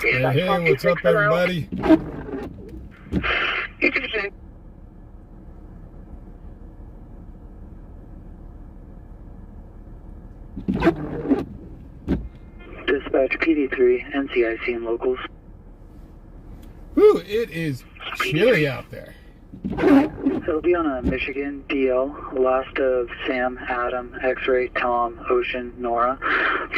Hey, what's up, everybody? Dispatch PD3, NCIC and locals. Ooh, it is chilly out there. It'll be on a Michigan DL. Last of Sam, Adam, X-Ray, Tom, Ocean, Nora.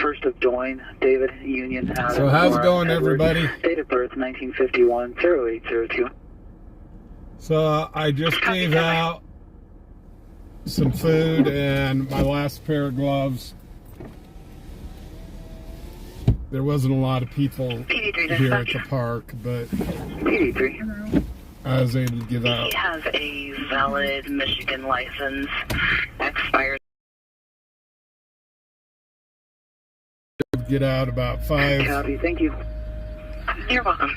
First of Doyne, David, Union, Adam. So how's Nora, it going, Edward. everybody? Date of birth 1951 0802. So I just gave out some food and my last pair of gloves. There wasn't a lot of people here at the park, but PD3. I was able to give out. He has a valid Michigan license, expired. Get out about 5. Copy, thank you. You're welcome.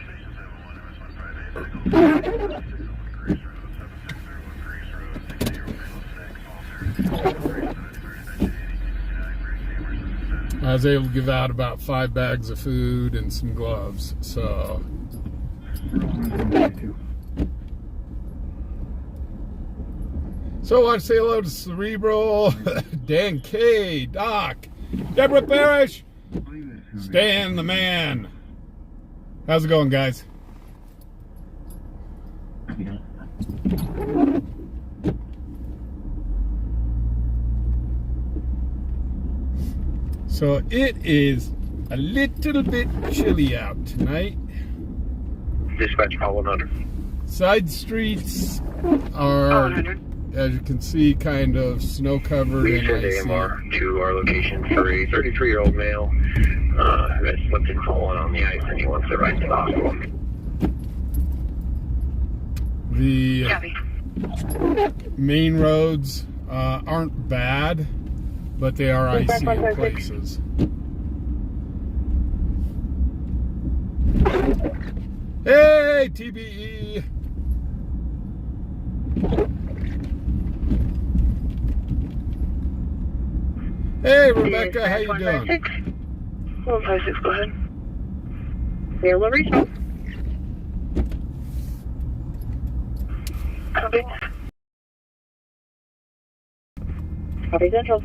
I was able to give out about 5 bags of food and some gloves. So I want to say hello to Cerebral, Dan K, Doc, Deborah Parrish, Stan the Man. How's it going, guys? So it is a little bit chilly out tonight. Dispatch call 100. Side streets are, as you can see, kind of snow covered We and send icy. AMR to our location for a 33-year-old male that slipped and fallen on the ice, and he wants to ride to the hospital. The Copy. main roads aren't bad, but they are icy in places. Hey, TBE! Hey, Rebecca, how you doing? 156, go ahead. Yellow regional. Copy. Copy central.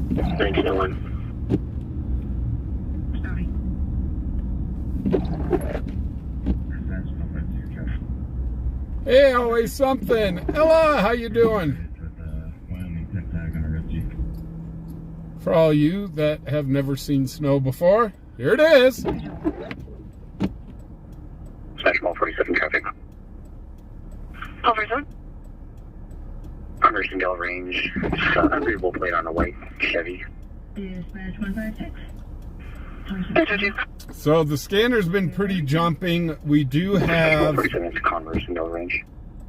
1901. Hey, always something. Ella, how you doing? For all you that have never seen snow before, here it is. Dispatch call 47 traffic. Over zone. Under Sindel range. It's unreadable plate on a white Chevy. Dispatch 156. So the scanner's been pretty jumping. We do have 47 to Converse Sindel range.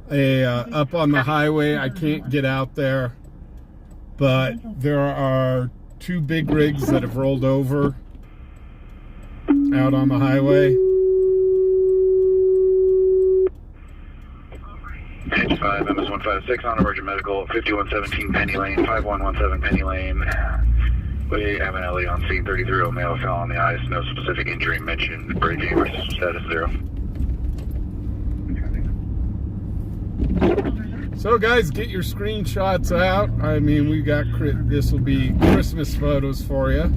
a up on the highway. I can't get out there, but there are 2 big rigs that have rolled over out on the highway. Page 5, MS-156 on emergent medical, 5117 Penny Lane, 5117 Penny Lane. We have an LE on scene, 33-year-old male fell on the ice, no specific injury mentioned, braking versus status 0. So guys, get your screenshots out. I mean, we got, this will be Christmas photos for you.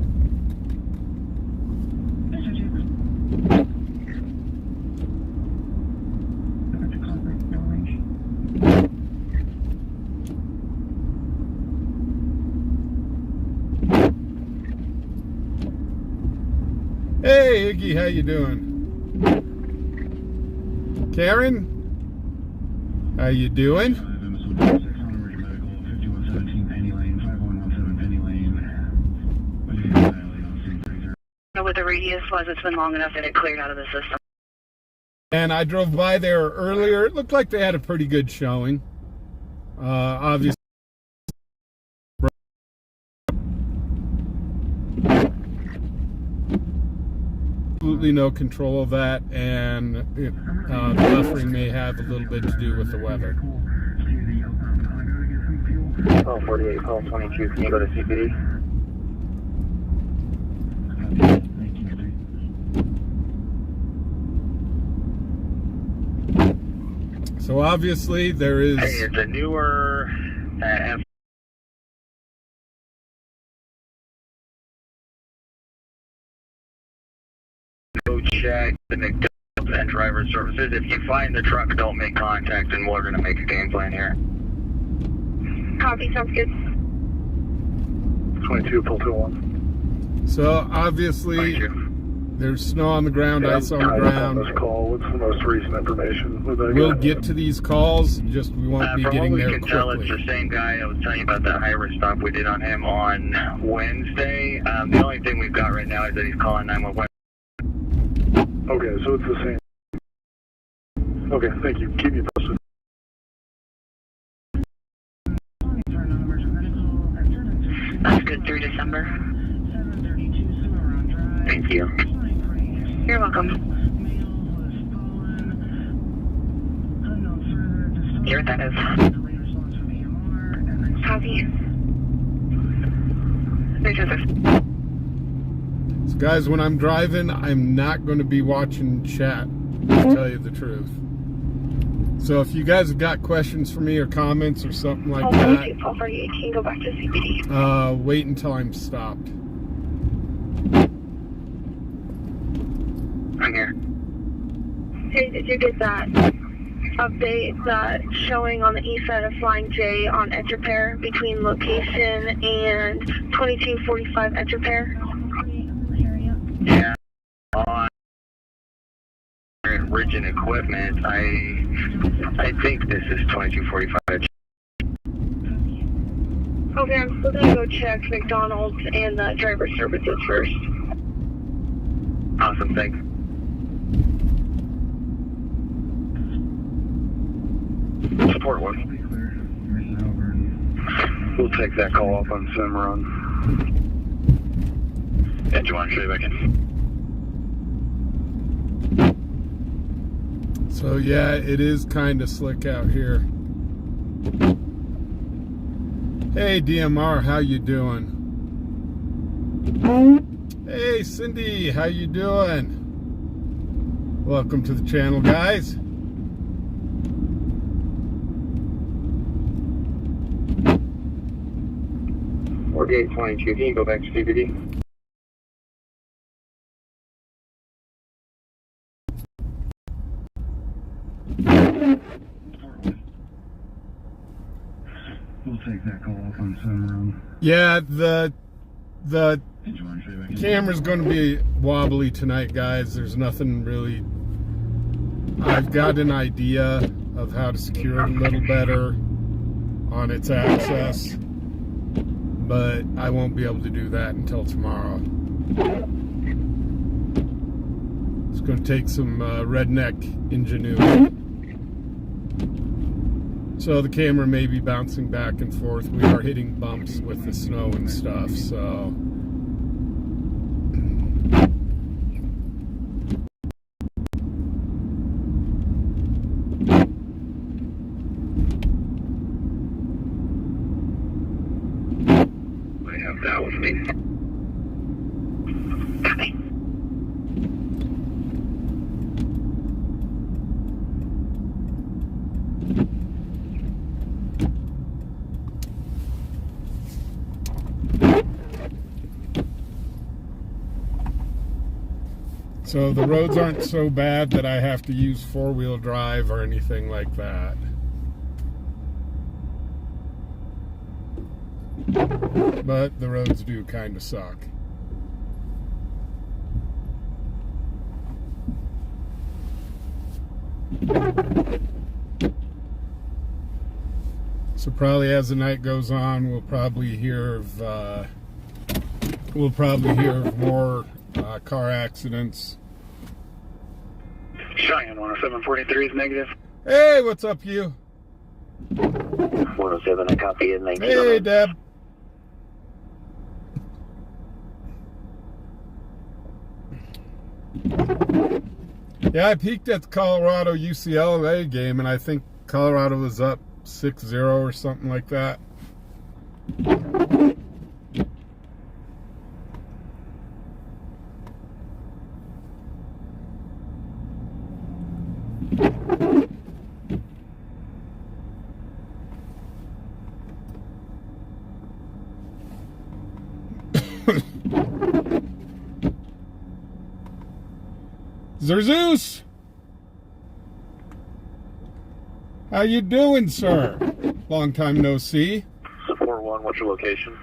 Hey Iggy, how you doing? Karen, how you doing? What the radius was, it's been long enough that it cleared out of the system. And I drove by there earlier. It looked like they had a pretty good showing. Obviously, absolutely no control of that, and the buffering may have a little bit to do with the weather. Call 48, call 22, can you go to CPD? So obviously there is... Hey, it's a newer go check the McDonald's and driver services. If you find the truck, don't make contact, and we're going to make a game plan here. Copy, sounds good. 22, pull to 1. So obviously there's snow on the ground, ice on the ground. On this call, what's the most recent information? We'll get to these calls, just we won't be getting there quickly. From what we can tell, it's the same guy. I was telling you about that high-risk stop we did on him on Wednesday. The only thing we've got right now is that he's calling 911. Okay, so it's the same. Okay, thank you. Keep me posted. That's good through December. Thank you. You're welcome. Here that is. Copy. 326. So guys, when I'm driving, I'm not going to be watching chat, to tell you the truth. So if you guys have got questions for me or comments or something like that, 12:18, go back to CPD. wait until I'm stopped. I'm here. Hey, did you get that update showing on the east side of Flying J on edge repair between location and 2245 edge repair? Yeah. On Rigid equipment, I think this is 2245. Okay, I'm still gonna go check McDonald's and the driver services first. Awesome, thanks. Support 1. We'll take that call off on Cimarron. Yeah, do you want to show you back in? So yeah, it is kind of slick out here. Hey DMR, how you doing? Hey Cindy, how you doing? Welcome to the channel, guys. Or gate 22, can you go back to CBD? We'll take that call off on Cimarron. Yeah, the camera's going to be wobbly tonight, guys. There's nothing really. I've got an idea of how to secure it a little better on its access, but I won't be able to do that until tomorrow. It's going to take some redneck ingenuity. So the camera may be bouncing back and forth. We are hitting bumps with the snow and stuff, so. I have that with me. Copy. So the roads aren't so bad that I have to use four-wheel drive or anything like that. But the roads do kind of suck. So probably as the night goes on, we'll probably hear of more car accidents. Cheyenne 10743 is negative. Hey, what's up, you? 107, I copy it. Hey, Deb. Yeah, I peeked at the Colorado UCLA game, and I think Colorado was up 6-0 or something like that. Zerzeus! How you doing, sir? Long time no see. Support 1, what's your location?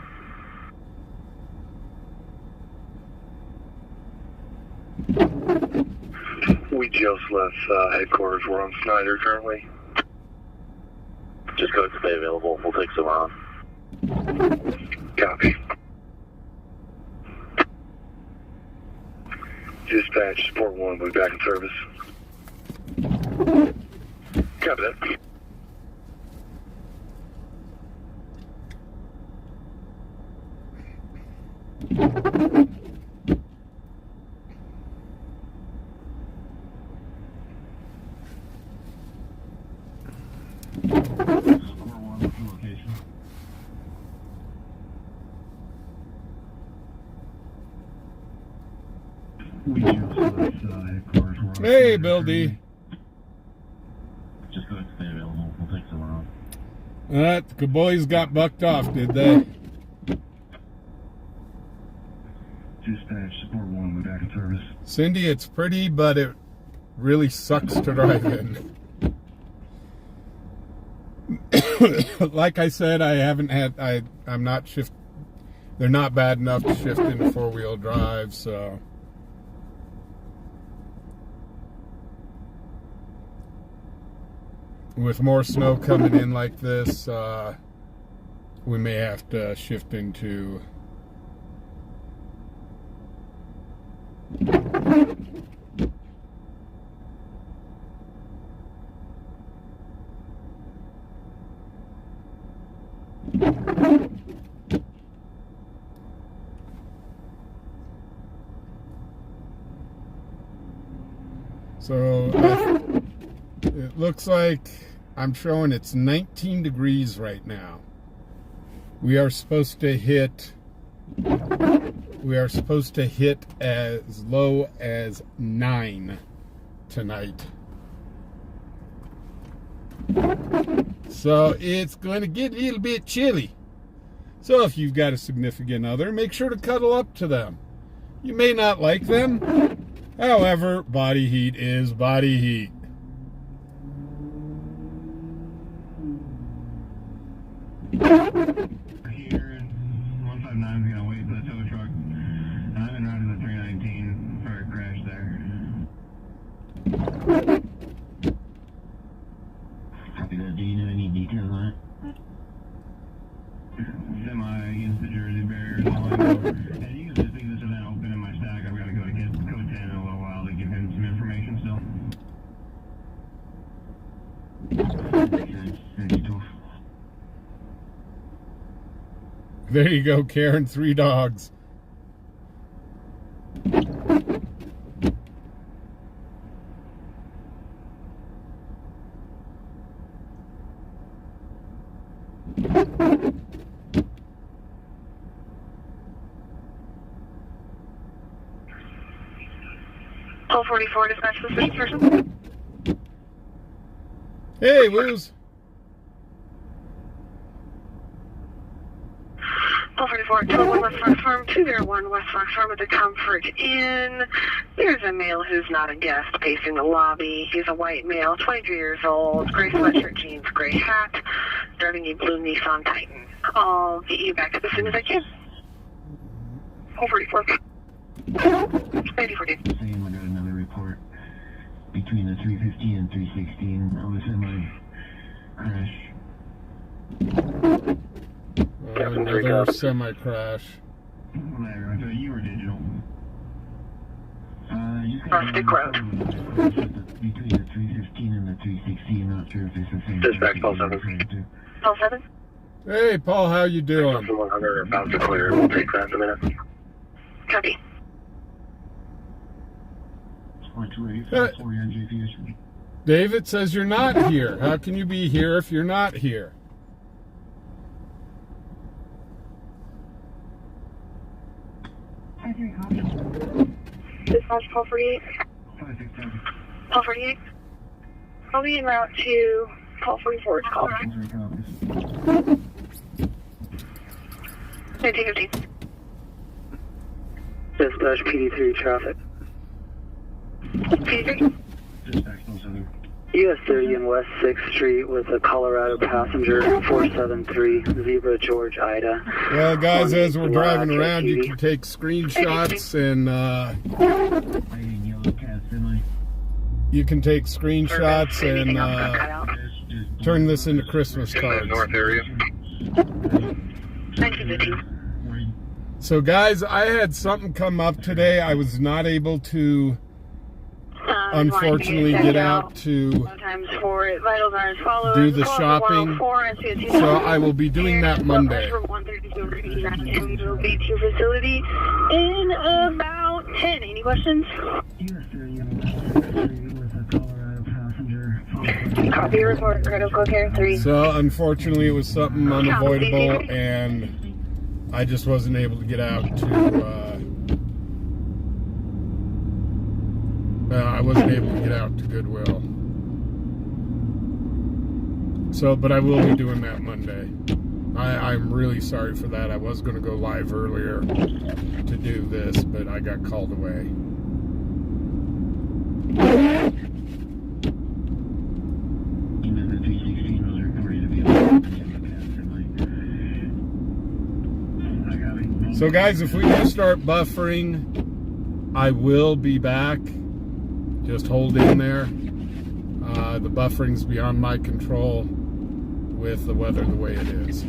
We just left headquarters. We're on Snyder currently. Just go ahead and stay available. We'll take some on. Copy. Dispatch, support 1, we'll be back in service. Copy that. Hey, Bill D. Just go ahead and stay available. We'll take someone on. The boys got bucked off, did they? Dispatch, support 1, we'll be back in service. Cindy, it's pretty, but it really sucks to drive in. Like I said, I'm not shift. They're not bad enough to shift into 4-wheel drive, so. With more snow coming in like this, we may have to shift into it looks like I'm showing it's 19 degrees right now. We are supposed to hit as low as 9 tonight. So it's going to get a little bit chilly. So if you've got a significant other, make sure to cuddle up to them. You may not like them. However, body heat is body heat. Here, 159 is going to wait for the tow truck. I'm en route to the 319 for a crash there. Copy that. Do you know any details on it? Semi against the Jersey barriers. And you can just leave this event open in my stack. I've got to go to code 10 in a little while to give him some information still. There you go, Karen. 3 dogs. Call 44, dispatch the suspicious person. Hey, Woos. Call 44, 201 West Fox Farm, 201 West Fox Farm at the Comfort Inn. There's a male who's not a guest pacing the lobby. He's a white male, 23 years old, gray sweatshirt, jeans, gray hat, driving a blue Nissan Titan. I'll get you back up as soon as I can. Call 44. 94D. Same, I got another report between the 315 and 316 of a semi crash. Another semi-crash. Whatever, I thought you were digital. Rustic Road. Between the 315 and the 316, not sure if it's the same. Dispatch, Paul 7. Paul 7? Hey, Paul, how you doing? 100, about to clear. We'll take that in a minute. Copy. David says you're not here. How can you be here if you're not here? Dispatch, call 48. Call 48. I'll be en route to call 44. It's called. 1915. Dispatch PD3 traffic. PD3? US 30 and West 6th Street with a Colorado passenger 473 Zebra George Ida. Well, guys, On as we're driving black around, you SUV. can take screenshots and you can take screenshots and turn this into Christmas In the cards. north area. 1915. So, guys, I had something come up today. I was not able to, unfortunately, get out to Sometimes for vitals are as follows. do the shopping. So I will be doing that Monday. We will be to facility in about 10. Any questions? Copy your report. Critical care 3. So, unfortunately, it was something unavoidable, and I just wasn't able to get out to, I wasn't able to get out to Goodwill. So, but I will be doing that Monday. I'm really sorry for that. I was going to go live earlier to do this, but I got called away. So, guys, if we do start buffering, I will be back. Just hold in there. The buffering's beyond my control with the weather the way it is.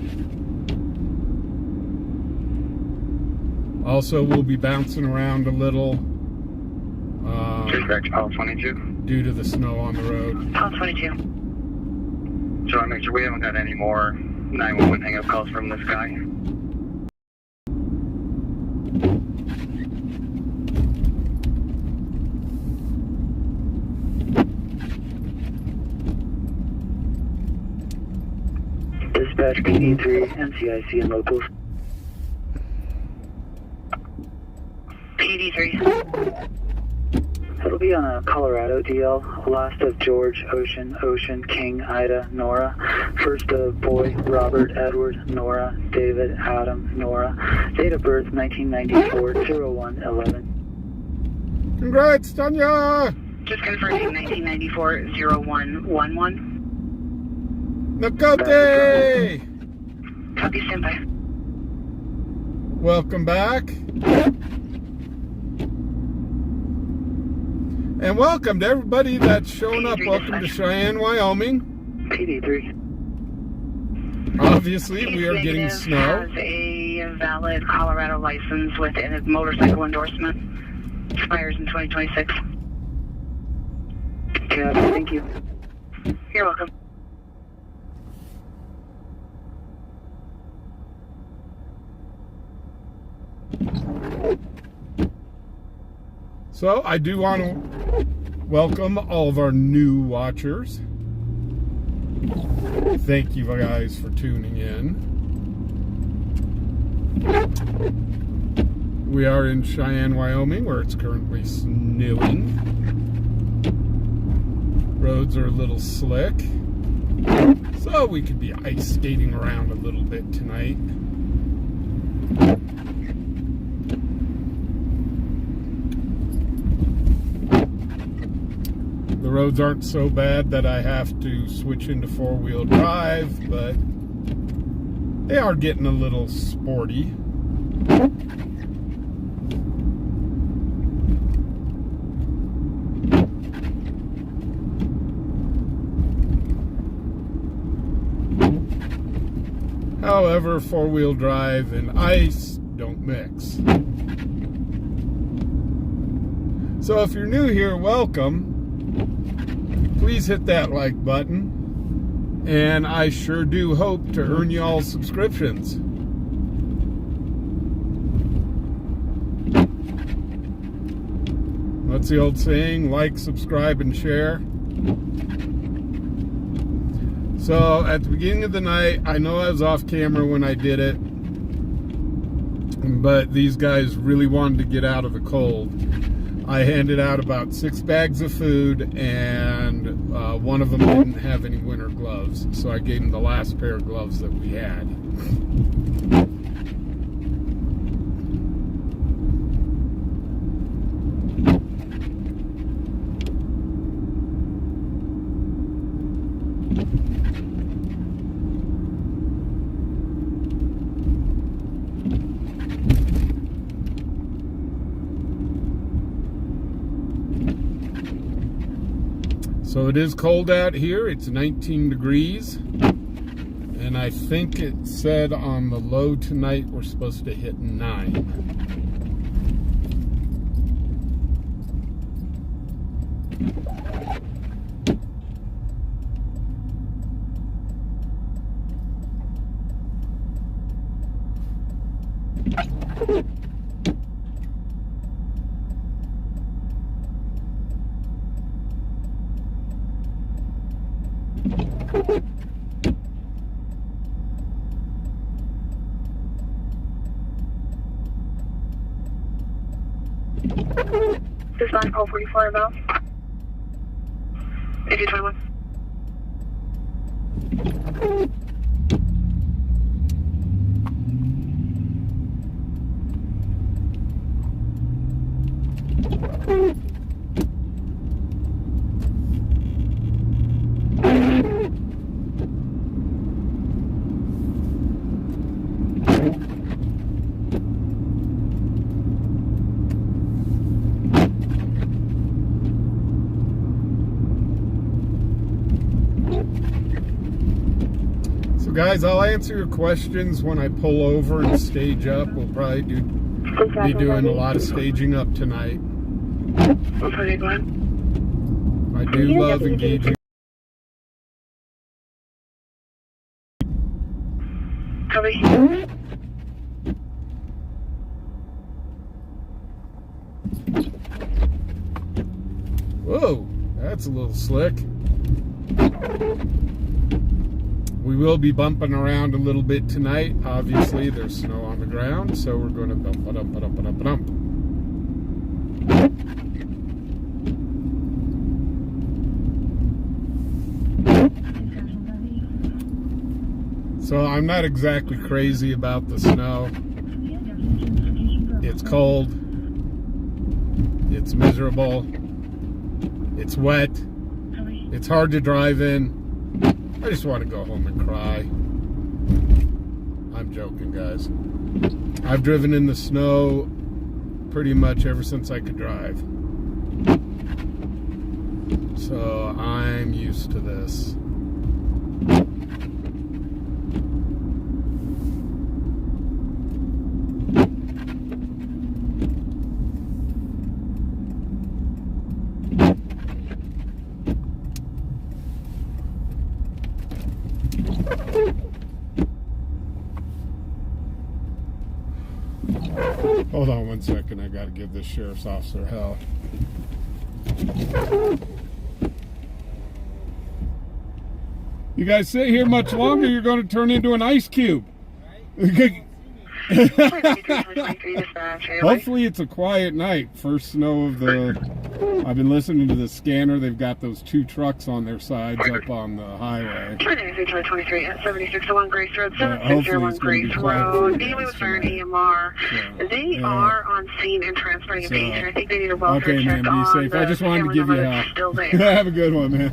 Also, we'll be bouncing around a little Dispatch, Pal 22. due to the snow on the road. Pal 22. So I make sure we haven't got any more 911 hang-up calls from this guy. Dispatch PD3 NCIC and locals. PD3. It'll be on a Colorado DL. Last of George, Ocean, King, Ida, Nora. First of Boy, Robert, Edward, Nora, David, Adam, Nora. Date of birth 1994, 0111. Congrats, Tanya! Just confirming 1994 0111. Nakote! Copy, standby. Welcome back. And welcome to everybody that's shown up. Welcome to Cheyenne, Wyoming. PD3. Obviously, we are getting Negative snow. has a valid Colorado license with a motorcycle endorsement. Expires in 2026. Copy, thank you. You're welcome. So I do want to welcome all of our new watchers. Thank you guys for tuning in. We are in Cheyenne, Wyoming, where it's currently snowing. Roads are a little slick, so we could be ice skating around a little bit tonight. The roads aren't so bad that I have to switch into four-wheel drive, but they are getting a little sporty. However, four-wheel drive and ice don't mix. So if you're new here, welcome. Please hit that like button. And I sure do hope to earn you all subscriptions. What's the old saying? Like, subscribe, and share. So at the beginning of the night, I know I was off camera when I did it, but these guys really wanted to get out of the cold. I handed out about 6 bags of food, and one of them didn't have any winter gloves, so I gave them the last pair of gloves that we had. So it is cold out here. It's 19 degrees. And I think it said on the low tonight we're supposed to hit 9. Dispatch call 44 about 8221. Guys, I'll answer your questions when I pull over and stage up. We'll probably be doing a lot of staging up tonight. Okay, go ahead. I do love engaging. Copy. Whoa, that's a little slick. We will be bumping around a little bit tonight. Obviously, there's snow on the ground, so we're going to bump it up, it up, it up, it up. So I'm not exactly crazy about the snow. It's cold. It's miserable. It's wet. It's hard to drive in. I just want to go home and cry. I'm joking, guys. I've driven in the snow pretty much ever since I could drive. So I'm used to this. Hold on 1 second, I gotta give this sheriff's officer hell. You guys sit here much longer, you're gonna turn into an ice cube. Hopefully it's a quiet night. First snow of the... I've been listening to the scanner. They've got those 2 trucks on their sides up on the highway. 23 at 7601 Grace Road, 7601 Grace Road. Dealing with an EMR. They are on scene and transporting a patient. I think they need a welfare check. Okay, man, be safe. I just wanted to give you a... Still there. Have a good one, man.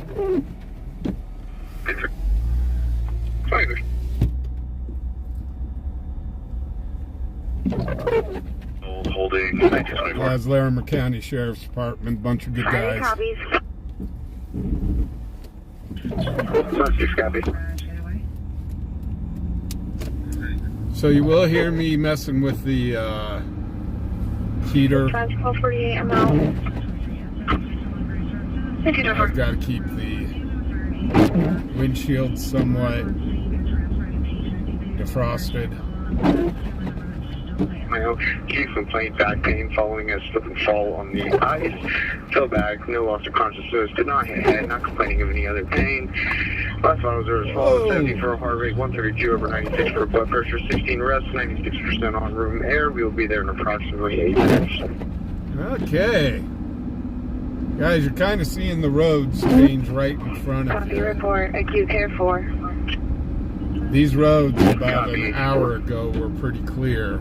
Holding 1924. That's Larimer County Sheriff's Department. Bunch of good guys. Copies. 6 copies. So you will hear me messing with the heater. Dispatch call 48, I'm out. I've got to keep the windshield somewhat defrosted. My chief complained back pain following a slip and fall on the ice. Fell back, no loss of consciousness, did not hit head, not complaining of any other pain. Last vital reserves followed 70 for a heart rate, 132 over 96 for blood pressure, 16 rests, 96% on room air. We will be there in approximately 8 minutes. Okay. Guys, you're kind of seeing the roads change right in front of Copy you. report, acute care 4. These roads about an hour ago were pretty clear.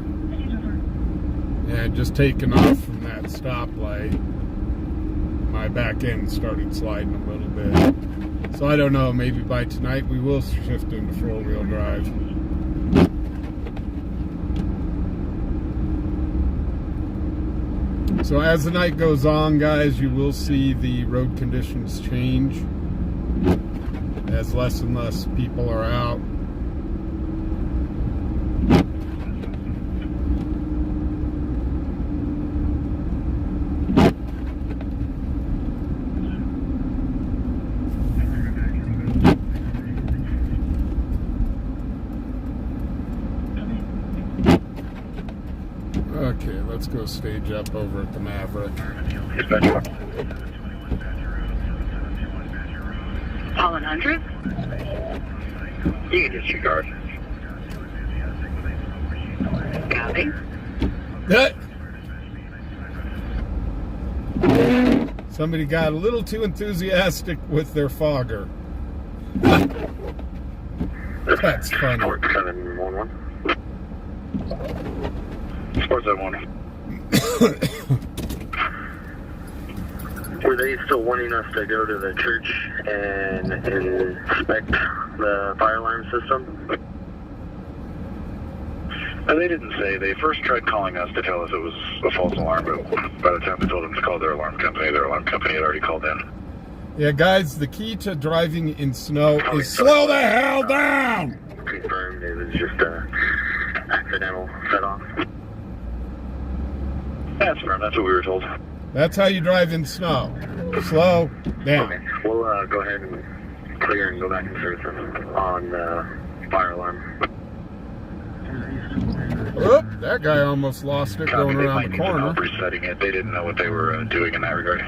And just taking off from that stoplight, my back end started sliding a little bit. So I don't know, maybe by tonight we will shift into 4-wheel drive. So as the night goes on, guys, you will see the road conditions change as less and less people are out. Okay, let's go stage up over at the Maverick. Paul 100? You can disregard. Copy. Somebody got a little too enthusiastic with their fogger. That's funny. Port 711. Sports 711. Were they still wanting us to go to the church and inspect the fire alarm system? They didn't say. They first tried calling us to tell us it was a false alarm, but by the time we told them to call their alarm company had already called in. Yeah, guys, the key to driving in snow is slow the hell down! Confirmed it was just a accidental set off. That's firm. That's what we were told. That's how you drive in snow. Slow down. Okay, we'll go ahead and clear and go back and search on the fire alarm. Oop, that guy almost lost it going around the corner. Resetting it. They didn't know what they were doing in that regard.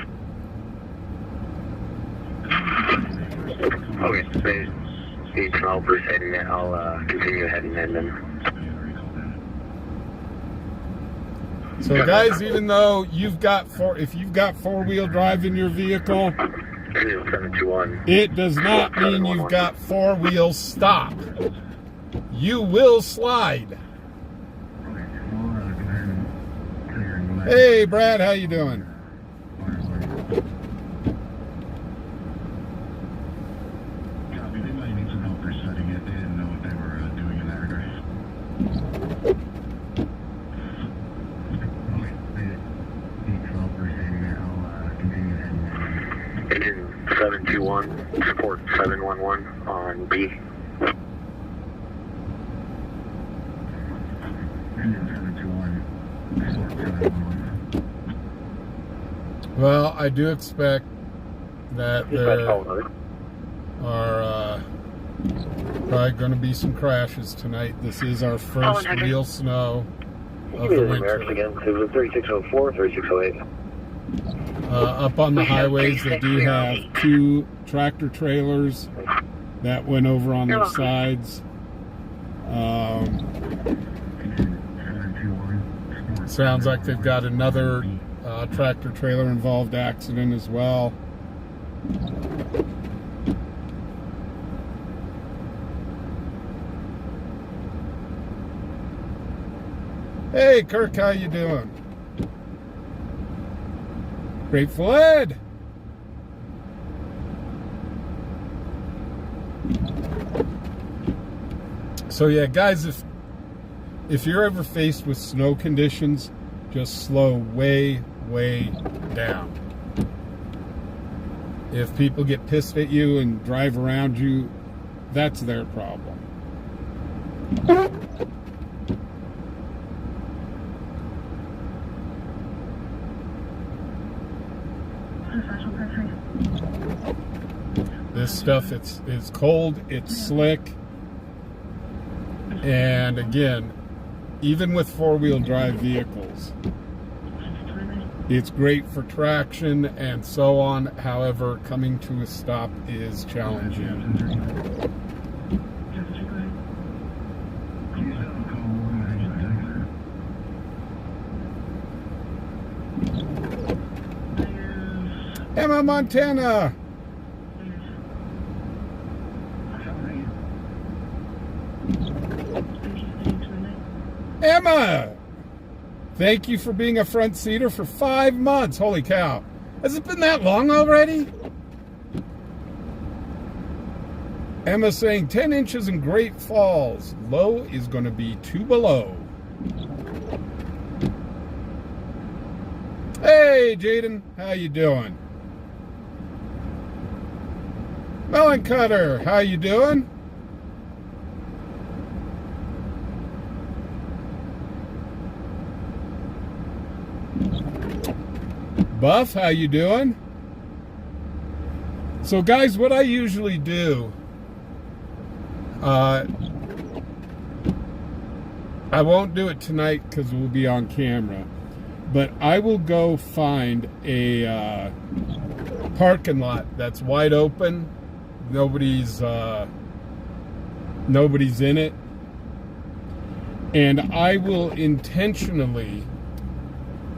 Okay, they need 12% heading in. I'll continue heading in then. So guys, even though if you've got four-wheel drive in your vehicle, 721. it does not mean you've got four-wheel stop. You will slide. Hey, Brad, how you doing? Engine 721, support 711 on B. Well, I do expect that there are probably going to be some crashes tonight. This is our first real snow of the winter. Again, it was 3604, 3608. Up on the highways, they do have 2 tractor trailers that went over on their sides. Sounds like they've got another tractor trailer involved accident as well. Hey Kirk, how you doing? Grateful Ed. So yeah, guys, if you're ever faced with snow conditions, just slow way down. If people get pissed at you and drive around you, that's their problem. This stuff, it's cold, it's slick, and again, even with four-wheel drive vehicles, it's great for traction and so on. However, coming to a stop is challenging. Emma, Montana. Emma, thank you for being a front seater for 5 months. Holy cow. Has it been that long already? Emma saying 10 inches in Great Falls. Low is going to be 2 below. Hey, Jaden, how you doing? Melon Cutter, how you doing? Buff, how you doing? So guys, what I usually do, I won't do it tonight because we'll be on camera, but I will go find a parking lot that's wide open. Nobody's in it, and I will intentionally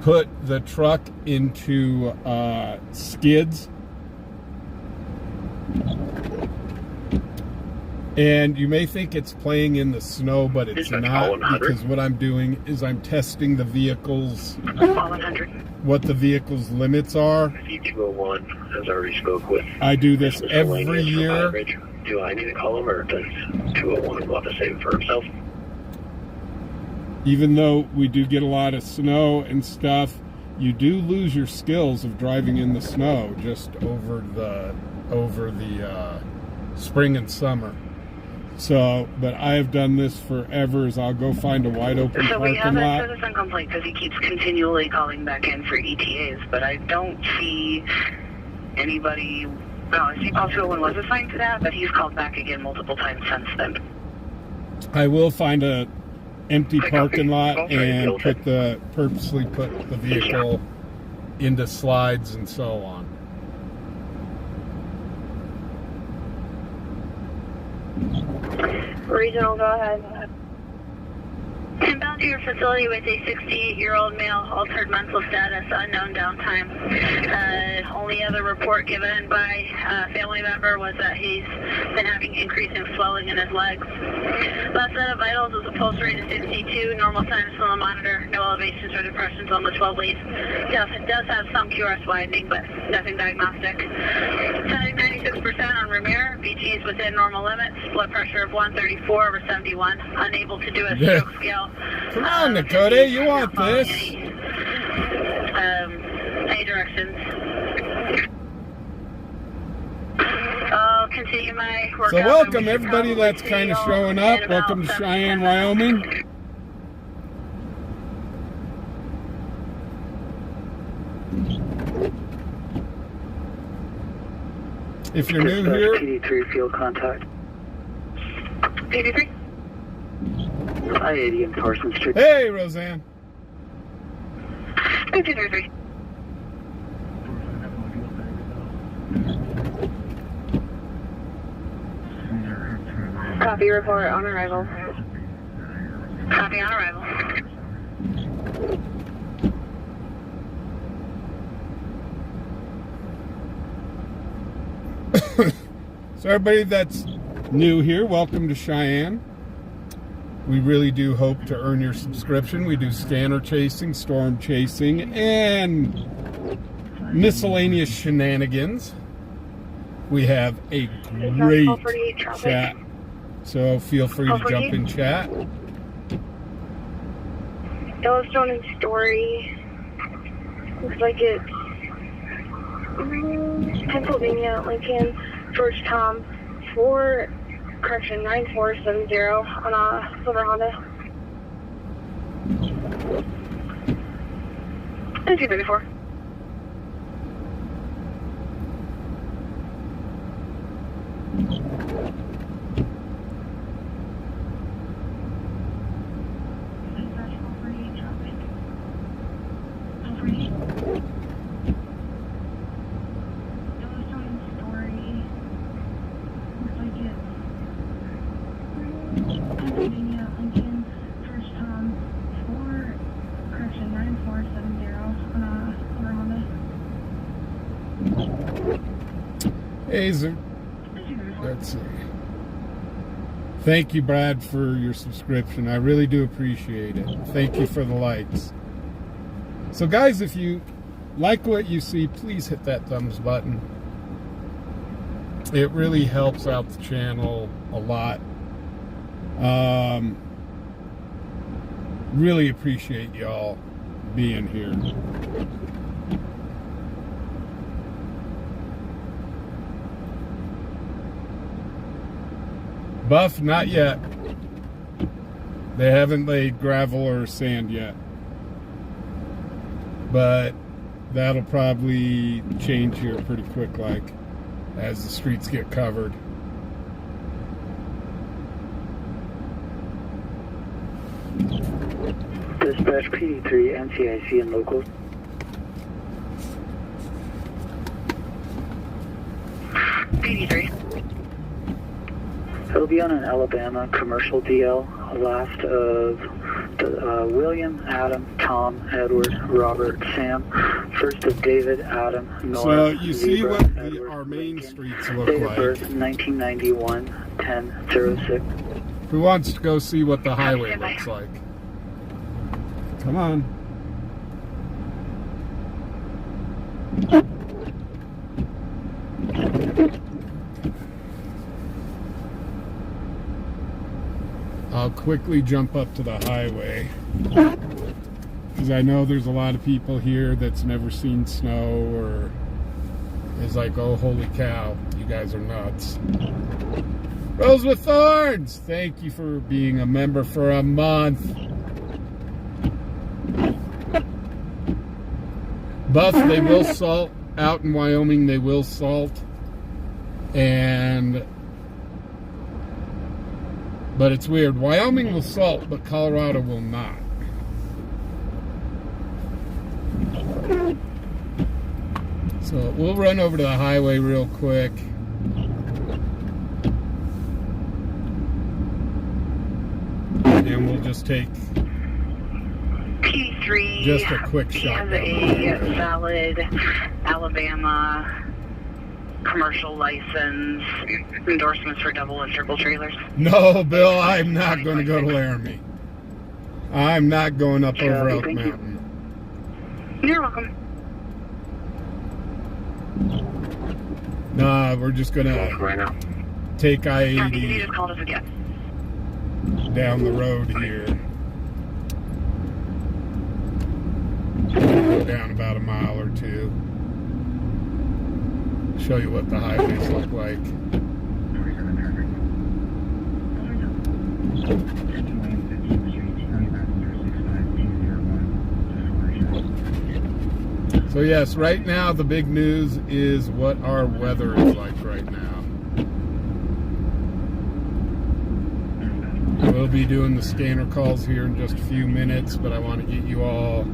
put the truck into skids. And you may think it's playing in the snow, but it's not, because what I'm doing is I'm testing the vehicle's, what the vehicle's limits are. 201, as I already spoke with. I do this every year. Do I need to call him, or does 201 want to save it for himself? Even though we do get a lot of snow and stuff, you do lose your skills of driving in the snow just over the spring and summer. So, but I have done this forever. Is I'll go find a wide open So we parking have lot. a citizen complaint because he keeps continually calling back in for ETAs, but I don't see anybody. Well, I see Paul 201 was assigned to that, but he's called back again multiple times since then. I will find a empty parking lot and purposely put the vehicle into slides and so on. Regional, go ahead. Inbound to your facility with a 68-year-old male, altered mental status, unknown downtime. Only other report given by a family member was that he's been having increasing swelling in his legs. Last set of vitals was a pulse rate of 62, normal sinus on the monitor, no elevations or depressions on the 12 leads. Yes, it does have some QRS widening, but nothing diagnostic. Setting 96% on Ramir, BG's within normal limits, blood pressure of 134 over 71, unable to do a stroke scale. Come on, Dakota, you want this? Any directions? I'll continue my work. So welcome everybody that's kind of showing up. Welcome to Cheyenne, Wyoming. If you're new here, PD3 field contact. PD3? I-80 in Parsons Street. hey, Roseanne. 233. Copy, report on arrival. Copy on arrival. So everybody that's new here, welcome to Cheyenne. We really do hope to earn your subscription. We do scanner chasing, storm chasing, and miscellaneous shenanigans. We have a great chat, so feel free to jump in chat. Yellowstone and Story. Looks like it's Pennsylvania, Lincoln, George Tom, 9470 on a silver Honda. 234. Hazer. Let's see. Thank you, Brad, for your subscription. I really do appreciate it. Thank you for the likes. So, guys, if you like what you see, please hit that thumbs button. It really helps out the channel a lot. Really appreciate y'all being here. Buff, not yet. They haven't laid gravel or sand yet. But that'll probably change here pretty quick, like, as the streets get covered. Dispatch PD3, NCIC and local. PD3. It'll be on an Alabama commercial DL, last of William, Adam, Tom, Edward, Robert, Sam, first of David, Adam, Nora, So you see Zebra, what Edward, our main Lincoln, streets look date of like. birth 1991, 10/06. Who wants to go see what the highway looks like? Come on. I'll quickly jump up to the highway because I know there's a lot of people here that's never seen snow or is like, oh, holy cow, you guys are nuts. Rose with Thorns, thank you for being a member for a month. Buff, they will salt out in Wyoming, they will salt. But it's weird. Wyoming will salt, but Colorado will not. So we'll run over to the highway real quick. And we'll just take P3. just a quick He shot. has a valid Alabama commercial license, endorsements for double and triple trailers. No, Bill, I'm not going to go to Laramie. I'm not going up over Elk thank you. Mountain. You're welcome. Nah, we're just going to Right now. take Copy, you I-80 just called us again. down the road here. Go down about a mile or two. Show you what the highways look like. So yes, right now the big news is what our weather is like right now. We'll be doing the scanner calls here in just a few minutes, but I want to get you all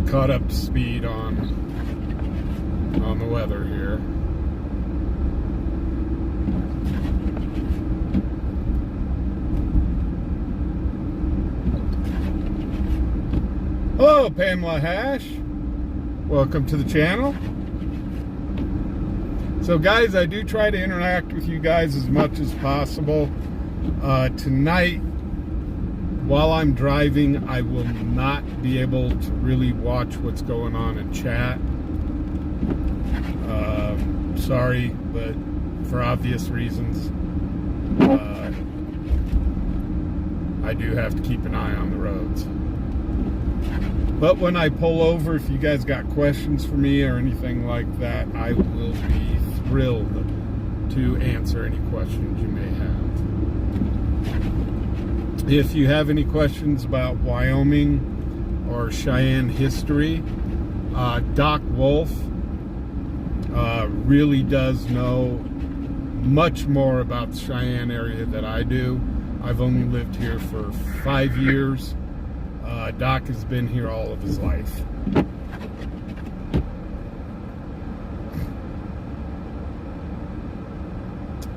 caught up to speed on the weather here. Hello, Pamela Hash. Welcome to the channel. So guys, I do try to interact with you guys as much as possible. Tonight, while I'm driving, I will not be able to really watch what's going on in chat. Sorry, but for obvious reasons, I do have to keep an eye on the roads. But when I pull over, if you guys got questions for me or anything like that, I will be thrilled to answer any questions you may have. If you have any questions about Wyoming or Cheyenne history, Doc Wolf really does know much more about the Cheyenne area than I do. I've only lived here for 5 years. Doc has been here all of his life.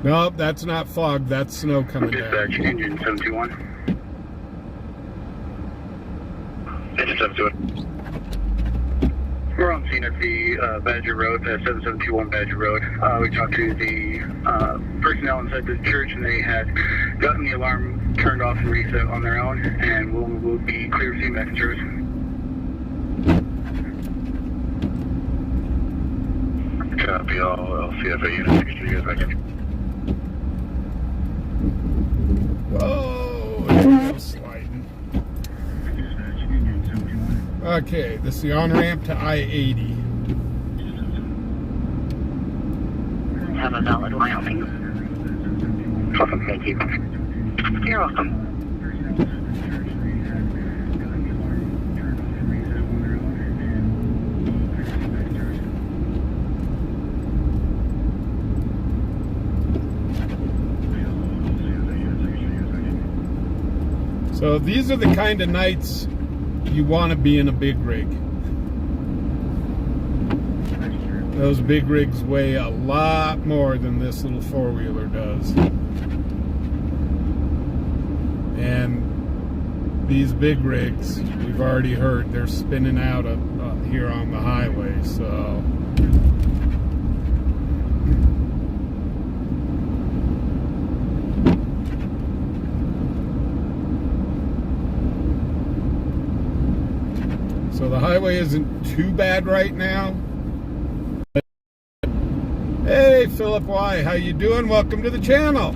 Nope, that's not fog, that's snow coming Dispatch, down. engine 721. Engine 721. We're on scene at the Badger Road, 7721 Badger Road. We talked to the personnel inside the church, and they had gotten the alarm turned off and reset on their own, and we'll be clear to see back in service. Copy all LCFA units. Make sure you guys back in. Whoa, it's sliding. Okay, this is the on-ramp to I-80. have a valid Wyoming. Awesome, thank you. You're welcome. So these are the kind of nights you want to be in a big rig. Those big rigs weigh a lot more than this little four-wheeler does. And these big rigs, we've already heard, they're spinning out here on the highway, so... So the highway isn't too bad right now. Hey, fubarWY, how you doing? Welcome to the channel.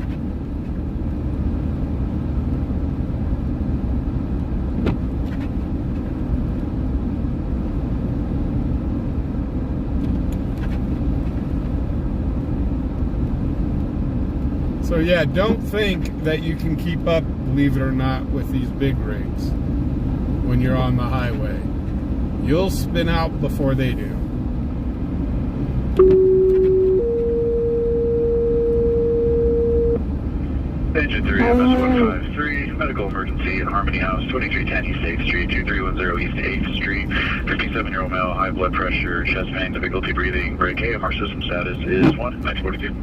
So yeah, don't think that you can keep up, believe it or not, with these big rigs when you're on the highway. You'll spin out before they do. Engine 3, MS-153, medical emergency in Harmony House, 2310 East 8th Street, 2310 East 8th Street, 57-year-old male, high blood pressure, chest pain, difficulty breathing, brake AMR system status is 1, 942.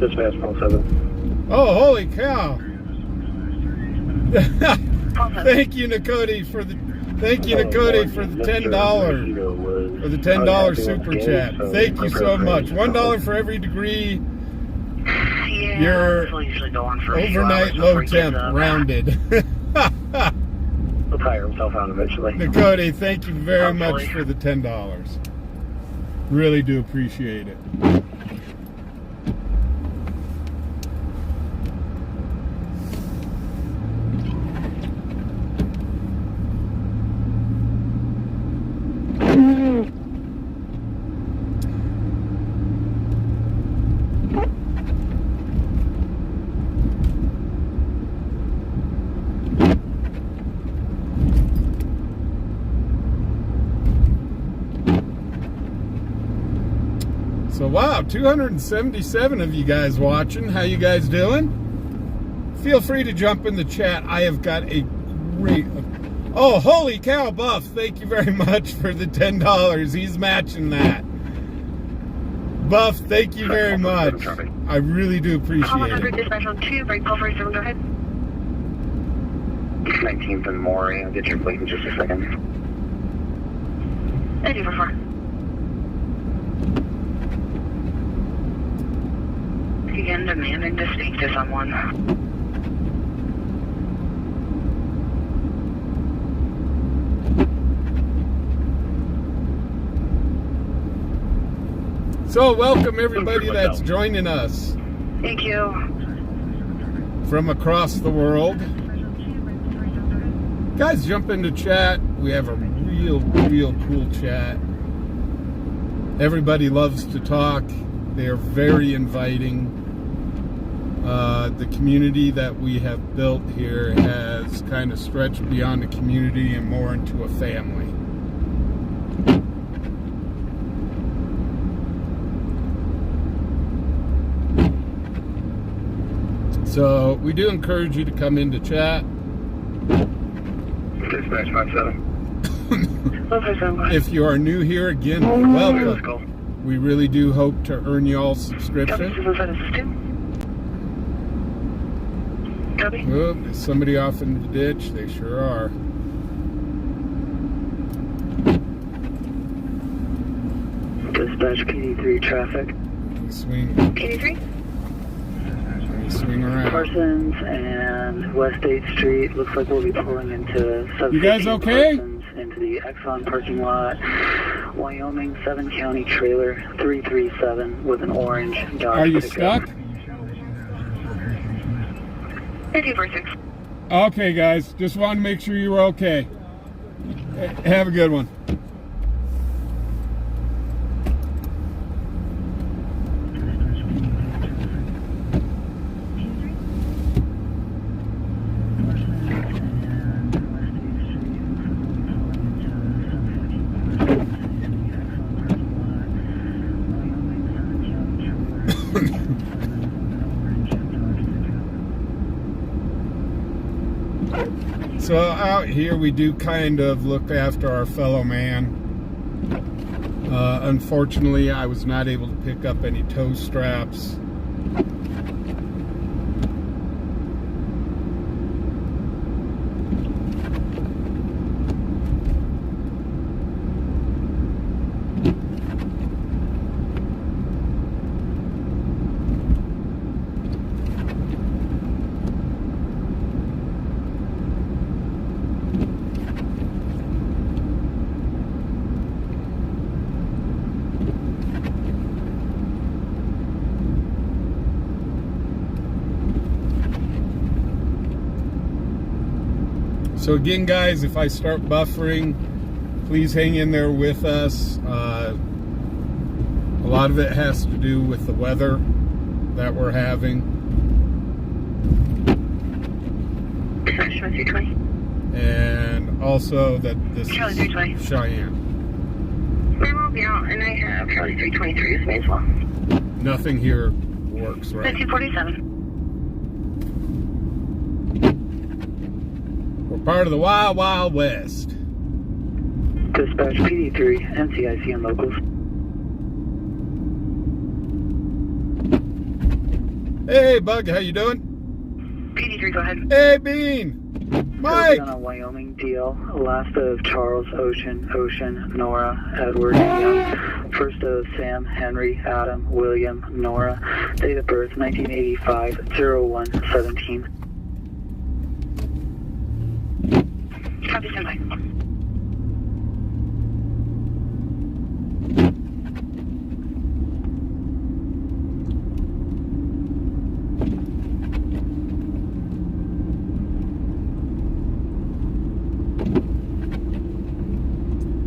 Dispatch 7. Oh, holy cow! Thank you, Nakoti, for the $10 for the $10 super chat. Thank you so much. $1 for every degree. Yeah, Your usually go on for overnight low temp rounded. He'll tire himself out eventually. Nakoti, thank you very much for the $10. Really do appreciate it. So wow, 277 of you guys watching. How you guys doing? Feel free to jump in the chat. I have got a great... Oh, holy cow, Buff. Thank you very much for the $10. He's matching that. Buff, thank you very much. I really do appreciate it. Dispatch on 2, brake call for 7, go ahead. 19th and Maury, I'll get your plate in just a second. 84. Again, demanding to speak to someone. So welcome everybody that's joining us. Thank you. From across the world. Guys, jump into chat. We have a real cool chat. Everybody loves to talk. They are very inviting. The community that we have built here has kind of stretched beyond a community and more into a family. So we do encourage you to come into chat. Dispatch 57. If you are new here, again, welcome. We really do hope to earn you all subscription. Oh, is somebody off in the ditch? They sure are. Dispatch PD3 traffic. Swing. PD3? Swing around. Parsons and West 8th Street. Looks like we'll be pulling into sub. You guys okay? Parsons into the Exxon parking lot. Wyoming 7 County trailer 337 with an orange dot. Are you stuck? 5246. Okay, guys. Just wanted to make sure you were okay. Have a good one. So out here we do kind of look after our fellow man. Unfortunately, I was not able to pick up any tow straps. So again, guys, if I start buffering, please hang in there with us. A lot of it has to do with the weather that we're having. And also that this is Cheyenne. I'll be out, and I have Charlie 323 with me as well. Nothing here works right. 1947. We're part of the Wild Wild West. Dispatch PD3, NCIC and locals. Hey, Bug, how you doing? PD3, go ahead. Hey, Bean. Mike. On a Wyoming DL, last of Charles, Ocean, Nora, Edward, Young, first of Sam, Henry, Adam, William, Nora, date of birth 1985, 0117. Copy, stand by.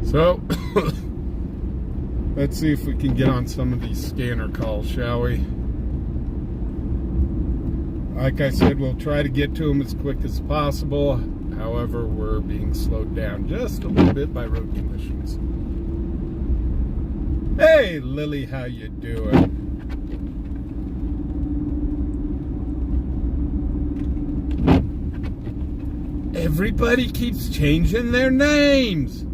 So, let's see if we can get on some of these scanner calls, shall we? Like I said, we'll try to get to them as quick as possible. However, we're being slowed down just a little bit by road conditions. Hey, Lily, how you doing? Everybody keeps changing their names.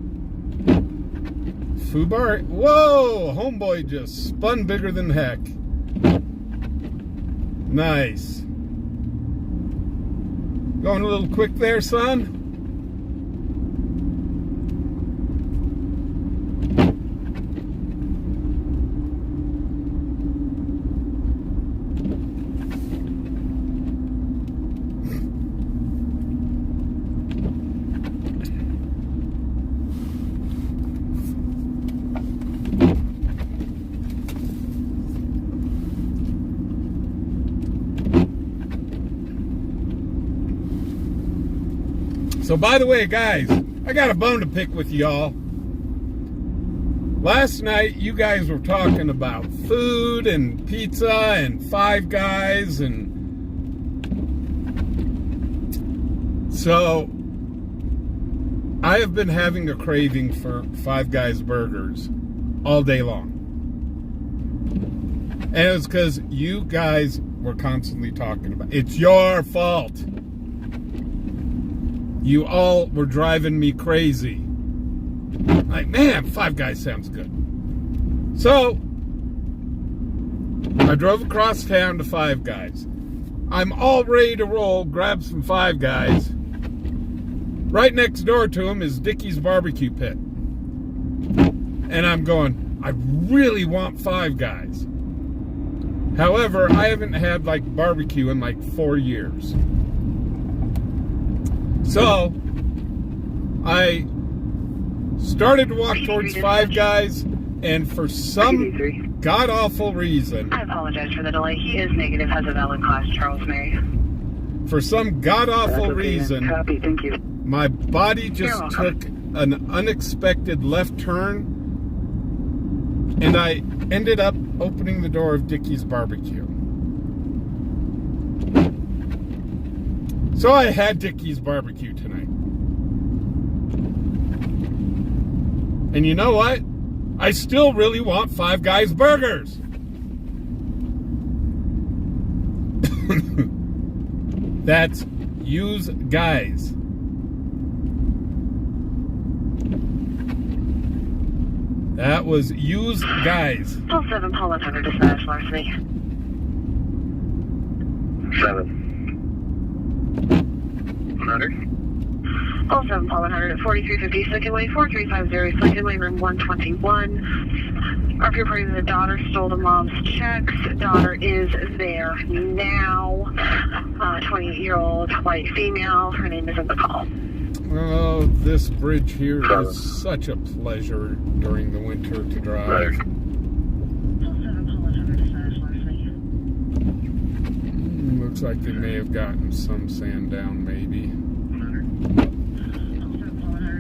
Fubar, whoa, homeboy just spun bigger than heck. Nice. Going a little quick there, son? So by the way, guys, I got a bone to pick with y'all. Last night, you guys were talking about food and pizza and Five Guys, and so I have been having a craving for Five Guys burgers all day long. And it was because you guys were constantly talking about it. It's your fault. You all were driving me crazy. Like, man, Five Guys sounds good. So, I drove across town to Five Guys. I'm all ready to roll, grab some Five Guys. Right next door to him is Dickie's Barbecue Pit. And I'm going, I really want Five Guys. However, I haven't had like barbecue in like 4 years. So, I started to walk towards Five Guys, and for some god-awful reason... I apologize for the delay. He is negative, has a valid class, Charles Mary. for some god-awful reason, Copy, thank you. my body just took an unexpected left turn, and I ended up opening the door of Dickie's Barbecue. So I had Dickie's Barbecue tonight. And you know what? I still really want Five Guys burgers. That's use guys. That was use guys. Pull 7, Paul 100 to Smash larceny. 7. 100. Pull 7, Paul 100 at 4350 Second Way, 4350 Second Way, room 121. Our peer party, the daughter stole the mom's checks. Daughter is there now. 28-year-old white female. Her name is in the call. Oh, this bridge here is such a pleasure during the winter to drive. Looks like they may have gotten some sand down, maybe.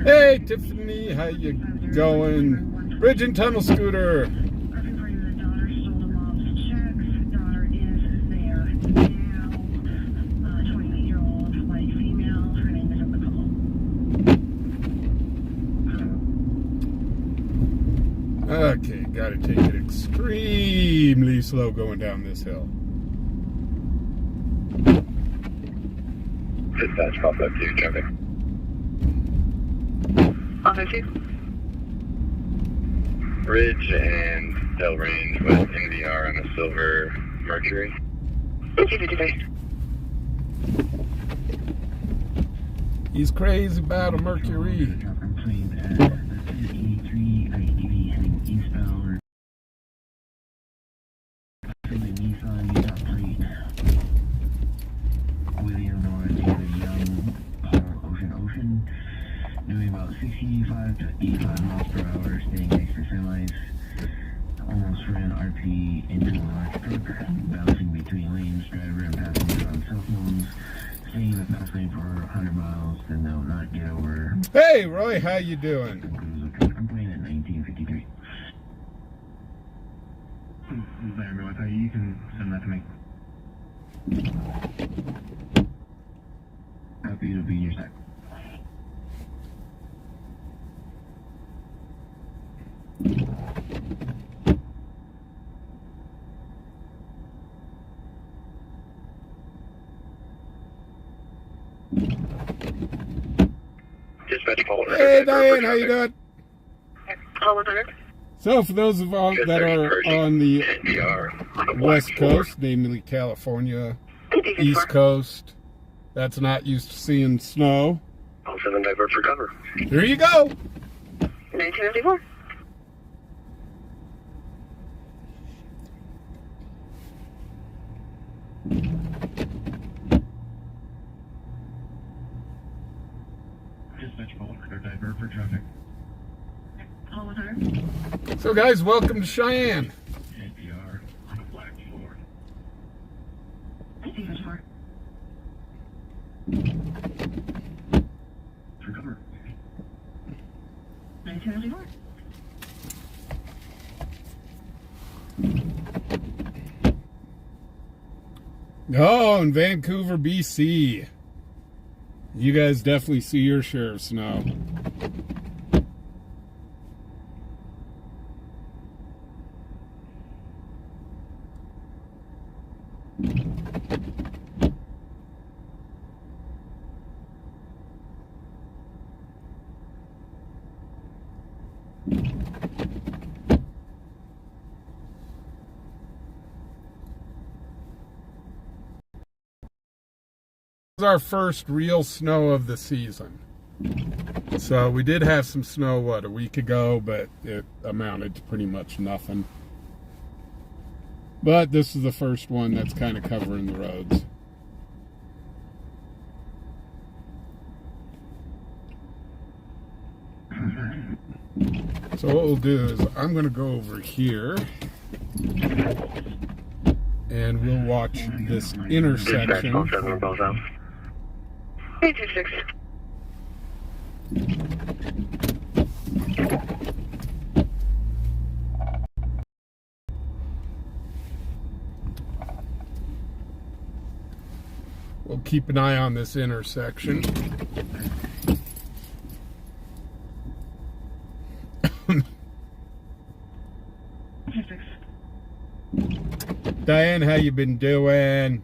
Hey, Tiffany, how you going? Bridge and tunnel scooter. Okay, gotta take it extremely slow going down this hill. Dispatch, call 52, jumping. Call 52. Ridge and Del Range with NVR on a silver Mercury. 5253. He's crazy about a Mercury. Doing about 65 to 85 miles per hour, staying next to semis. Almost ran RP into a large truck, bouncing between lanes, driver and passenger on cell phones, staying in the fast lane for 100 miles, and they'll not get over. Hey, Roy, how you doing? I'm playing at 1953. You can send that to me. Happy to be in your side. Dispatch, Paul 100. Hey, Diane, how you doing? Paul 100. So, for those of us that are on the NVR on a West black floor. Coast, namely California, East Coast, that's not used to seeing snow. All 7 divert for cover. Here you go. 1954. Dispatch Paul 100, divert for traffic. Paul 100. So, guys, welcome to Cheyenne. NPR on a black floor. 1954. For cover. 1954. Oh, in Vancouver, BC. You guys definitely see your share of snow. This is our first real snow of the season. So we did have some snow, a week ago, but it amounted to pretty much nothing. But this is the first one that's kind of covering the roads. So what we'll do is I'm going to go over here. and we'll watch this intersection. 7, we're both out. 826. We'll keep an eye on this intersection. Diane, how you been doing?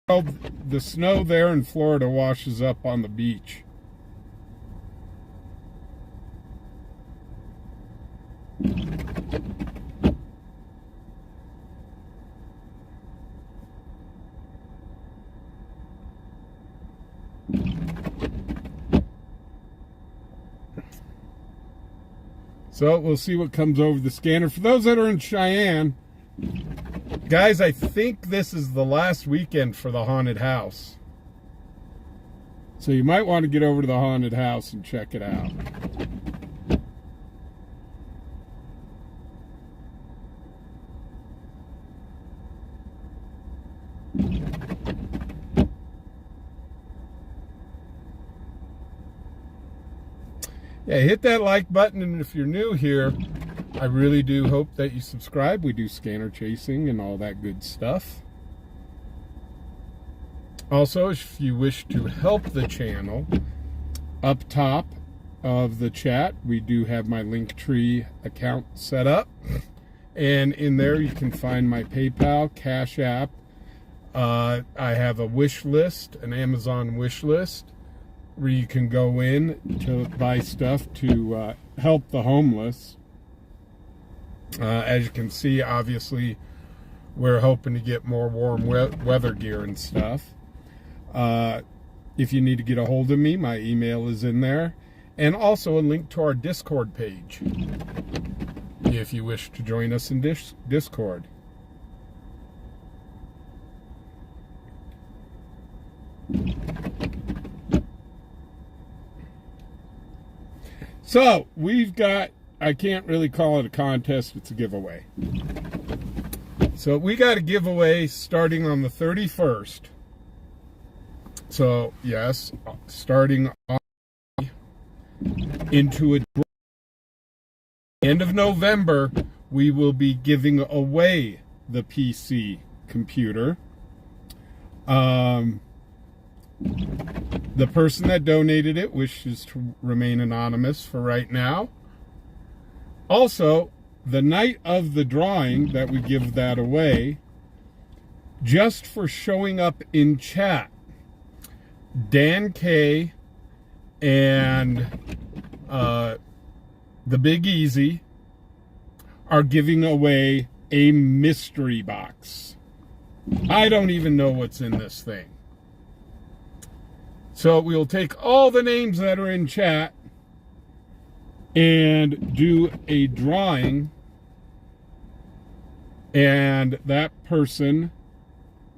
Oh, the snow there in Florida washes up on the beach. So we'll see what comes over the scanner. For those that are in Cheyenne, guys, I think this is the last weekend for the haunted house. So you might want to get over to the haunted house and check it out. Yeah, hit that like button, and if you're new here, I really do hope that you subscribe. We do scanner chasing and all that good stuff. Also, if you wish to help the channel, up top of the chat, we do have my Linktree account set up. And in there, you can find my PayPal, Cash App. I have a wish list, an Amazon wish list, where you can go in to buy stuff to help the homeless. As you can see, obviously, we're hoping to get more warm weather gear and stuff. If you need to get a hold of me, my email is in there. And also a link to our Discord page, if you wish to join us in Discord. So, we've got, I can't really call it a contest, it's a giveaway. So, we got a giveaway starting on the 31st. So, yes, starting on into a end of November, we will be giving away the PC computer. The person that donated it wishes to remain anonymous for right now. Also, the night of the drawing that we give that away, just for showing up in chat, Dan K and the Big Easy are giving away a mystery box. I don't even know what's in this thing. So we'll take all the names that are in chat and do a drawing, and that person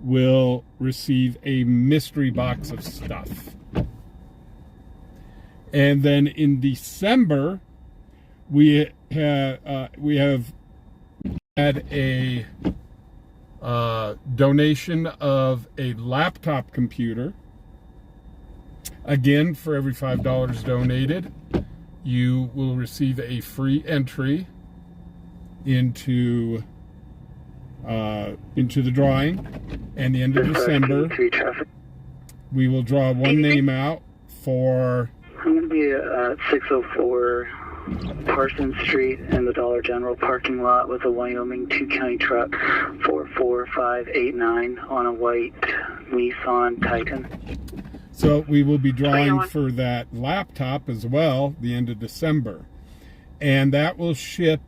will receive a mystery box of stuff. And then in December, we have had a donation of a laptop computer. Again, for every $5 donated, you will receive a free entry into the drawing. And the end of December, we will draw one name out for... I'm going to be at 604 Parsons Street in the Dollar General parking lot with a Wyoming 2-county truck 44589 on a white Nissan Titan. So we will be drawing for that laptop as well, the end of December. And that will ship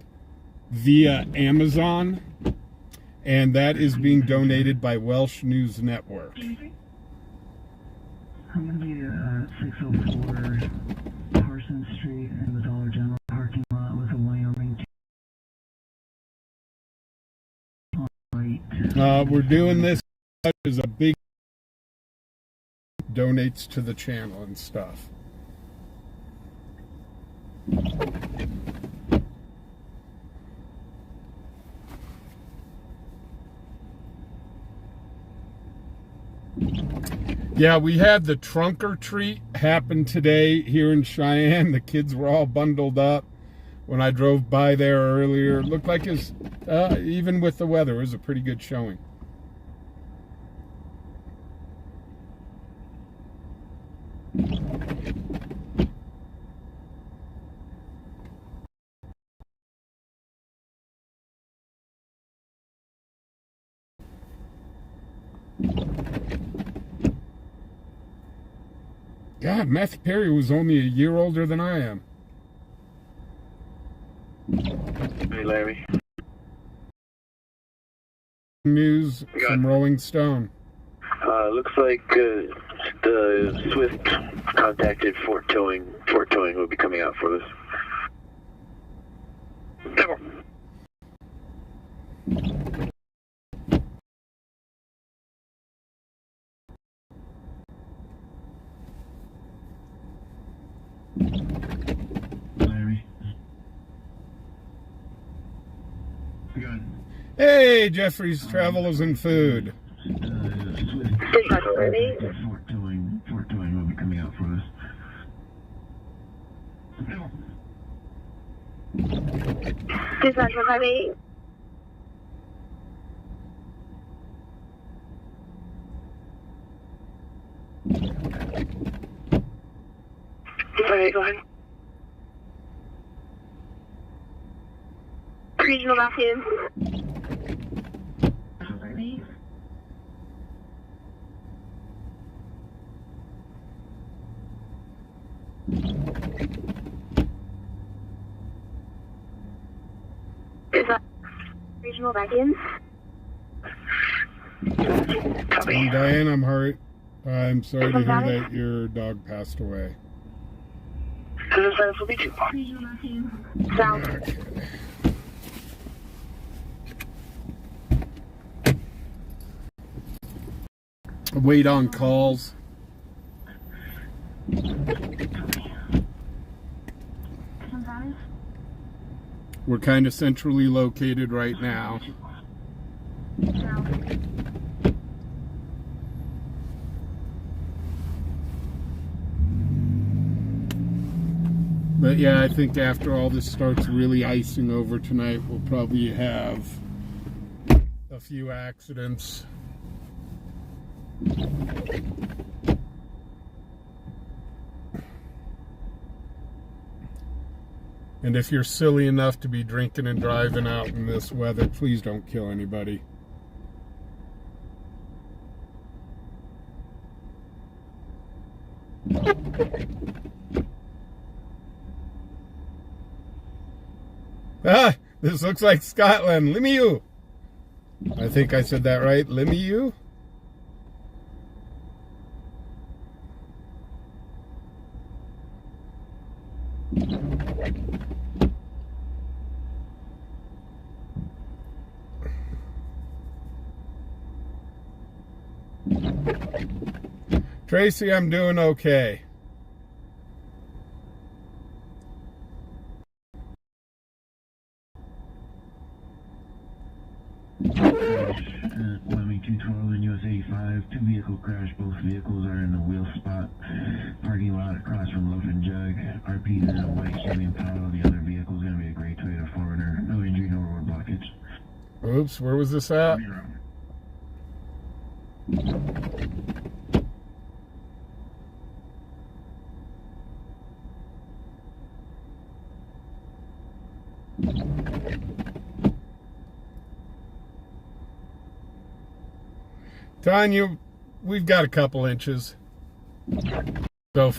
via Amazon, and that is being donated by Welsh News Network. I'm going to be at 604 Parsons Street in the Dollar General parking lot with a Wyoming. We're doing this as a big donates to the channel and stuff. Yeah, we had the trunk or treat happen today here in Cheyenne. The kids were all bundled up when I drove by there earlier. It looked like it's, even with the weather, it was a pretty good showing. God, Matthew Perry was only a year older than I am. Hey, Larry. News from Rolling Stone. Looks like the Swift contacted Fort Towing. Fort Towing will be coming out for this. Larry. Good. Hey, Jeffrey's Travels and Food. Fort Towing will be coming out for us. Dispatch 158. Okay, go ahead. Regional vacuum. Is that regional vacuum? And Diane, I'm sorry to hear that your dog passed away. This will be 2. Regional vacuum. South. Okay. Wait on calls. We're kind of centrally located right now. But yeah, I think after all this starts really icing over tonight, we'll probably have a few accidents. And if you're silly enough to be drinking and driving out in this weather, please don't kill anybody. Ah, this looks like Scotland. Limieux. I think I said that right. Limieux. Tracy, I'm doing okay. Wyoming 212 and US 85, 2 vehicle crash. Both vehicles are in the wheel spot. Parking lot across from Loaf and Jug. RP's in a white Chevy Impala. The other vehicle is going to be a gray Toyota 4Runner. No injury, no road blockage. Oops, where was this at? Tanya, we've got a couple inches. So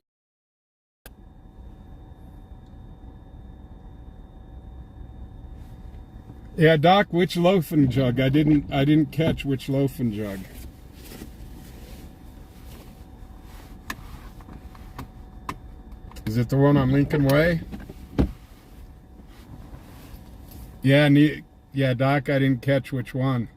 yeah, Doc, which loaf and jug? I didn't catch which loaf and jug. Is it the one on Lincoln Way? Yeah, yeah, Doc, I didn't catch which one.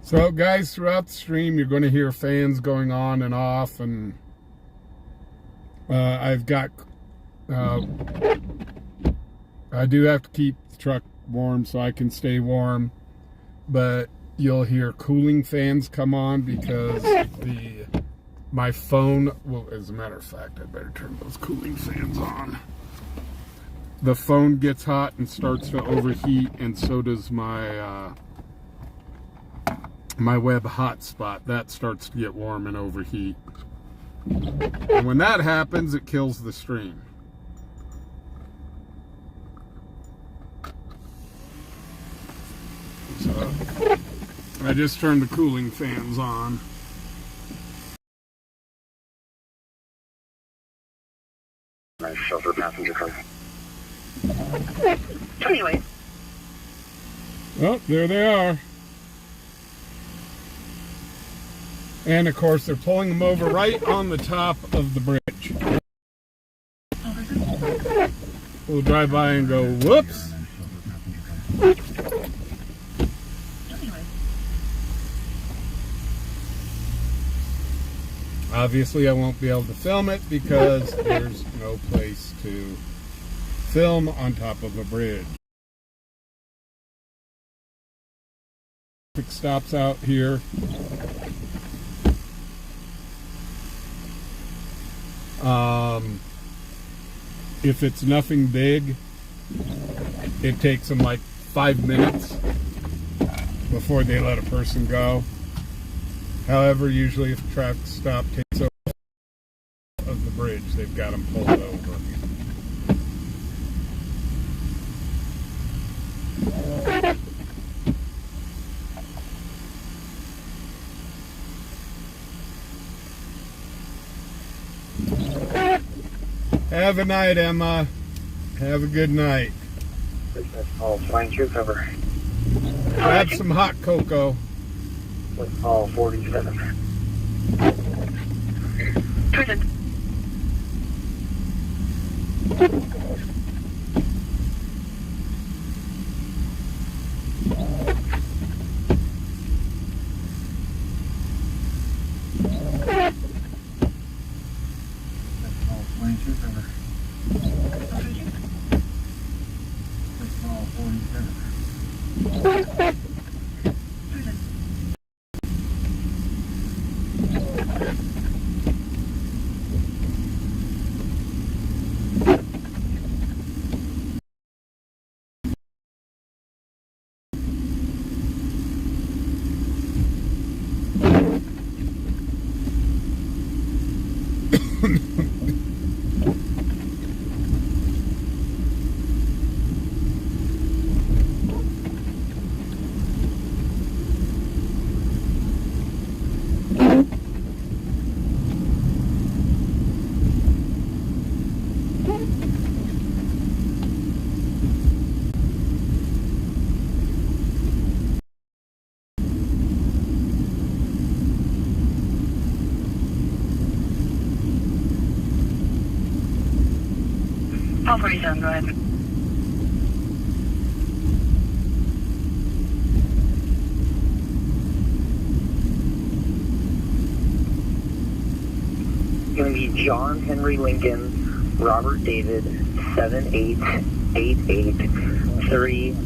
So guys, throughout the stream you're going to hear fans going on and off, and I've got I do have to keep the truck warm so I can stay warm, but you'll hear cooling fans come on because my phone will, as a matter of fact, I better turn those cooling fans on. The phone gets hot and starts to overheat, and so does my my web hotspot. That starts to get warm and overheat. And when that happens, it kills the stream. So I just turned the cooling fans on. Nice shelter passenger car. Anyway. Oh, there they are. And of course, they're pulling them over right on the top of the bridge. We'll drive by and go, whoops. Obviously, I won't be able to film it because there's no place to film on top of a bridge. Traffic stops out here. If it's nothing big, it takes them like 5 minutes before they let a person go. However, usually if a traffic stop takes over of the bridge, they've got them pulled over. Have a night, Emma. Have a good night. That's all flying through cover. Grab some hot cocoa. With all 47. Prison. That's all flying through cover. That's all 47. All 47, go ahead. Going to be John Henry Lincoln, Robert David, 78883,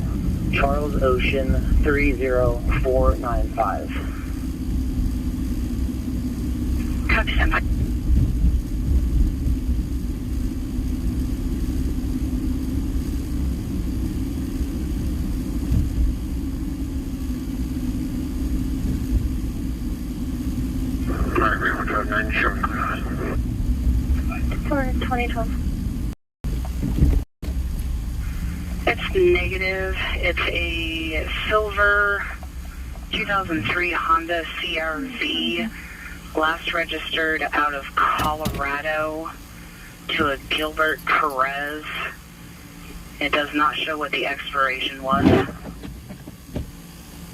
Charles Ocean, 30495. Copy, standby. Alright, we will drive 9 showing. For 2012. It's negative. It's a silver 2003 Honda CR-V, last registered out of Colorado to a Gilbert Perez. It does not show what the expiration was.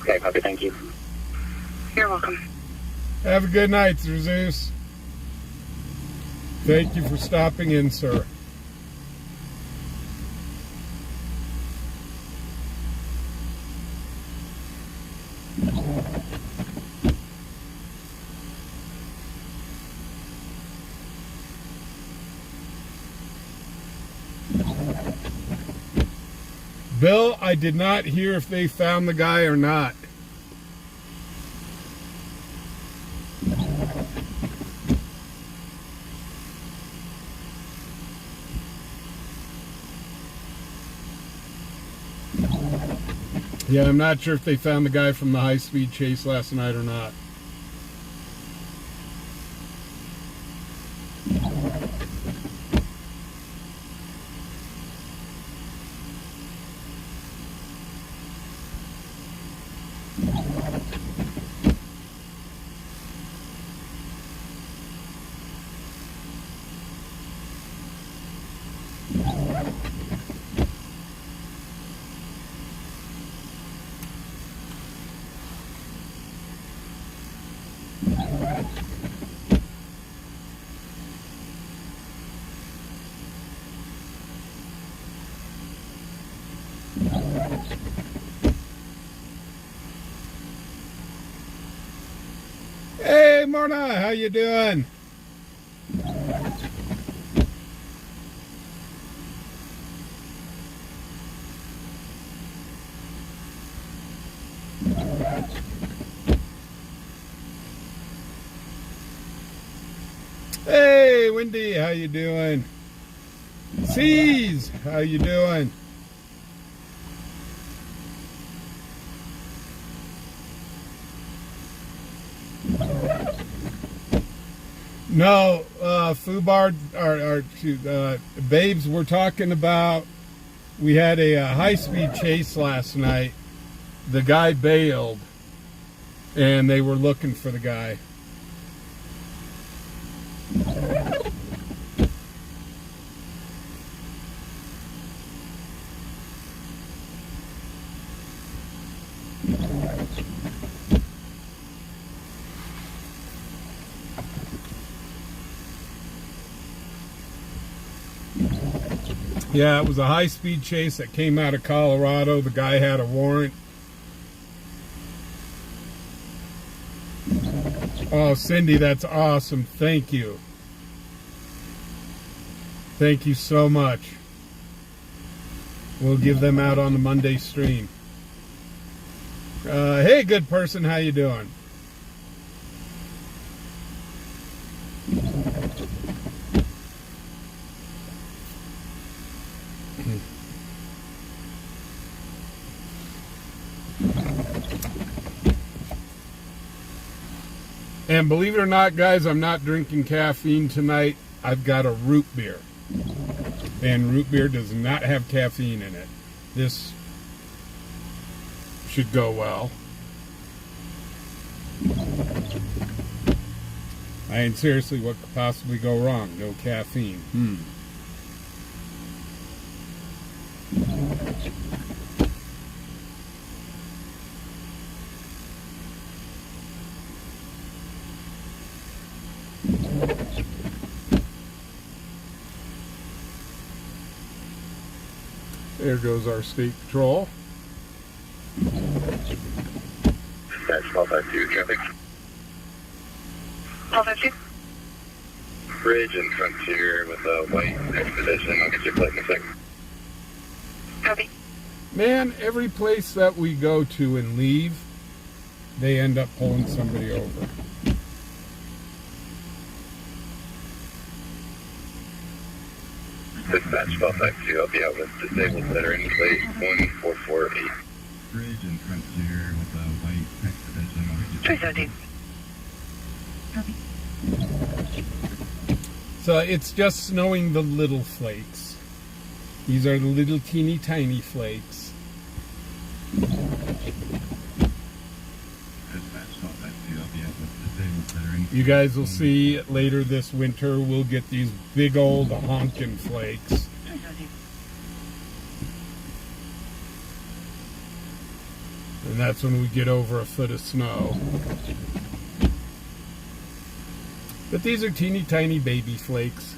Okay, copy, thank you. You're welcome. Have a good night, Sir Zeus. Thank you for stopping in, sir. Bill, I did not hear if they found the guy or not. Yeah, I'm not sure if they found the guy from the high-speed chase last night or not. Hey, Mona, how you doing? Hey, Wendy, how you doing? C's, how you doing? No, Fubar, Babes, we're talking about, we had a high-speed chase last night. The guy bailed, and they were looking for the guy. Yeah, it was a high-speed chase that came out of Colorado. The guy had a warrant. Oh, Cindy, that's awesome. Thank you. Thank you so much. We'll give them out on the Monday stream. Hey, good person, how you doing? And believe it or not, guys, I'm not drinking caffeine tonight. I've got a root beer. And root beer does not have caffeine in it. This should go well. I mean, seriously, what could possibly go wrong? No caffeine. There goes our state patrol. That's 1252 traffic. 1252. Bridge and Frontier with a white expedition. I'll get your plate in a second. Copy. Man, every place that we go to and leave, they end up pulling somebody over. Dispatch 1252, I'll be out with disabled that are in plate 1448. Bridge and Frontier with a white expedition. I'll get your 317. So it's just snowing the little flakes. These are the little teeny tiny flakes. You guys will see later this winter we'll get these big old honkin' flakes. And that's when we get over a foot of snow. But these are teeny tiny baby flakes.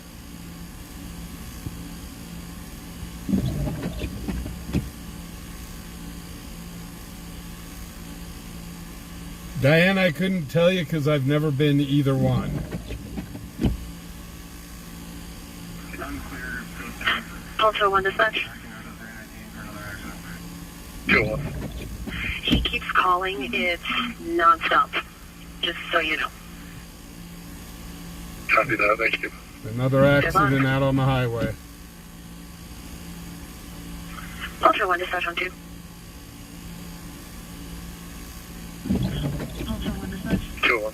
Diane, I couldn't tell you because I've never been either one. Also 1 dispatch. Sure. He keeps calling. It's nonstop. Just so you know. Copy that. Thank you. Another accident out on the highway. Also 1 dispatch on 2. Sure.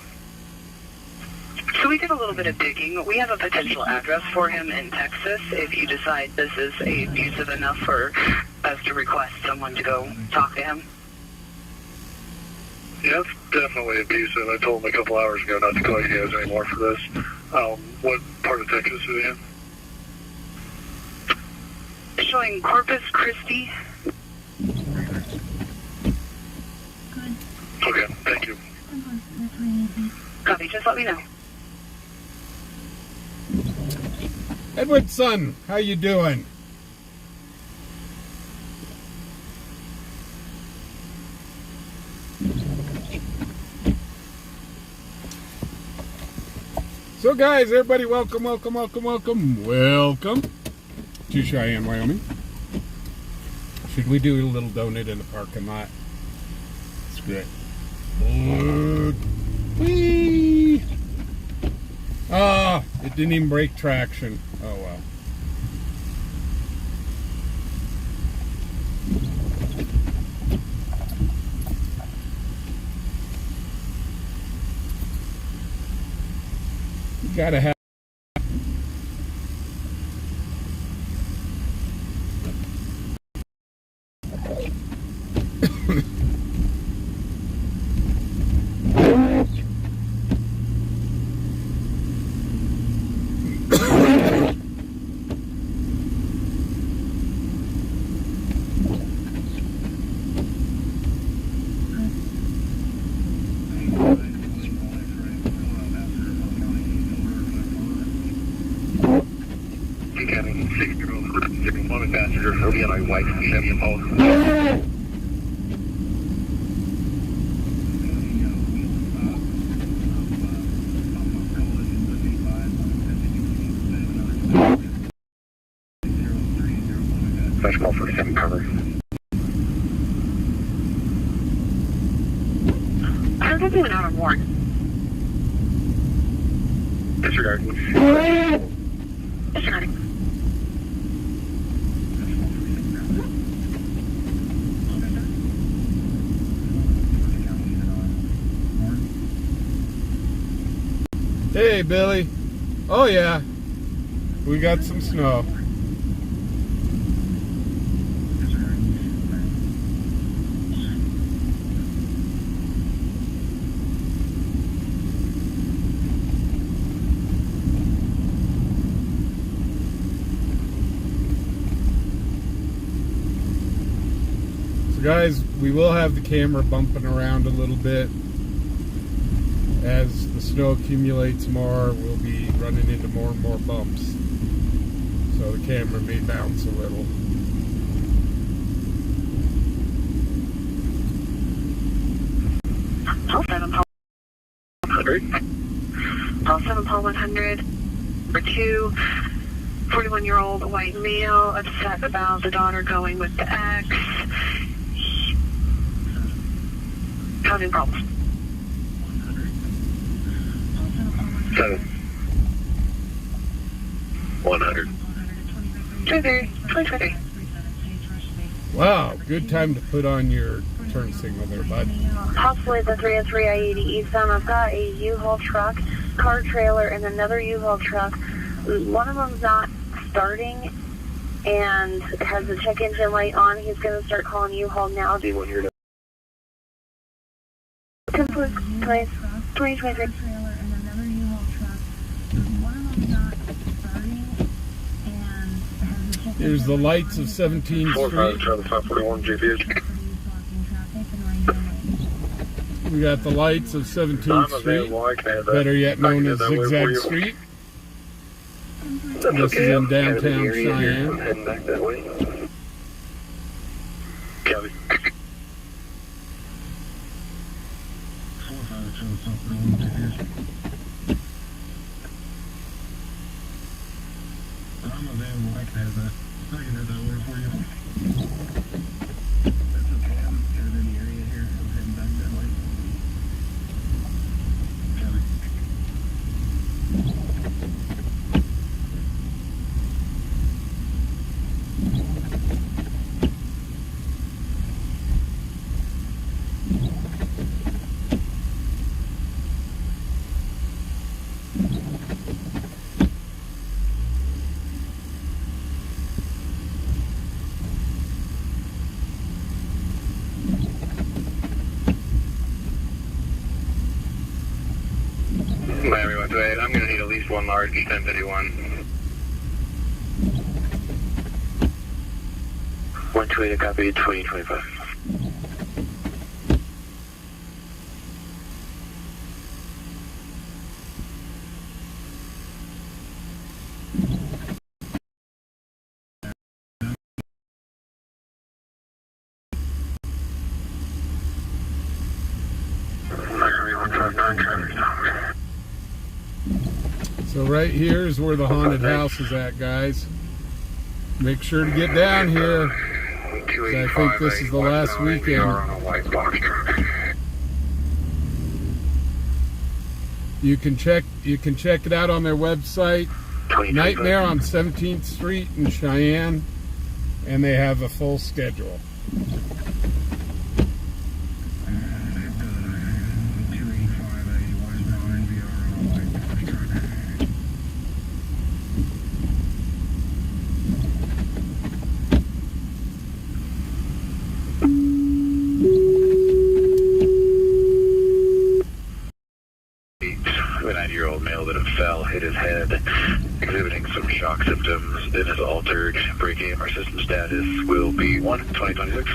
So we did a little bit of digging. We have a potential address for him in Texas if you decide this is abusive enough for us to request someone to go talk to him. Yeah, it's definitely abusive. I told him a couple hours ago not to call you guys anymore for this. What part of Texas is he in? Showing Corpus Christi. Okay, thank you. Copy, just let me know. Edward's son, how you doing? So guys, everybody welcome to Cheyenne, Wyoming. Should we do a little donut in the parking lot? It's great. Whee! Ah, it didn't even break traction. Oh well. You gotta have Special call for 7 cover. How's it doing out on warrant? Disregard. Disregarding. Hey, Billy. Oh, yeah. We got some snow. So, guys, we will have the camera bumping around a little bit. As the snow accumulates more, we'll be running into more and more bumps. So the camera may bounce a little. Paul 7, Paul 100. Paul 7, Paul 100. Number 2, 41-year-old white male upset about the daughter going with the ex. Causing problems. 7. 100. 23. Wow, good time to put on your turn signal there, bud. Possibly the 303 I-80 eastbound. I've got a U-Haul truck, car trailer, and another U-Haul truck. One of them's not starting and has the check engine light on. He's going to start calling U-Haul now. See when you're done. 10 please. 2023. Here's the lights of 17th 45, Street. Charlie 541, JPH. We got the lights of 17th Street, better yet known as Zigzag Street. This is in downtown Cheyenne. I'm heading back that way. Copy. I'm available. I can have that. I can have that order for you. That's okay. I'm kind of in the area here. I'm heading back that way. Copy. Miami 128, I'm going to need at least one large 1051. 128, copy 2025. Miami 159, traffic now. So right here is where the haunted house is at, guys. Make sure to get down here. I think this is the last weekend. You can check it out on their website. Nightmare on 17th Street in Cheyenne, and they have a full schedule. A 90-year-old male that fell, hit his head, exhibiting some shock symptoms, then is altered. Break AMR system status will be 1-2026.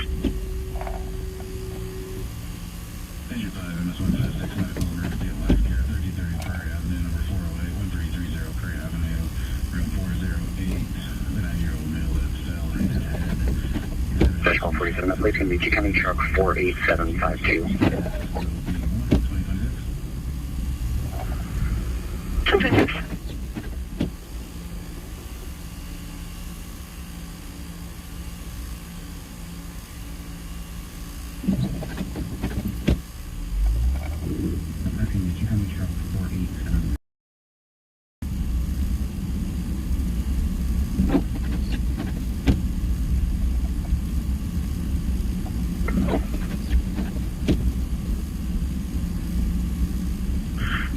Engine 5, MS-156, medical emergency at Life Care, 3030 Prairie Avenue, number 408, 1330 Prairie Avenue, room 408. The 90-year-old male that fell, hit his head. Fresh call 47, that plate's going to be Checkout truck 48752. 256.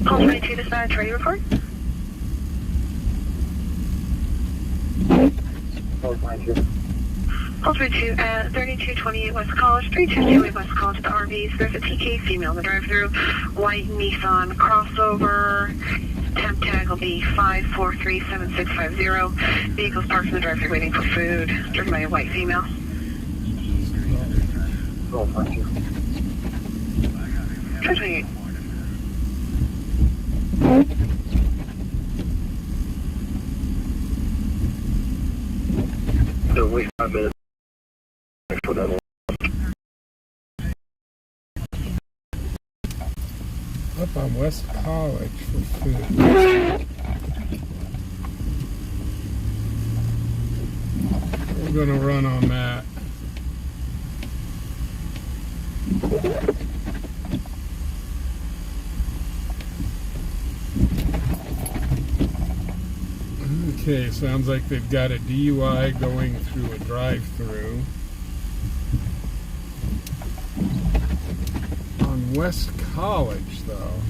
Call 22 dispatch, ready to report? Call 22. Call 22 at 3228 West College, 3228 West College at the RVs. There's a TK female in the drive-through, white Nissan crossover. Temp tag will be 5437650. Vehicle's parked in the drive-through waiting for food, driven by a white female. Call 22. 228. So wait 5 minutes for that one. Up on West College for food. We're gonna run on that. Okay, sounds like they've got a DUI going through a drive-through. On West College, though.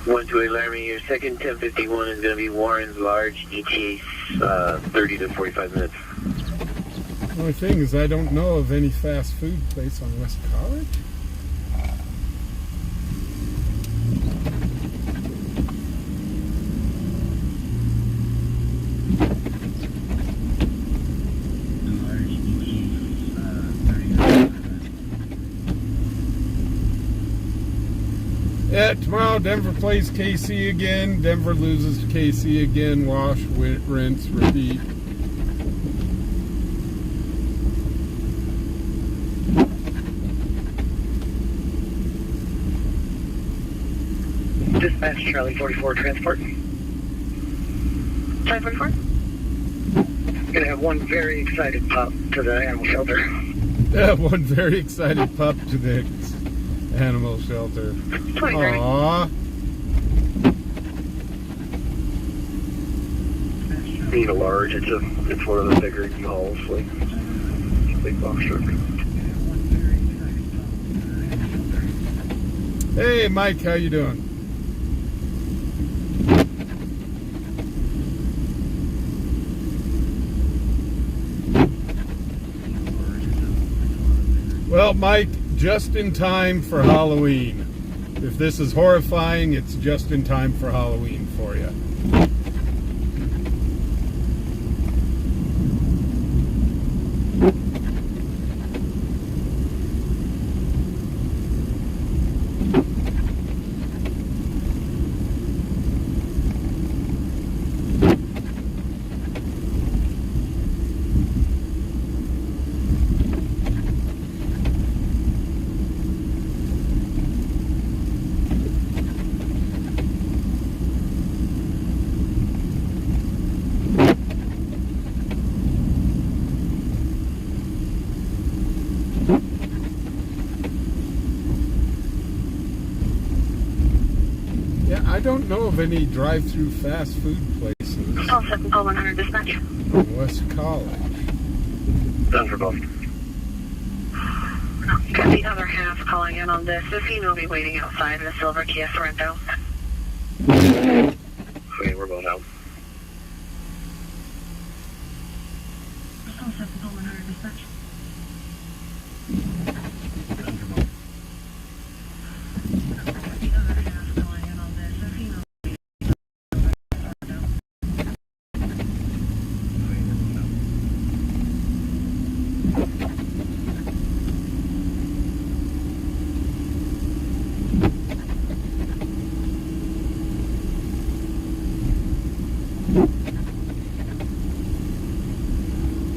128 Laramie, your second 1051 is going to be Warren's Large, ETA 30 to 45 minutes. The only thing is I don't know of any fast food place on West College. Yeah, tomorrow Denver plays KC again. Denver loses to KC again. Wash, rinse, repeat. Dispatch Charlie 44 transport. Charlie 44? Gonna have one very excited pup to the animal shelter. Yeah, one very excited pup to the animal shelter. 23. Aww. Need a large. It's one of the bigger U-Hauls, like big box truck. Hey, Mike, how you doing? Well, Mike, just in time for Halloween. If this is horrifying, it's just in time for Halloween for you. I don't know of any drive-through fast food places Call 7, call 100 dispatch. on West College. Done for both. Got the other half calling in on this. This email will be waiting outside in a silver Kia Sorento. Okay, we're going out. Call 7, call 100 dispatch. Done for both. The other half calling in on this. This email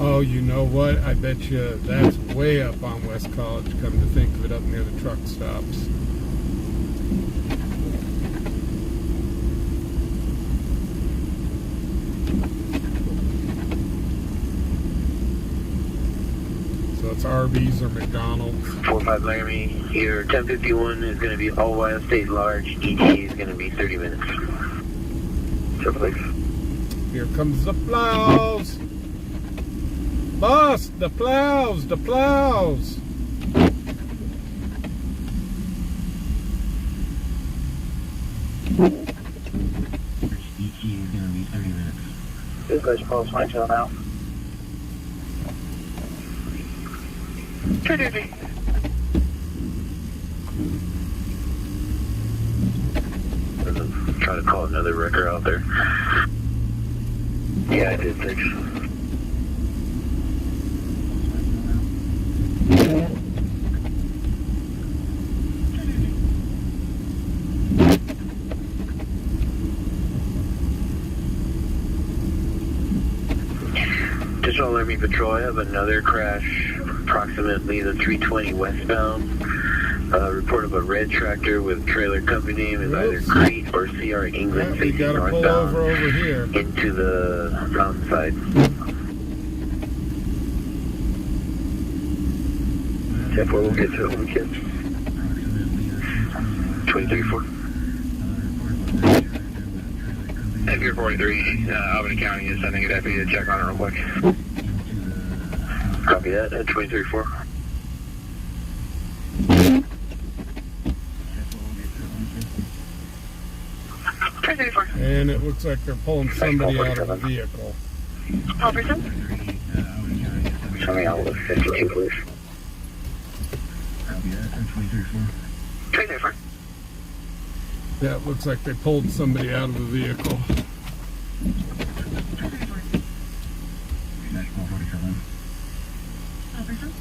Oh, you know what? I bet you that's way up on West College, come to think of it, up near the truck stops. So it's Arby's or McDonald's. 45 Laramie, your 1051 is going to be Ohio State Large, ETA is going to be 30 minutes. Triple X. Here comes the plows! Boss, the plows, the plows! ETA is going to be 30 minutes. Dispatch Pulse Mike Hill now. True duty. Try to call another wrecker out there. Yeah, I did 6. Digital Laramie Patrol, I have another crash approximately the 320 westbound. Report of a red tractor with trailer company name is either Crete or CR England Yeah, we facing gotta pull northbound over here. into the mountain side. Check where we'll get to it when we can. 23-4. Pier 43, Albany County is sending a deputy to check on it real quick. Copy that at 23-4. 334. And it looks like they're pulling somebody out of the vehicle. Call person? Show me out with 52, please. Copy that. 334. 334. Yeah, it looks like they pulled somebody out of the vehicle. That's 447. Call person?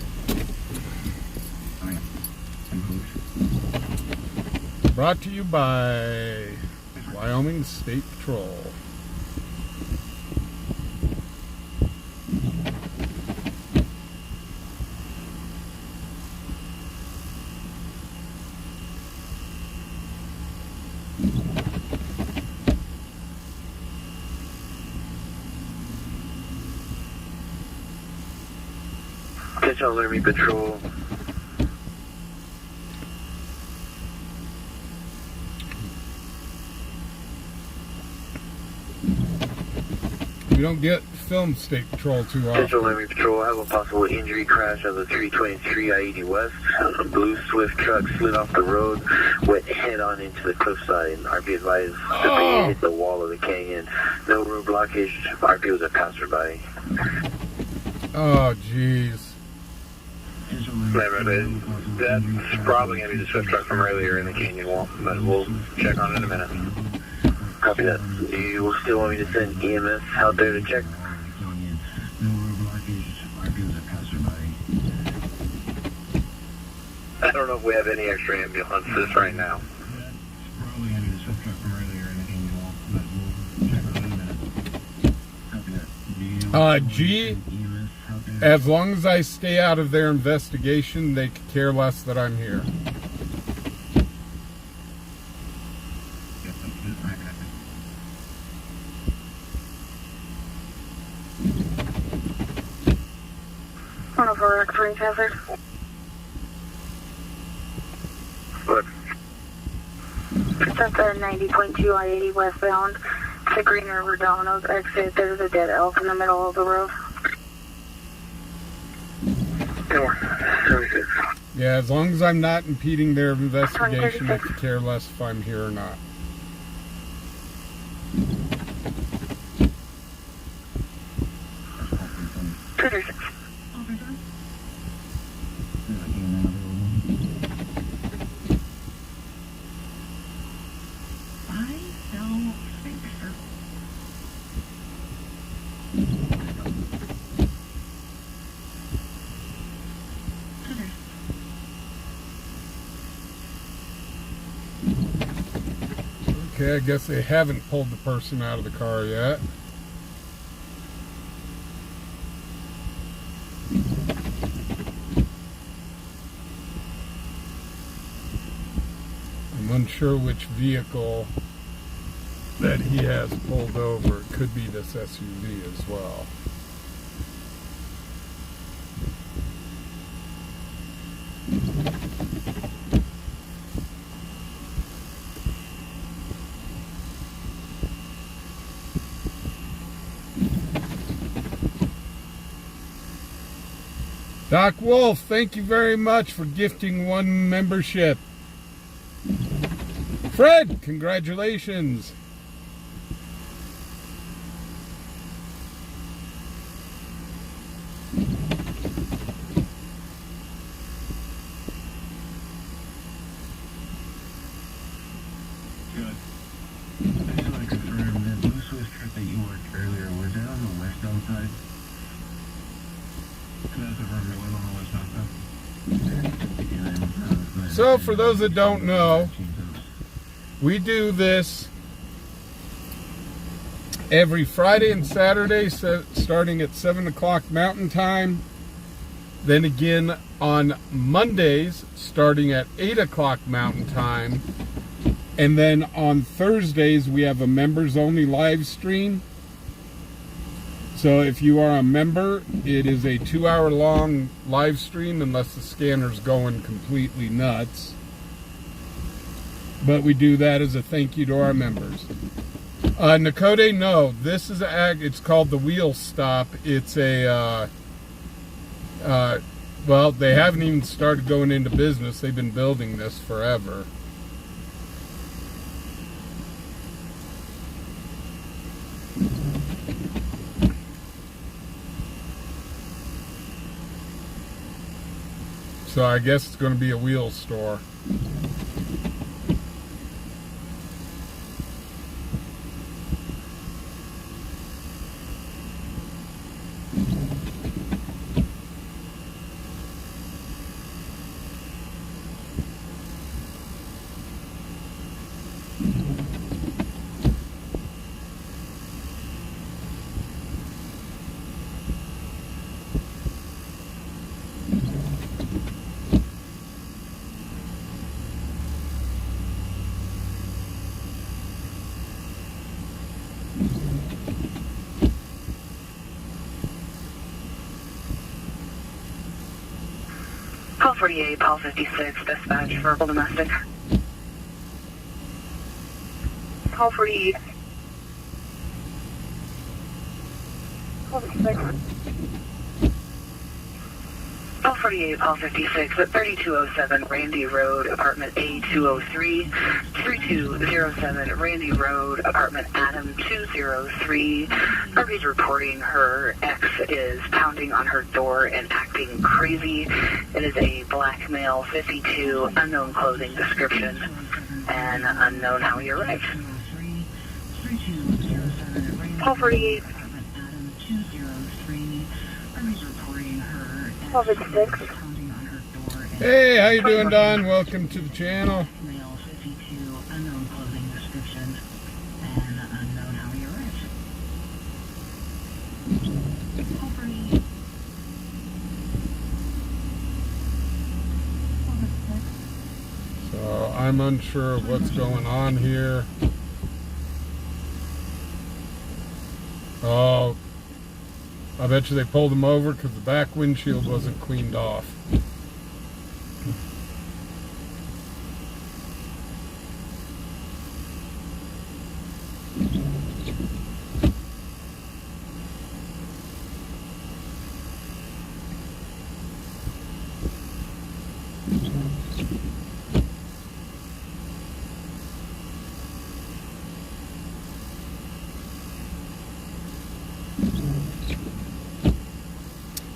Brought to you by Wyoming State Patrol. Attention Army Patrol. We don't get film State Patrol too Attention often. Army Patrol, I have a possible injury crash on the 323 I-80 West. A blue Swift truck slid off the road, went head-on into the cliffside. RP advised the vehicle hit the wall of the canyon. No road blockage. RP was a passerby. Oh, jeez. That's probably going to be the Swift truck from earlier in the canyon wall, but we'll check on it in a minute. Copy that. Do you still want me to send EMS out there to check? No road blockage. RP was a passerby. I don't know if we have any extra ambulances right now. That's probably going to be the Swift truck from earlier in the canyon wall, but we'll check on it in a minute. Copy that. Do you G, send EMS out there? as long as I stay out of their investigation, they could care less that I'm here. One of our recording hazard. Look, It's at the 90.2 I-80 westbound. It's the Green River Domino's exit. There's a dead elk in the middle of the road. Yeah, as long as I'm not impeding their investigation, I could care less if I'm here or not. Okay, I guess they haven't pulled the person out of the car yet. I'm unsure which vehicle that he has pulled over. It could be this SUV as well. Doc Wolf, thank you very much for gifting one membership. Fred, congratulations. Good. I just want to confirm that blue Swiss truck that you worked earlier, was that on the westbound side? So for those that don't know, we do this every Friday and Saturday starting at 7 o'clock Mountain Time. Then again on Mondays starting at 8 o'clock Mountain Time. And then on Thursdays we have a members only live stream. So if you are a member, it is a 2-hour long live stream unless the scanner's going completely nuts. But we do that as a thank you to our members. Nakode, no, this is it's called the Wheel Stop. It's a, well, they haven't even started going into business. They've been building this forever. So I guess it's going to be a wheel store. Call 48, Paul 56, dispatch verbal domestic. Call 48. Call 56. Call 48, Paul 56 at 3207 Randy Road, apartment A203, 3207 Randy Road, apartment Adam 203. RV's reporting her ex is pounding on her door and acting crazy. It is a black male, 52, unknown clothing description, and unknown how he arrived. Call 48. Call 56. Hey, how you doing, Don? Welcome to the channel. So I'm unsure of what's going on here. Oh, I bet you they pulled him over because the back windshield wasn't cleaned off.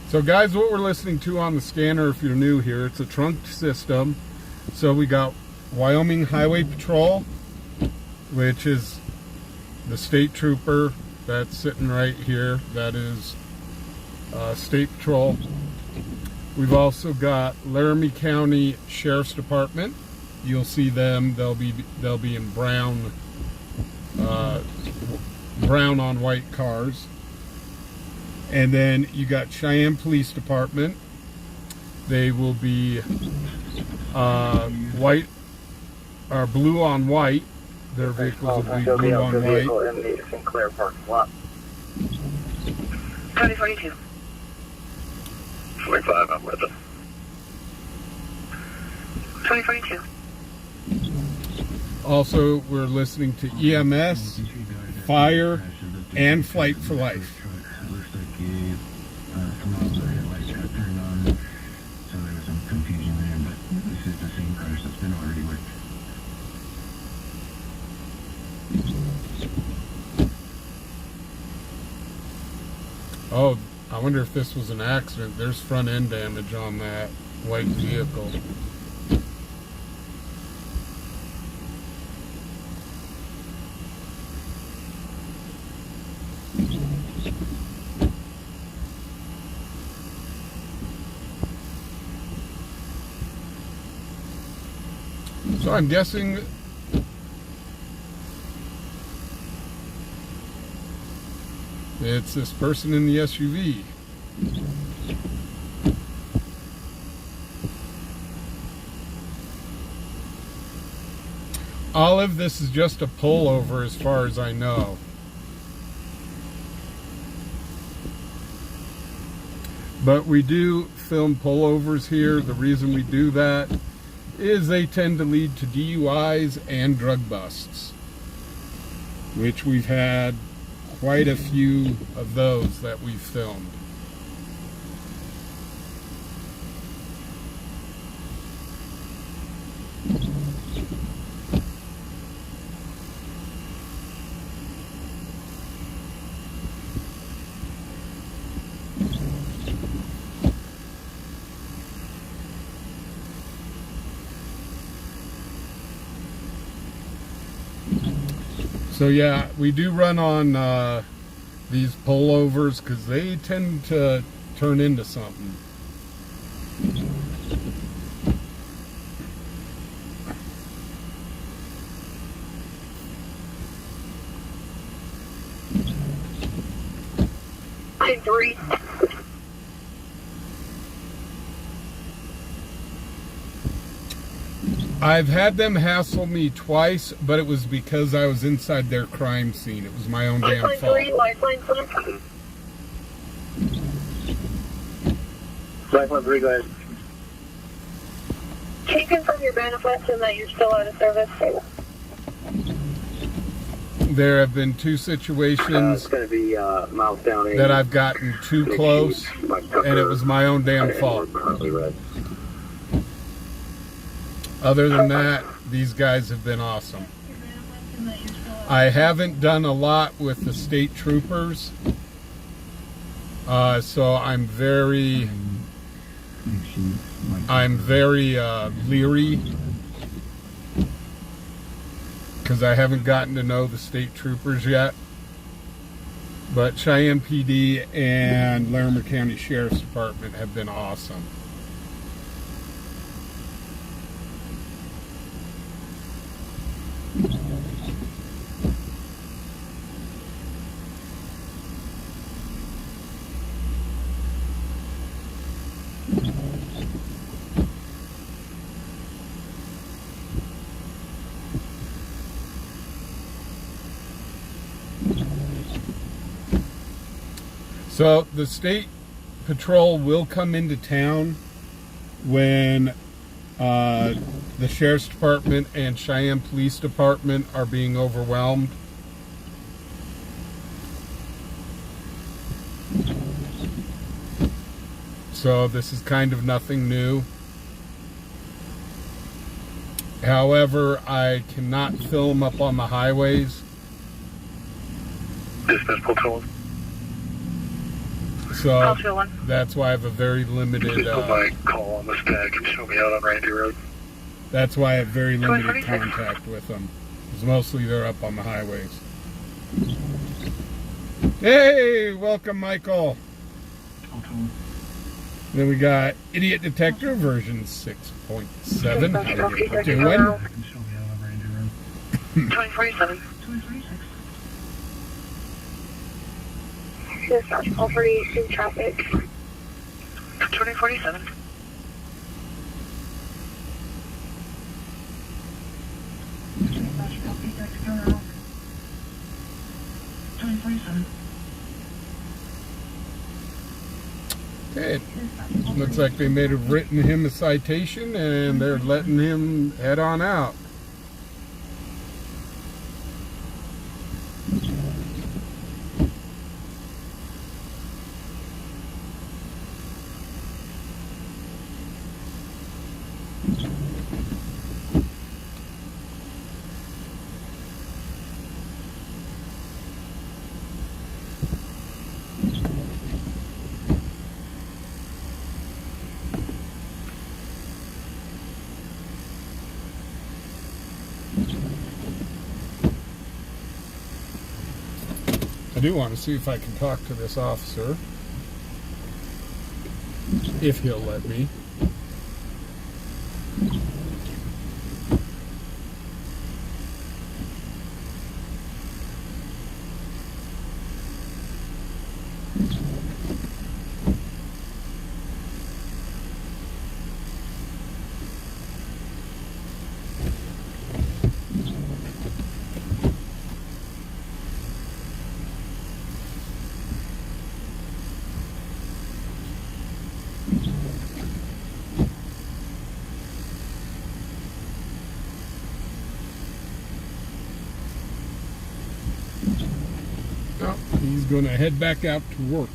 So guys, what we're listening to on the scanner, if you're new here, it's a trunked system. So we got Wyoming Highway Patrol, which is the state trooper that's sitting right here. That is State Patrol. We've also got Laramie County Sheriff's Department. You'll see them. They'll be in brown on white cars. And then you got Cheyenne Police Department. They will be white or blue on white. Their vehicles will be blue on white. In the Sinclair parking lot. 2042. 45, I'm with it. 2042. Also, we're listening to EMS, fire, and Flight for Life. Looks like some of the headlights got turned on, so there was some confusion there, but this is the same cars that's been already worked. Oh, I wonder if this was an accident. There's front end damage on that white vehicle. So I'm guessing it's this person in the SUV. Olive, this is just a pullover as far as I know. But we do film pullovers here. The reason we do that is they tend to lead to DUIs and drug busts, which we've had quite a few of those that we've filmed. So yeah, we do run on these pullovers because they tend to turn into something. Three. I've had them hassle me twice, but it was because I was inside their crime scene. It was my own damn Lifeline fault. 3, lifeline 7. Lifeline 3, go ahead. Can you confirm your benefits and that you're still out of service? There have been two situations It's going to be miles down that I've gotten too close, and it was my own damn fault. Other than that, these guys have been awesome. I haven't done a lot with the state troopers, so I'm very leery because I haven't gotten to know the state troopers yet. But Cheyenne PD and Larimer County Sheriff's Department have been awesome. So the state patrol will come into town when the Sheriff's Department and Cheyenne Police Department are being overwhelmed. So this is kind of nothing new. However, I cannot film up on the highways. Dispatch patrol. So that's why I have a very limited. Please put my call on the stack and show me out on Randy Road. That's why I have very limited contact with them. Because mostly they're up on the highways. Hey, welcome, Michael. Then we got Idiot Detector version 6.7. How are you doing? 2047. Dispatch, call for in traffic. 2047. Okay, looks like they may have written him a citation and they're letting him head on out. I do want to see if I can talk to this officer, if he'll let me. He's going to head back out to work.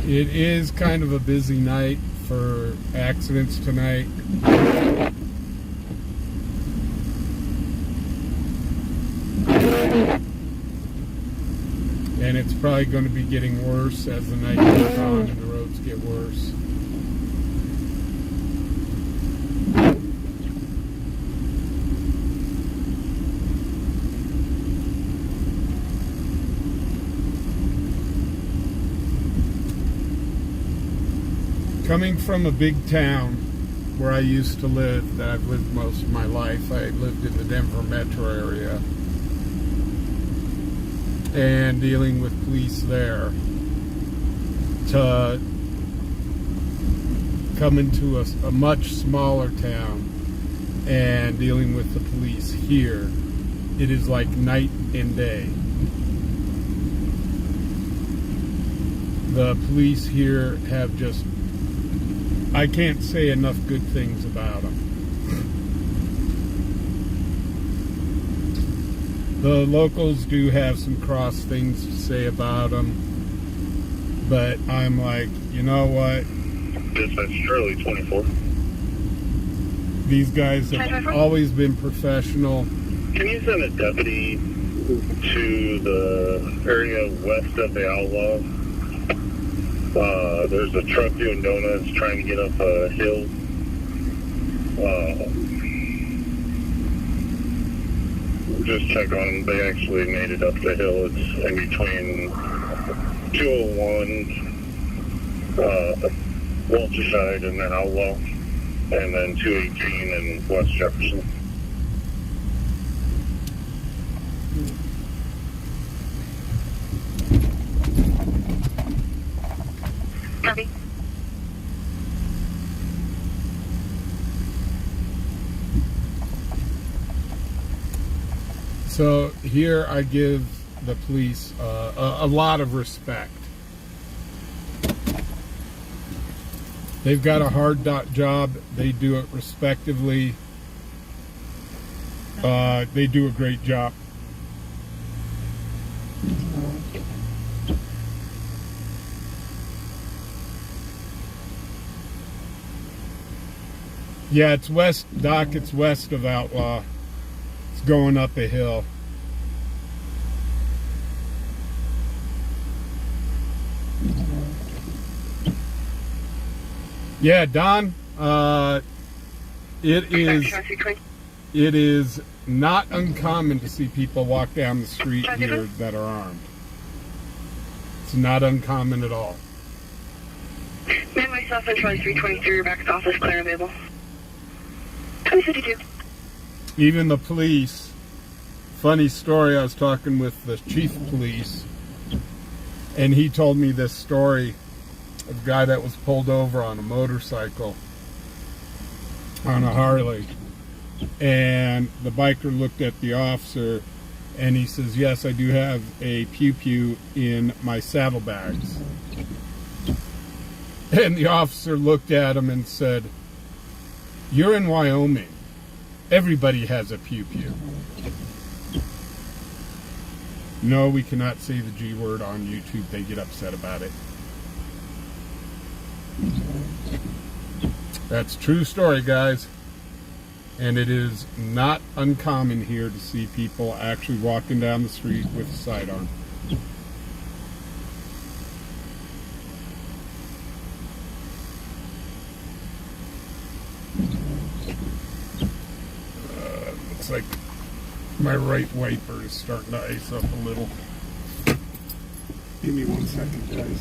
It is kind of a busy night for accidents tonight. And it's probably going to be getting worse as the night goes on and the roads get worse. Coming from a big town where I used to live, that I've lived most of my life, I lived in the Denver metro area, and dealing with police there, to come into a much smaller town and dealing with the police here, it is like night and day. The police here have just, I can't say enough good things about them. The locals do have some cross things to say about them, but I'm like, you know what? Dispatch Charlie 24. These guys have always been professional. Can you send a deputy to the area west of the Outlaw? There's a truck doing donuts trying to get up a hill. Just check on them. They actually made it up the hill. It's in between 201, Waltershire and the Outlaw, and then 218 and West Jefferson. Copy. So here I give the police a lot of respect. They've got a hard job. They do it respectively. They do a great job. Yeah, it's west, Doc, it's west of Outlaw. It's going up a hill. Yeah, Don, it is not uncommon to see people walk down the street here that are armed. It's not uncommon at all. Man, myself and Charlie 323, your back to office, clear and available. 2052. Even the police, funny story, I was talking with the chief of police, and he told me this story of a guy that was pulled over on a motorcycle on a Harley, and the biker looked at the officer and he says, yes, I do have a pew-pew in my saddlebags. And the officer looked at him and said, you're in Wyoming. Everybody has a pew-pew. No, we cannot say the G word on YouTube. They get upset about it. That's a true story, guys. And it is not uncommon here to see people actually walking down the street with a sidearm. Looks like my right wiper is starting to ice up a little. Give me 1 second, guys.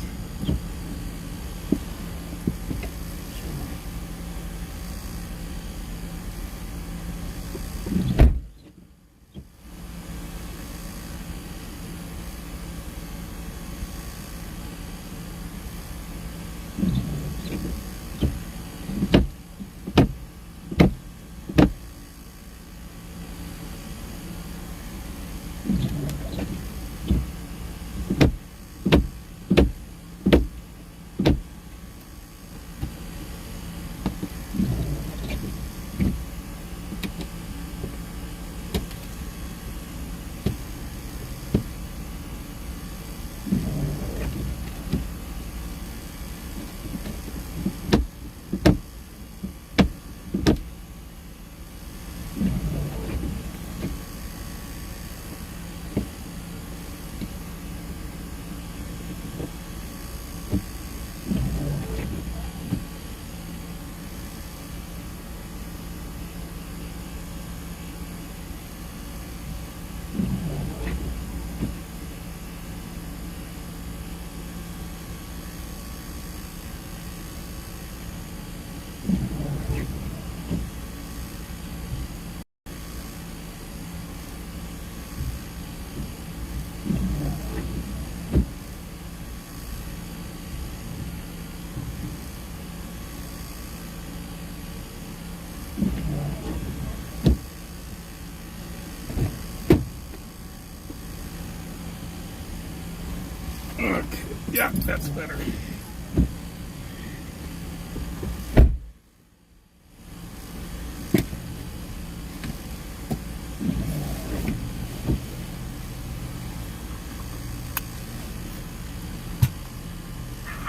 Okay. Yeah, that's better.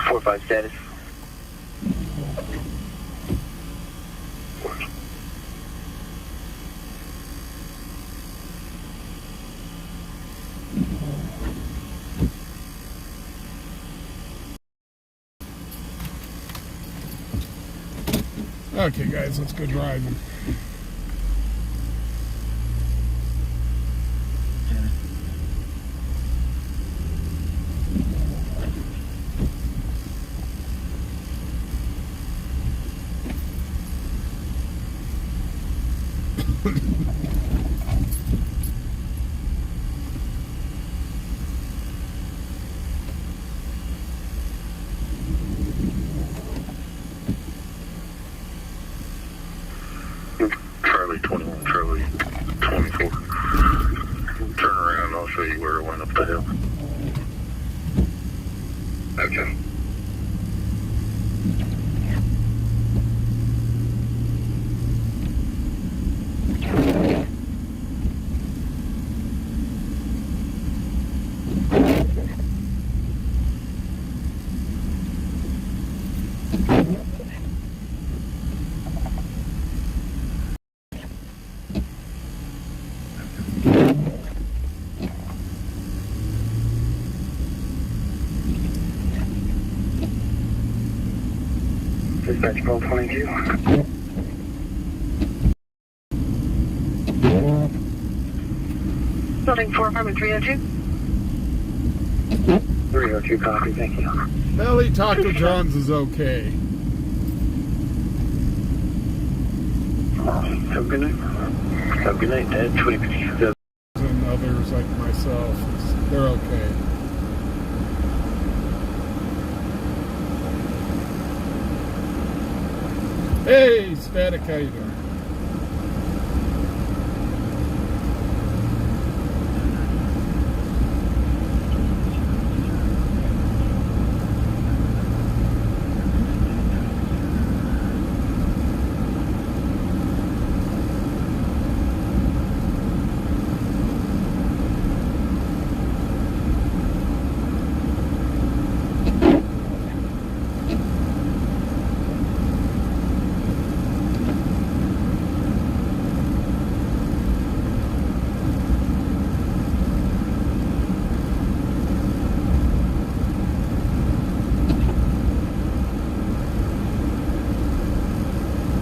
Four five status. Okay, guys, let's go driving. Charlie 21, Charlie 24. Turn around, I'll show you where it went up the hill. Okay. Dispatch Paul 22. Building 4, apartment 302. 302 copy, thank you. Belly Taco John's is okay. Have a good night. Have a good night, Dad. 2057. And others like myself, they're okay. Hey, Static, how you doing?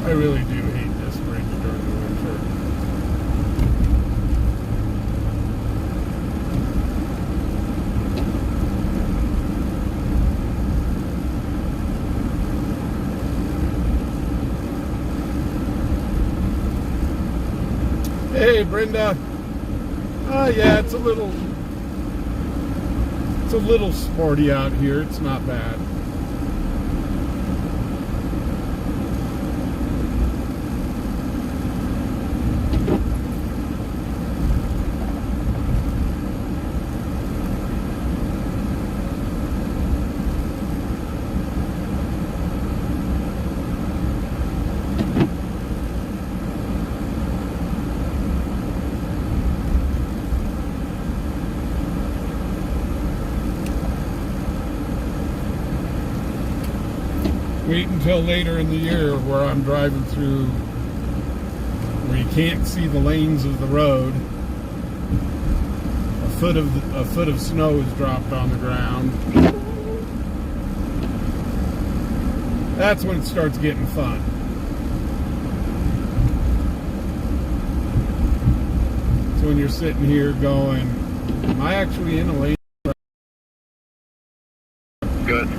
I really do hate this bridge during the winter. Hey, Brenda. Yeah, it's a little sporty out here. It's not bad. Wait until later in the year where I'm driving through where you can't see the lanes of the road. A foot of snow is dropped on the ground. That's when it starts getting fun. So when you're sitting here going, am I actually in a lane? Good.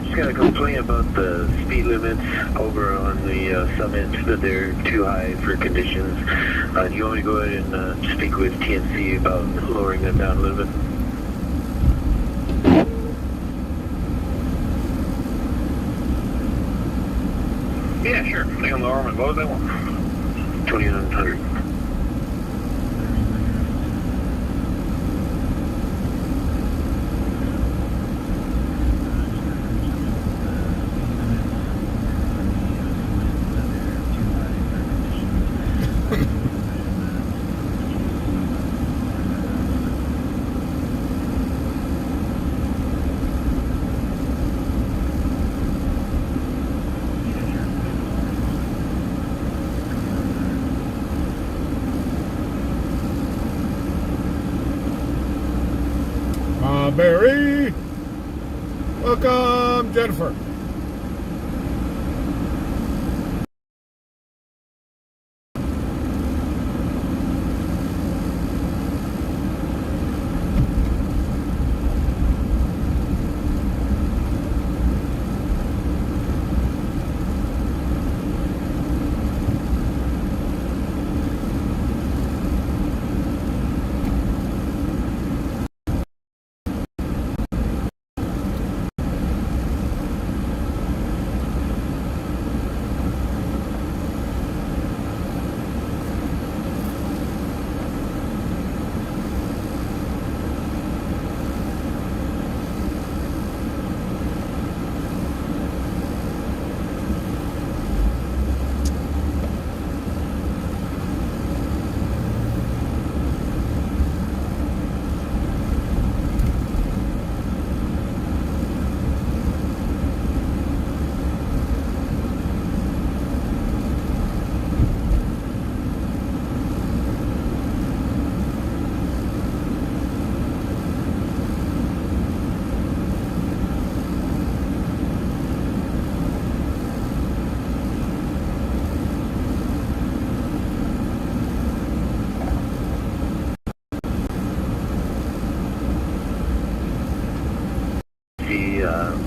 Just got a complaint about the speed limits over on the summit, that they're too high for conditions. Do you want me to go ahead and speak with TNC about lowering them down a little bit? Yeah, sure. They can lower them as low as they want. 2100. Barry. Welcome, Jennifer.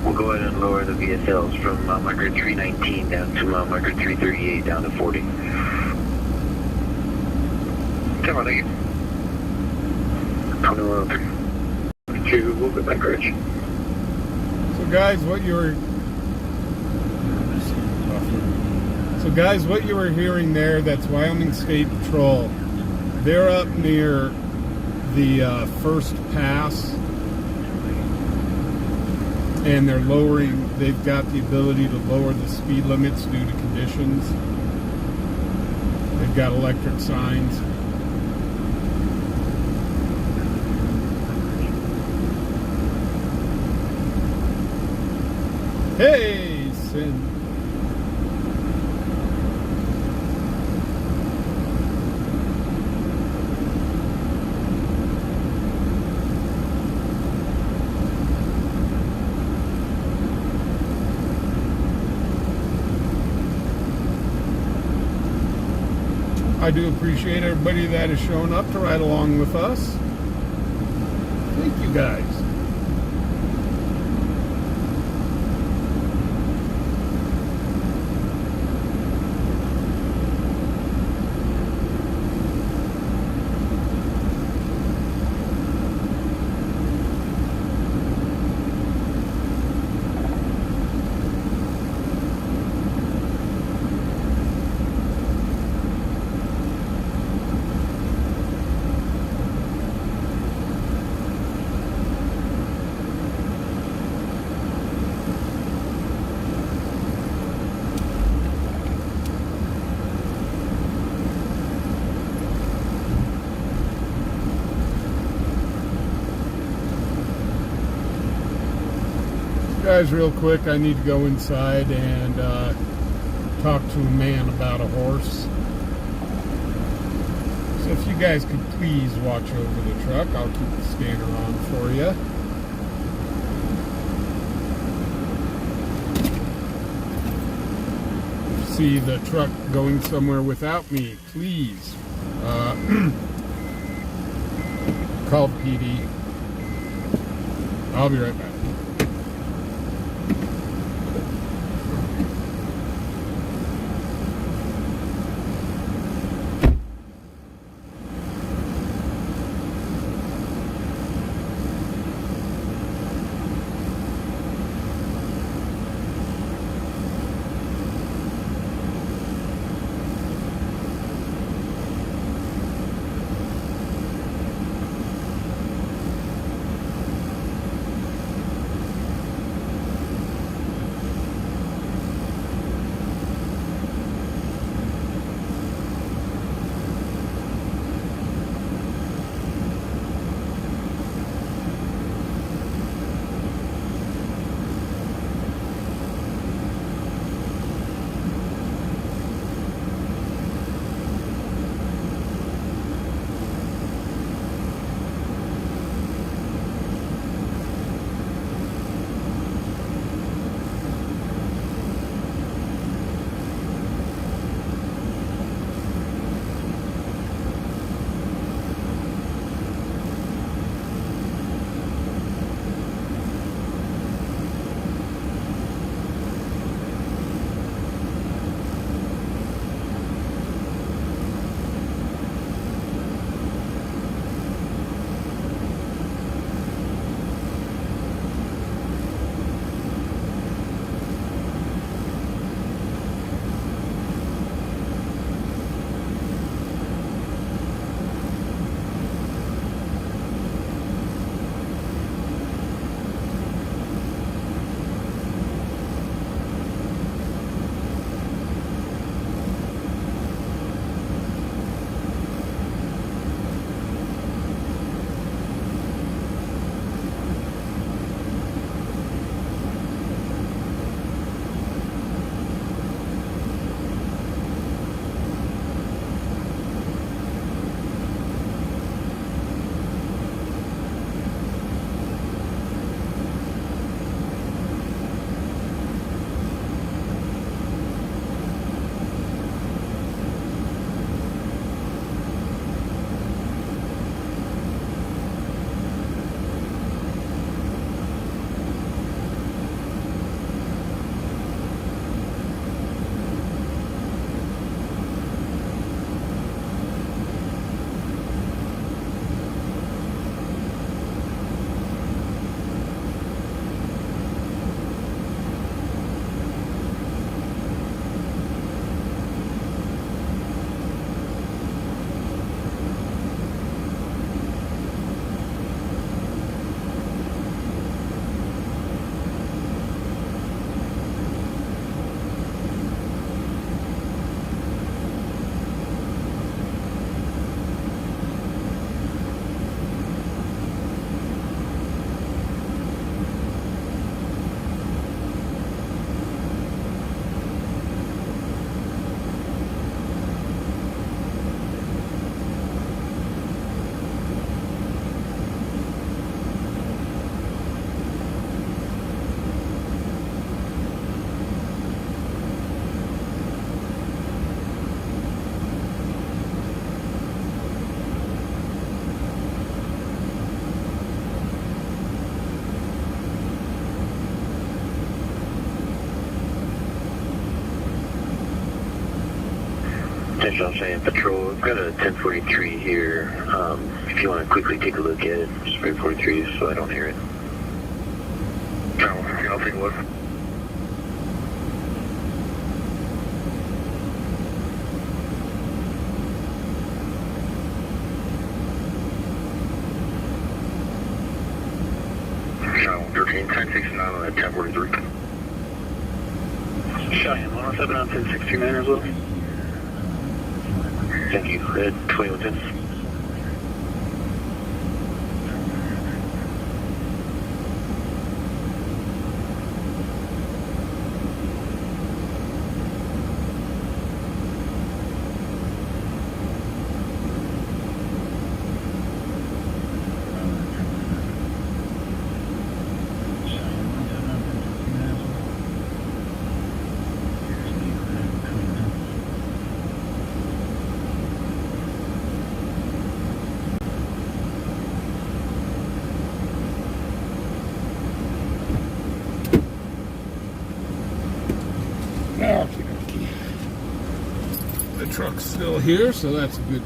We'll go ahead and lower the VSLs from marker 319 down to marker 338 down to 40. Come on, again. 2103. We'll go back, Rich. So guys, what you were hearing there, that's Wyoming State Patrol. They're up near the first pass, and they're lowering, they've got the ability to lower the speed limits due to conditions. They've got electric signs. Hey, Sin. I do appreciate everybody that has shown up to ride along with us. Thank you guys. Guys, real quick, I need to go inside and talk to a man about a horse. So if you guys could please watch over the truck, I'll keep the scanner on for you. If you see the truck going somewhere without me, please call PD. I'll be right back. National Cheyenne Patrol. I've got a 1043 here. If you want to quickly take a look at it, just 343 so I don't hear it. I'll take a look. Cheyenne 13, 1069 on that 1043. Cheyenne 107 on 1069 as well. Thank you. 2110. Okay. The truck's still here, so that's a good.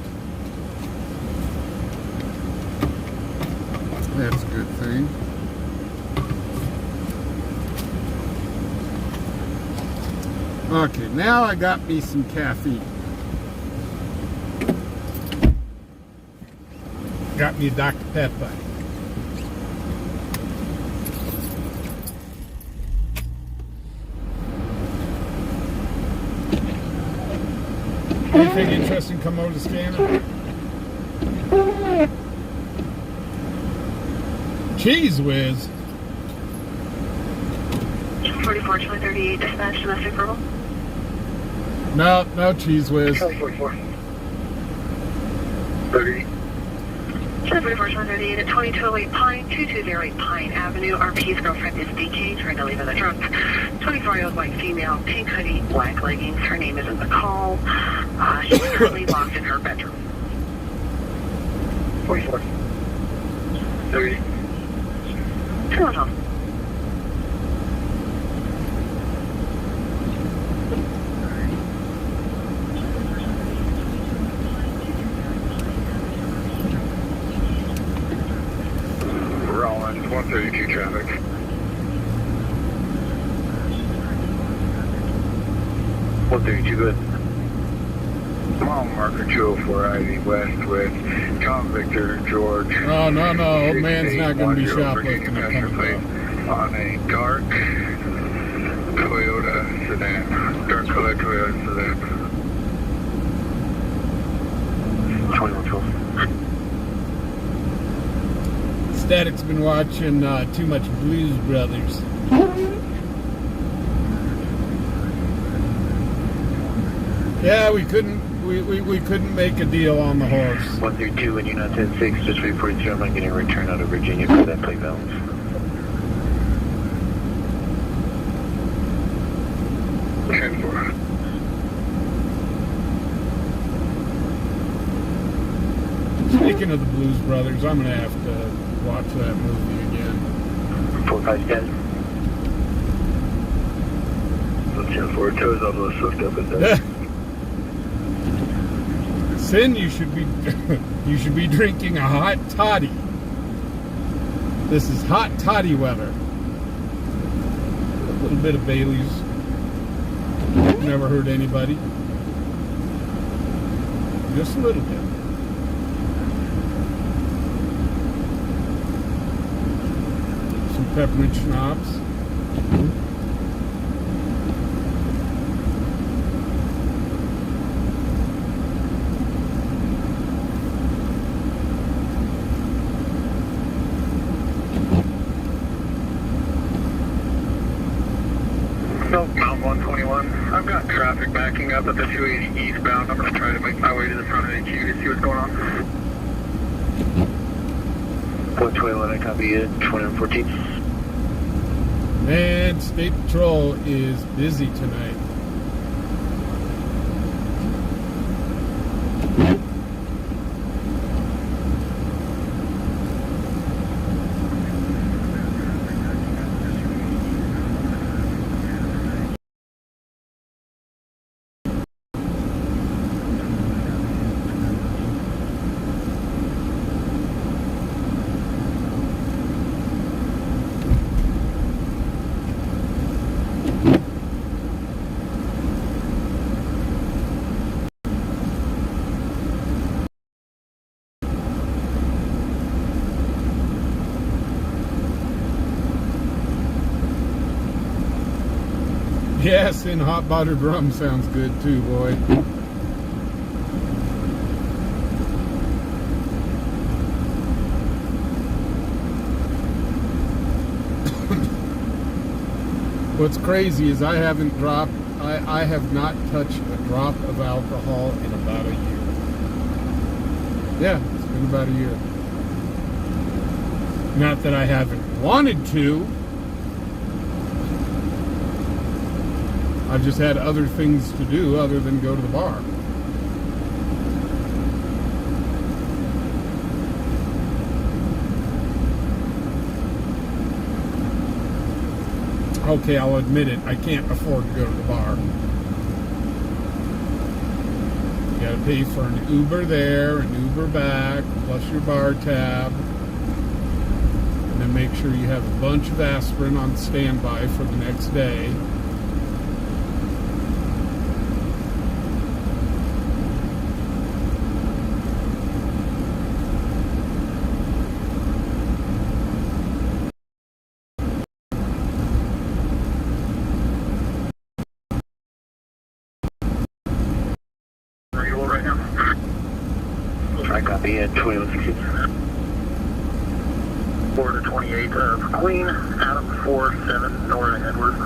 That's a good thing. Okay, now I got me some caffeine. Got me a Dr. Pepper. Anything interesting come over the scanner? Cheese whiz. 44, 38, dispatch, domestic verbal. No cheese whiz. 44. 30. 44, 38 at 2208 Pine, 2208 Pine Avenue. RP's girlfriend is DK, trying to leave in the trunk. 24-year-old white female, pink hoodie, black leggings. Her name is in the call. She's currently locked in her bedroom. 44. 30. 212. Rollins, 132 traffic. 132, good. Mile marker 204 Ivy West with Tom Victor George. Oh, no, old man's not going to be 6810 shoplifting. Virginia Coming plate on a dark Toyota sedan. Dark color Toyota sedan. 2112. Static's been watching too much Blues Brothers. Yeah, we couldn't make a deal on the horse. 132, when you're not 10-6, just 342. I'm not getting a return out of Virginia for that plate balance. Speaking of the Blues Brothers, I'm going to have to watch that movie again. 4510. So 10-4, toes almost hooked up at that. Sin, you should be drinking a hot toddy. This is hot toddy weather. A little bit of Bailey's. Never hurt anybody. Just a little bit. Some peppermint schnapps. Mount 121. I've got traffic backing up at the 280 eastbound. I'm going to try to make my way to the front of the queue to see what's going on. 121, I copy it. 2114. Man, State Patrol is busy tonight. Yes, and hot buttered rum sounds good too, boy. What's crazy is I have not touched a drop of alcohol in about a year. Yeah, it's been about a year. Not that I haven't wanted to. I've just had other things to do other than go to the bar. Okay, I'll admit it. I can't afford to go to the bar. You gotta pay for an Uber there, an Uber back, plus your bar tab. And then make sure you have a bunch of aspirin on standby for the next day. I copy at 2116. 4 to 28 of Queen, Adam 47, Nora Edwards.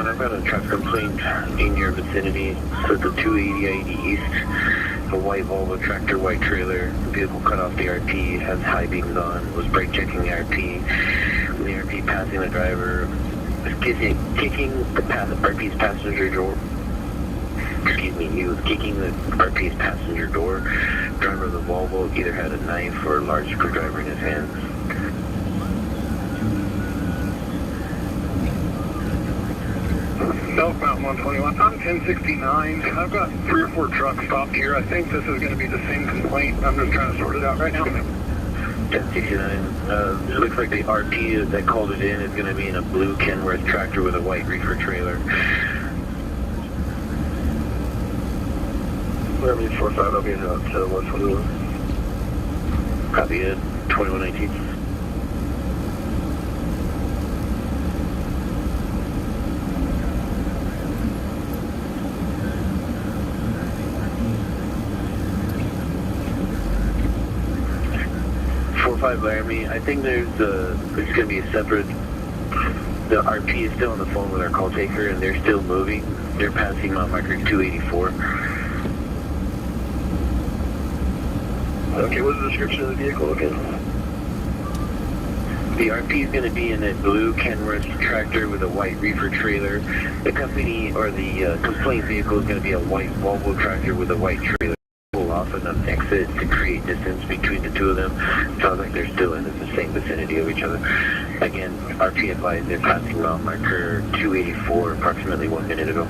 I've got a truck complaint in your vicinity. So the 280 East, a white Volvo tractor, white trailer. The vehicle cut off the RP, has high beams on, was brake checking the RP. When the RP passing the driver, was kicking the RP's passenger door. Excuse me, he was kicking the RP's passenger door. Driver of the Volvo either had a knife or a large screwdriver in his hands. Southbound 121, I'm 1069. I've got 3 or 4 trucks stopped here. I think this is going to be the same complaint. I'm just trying to sort it out right now. 1069. It looks like the RP that called it in is going to be in a blue Kenworth tractor with a white reefer trailer. Whatever you 45, I'll be out to 121. Copy it. 2119. 45 Laramie. I think there's going to be a separate. The RP is still on the phone with our call taker, and they're still moving. They're passing mile marker 284. Okay, what's the description of the vehicle again? The RP is going to be in a blue Kenworth tractor with a white reefer trailer. The company or the complaint vehicle is going to be a white Volvo tractor with a white trailer. Pull off and an exit to create distance between the two of them. Sounds like they're still in the same vicinity of each other. Again, RP advised they're passing mile marker 284 approximately 1 minute ago.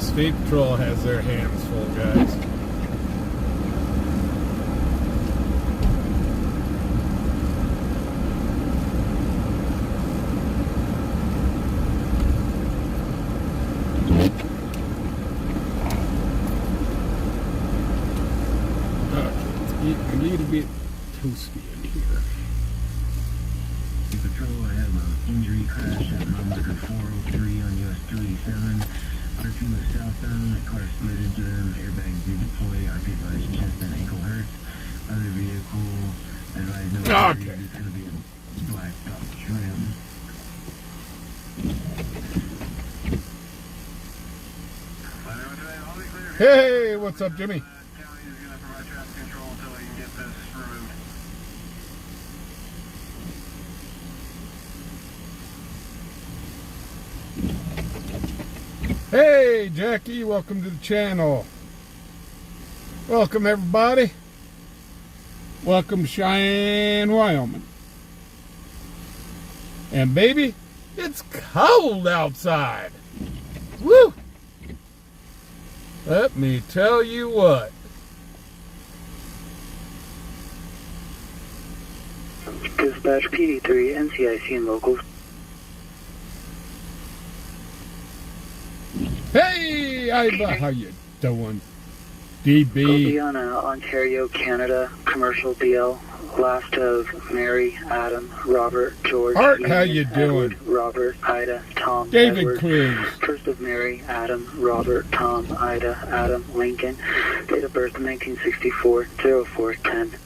State Patrol has their hands full, guys. A little bit toasty in here. Patrol, I have an injury crash at mile marker 403 on US 287. RP was southbound, the car slid into them, airbags redeploy, RP advised chest and ankle hurts. Other vehicle advised no injuries. It's going to be a black top trim. Hey, what's up, Jimmy? County is going to provide traffic control until we can get this removed. Hey, Jackie, welcome to the channel. Welcome, everybody. Welcome to Cheyenne, Wyoming. And baby, it's cold outside. Woo! Let me tell you what. Dispatch PD3, NCIC and locals. Hey, Iva, how you doing? Will be DB. on a Ontario, Canada commercial DL. Last of Mary, Adam, Robert, George, Art, how Ian, you doing? Edward, Robert, Ida, Tom, David Edward. Cruz. First of Mary, Adam, Robert, Tom, Ida, Adam, Lincoln. Date of birth 1964, 0410.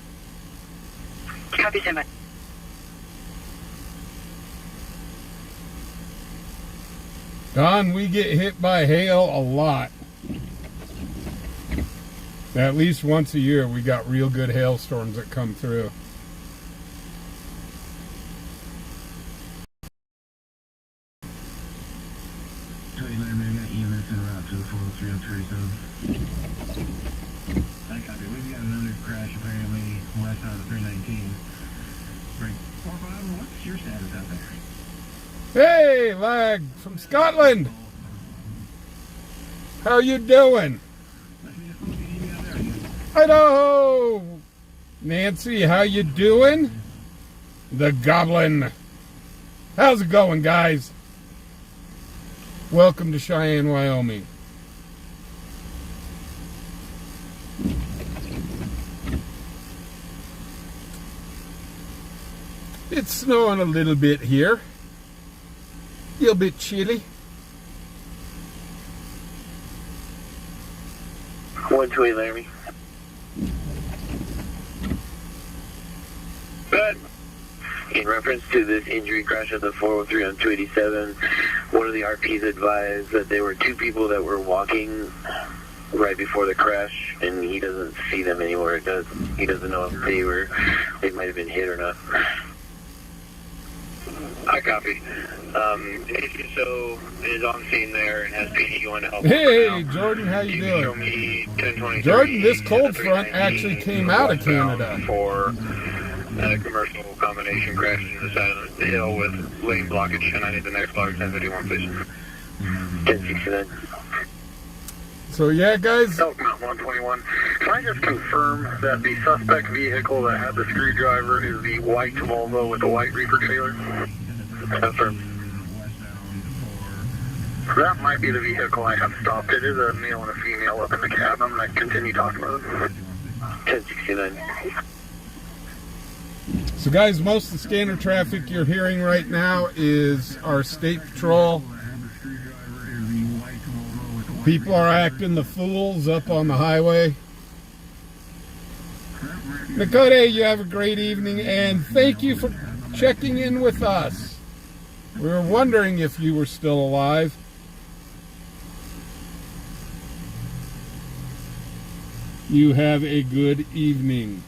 Copy, standby. Don, we get hit by hail a lot. At least once a year, we got real good hailstorms that come through. EMS en route to the 403 on 37. I copy. We've got another crash apparently west out of the 319. Break 45, what's your status out there? Hey, Lag from Scotland. How you doing? Idaho. Nancy, how you doing? The Goblin. How's it going, guys? Welcome to Cheyenne, Wyoming. It's snowing a little bit here. A little bit chilly. 128 Laramie. Bad. In reference to this injury crash at the 403 on 287, one of the RPs advised that there were two people that were walking right before the crash, and he doesn't see them anywhere. He doesn't know if they might have been hit or not. I copy. So is on scene there and has PD going to help. Hey, Jordan, how you Show doing? me 1023. Jordan, this cold front actually came out of Canada. For a commercial combination crash in the side of the hill with lane blockage, and I need the next block 1051, please. 1069. So yeah, guys. Elk Mount 121. Can I just confirm that the suspect vehicle that had the screwdriver is the white Volvo with the white reefer trailer? Confirm. That might be the vehicle I have stopped. It is a male and a female up in the cab. I'm going to continue talking with them. 1069. So guys, most of the scanner traffic you're hearing right now is our state patrol. People are acting the fools up on the highway. Nakode, you have a great evening, and thank you for checking in with us. We were wondering if you were still alive. You have a good evening.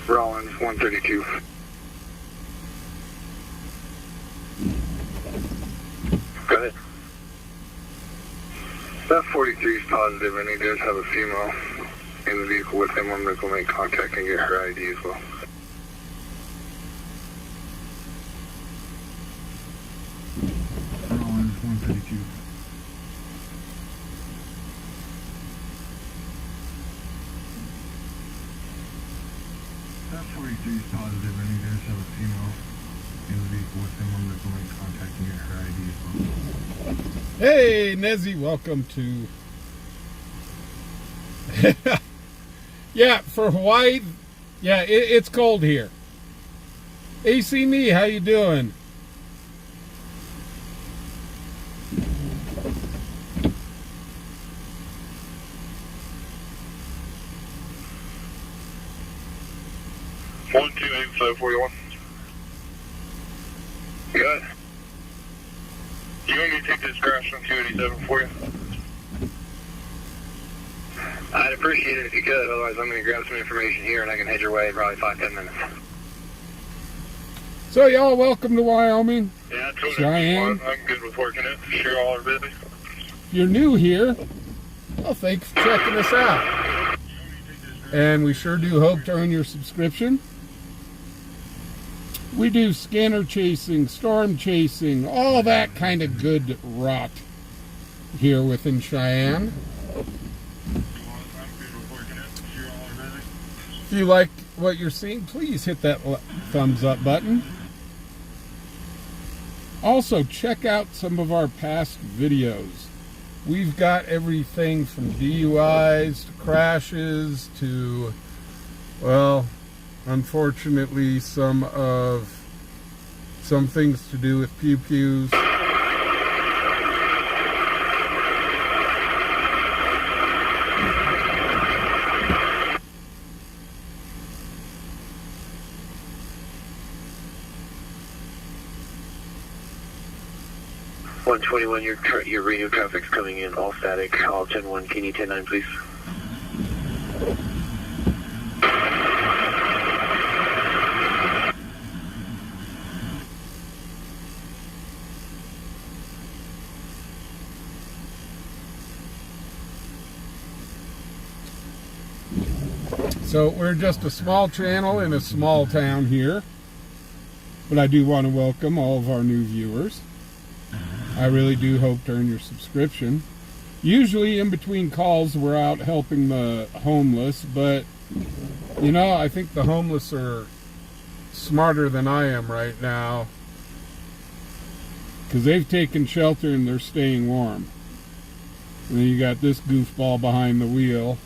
Rollins, 132. Go ahead. That 43 is positive, and he does have a female in the vehicle with him. I'm going to go make contact and get her ID as well. Rollins, 132. That 43 is positive, and he does have a female in the vehicle with him. I'm going to go make contact and get her ID as well. Hey, Nezzy, welcome to... Yeah, for Hawaii, yeah, it's cold here. AC Me, how you doing? One, 28541. Good. You want me to take this crash on 287 for you? I'd appreciate it if you could, otherwise I'm going to grab some information here and I can head your way in probably 5-10 minutes. So y'all, welcome to Wyoming. Yeah, totally. Cheyenne. I'm good with working it. Sure, all are busy. If you're new here, well, thanks for checking us out. And we sure do hope to earn your subscription. We do scanner chasing, storm chasing, all that kind of good rot here within Cheyenne. If you like what you're seeing, please hit that thumbs up button. Also, check out some of our past videos. We've got everything from DUIs to crashes to, well, unfortunately, some things to do with pew-pews. 121, your radio traffic's coming in, all static, all 10-1, can you 10-9 please? So we're just a small channel in a small town here, but I do want to welcome all of our new viewers. I really do hope to earn your subscription. Usually in between calls we're out helping the homeless, but you know, I think the homeless are smarter than I am right now, because they've taken shelter and they're staying warm. And then you got this goofball behind the wheel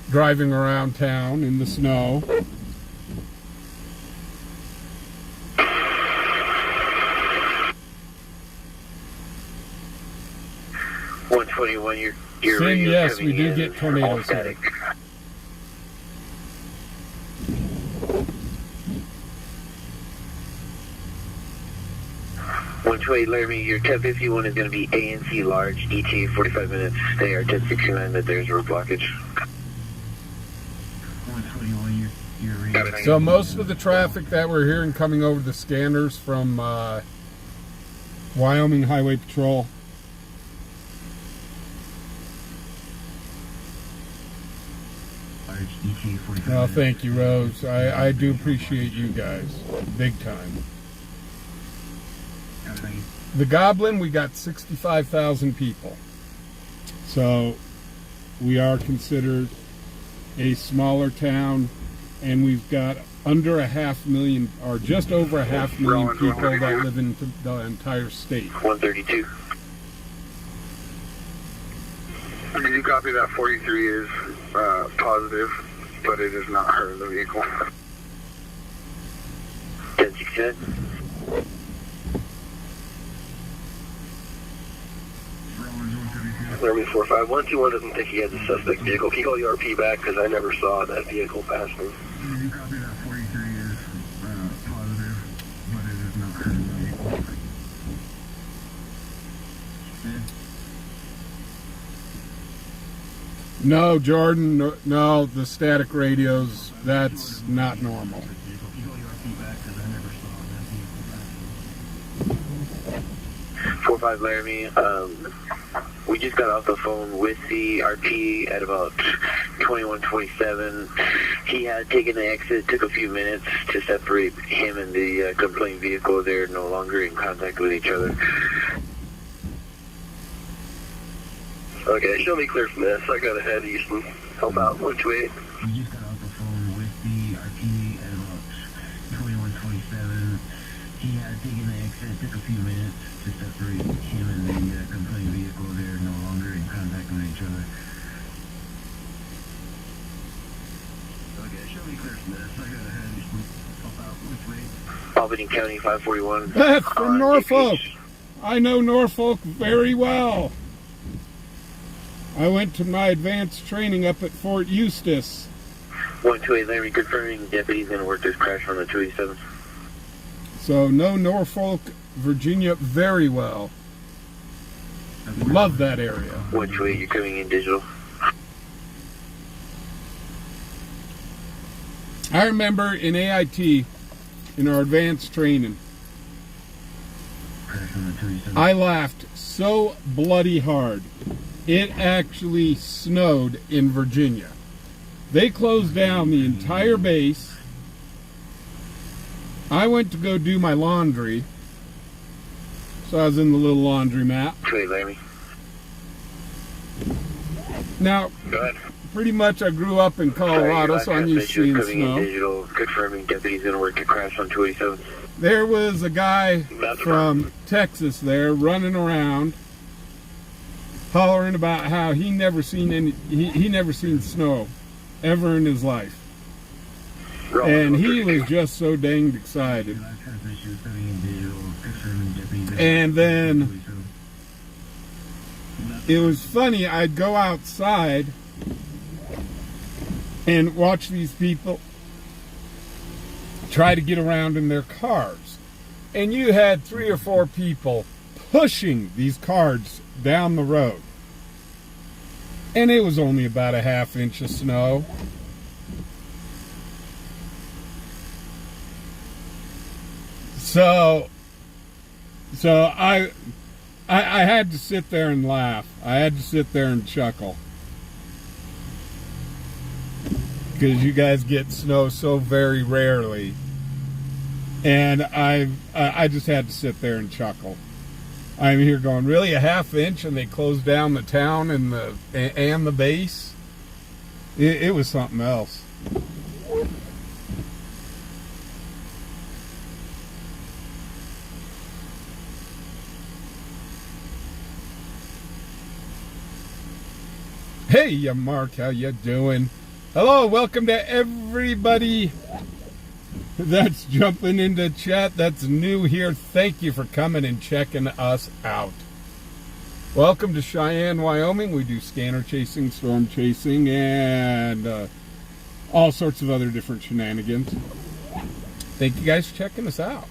driving around town in the snow. 121, your Sin, radio yes, coming we do in, get tornadoes all here. static. 128, Laramie, your 1051 is going to be ANC large, ETA 45 minutes, stay our 1069 that there's road blockage. 121, your radio. So most of the traffic that we're hearing coming over the scanners from Wyoming Highway Patrol. Large ETA 45 Oh, thank you, Rose. I do appreciate you guys, big time. The Goblin, we got 65,000 people. So we are considered a smaller town, and we've got under 500,000, or just over 500,000 people that live in the entire state. 132. Did you copy that 43 is positive, but it is not her in the vehicle? 1069. Laramie 45121 doesn't think he has a suspect vehicle. Can you call the RP back, because I never saw that vehicle pass me. You copy that 43 is positive, but it is not her in the vehicle. No, Jordan, no, the static radio's That's not normal. 4-5 Laramie, we just got off the phone with the RP at about 2127. He had taken the exit, took a few minutes to separate him and the complaint vehicle. They're no longer in contact with each other. Okay, show me clear from this. I gotta head east and help out 128. We just got off the phone with the RP at about 2127. He had taken the exit, took a few minutes to separate him and the complaint vehicle. They're no longer in contact with each other. Okay, show me clear from this. I gotta head east and help out. Which way? Albany County 541. That's from Norfolk. I know Norfolk very well. I went to my advanced training up at Fort Eustis. 128 Laramie confirming deputy's gonna work this crash on the 287. So know Norfolk, Virginia very well. Love that area. 128, you're coming in digital. I remember in AIT, in our advanced training, Crash on the 287. I laughed so bloody hard. It actually snowed in Virginia. They closed down the entire base. I went to go do my laundry. So I was in the little laundromat. 228 Laramie. Now, Go ahead. pretty much I grew up in Colorado, so I'm used to seeing coming in snow. digital, confirming deputy's gonna work the crash on 287. There was a guy from Texas there running around, hollering about how he never seen snow ever in his life, and he was just so danged excited. Last transmission is coming in digital, confirming deputy's And then 287. it was funny. I'd go outside and watch these people try to get around in their cars, and you had 3 or 4 people pushing these cars down the road, and it was only about a ½ inch of snow. So I had to sit there and laugh. I had to sit there and chuckle, because you guys get snow so very rarely, and I just had to sit there and chuckle. I'm here going, really, a ½ inch, and they closed down the town and the base? It was something else. Hey, ya Mark, how you doing? Hello, welcome to everybody that's jumping into chat, that's new here. Thank you for coming and checking us out. Welcome to Cheyenne, Wyoming. We do scanner chasing, storm chasing, and all sorts of other different shenanigans. Thank you guys for checking us out.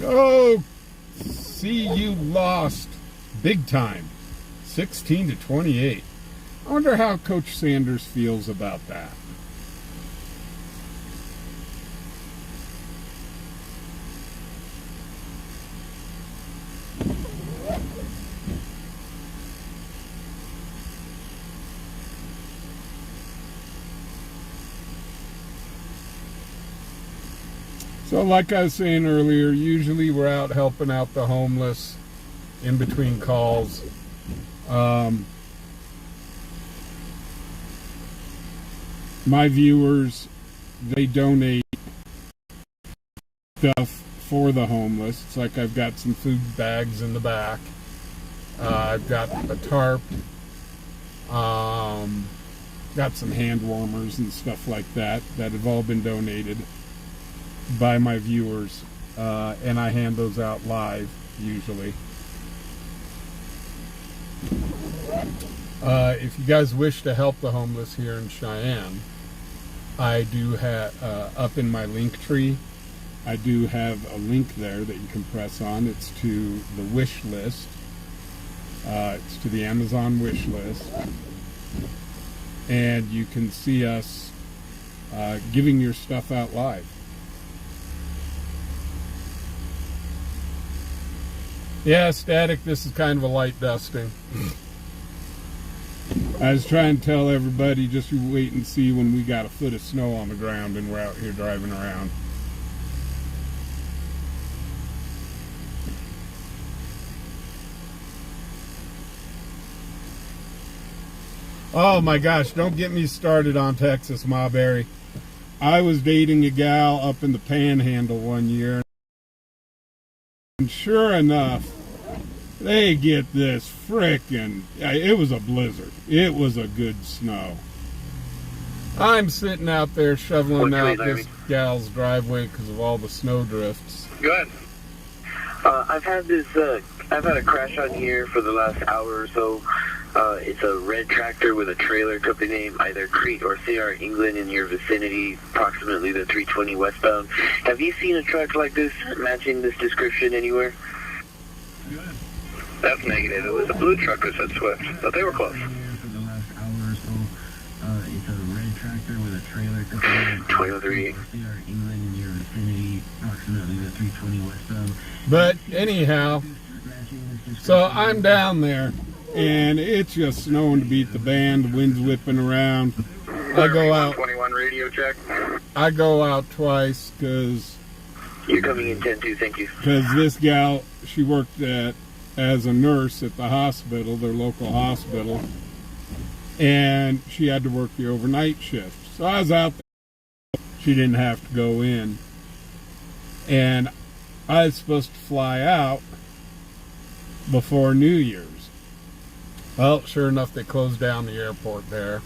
Oh, see, you lost big time, 16-28. I wonder how Coach Sanders feels about that. So like I was saying earlier, usually we're out helping out the homeless in between calls. My viewers, they donate stuff for the homeless. It's like I've got some food bags in the back. I've got a tarp. Got some hand warmers and stuff like that have all been donated by my viewers, and I hand those out live usually. If you guys wish to help the homeless here in Cheyenne, I do have up in my link tree, I do have a link there that you can press on. It's to the wish list. It's to the Amazon wish list. And you can see us giving your stuff out live. Yeah, Static, this is kind of a light dusting. I was trying to tell everybody, just you wait and see when we got a foot of snow on the ground and we're out here driving around. Oh my gosh, don't get me started on Texas, Mawberry. I was dating a gal up in the Panhandle one year, and sure enough, they get this frickin', it was a blizzard. It was a good snow. I'm sitting out there shoveling out this gal's driveway because of all the snow drifts. Go ahead. I've had a crash on here for the last hour or so. It's a red tractor with a trailer company name, either Crete or CR England, in your vicinity, approximately the 320 westbound. Have you seen a truck like this matching this description anywhere? Good. That's negative. It was a blue truck that said Swift, but they were close. For the last hour or so, it's a red tractor with a trailer company name, 203. CR England, in your vicinity, approximately the 320 westbound. But anyhow, so I'm down there. And it's just snowing to beat the band. The wind's whipping around. I go out. 21 radio check. I go out twice because You're coming in 10-2, thank you. Because this gal, she worked as a nurse at the hospital, their local hospital, and she had to work the overnight shift. So I was out there. She didn't have to go in, and I was supposed to fly out before New Year's. Well, sure enough, they closed down the airport there.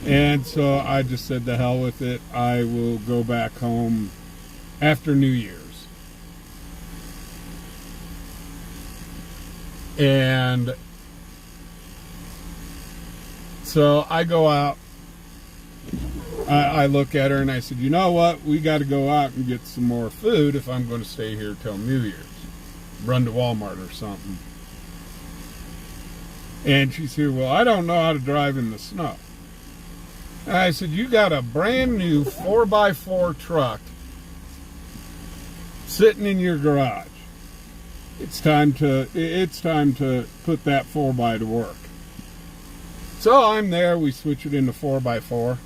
And so I just said, to hell with it. I will go back home after New Year's. And so I go out. I look at her and I said, you know what? We got to go out and get some more food if I'm going to stay here till New Year's. Run to Walmart or something. And she said, well, I don't know how to drive in the snow. And I said, you got a brand new 4x4 truck sitting in your garage. It's time to put that 4x to work. So I'm there, we switch it into 4x4.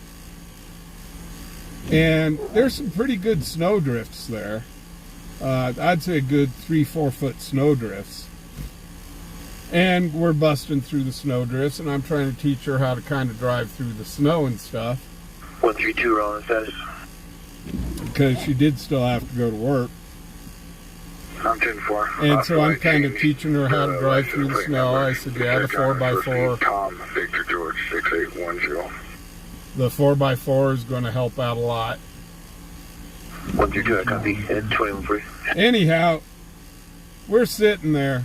And there's some pretty good snow drifts there. I'd say a good 3-4 foot snow drifts. And we're busting through the snow drifts, and I'm trying to teach her how to kind of drive through the snow and stuff. 132, rolling status. Because she did still have to go to work. I'm 10-4. And so I'm kind of teaching her how to drive through the snow. I said, yeah, the 4x4. Tom, Victor George, 6810. The 4x4 is going to help out a lot. 132, I copy. Head 21-3. Anyhow, we're sitting there,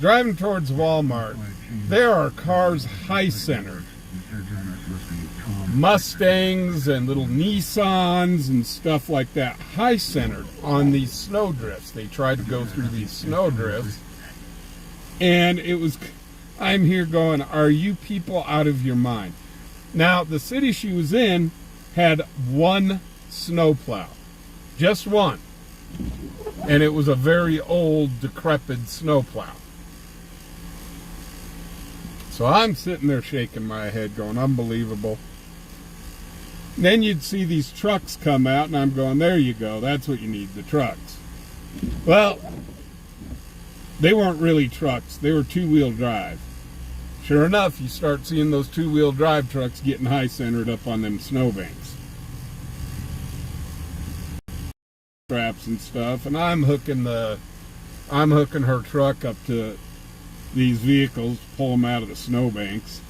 driving towards Walmart. There are cars high-centered. Mustangs and little Nissans and stuff like that, high-centered on these snow drifts. They tried to go through these snow drifts. And it was, I'm here going, are you people out of your mind? Now, the city she was in had one snowplow. Just one. And it was a very old, decrepit snowplow. So I'm sitting there shaking my head going, unbelievable. Then you'd see these trucks come out, and I'm going, there you go, that's what you need, the trucks. Well, they weren't really trucks, they were two-wheel drive. Sure enough, you start seeing those two-wheel drive trucks getting high-centered up on them snowbanks. Straps and stuff, and I'm hooking her truck up to these vehicles, pull them out of the snowbanks.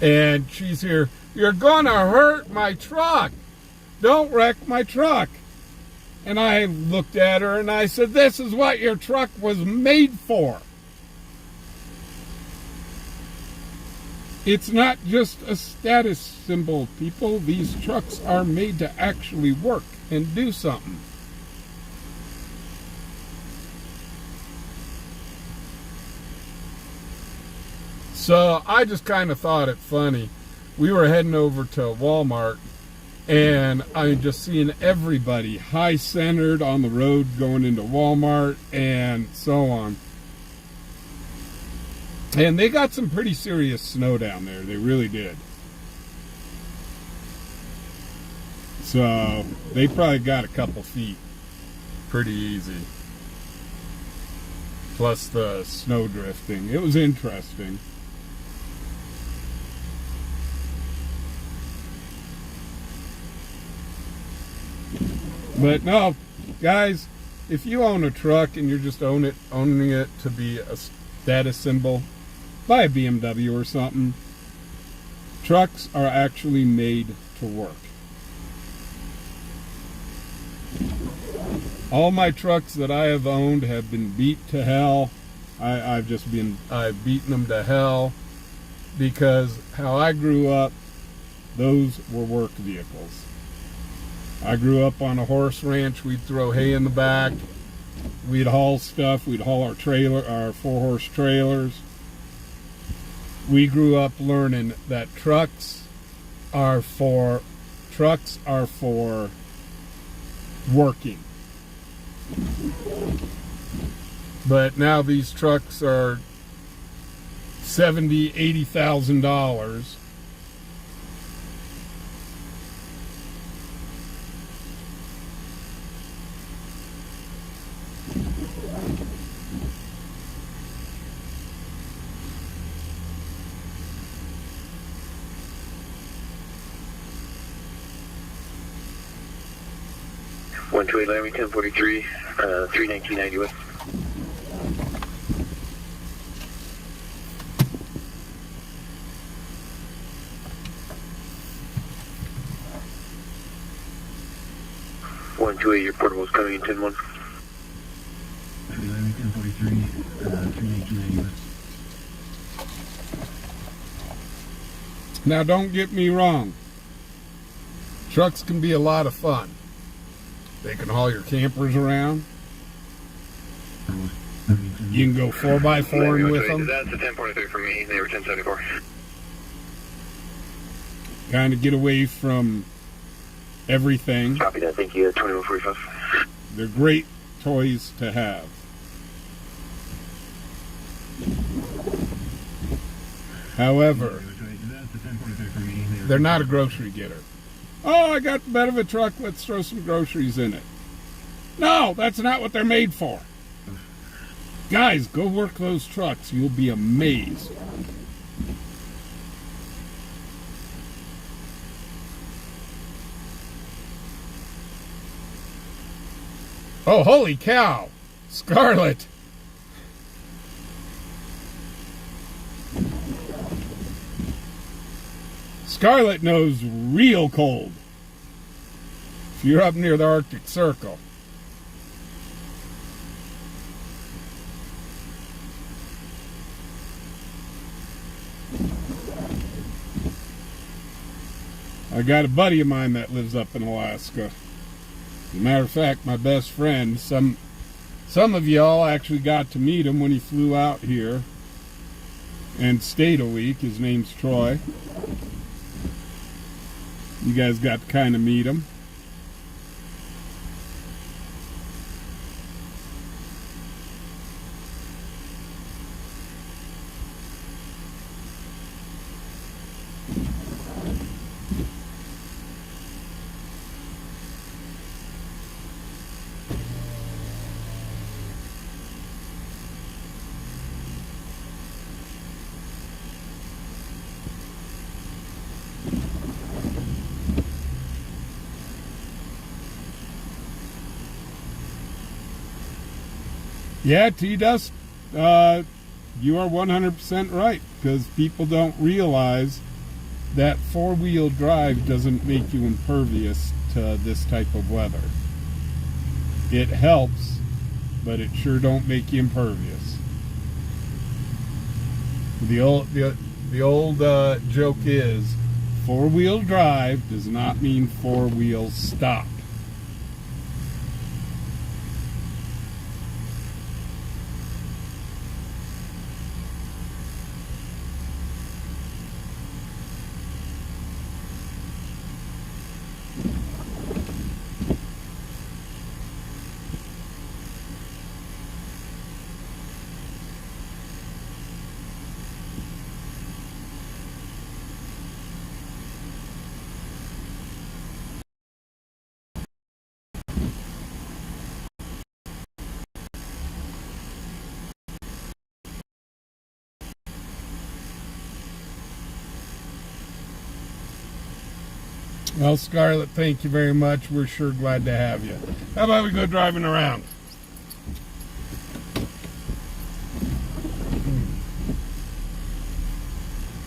And she's here, you're gonna hurt my truck. Don't wreck my truck. And I looked at her and I said, this is what your truck was made for. It's not just a status symbol, people. These trucks are made to actually work and do something. So I just kind of thought it funny. We were heading over to Walmart, and I'm just seeing everybody high-centered on the road going into Walmart and so on. And they got some pretty serious snow down there. They really did. So they probably got a couple feet. Pretty easy. Plus the snow drifting. It was interesting. But no, guys, if you own a truck and you're just owning it to be a status symbol, buy a BMW or something. Trucks are actually made to work. All my trucks that I have owned have been beat to hell. I've beaten them to hell because how I grew up, those were work vehicles. I grew up on a horse ranch. We'd throw hay in the back. We'd haul stuff. We'd haul our 4-horse trailers. We grew up learning that trucks are for working. But now these trucks are $70,000, $80,000. One two eight Laramie 1043, 31990 West. One two eight, your portable's coming in 10-1. Laramie 1043, 31990 West. Now don't get me wrong. Trucks can be a lot of fun. They can haul your campers around. You can go 4x4 with them. That's a 1043 for me. They were 1074. Kind of get away from everything. Copy that. Thank you. 2145. They're great toys to have. However, they're not a grocery getter. Oh, I got the bed of a truck, let's throw some groceries in it. No, that's not what they're made for. Guys, go work those trucks. You'll be amazed. Oh, holy cow. Scarlet. Scarlet knows real cold. If you're up near the Arctic Circle. I got a buddy of mine that lives up in Alaska. As a matter of fact, my best friend, some of y'all actually got to meet him when he flew out here and stayed a week. His name's Troy. You guys got to kind of meet him. Yeah, T-Dust, you are 100% right, because people don't realize that four-wheel drive doesn't make you impervious to this type of weather. It helps, but it sure don't make you impervious. The the old joke is, four-wheel drive does not mean four-wheel stop. Well, Scarlett, thank you very much. We're sure glad to have you. How about we go driving around?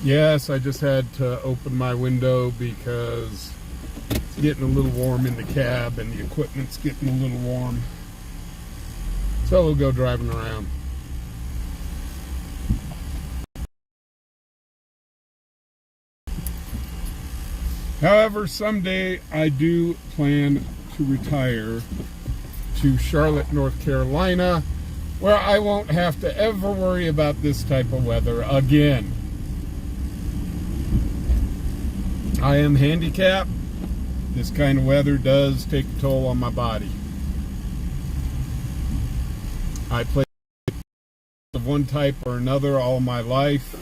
Yes, I just had to open my window because it's getting a little warm in the cab and the equipment's getting a little warm. So we'll go driving around. However, someday I do plan to retire to Charlotte, North Carolina, where I won't have to ever worry about this type of weather again. I am handicapped. This kind of weather does take a toll on my body. I play of one type or another all my life.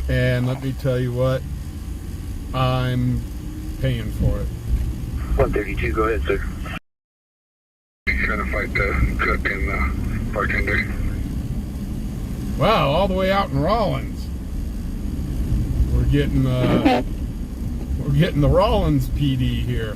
And let me tell you what, I'm paying for it. 132, go ahead, sir. Trying to fight the cook and the bartender. Wow, all the way out in Rawlins. We're getting the Rawlins PD here.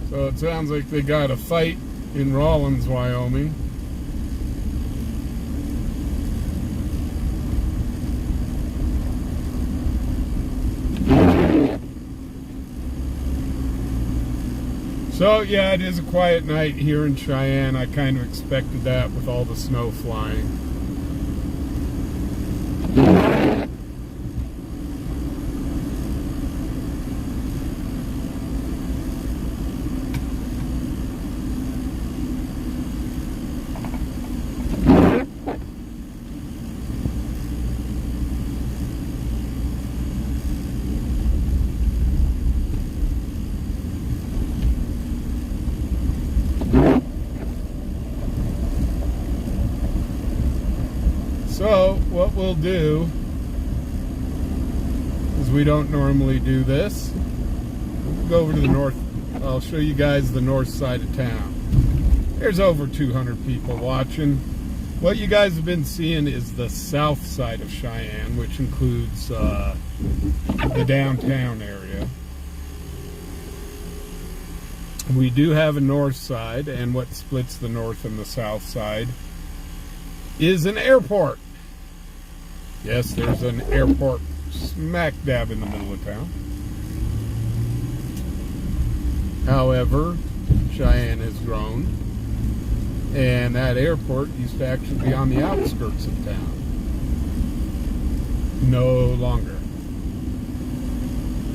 So it sounds like they got a fight in Rawlins, Wyoming. So yeah, it is a quiet night here in Cheyenne. I kind of expected that with all the snow flying. So what we'll do is, we don't normally do this. We'll go over to the north. I'll show you guys the north side of town. There's over 200 people watching. What you guys have been seeing is the south side of Cheyenne, which includes the downtown area. We do have a north side, and what splits the north and the south side is an airport. Yes, there's an airport smack dab in the middle of town. However, Cheyenne has grown, and that airport used to actually be on the outskirts of town. No longer.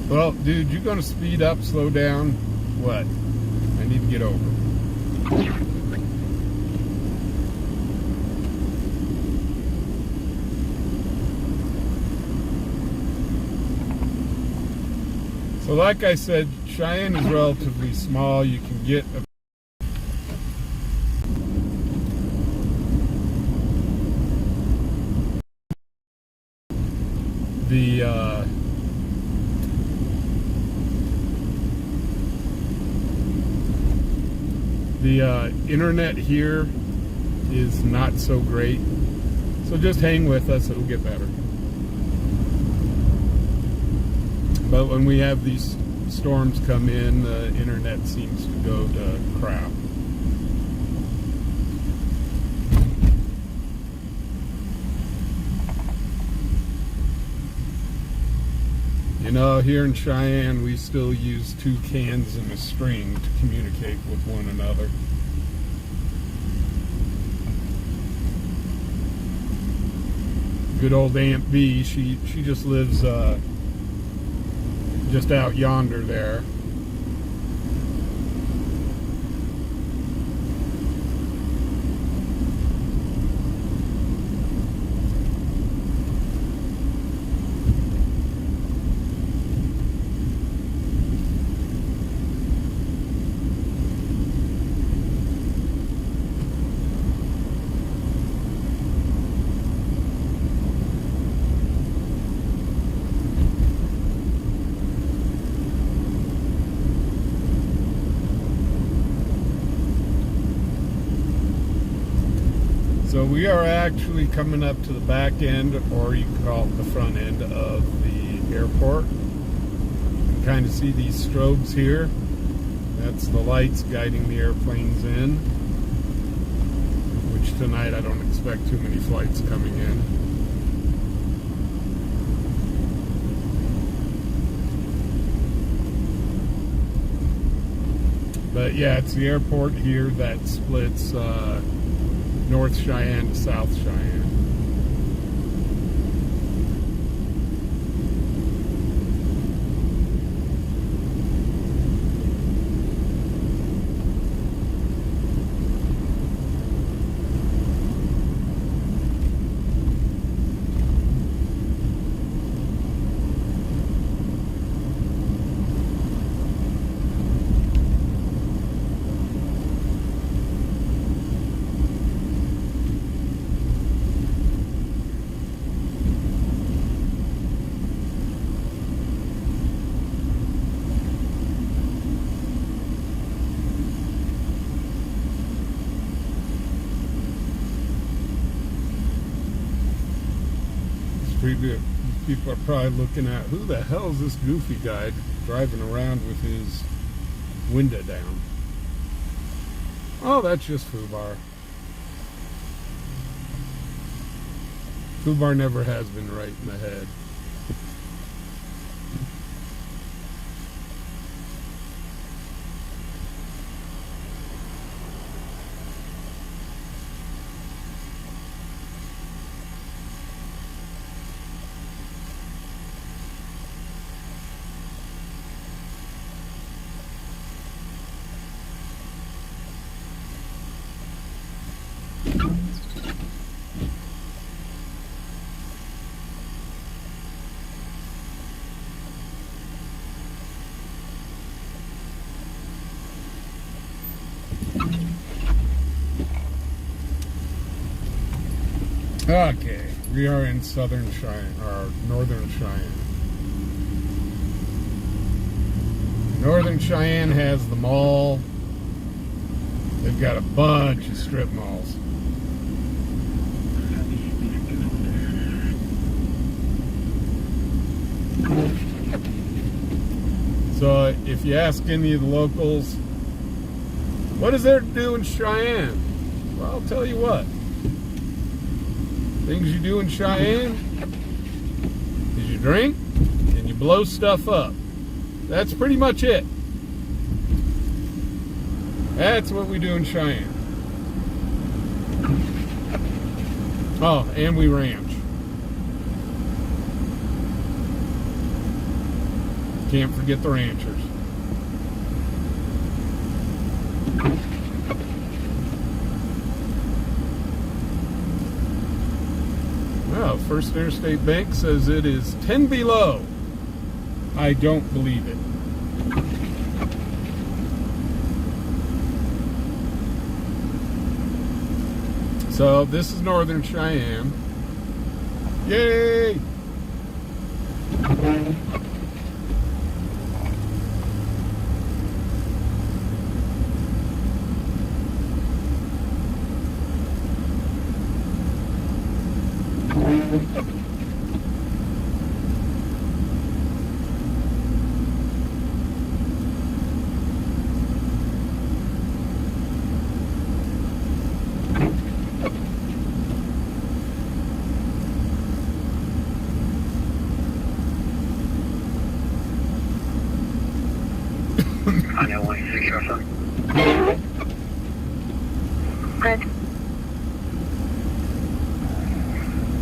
Well, dude, you gonna speed up, slow down? What? I need to get over. So like I said, Cheyenne is relatively small. You can get a the internet here is not so great, so just hang with us, it'll get better. But when we have these storms come in, the internet seems to go to crap. You know, here in Cheyenne, we still use 2 cans and a string to communicate with one another. Good old Aunt B, she just lives just out yonder there. So we are actually coming up to the back end, or you can call it the front end of the airport. You can kind of see these strobes here. That's the lights guiding the airplanes in, which tonight I don't expect too many flights coming in. But yeah, it's the airport here that splits North Cheyenne to South Cheyenne. People are probably looking at, who the hell is this goofy guy driving around with his window down? Oh, that's just Fubar. Fubar never has been right in the head. Okay, we are in southern Cheyenne, or northern Cheyenne. Northern Cheyenne has the mall. They've got a bunch of strip malls. So if you ask any of the locals, what is there to do in Cheyenne? Well, I'll tell you what. Things you do in Cheyenne is you drink and you blow stuff up. That's pretty much it. That's what we do in Cheyenne. Oh, and we ranch. Can't forget the ranchers. Well, First Interstate Bank says it is 10 below. I don't believe it. So this is Northern Cheyenne. Yay!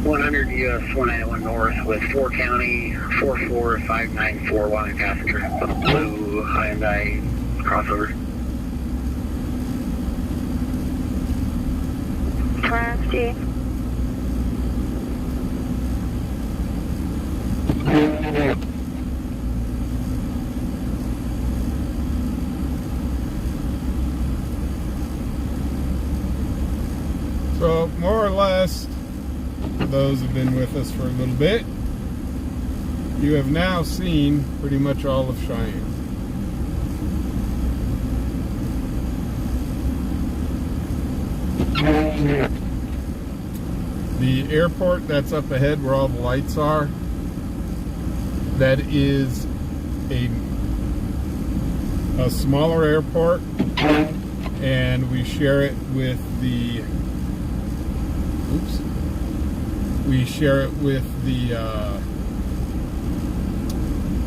100 US 191 North with 4 County 44594Y passenger on a blue Hyundai crossover. Nasty. So, more or less, for those who've been with us for a little bit, you have now seen pretty much all of Cheyenne. The airport that's up ahead where all the lights are, that is a smaller airport, and we share it with the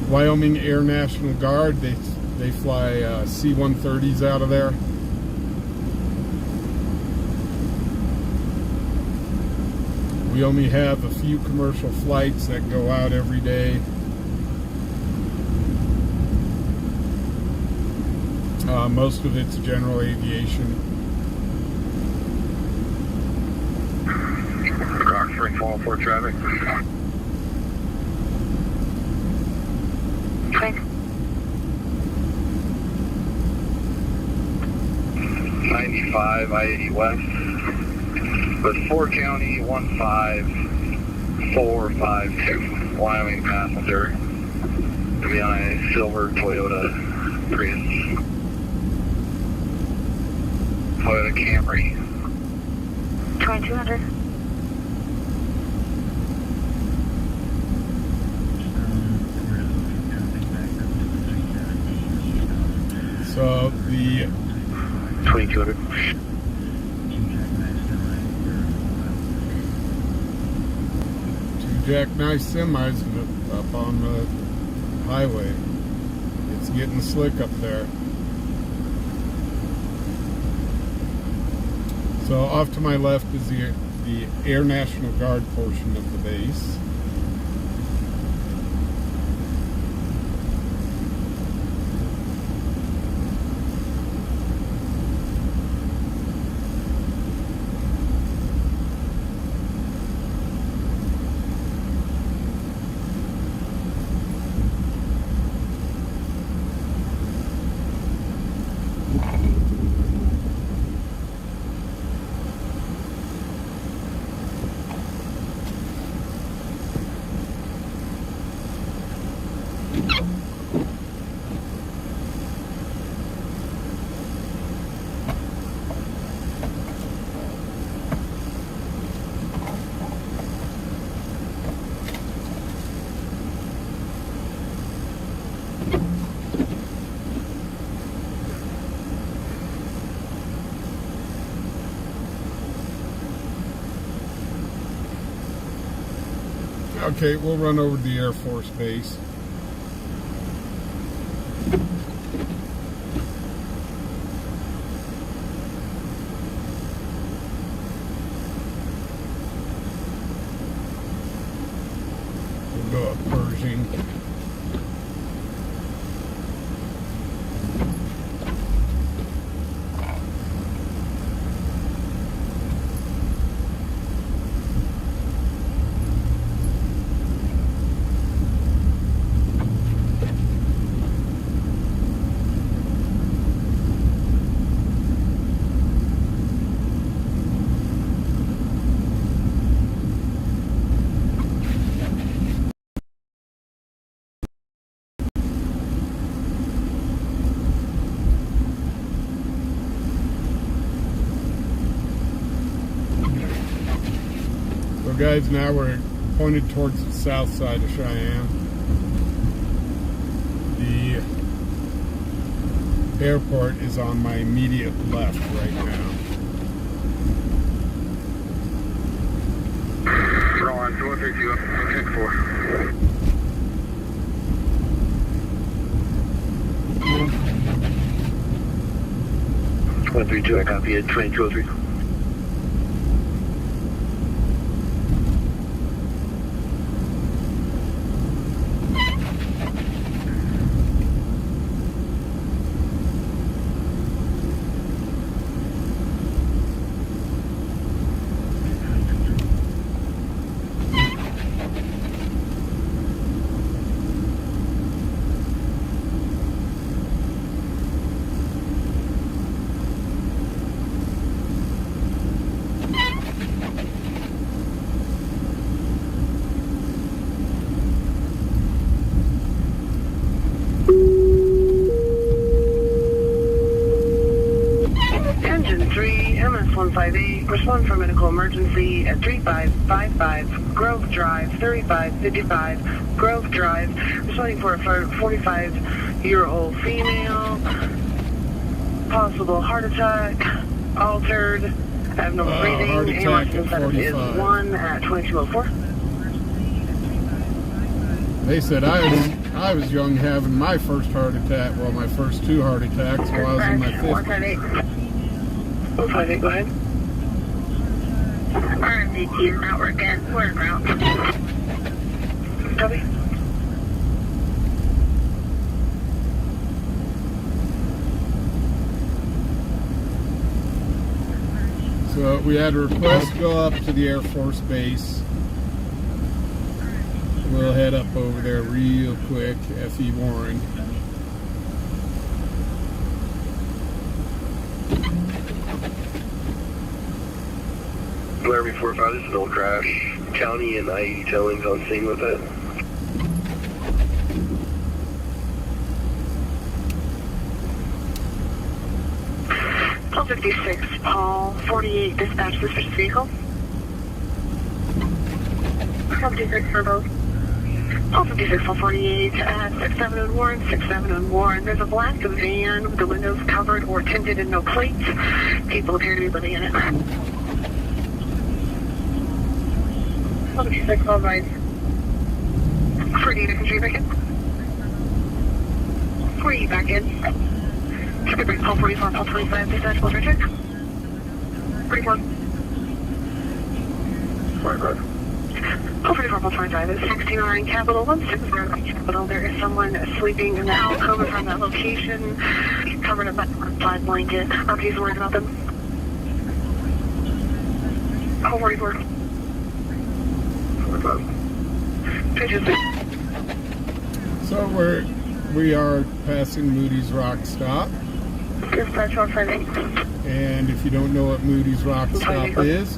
Wyoming Air National Guard. They fly C-130s out of there. We only have a few commercial flights that go out every day. Most of it's general aviation. Rock 344 traffic. Okay. 95 I-80 West with 4 County 15452 Wyoming passenger to be on a silver Toyota Prius. Toyota Camry. 2200. So the 2200. two jackknife semis up on the highway. It's getting slick up there. So off to my left is the Air National Guard portion of the base. Okay, we'll run over to the Air Force Base. We'll go up Pershing. Guys, now we're pointed towards the south side of Cheyenne. The airport is on my immediate left right now. Roll on 232, 164. I copy it. 2203. respond for medical emergency at 3555 Grove Drive, 3555 Grove Drive. Responding for a 45-year-old female. Possible heart attack, altered, abnormal breathing. Heart attack Ambulance at incentive is 45. 1 at 2204. They said I was young having my first heart attack, well, my first 2 heart attacks while I was in my 50s. 158, go ahead. RMDT is not working. We're ground. Copy. So we had a request to go up to the Air Force Base. We'll head up over there real quick, F.E. Warren. Blair before 5, this is Old Crash. County and I-80 tailings on scene with it. Paul 56, Paul 48, dispatch suspicious vehicle. 56 for both. Paul 56, Paul 48, at 67 on Warren, 67 on Warren. There's a black van with the windows covered or tinted and no plates. People appear to be living in it. Paul 56, all right. For data, can you back in? 48 back in. Should we bring Paul 44, Paul 25, dispatch, we'll check. 44. Paul 44, Paul 25 is 69 Capital 160 Capital. There is someone sleeping in the alcove from that location, covered up by a plaid blanket. RP's worried about them. Paul 44. 45. So we are passing Moody's Rock Stop. Dispatch 158. And if you don't know what Moody's Rock Stop is,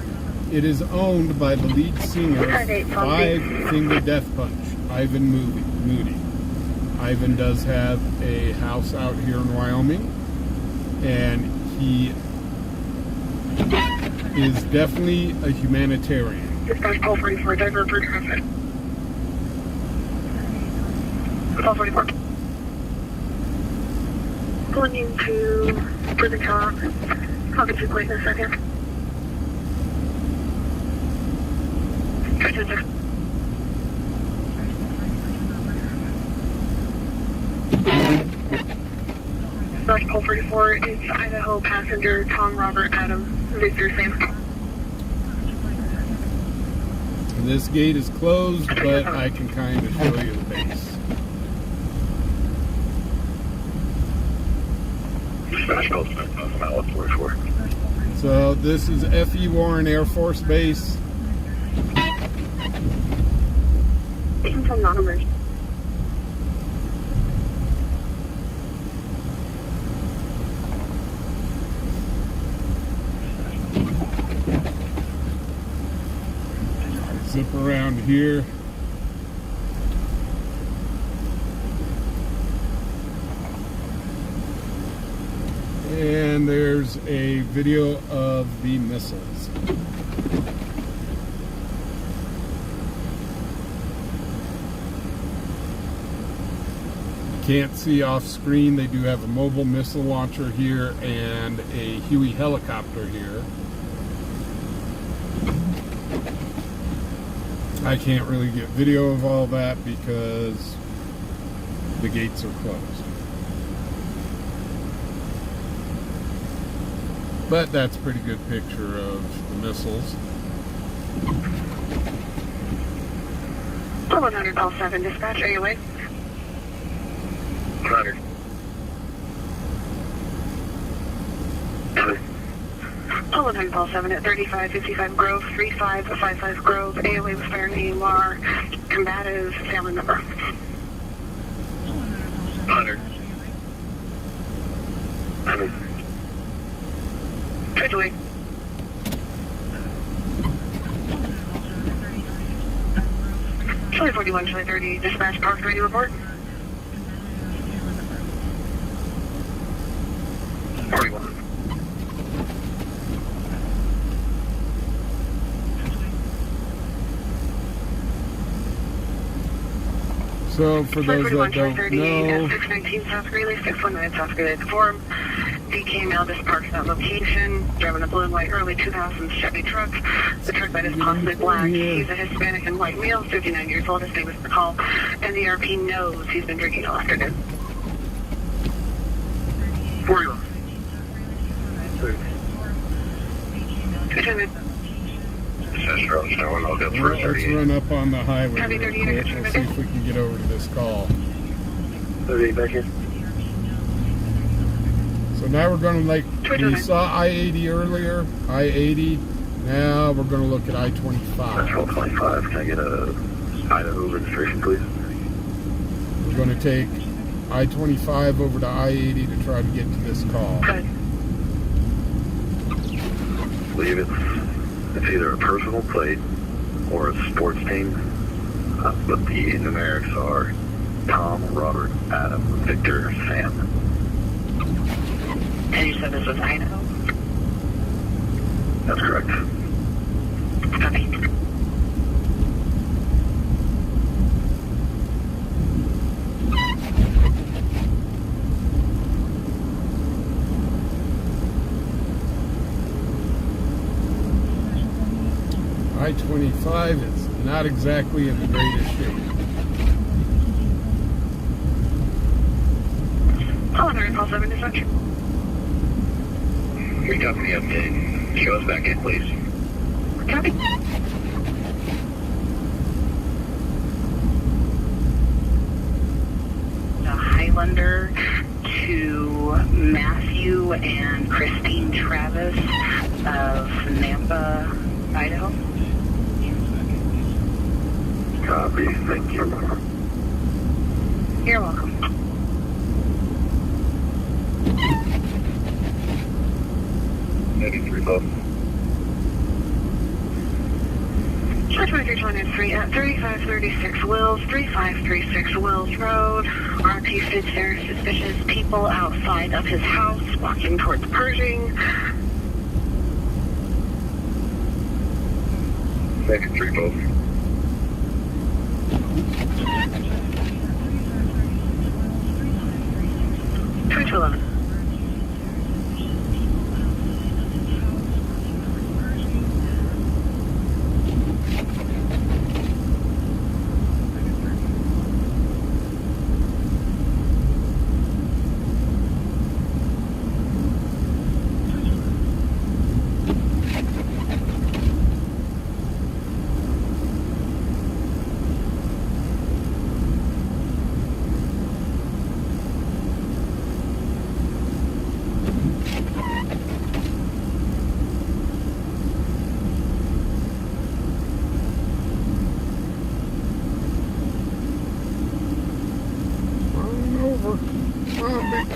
it is owned by the lead singer of Five Finger Death Punch, Ivan Moody. Ivan does have a house out here in Wyoming, and he is definitely a humanitarian. Dispatch Paul 44, divert for traffic. Paul 44. Going into Prison Talk. I'll get you plate in a second. Dispatch Paul 44 is Idaho passenger Tom Robert Adam Victor Sam. This gate is closed, but I can kind of show you the base. So this is F.E. Warren Air Force Base. From non-emergency. Zip around here. And there's a video of the missiles. You can't see off screen, they do have a mobile missile launcher here and a Huey helicopter here. I can't really get video of all that because the gates are closed. But that's a pretty good picture of the missiles. 100 call 7 dispatch, AOA. 100. Paul 100 call 7 at 3555 Grove, 3555 Grove, AOA with fire name are combative family member. 100. 100. Tragedy. Chile 41, Chile 30, dispatch, park ready report. 41. So for those that don't know, 619 South Greeley, 619 South Greeley to form. DK now just parked at that location, driving a blue and white early 2000s Chevy truck. The truck bed is possibly black. He's a Hispanic and white male, 59 years old. His name is McCall, and the RP knows he's been drinking all afternoon. 41. I'll go for let's run up on the highway. Copy, Real 38, quick. Let's see if we can get over to this call. 38 back here. So now we're going to, like, we saw I-80 earlier, I-80. Now we're going to look at I-25. That's 1225. Can I get a Idaho registration, please? We're going to take I-25 over to I-80 to try to get to this call. Good. I believe it's either a personal plate or a sports team, but the numerics are Tom, Robert, Adam, Victor, Sam. And you said this was Idaho? That's correct. Copy. I-25 is not exactly in the greatest shape. Culinary call 7 dispatch. Recap the update. Show us back in, please. Copy. The Highlander to Matthew and Christine Travis of Nampa, Idaho. Copy. Thank you. You're welcome. Maybe 3 both. Short 2323 at 3536 Wills, 3536 Wills Road. RP sits there, suspicious people outside of his house walking towards Pershing. Maybe 3 both. Try to 11.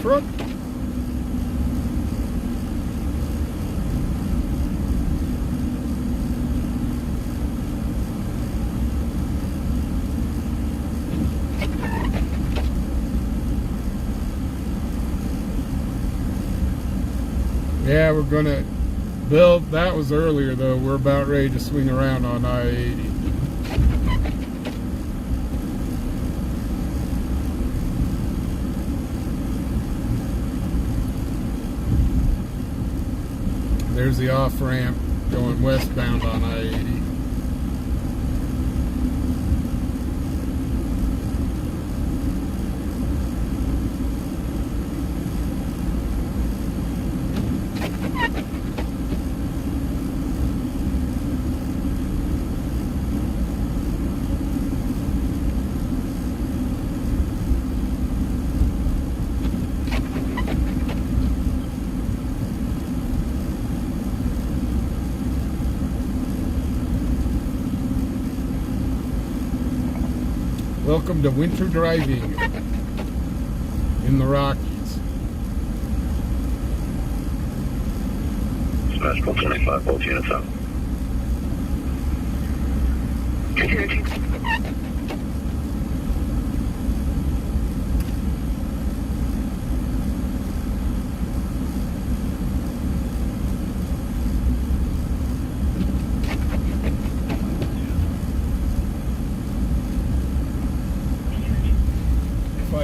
Truck. Yeah, we're gonna build. That was earlier though. We're about ready to swing around on I-80. There's the off-ramp going westbound on I-80. Welcome to winter driving in the Rockies. Smash 125, both units out.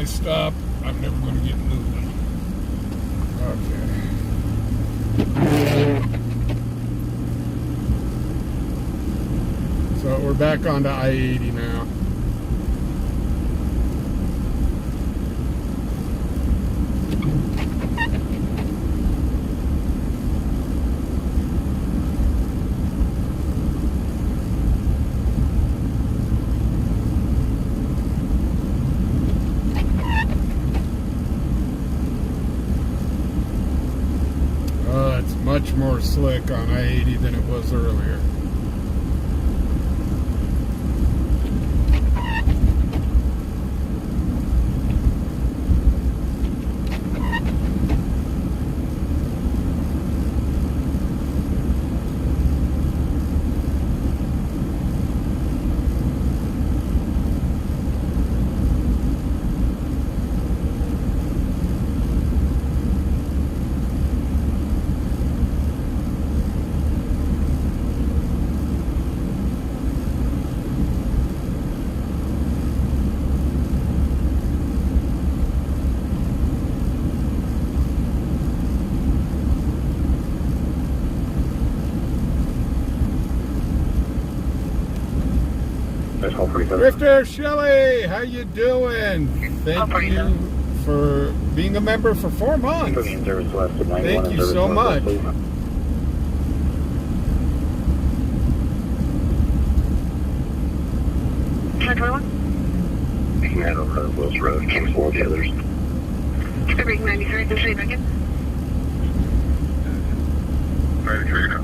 I stop, I'm never going to get moving. Okay. So we're back onto I-80 now. It's much more slick on I-80 than it was earlier. Drifter Shelley, how you doing? Thank you for being a member for 4 months. Thank you so much. We can head over to Wills Road, Kingsville, the others. Breaking 93, can you back in? Alright, trigger now.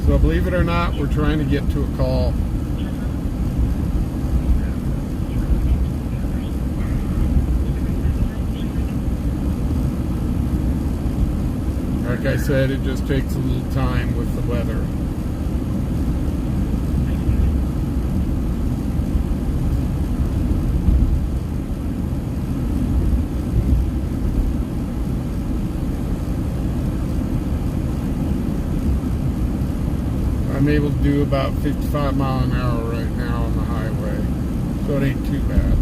So believe it or not, we're trying to get to a call. Like I said, it just takes a little time with the weather. I'm able to do about 55 miles an hour right now on the highway, so it ain't too bad.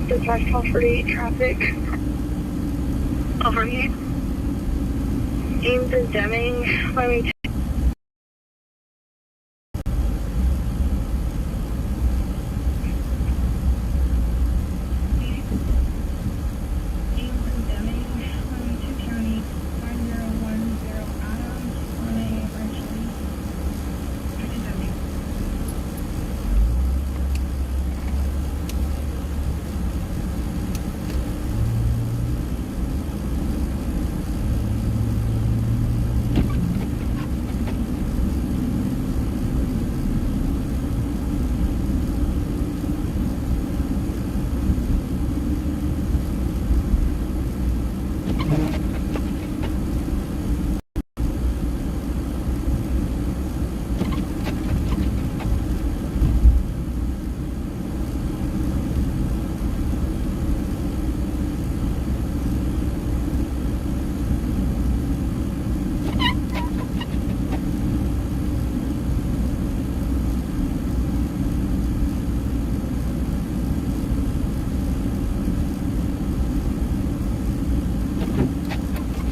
Dispatch call 48 traffic. Call 48. Ames and Deming, Miami.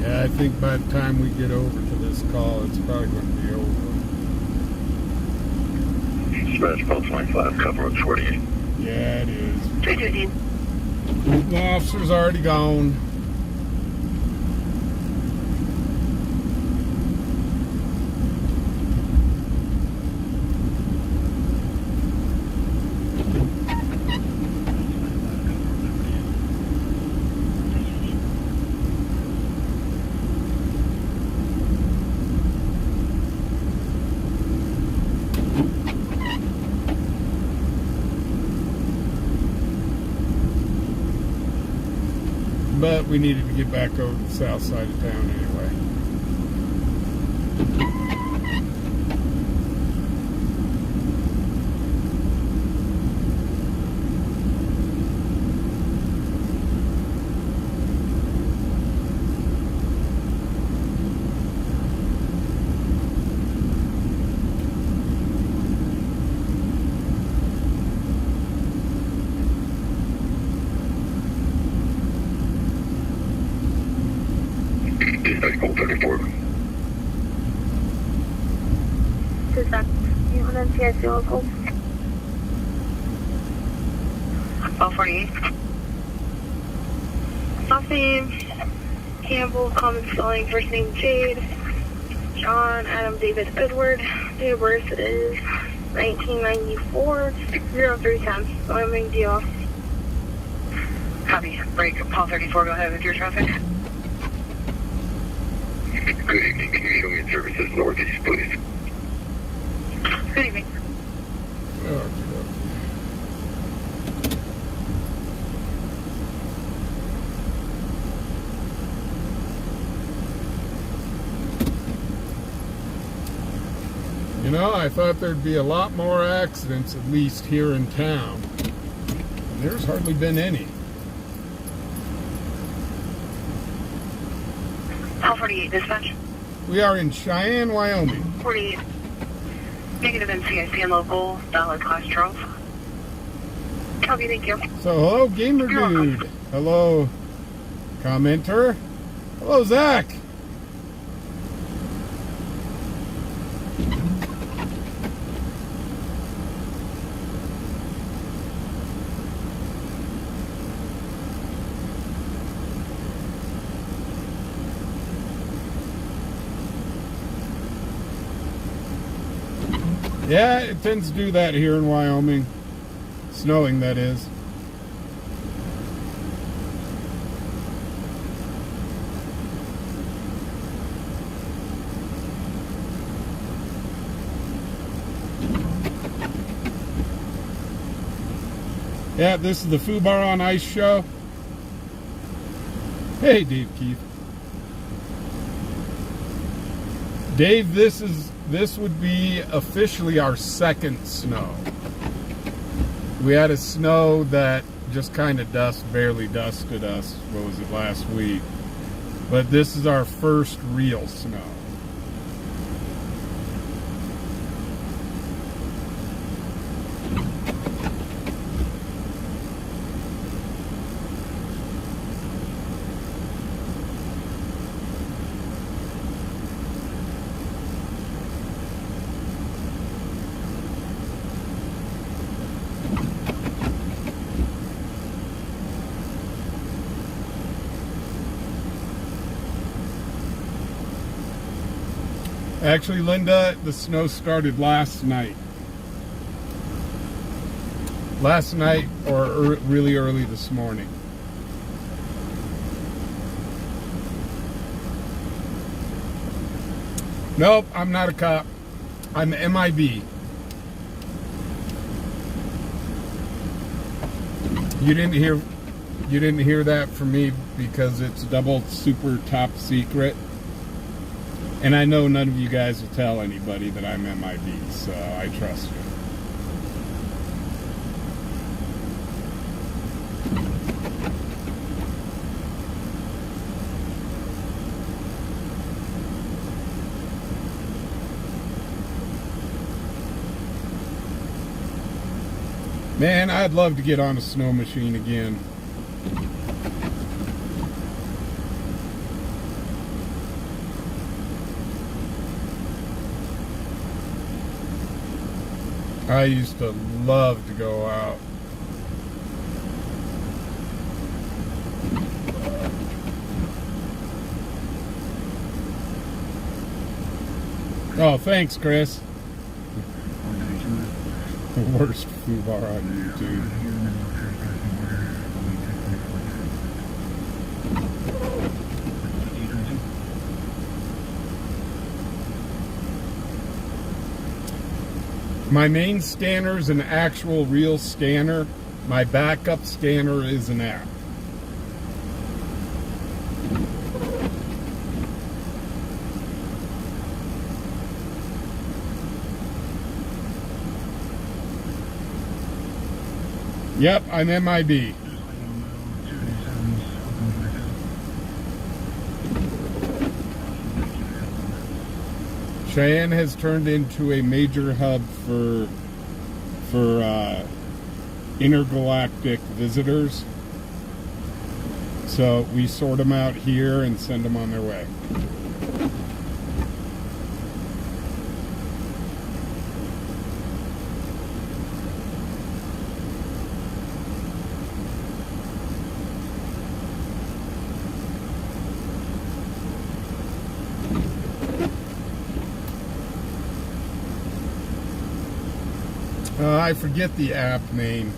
I think by the time we get over to this call, it's probably going to be over. Dispatch call 25, cover up 48. Yeah, it is. 315. The officer's already gone. but we needed to get back over to the south side of town anyway. Dispatch, you want NCIC local? 1248. Last name, Campbell, common spelling, first name Jade, John, Adam, David, Edward, date of birth is 1994, 0310, Wyoming, DOS. Copy. Break. Paul 34, go ahead with your traffic. Good evening. Can you show me in services northeast, please? Good evening. You know, I thought there'd be a lot more accidents, at least here in town. And there's hardly been any. Paul 48, dispatch. We are in Cheyenne, Wyoming. 48. Negative NCIC and local, valid class 12. Copy, thank you. So, hello, Gamer You're welcome. Dude. Hello, commenter. Hello, Zach. Yeah, it tends to do that here in Wyoming. Snowing, that is. Yeah, this is the Fubar on Ice show. Hey, Dave Keith. Dave, this would be officially our second snow. We had a snow that just kind of barely dusted us. What was it, last week? But this is our first real snow. Actually, Linda, the snow started last night. Last night or really early this morning. Nope, I'm not a cop. I'm MIB. You didn't hear that from me because it's double super top secret. And I know none of you guys will tell anybody that I'm MIB, so I trust you. Man, I'd love to get on a snow machine again. I used to love to go out. Oh, thanks, Chris. The worst fubar on YouTube. My main scanner is an actual real scanner. My backup scanner is an app. Yep, I'm MIB. Cheyenne has turned into a major hub for intergalactic visitors. So we sort them out here and send them on their way. I forget the app name.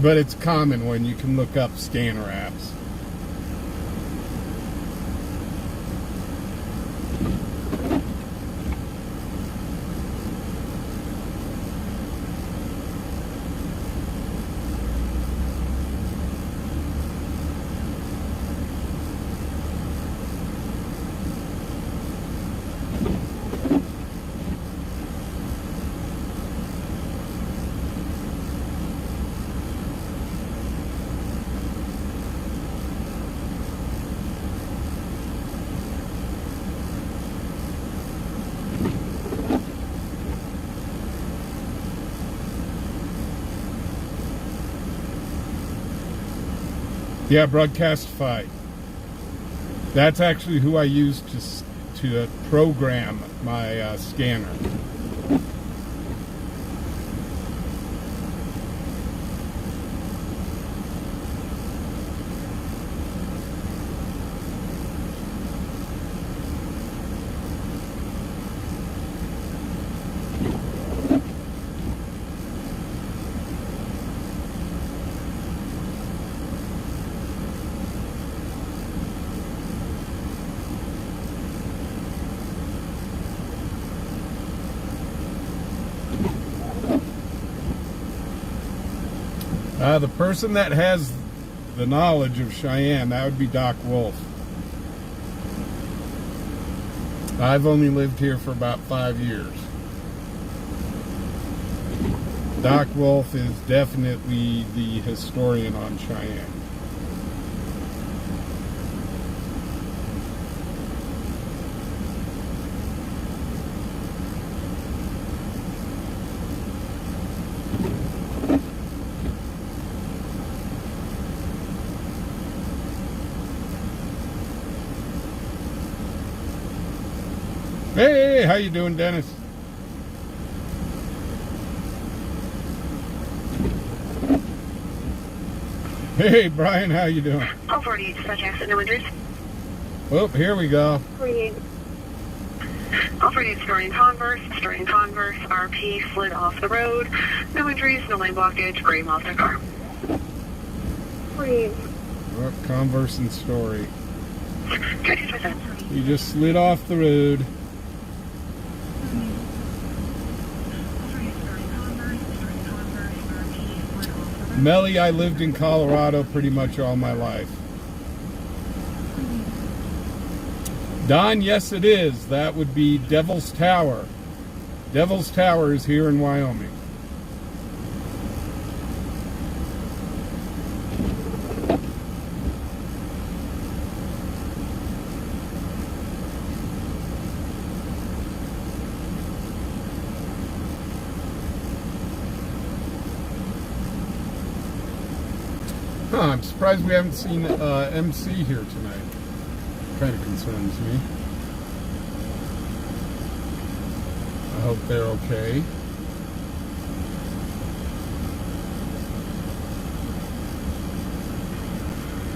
But it's common when you can look up scanner apps. Yeah, Broadcastify. That's actually who I use to program my scanner. The person that has the knowledge of Cheyenne, that would be Doc Wolf. I've only lived here for about 5 years. Doc Wolf is definitely the historian on Cheyenne. Hey, how you doing, Dennis? Hey, Brian, how you doing? All 48 dispatch accident no injuries. Oh, here we go. 48. All 48 starting Converse, RP slid off the road. No injuries, no lane blockage, gray Mazda car. 48. Oh, Converse and Story. Okay, 257. You just slid off the road. Melly, I lived in Colorado pretty much all my life. Don, yes it is. That would be Devil's Tower. Devil's Tower is here in Wyoming. Huh, I'm surprised we haven't seen MC here tonight. Kind of concerns me. I hope they're okay.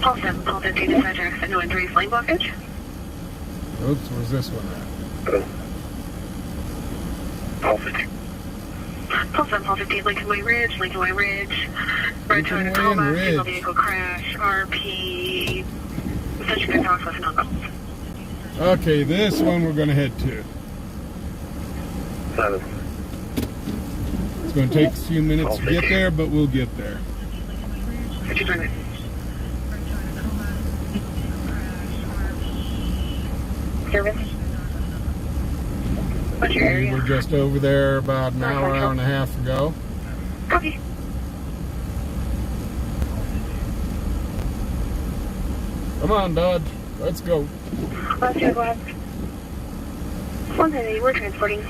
Paul 7, Paul 15, dispatch accident, no injuries, lane blockage. Oops, where's this one at? Paul 15. Paul 7, Paul 15, Lincoln Way Ridge. Right to a coma, single vehicle crash, RP, essentially good talks with non-calls. Okay, this one we're going to head to. 7. It's going to take a few minutes to get there, but we'll get there. 53. Service. What's your We area? were just over there about an hour and a half ago. Copy. Come on, Dodge. Let's go. Let's go ahead. 110, we're transporting.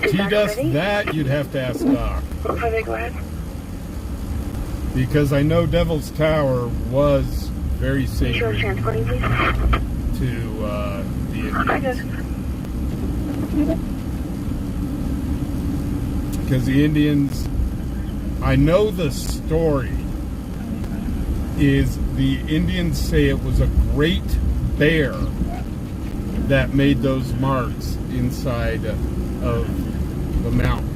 T-Dust, that you'd have to ask Doc. Okay, go ahead. Because I know Devil's Tower was very sacred Transporting, please. to the Indians. Because the Indians, I know the story, is the Indians say it was a great bear that made those marks inside of the mountain.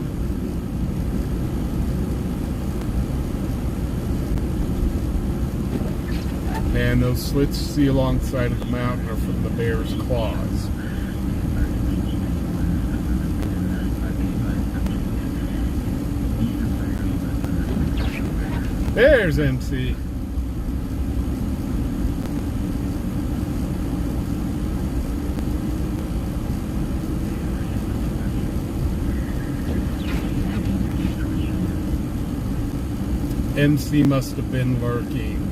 And those slits you see alongside of the mountain are from the bear's claws. There's MC. MC must have been lurking.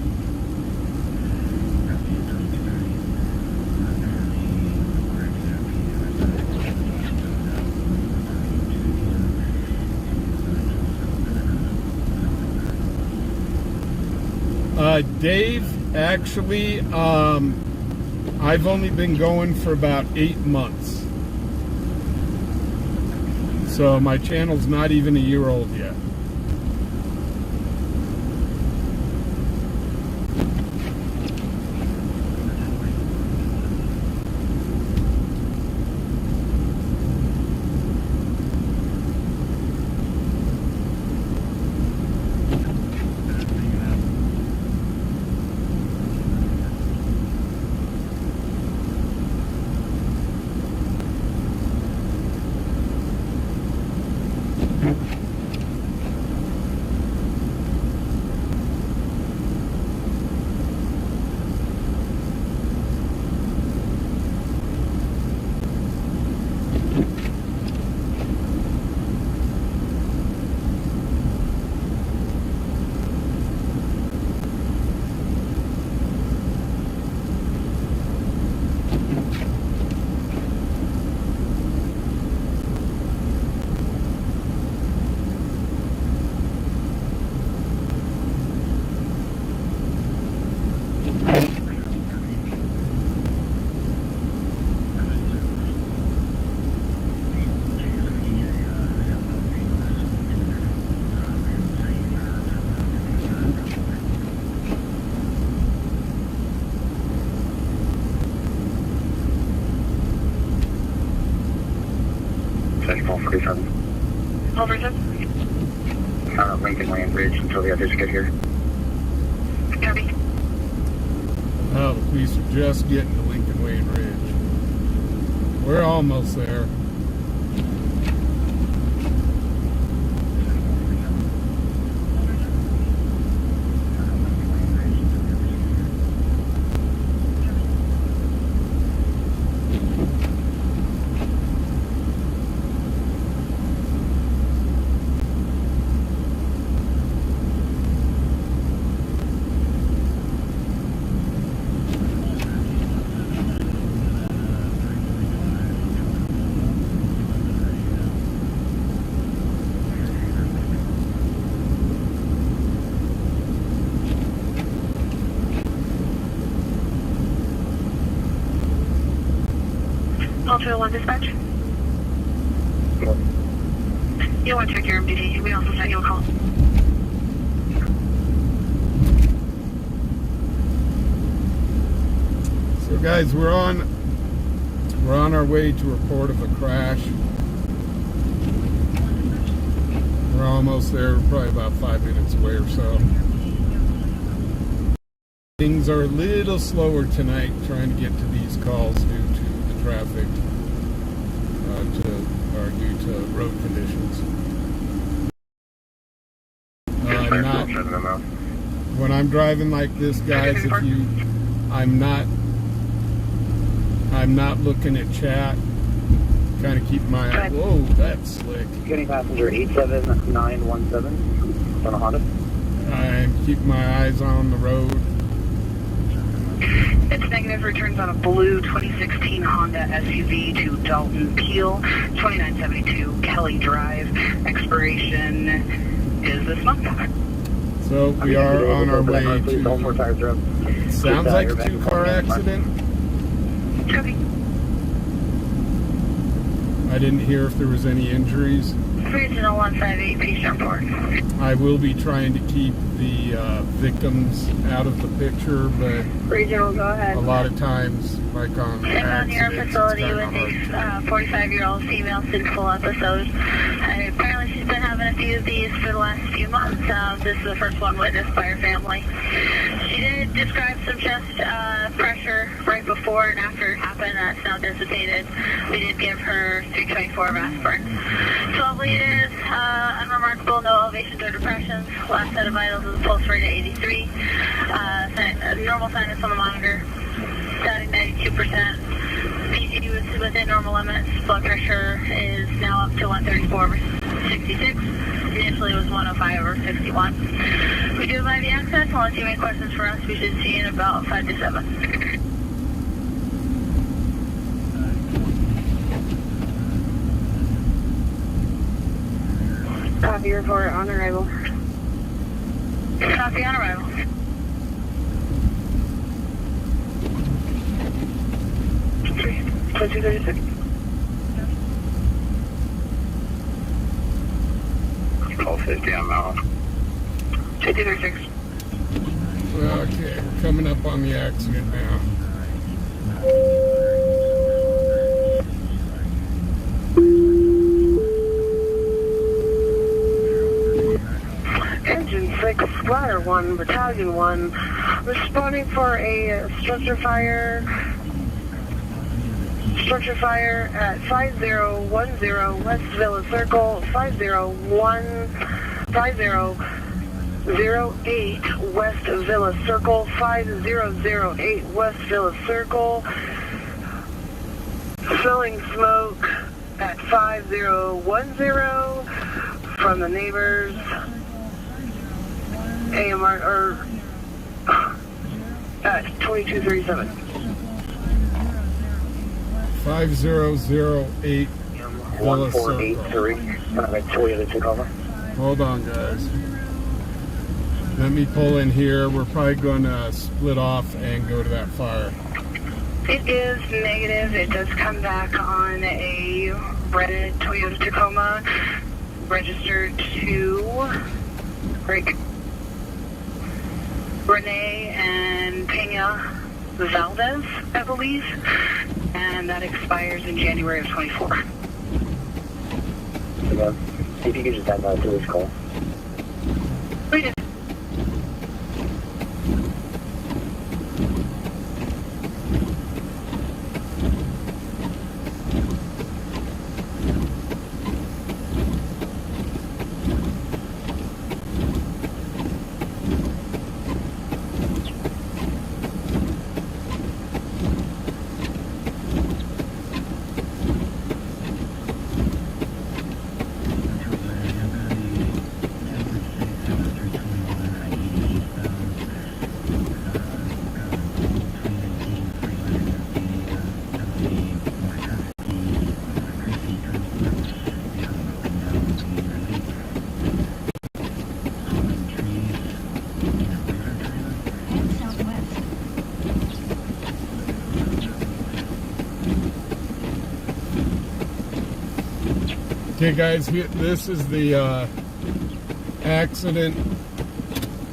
Dave, actually, I've only been going for about 8 months. So my channel's not even a year old yet. Lincoln Land Bridge until the others get here. Copy. Oh, the police are just getting to Lincoln Wayne Ridge. We're almost there. Ultra 1 dispatch. You want to check your MDD. We also sent you a call. So guys, we're on our way to report of a crash. We're almost there, probably about 5 minutes away or so. Things are a little slower tonight trying to get to these calls due to the traffic, due to road conditions. I'm driving like this, guys, I'm not looking at chat. Kind of keep my eye. Whoa, that's slick. Getting passenger 87917 on a Honda. I keep my eyes on the road. It's negative. Returns on a blue 2016 Honda SUV to Dalton Peel, 2972 Kelly Drive. Expiration is this month. So we are on our way to. All 4 tires are up. Sounds like a 2-car accident. Okay. I didn't hear if there was any injuries. Regional 158, peace report. I will be trying to keep the victims out of the picture, but Regional, go ahead. a lot of times, like on I'm on your accidents, facility it's with kinda a 45-year-old female sinful episode. Apparently she's been having a few of these for the last few months. This is the first one witnessed by her family. She did describe some chest pressure right before and after it happened. That's now dissipated. We did give her 324 of aspirin. 12 liters, unremarkable, no elevations or depressions. Last set of vitals is a pulse rate of 83. Normal sinus on the monitor. Static 92%. PG was within normal limits. Blood pressure is now up to 134/66. Initially it was 105/61. We do have the access. Unless you have any questions for us, we should see you in about 5 to 7. Copy report on arrival. Copy on arrival. $2236. 1250, I'm out. 2236. Okay, we're coming up on the accident now. Engine 6, Ladder 1, Battalion 1, responding for a structure fire at 5010 West Villa Circle, 5008 West Villa Circle, 5008 West Villa Circle, smelling smoke at 5010 from the neighbors. AMR, or at 2237. 5008 Villa Circle. 1483. Toyota Tacoma. Hold on, guys. Let me pull in here. We're probably going to split off and go to that fire. It is negative. It does come back on a red Toyota Tacoma, registered to Renee and Pena Valdez, I believe, and that expires in January of 24. Again, see if you could just add that to this call. We did. Okay, guys, this is the accident.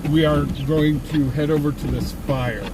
We are going to head over to this fire.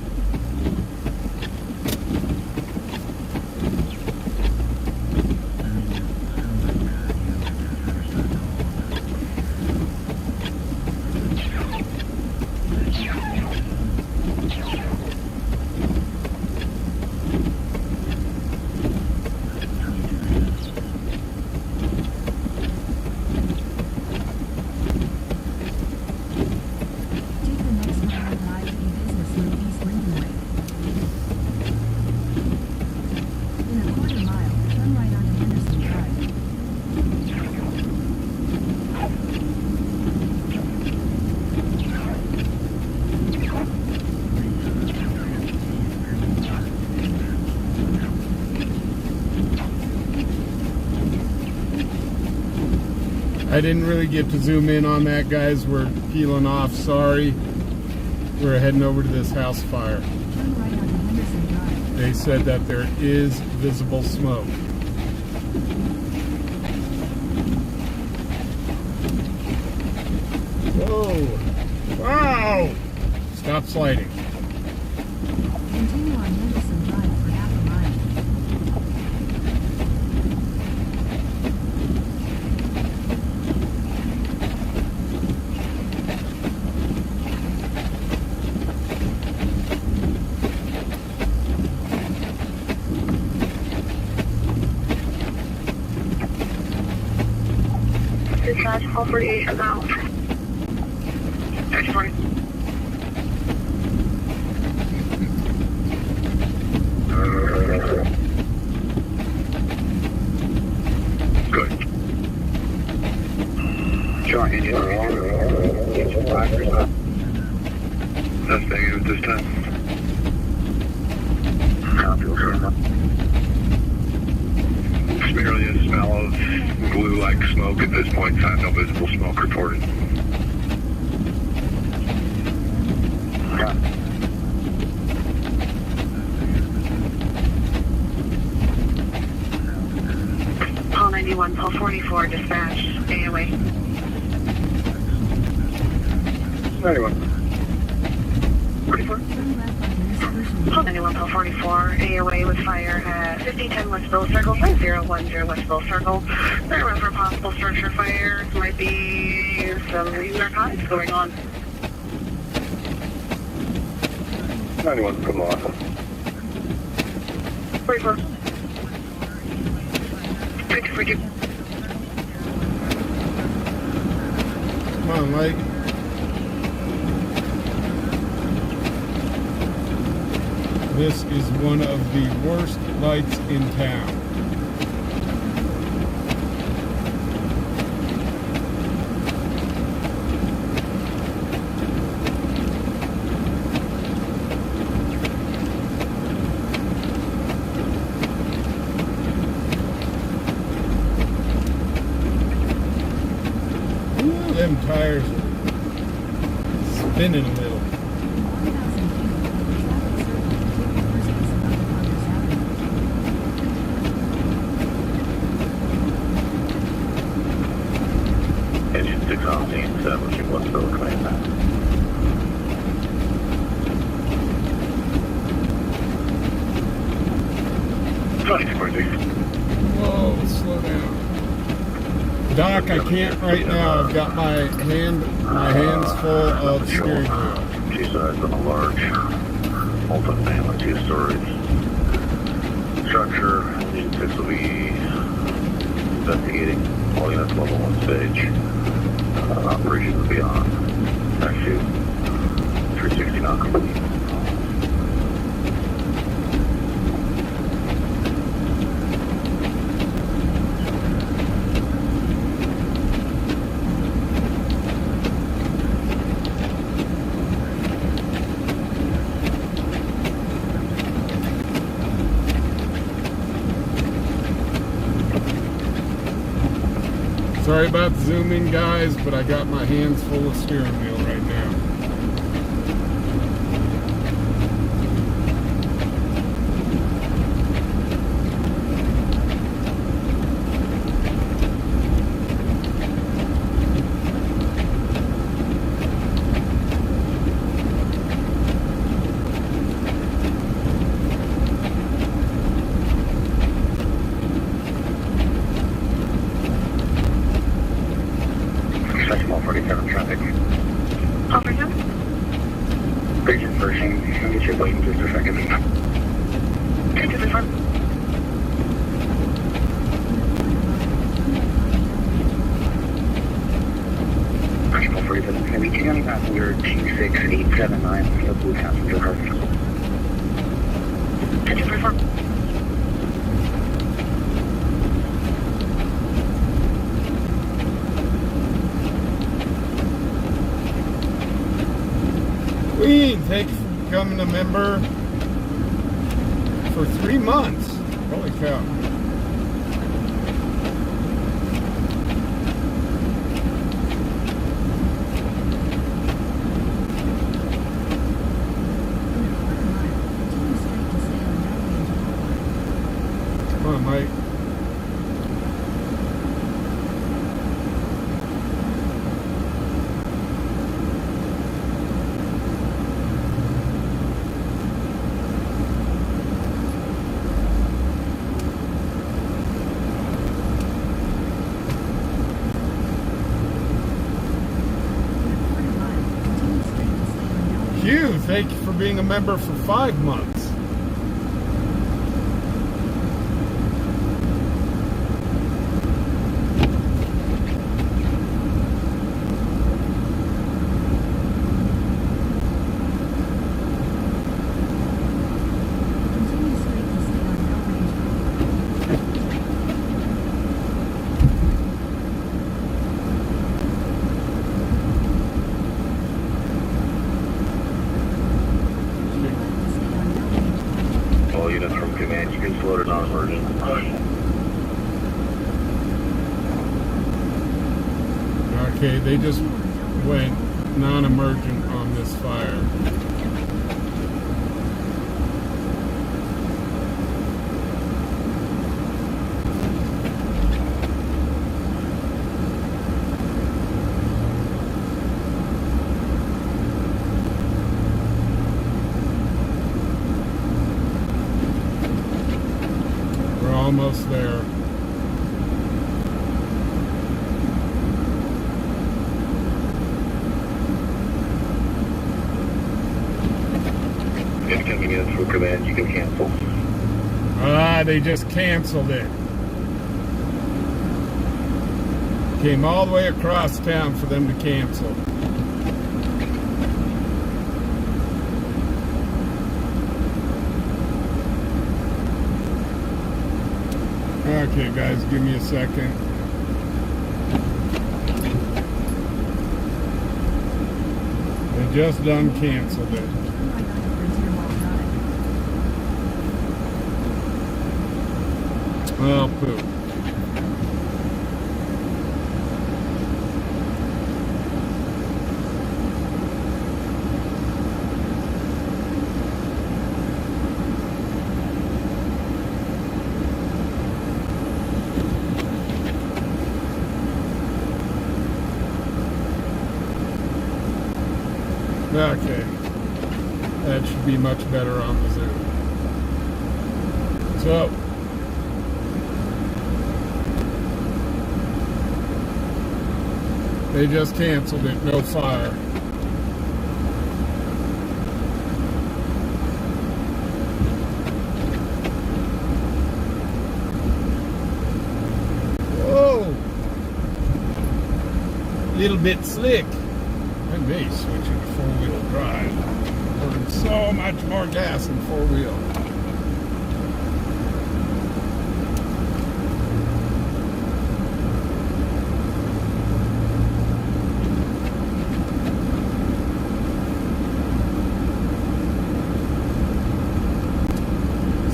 I didn't really get to zoom in on that, guys. We're peeling off. Sorry. We're heading over to this house fire. They said that there is visible smoke. Whoa! Wow! Stop sliding. Continue on Henderson Drive for half a mile. Dispatch 1248 about. 640. Good. Cheyenne, that's negative this time. It's merely a smell of glue-like smoke at this point in time. No visible smoke reported. Paul 91, Paul 44, dispatch, AOA. 91. 44? Paul 91, Paul 44, AOA with fire at 5010 West Bill Circle, 5010 West Bill Circle. They're around for possible structure fire. Might be some narcotics going on. 91, come on. 44. 5242. Come on, Mike. This is one of the worst lights in town. Ooh, them tires are spinning a little. 617, what's the claim now? Whoa, slow down. Doc, I can't right now. I've got my hands full of steering wheel. She sides on a large multi-family 2-story structure. Engine 6 will be investigating all units level 1 stage. Operations will be on. Actually, 360 not complete. Sorry about zooming, guys, but I got my hands full of steering wheel right now. Small 47 traffic. Operator? Bridget Pershing, I'll get your wait in just a second. 224. Small 47, heavy 290 passenger 26879, the blue passenger car. 224. Queen, thanks for becoming a member for 3 months. Holy cow. Come on, Mike. Hugh, thank you for being a member for 5 months. All units from command, you can slow to non-emergent. Okay, they just went non-emergent on this fire. We're almost there. Incoming units from command, you can cancel. Ah, they just canceled it. Came all the way across town for them to cancel. Okay, guys, give me a second. They just done canceled it. Oh, poop. Okay. That should be much better on the Zoom. So, they just canceled it, no fire. Whoa! Little bit slick. I may switch into four-wheel drive. Burn so much more gas than four-wheel.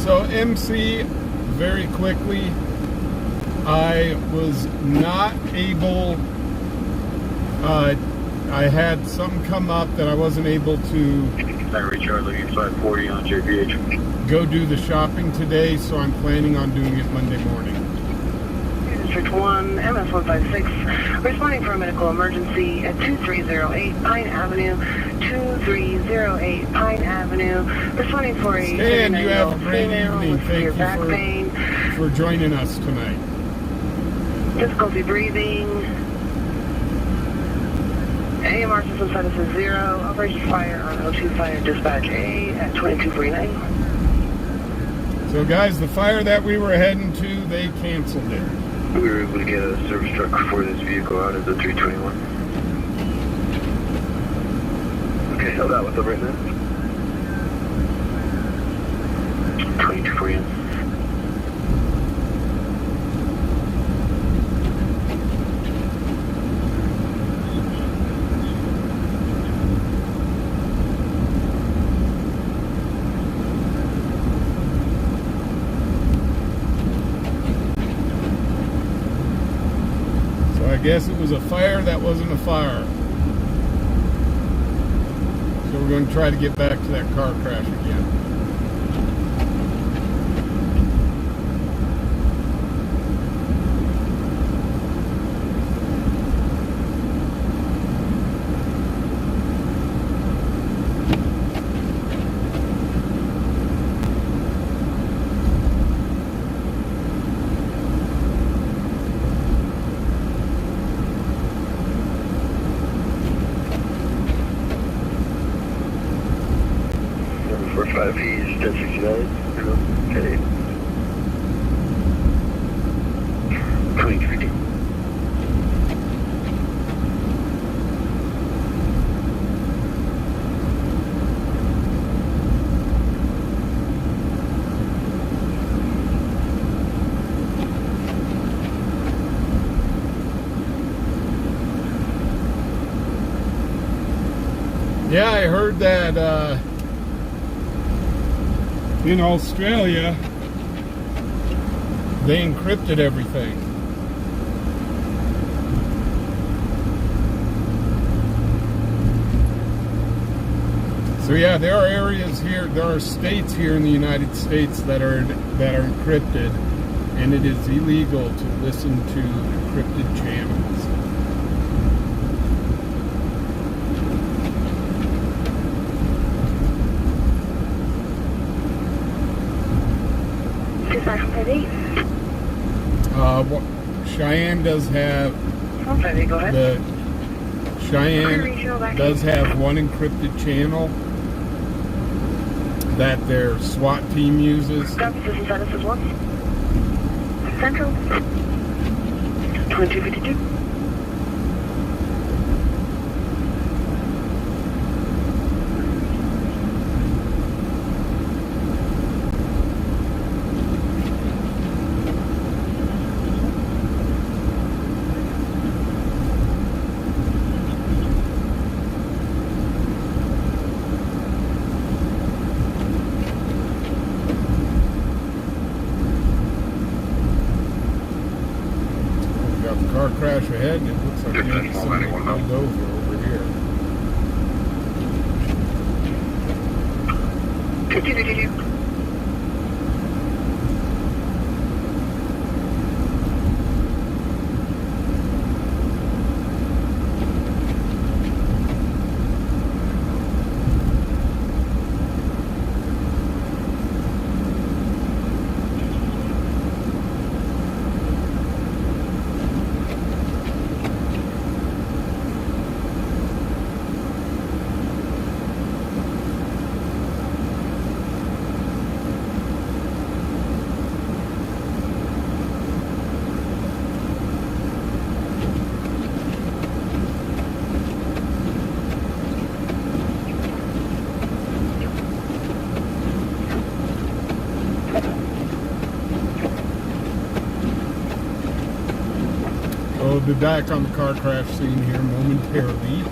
So MC, very quickly, I was not able, I had something come up that I wasn't able to Charlie 540 on JPH. go do the shopping today, so I'm planning on doing it Monday morning. District 1, MS-156, responding for a medical emergency at 2308 Pine Avenue, 2308 Pine Avenue, responding for a Stan, you have a 79-year-old great female evening. with severe Thank back you pain, for joining us tonight. difficulty breathing, AMR system status is 0, operation fire on O2 Fire Dispatch A at 2249. So guys, the fire that we were heading to, they canceled it. We were able to get a service truck for this vehicle out of the 321. Okay, so that was the right now. 2249. I guess it was a fire that wasn't a fire. So we're going to try to get back to that car crash again. Yeah, I heard that in Australia they encrypted everything. So yeah, there are areas here, there are states here in the United States that are encrypted, and it is illegal to listen to encrypted channels. Cheyenne does have Go ahead. the Cheyenne does have one encrypted channel that their SWAT team uses. Copy, this is Dennis as well. Central. 2252. Car crash ahead, and it looks like maybe somebody pulled over here. 2252. We'll be back on the car crash scene here momentarily.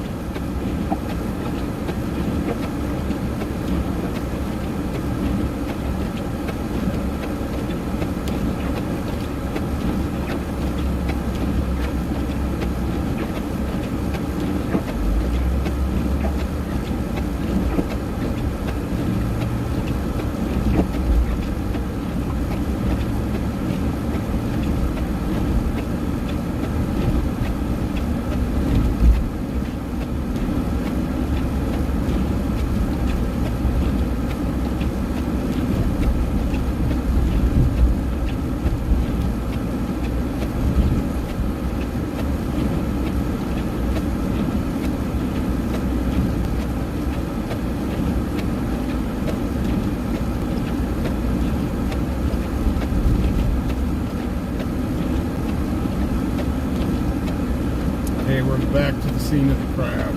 Okay, we're back to the scene of the crash.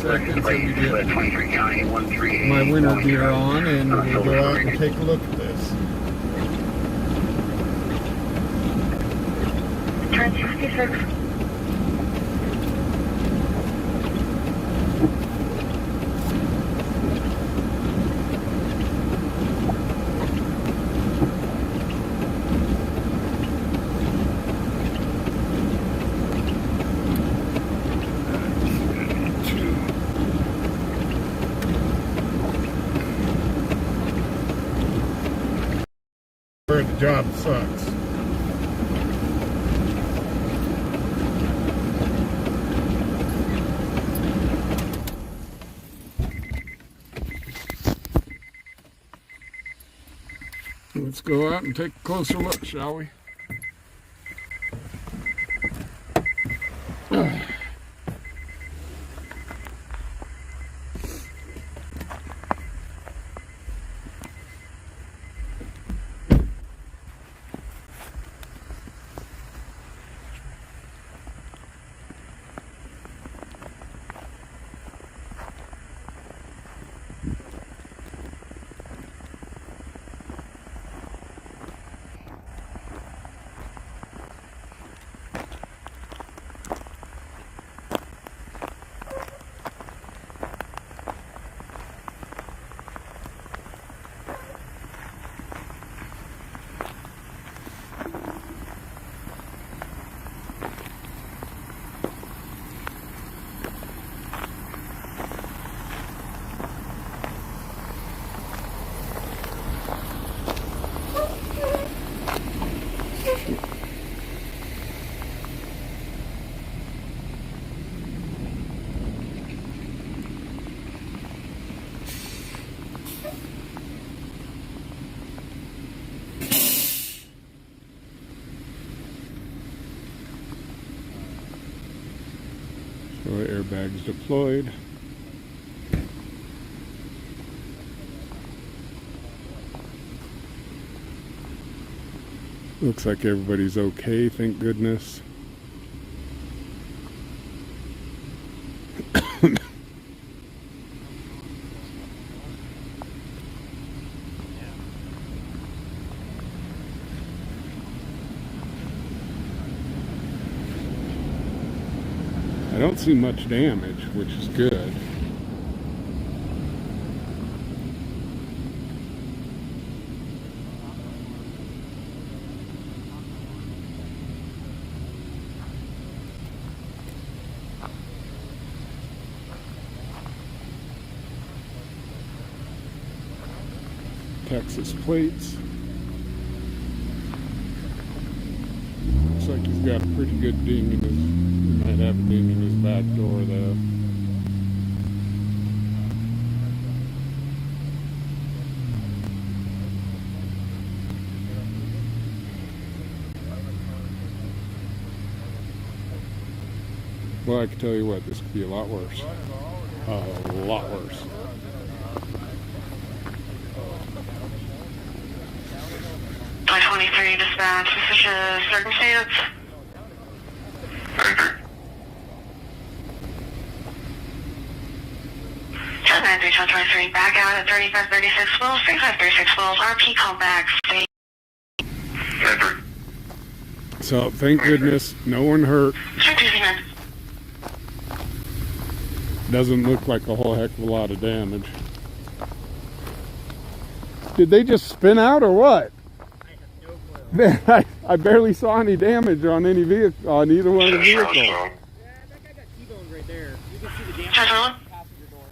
Seconds and we get my winter gear on, and we'll go out and take a look at this. Turn 66. where the job sucks. Let's go out and take a closer look, shall we? So airbags deployed. Looks like everybody's okay, thank goodness. I don't see much damage, which is good. Texas plates. Looks like he's got a pretty good ding in his, he might have a ding in his back door though. Well, I can tell you what, this could be a lot worse. A lot worse. Dispatch, is this a circumstance? 1093, back out at 3536 Wills, 3536 Wills, RP call back, stay. So, thank goodness, no one hurt. Doesn't look like a whole heck of a lot of damage. Did they just spin out or what? I barely saw any damage on any vehicle, on either one of the vehicles. Yeah, that guy got T-boned right there. You can see the damage on the passenger door.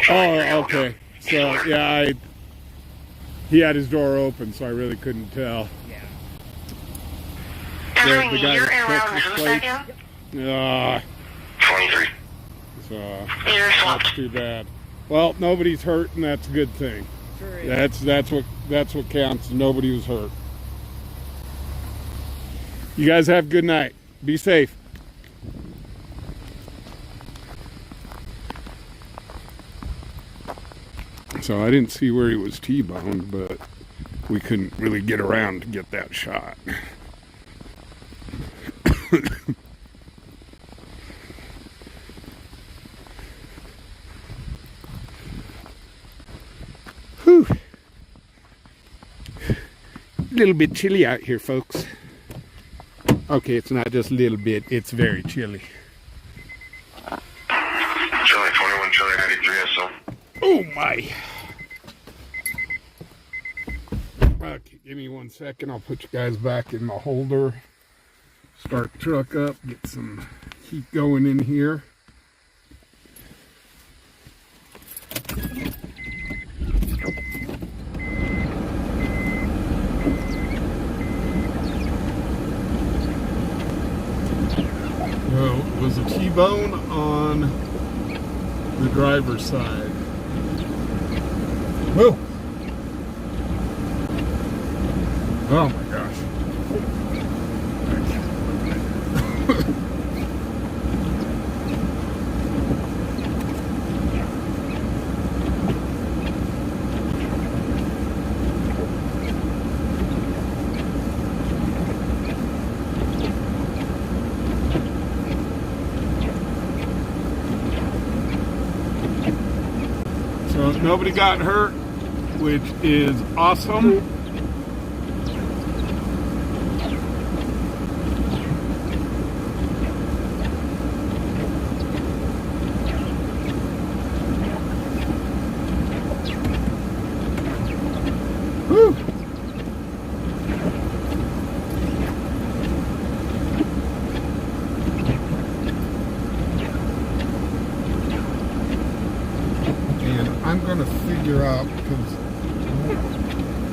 Oh, okay. So, yeah, he had his door open, so I really couldn't tell. Yeah. The guy that plates. 23. So, that's too bad. Well, nobody's hurt, and that's a good thing. Sure is. That's what counts. Nobody was hurt. You guys have a good night. Be safe. So I didn't see where he was T-boned, but we couldn't really get around to get that shot. Whew. A little bit chilly out here, folks. Okay, it's not just a little bit, it's very chilly. Charlie 21, Charlie 93 SO. Oh my! Okay, give me 1 second, I'll put you guys back in the holder. Start the truck up, get some heat going in here. T-bone on the driver's side. Whoa! Oh my gosh. So nobody got hurt, which is awesome. Woo! I'm going to figure out, because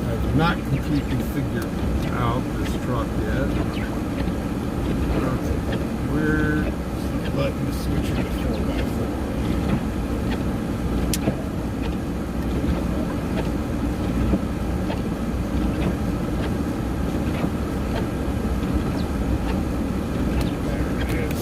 I've not completely figured out this truck yet. Where's the button to switch into 4x4? There it is.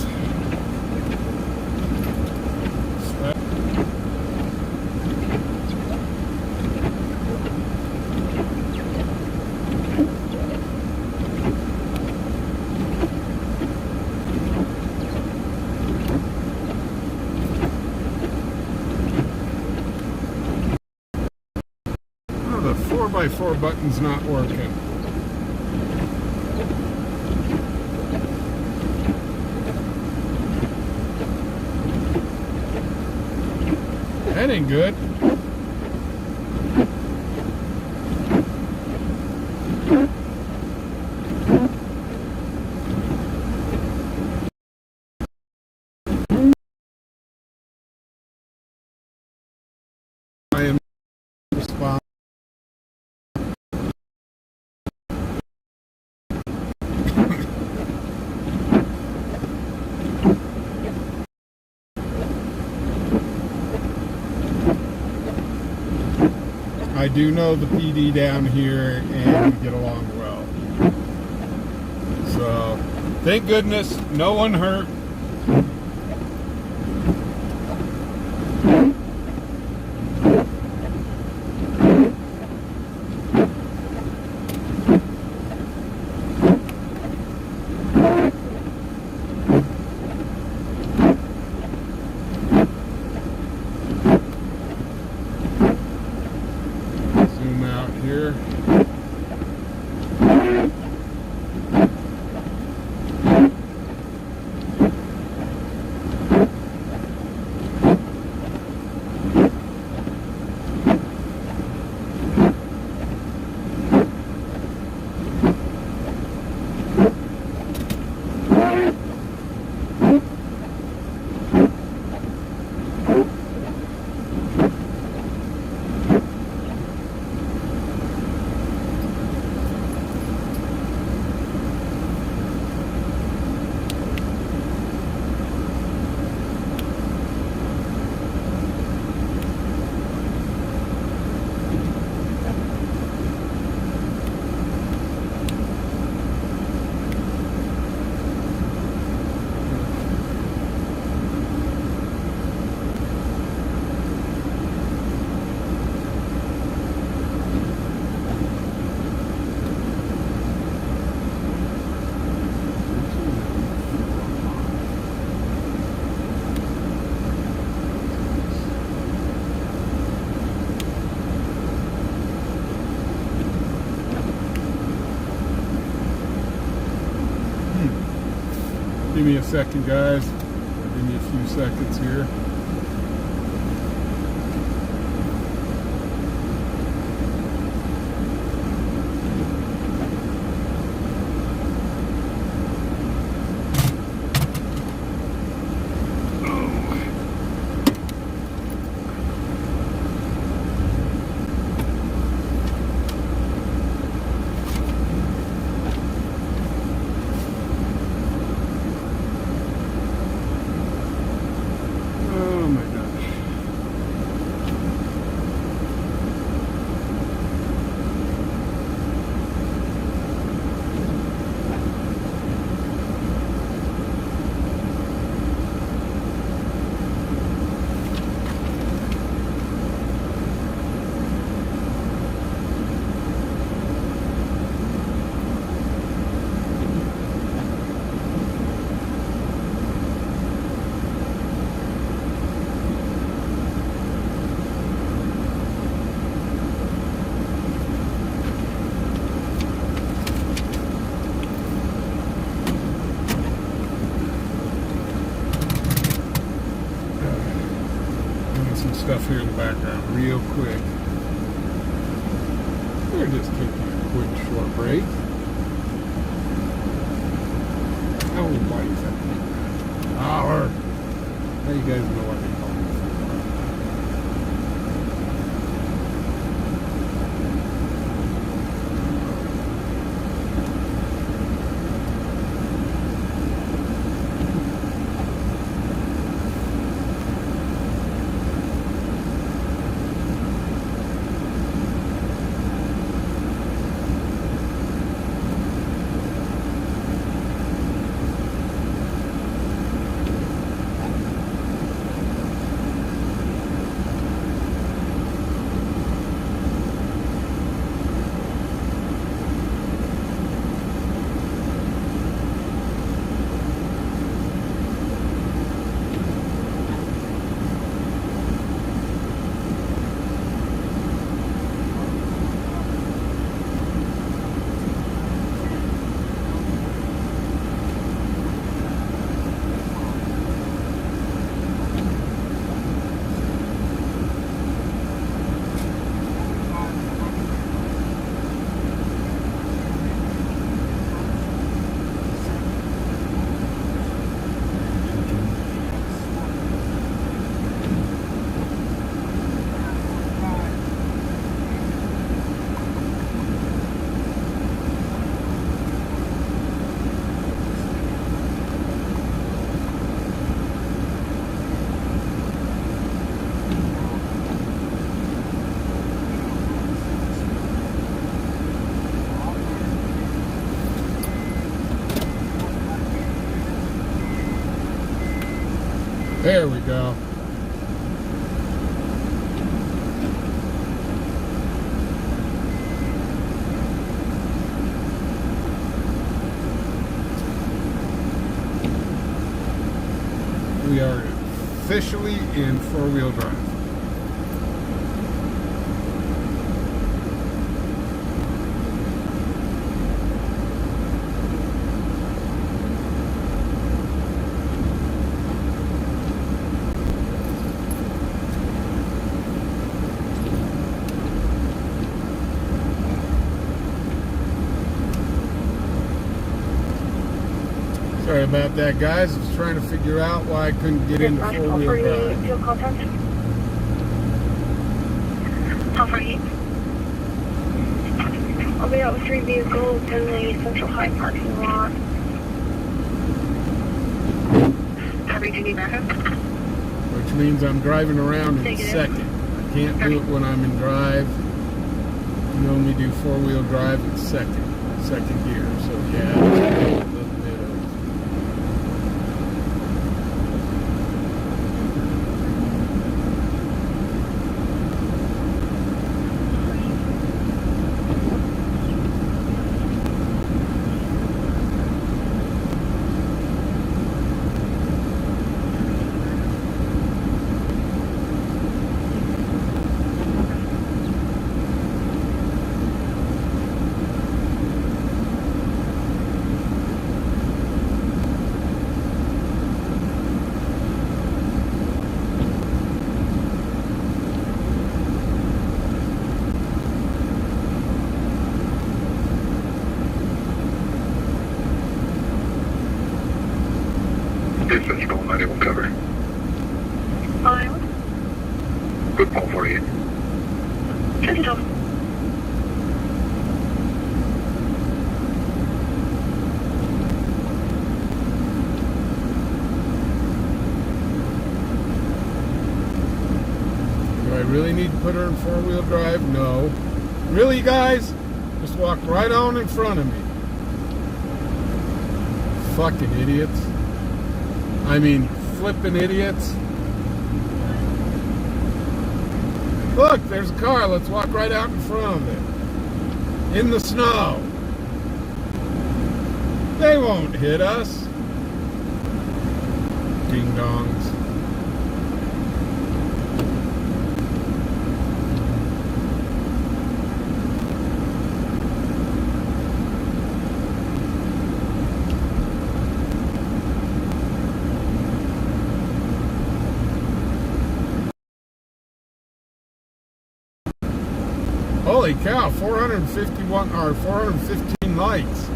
The 4x4 button's not working. That ain't good. I am responsible. I do know the PD down here, and we get along well. So, thank goodness, no one hurt. Zoom out here. Give me a second, guys. Give me a few seconds here. some stuff here in the background real quick. We're just taking a quick short break. How many bikes have we got? Hour. Now you guys know what they call me. There we go. We are officially in four-wheel drive. Sorry about that, guys. I was trying to figure out why I couldn't get into four-wheel drive. Fuel content. 1248. I'll be out with 3 vehicles in the Central High parking lot. Heavy duty backup. Which means I'm driving around in second. I can't do it when I'm in drive. You can only do four-wheel drive in second gear. So yeah. Distance, Paul 91 cover. Good, Paul 48. Do I really need to put her in four-wheel drive? No. Really, guys? Just walk right on in front of me. Fucking idiots. I mean, flipping idiots. Look, there's a car. Let's walk right out in front of it. In the snow. They won't hit us. Ding dongs. Holy cow, 451 or 415 likes.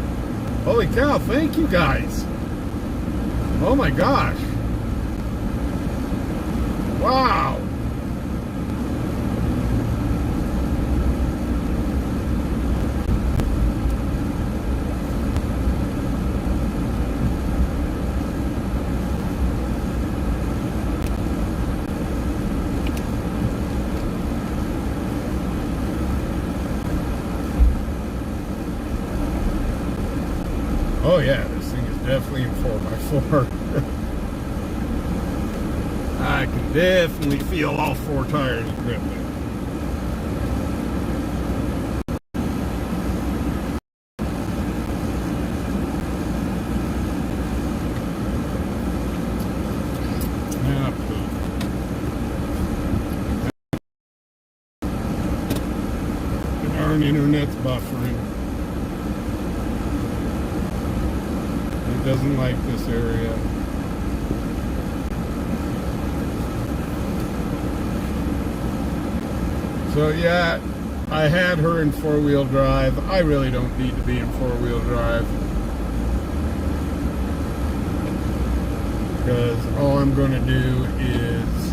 Holy cow, thank you guys. Oh my gosh. Wow. Oh yeah, this thing is definitely in 4x4. I can definitely feel all four tires gripping. Darn internet's buffering. It doesn't like this area. So yeah, I had her in four-wheel drive. I really don't need to be in four-wheel drive, because all I'm going to do is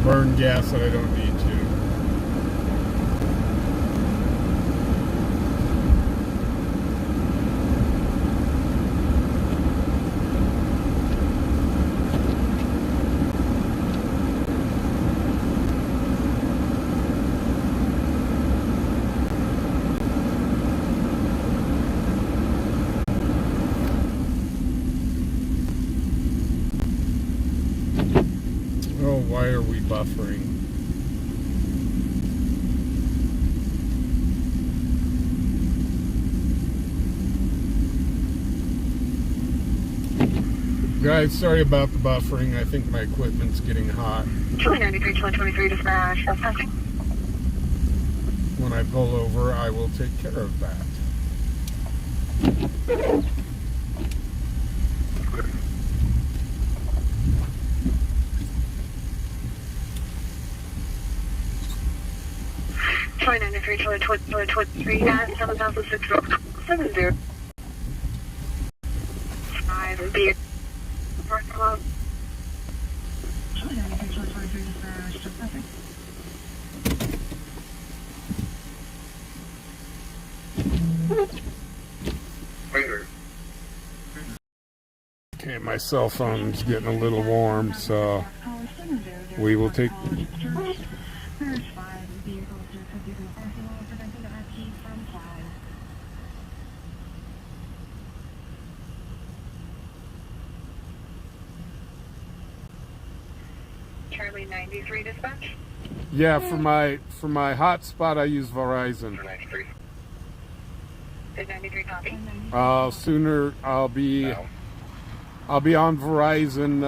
burn gas that I don't need to. Oh, why are we buffering? Guys, sorry about the buffering. I think my equipment's getting hot. Chili 93, Chili 23, dispatch. That's testing. When I pull over, I will take care of that. Chili 93, Chili 23, at 7,670. 5 and B. Parking lot. Chili 93, Chili 23, dispatch. Just testing. Okay, my cell phone's getting a little warm, so we will take... Charlie 93 dispatch. Yeah, for my hotspot, I use Verizon. 93. Did 93 copy? Sooner I'll be on Verizon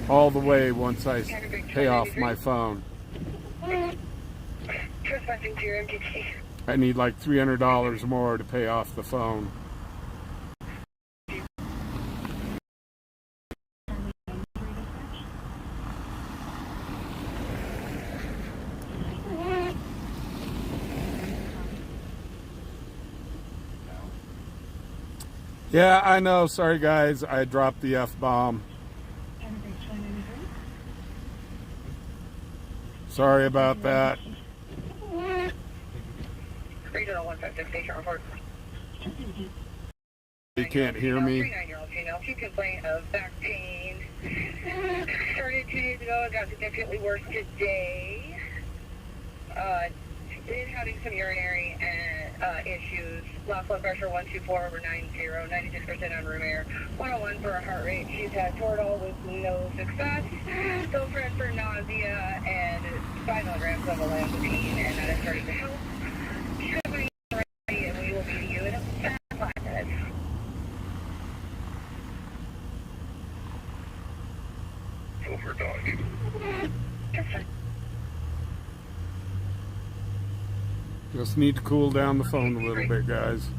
all the way once I pay off my phone. Trespassing to your MTT. I need like $300 more to pay off the phone. Yeah, I know. Sorry, guys. I dropped the F-bomb. Sorry about that. Regional 156 station report. You can't hear me. 39-year-old female. She complained of back pain. Started 2 days ago. It got significantly worse today. Been having some urinary issues. Lost blood pressure 124/90, 96% on room air, 101 for her heart rate. She's had Toradol with no success. Zofran for nausea and 5 milligrams of olanzapine, and that is starting to help. Should be ready, and we will be to you in about 5 minutes. Over dog. Just need to cool down the phone a little bit, guys.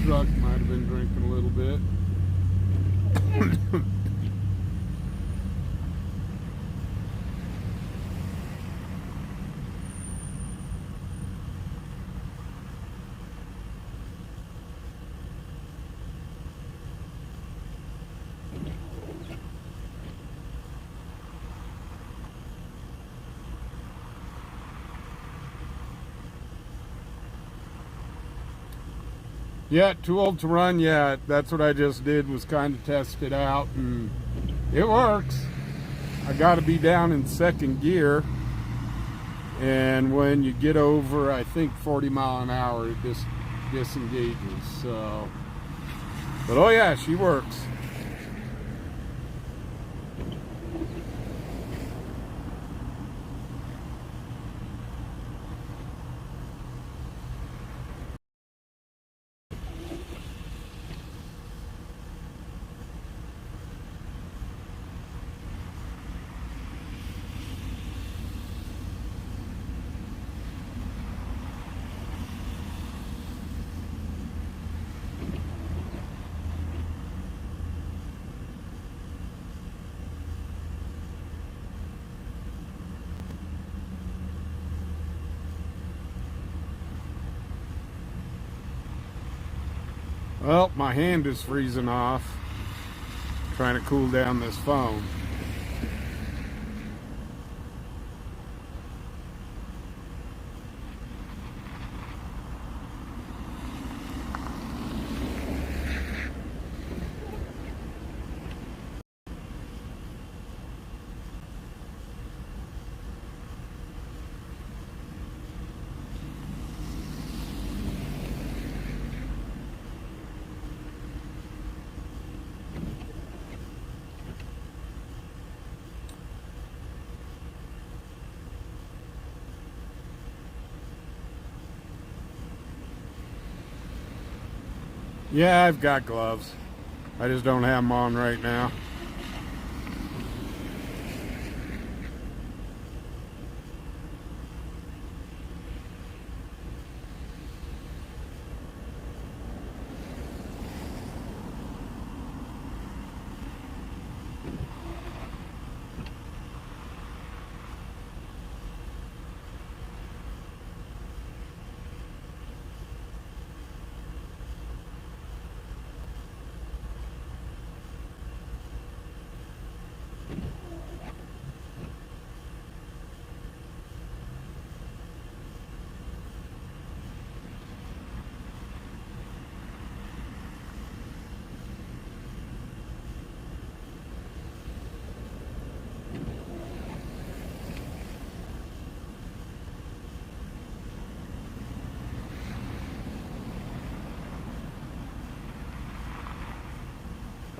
truck might have been drinking a little bit. Yeah, too old to run yet. That's what I just did, was kind of test it out, and it works. I got to be down in second gear, and when you get over, I think 40 mile an hour, it just disengages. So, but oh yeah, she works. Well, my hand is freezing off, trying to cool down this phone. Yeah, I've got gloves. I just don't have them on right now.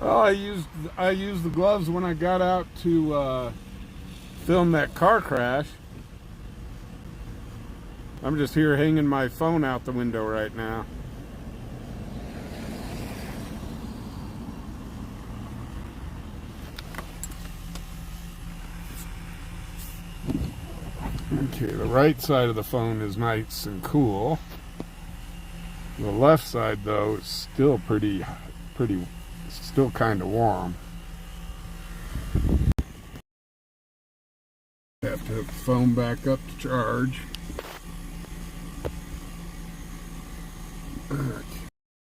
Oh, I used the gloves when I got out to film that car crash. I'm just here hanging my phone out the window right now. Okay, the right side of the phone is nice and cool. The left side, though, is still still kind of warm. Have to hook the phone back up to charge.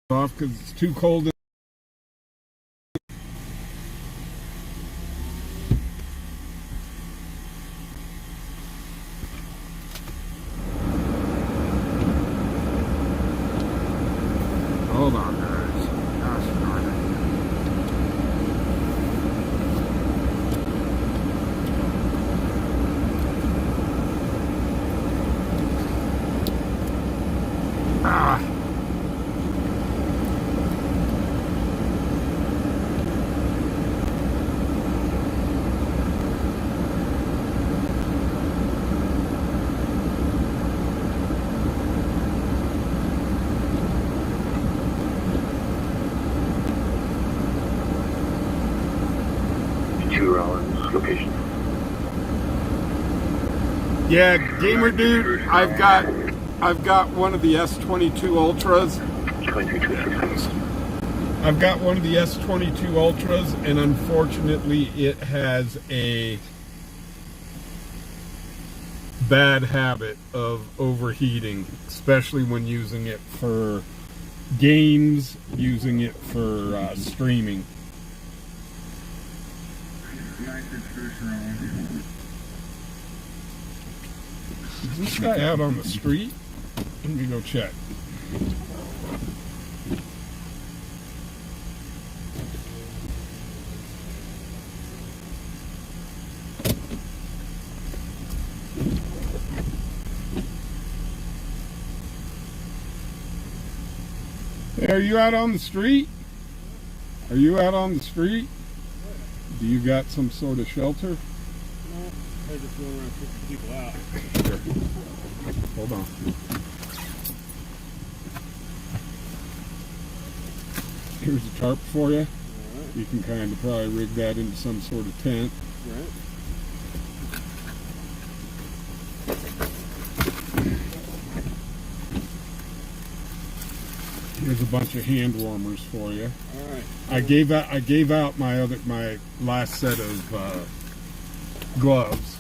Off because it's too cold. Hold on, guys. Gosh darn it. Ah. Location. Yeah, gamer dude, I've got one of the S22 Ultras, 323 I've got one of the S22 Ultras, and unfortunately it has a bad habit of overheating, especially when using it for games, using it for streaming. Is this guy out on the street? Let me go check. Hey, are you out on the street? Are you out on the street? Do you got some sort of shelter? No, I just go around kicking people out. Sure. Hold on. Here's a tarp for you. Right. You can kind of probably rig that into some sort of tent. Right. Here's a bunch of hand warmers for you. All right. I gave out my last set of gloves.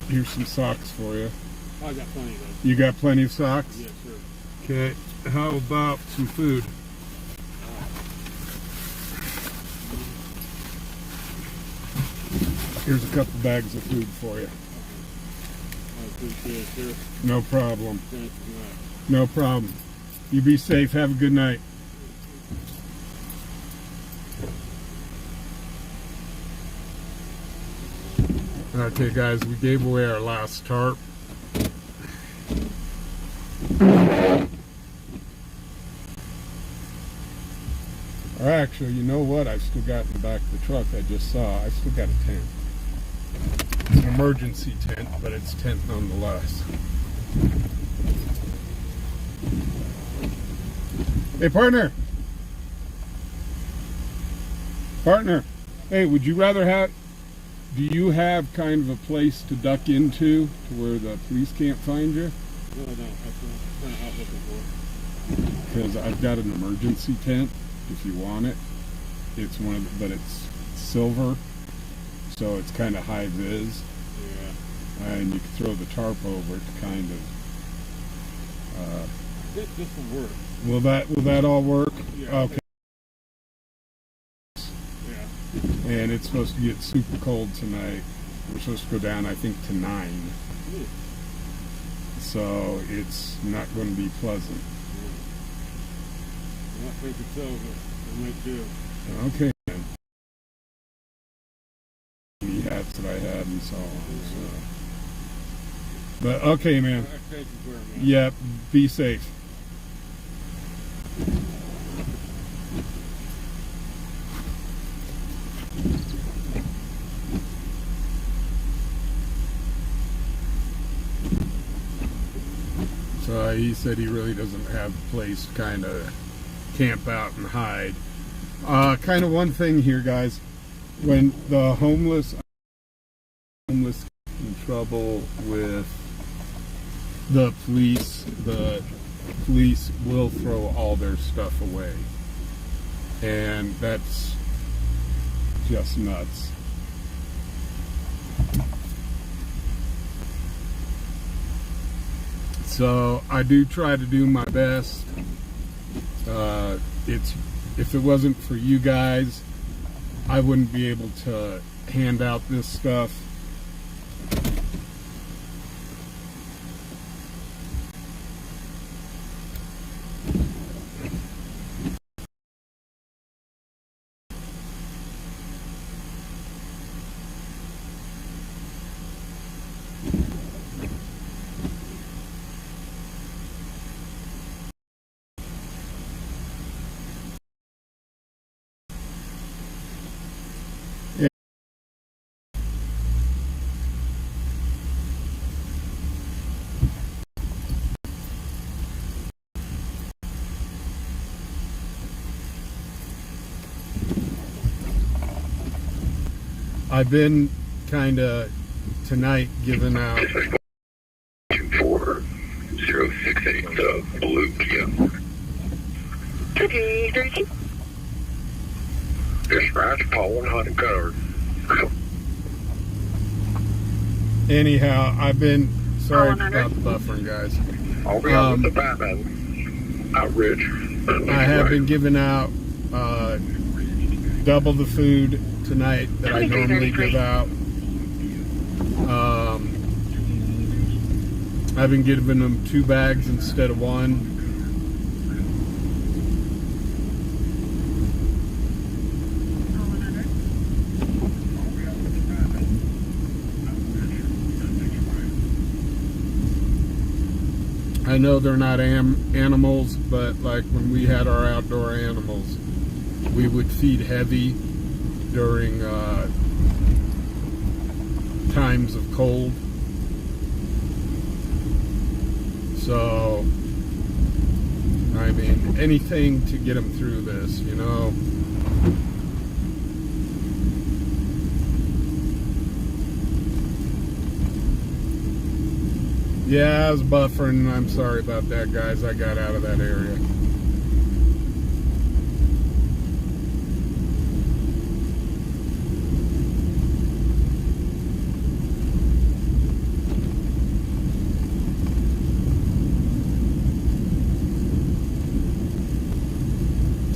Here's some socks for you. Oh, I got plenty of those. You got plenty of socks? Yes, sir. Okay. How about some food? Here's a couple bags of food for you. I appreciate it, sir. No problem. Thank you much. No problem. You be safe. Have a good night. Okay, guys, we gave away our last tarp. Or actually, you know what? I've still got in the back of the truck I just saw. I still got a tent. It's an emergency tent, but it's tent nonetheless. Hey, partner. Partner. Hey, would you rather have... Do you have kind of a place to duck into to where the police can't find you? No, I don't. That's what I'm kind of out looking for. Because I've got an emergency tent, if you want it. It's one of the, but it's silver, so it's kind of high vis. Yeah. And you can throw the tarp over it to kind of... This will work. will that all work? Yeah. Okay. Yeah. And it's supposed to get super cold tonight. We're supposed to go down, I think, to 9. Ooh. So it's not going to be pleasant. I'm not thinking so, but it might do. Okay, man. The hats that I had and so on. So. But okay, man. Thank you very much. Yeah, be safe. So he said he really doesn't have a place to kind of camp out and hide. Kind of one thing here, guys. When the homeless get in trouble with the police will throw all their stuff away. And that's just nuts. So I do try to do my best. If it wasn't for you guys, I wouldn't be able to hand out this stuff. I've been kind of tonight giving out. 4068, blue GM. Okay, 32. Dispatch, Paul 100 covered. Anyhow, I've been sorry about the buffering, guys. I'll be out with the Batman. Out Ridge. I have been giving out double the food tonight that I normally give out. I've been giving them 2 bags instead of 1. I know they're not animals, but like when we had our outdoor animals, we would feed heavy during times of cold. So, I mean, anything to get them through this, you know. Yeah, I was buffering. I'm sorry about that, guys. I got out of that area.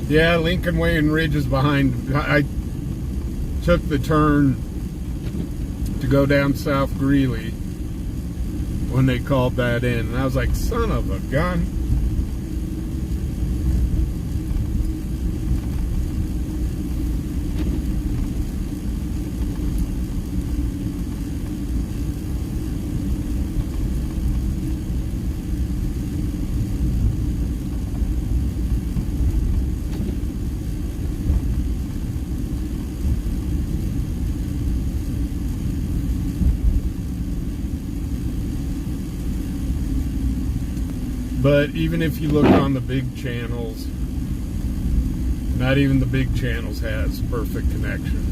Yeah, Lincoln Way and Ridge is behind. I took the turn to go down South Greeley when they called that in, and I was like, son of a gun. But even if you look on the big channels, not even the big channels has perfect connection.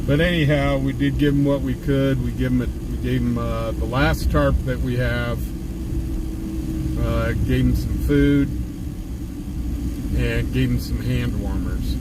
But anyhow, we did give them what we could. We gave them the last tarp that we have, gave them some food, and gave them some hand warmers.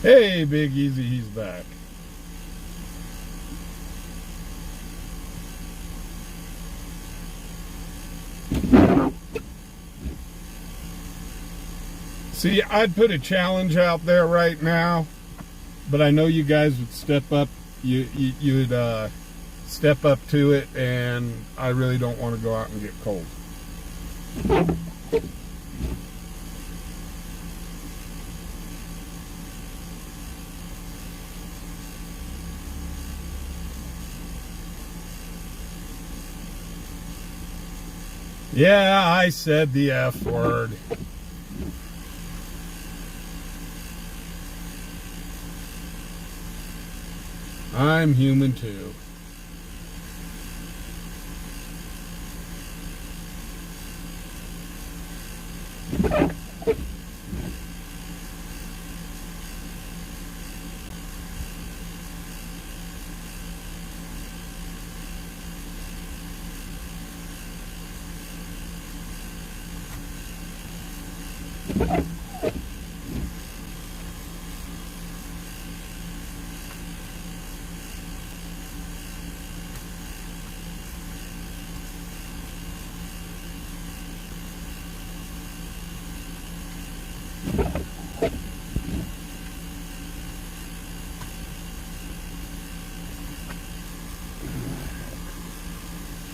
Hey, Big Easy, he's back. See, I'd put a challenge out there right now, but I know you guys would step up. You'd step up to it, and I really don't want to go out and get cold. Yeah, I said the F word. I'm human too.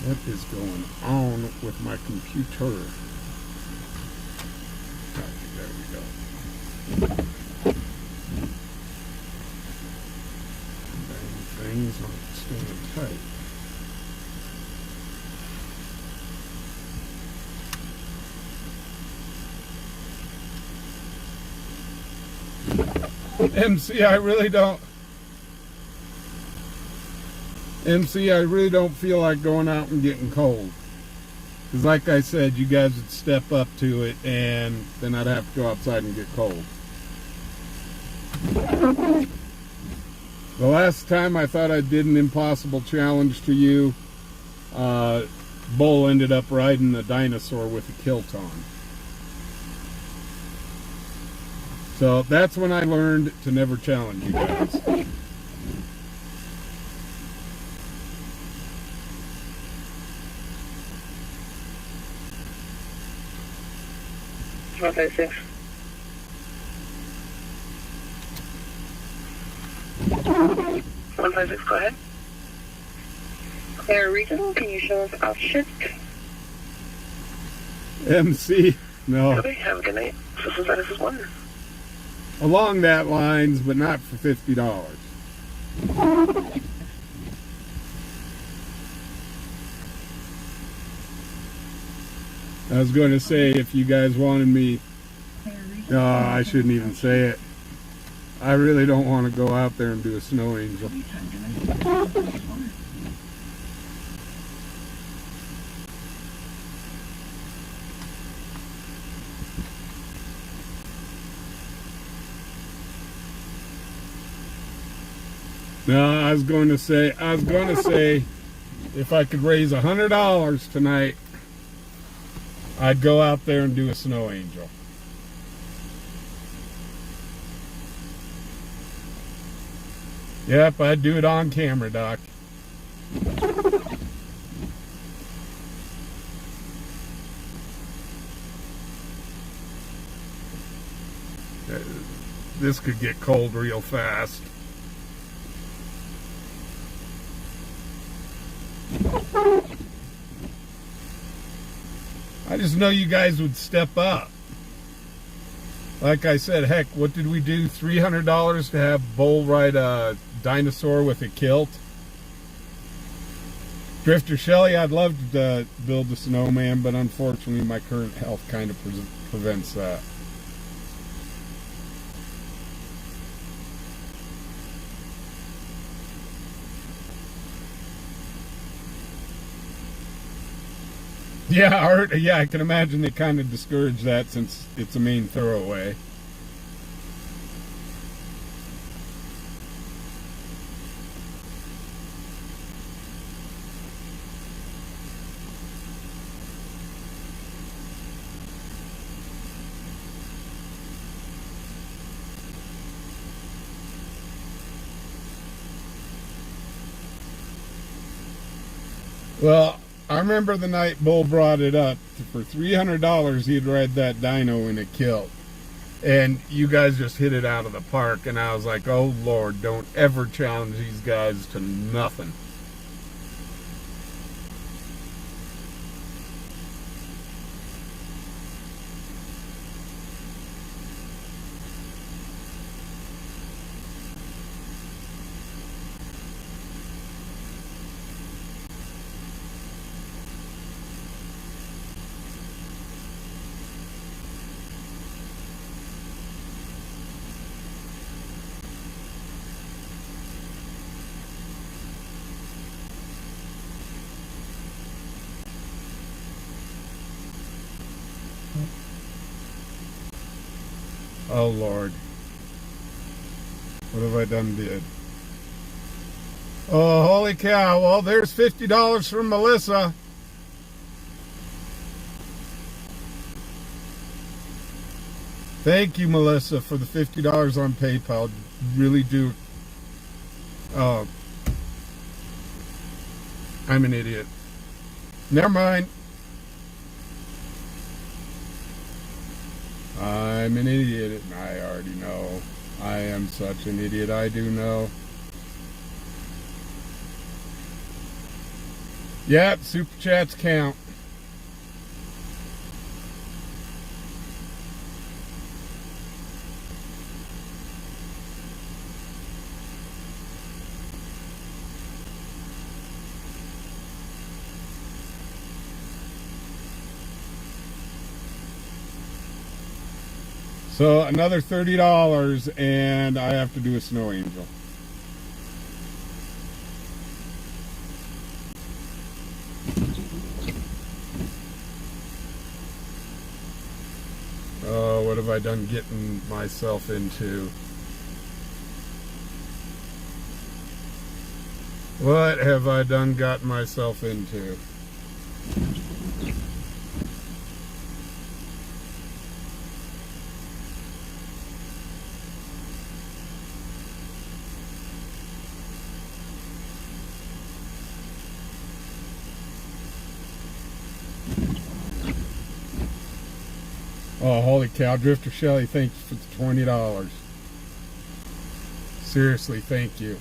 What is going on with my computer? Okay, there we go. Dang things aren't staying tight. MC, I really don't feel like going out and getting cold. Because like I said, you guys would step up to it and then I'd have to go outside and get cold. The last time I thought I did an impossible challenge to you, Bull ended up riding a dinosaur with a kilt on. So that's when I learned to never challenge you guys. Okay, 6. One 56, go ahead. Air regional, can you show us altitude? MC, no. Okay, have a good night. This is 1. Along that lines, but not for $50. I was going to say, if you guys wanted me, I shouldn't even say it. I really don't want to go out there and do a snow angel. No, I was going to say, if I could raise $100 tonight, I'd go out there and do a snow angel. Yep, I'd do it on camera, Doc. This could get cold real fast. I just know you guys would step up. Like I said, heck, what did we do? $300 to have Bull ride a dinosaur with a kilt? Drifter Shelley, I'd love to build a snowman, but unfortunately my current health kind of prevents that. Yeah, I can imagine they kind of discourage that since it's a main thoroughway. Well, I remember the night Bull brought it up. For $300, he'd ride that dino in a kilt. And you guys just hit it out of the park. And I was like, oh, Lord, don't ever challenge these guys to nothing. Oh, Lord. What have I done did? Oh, holy cow. Well, there's $50 from Melissa. Thank you, Melissa, for the $50 on PayPal. Really do. Oh. I'm an idiot. Never mind. I'm an idiot. I already know. I am such an idiot. I do know. Yep, super chats count. So another $30 and I have to do a snow angel. Oh, what have I done getting myself into? What have I done gotten myself into? Oh, holy cow, Drifter Shelly, thank you for the $20. Seriously, thank you.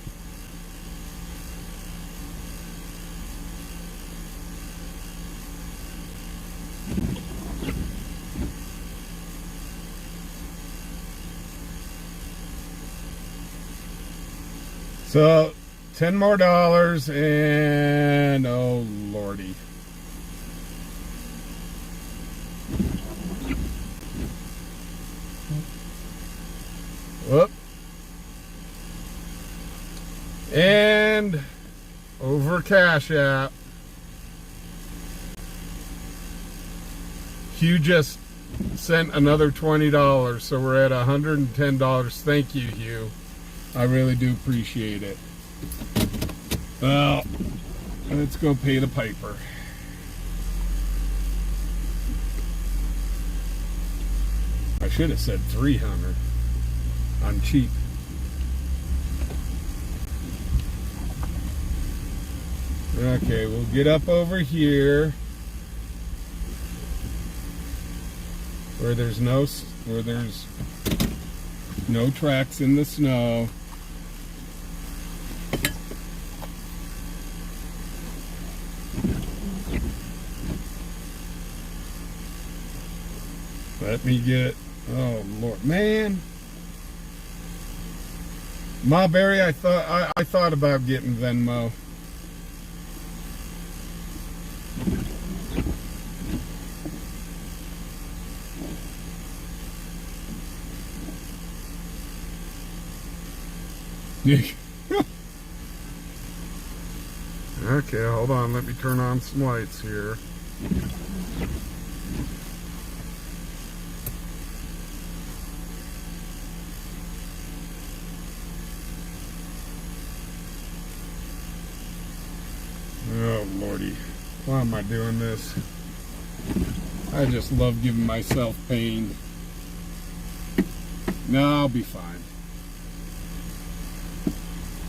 So, $10 more and oh lordy. Whoop. And over Cash App. Hugh just sent another $20, so we're at $110. Thank you, Hugh. I really do appreciate it. Well, let's go pay the piper. I should have said 300. I'm cheap. Okay, we'll get up over here where there's no tracks in the snow. Let me get, oh Lord, man. Marbury, I thought about getting Venmo. Okay, hold on, let me turn on some lights here. Oh lordy, why am I doing this? I just love giving myself pain. No, I'll be fine.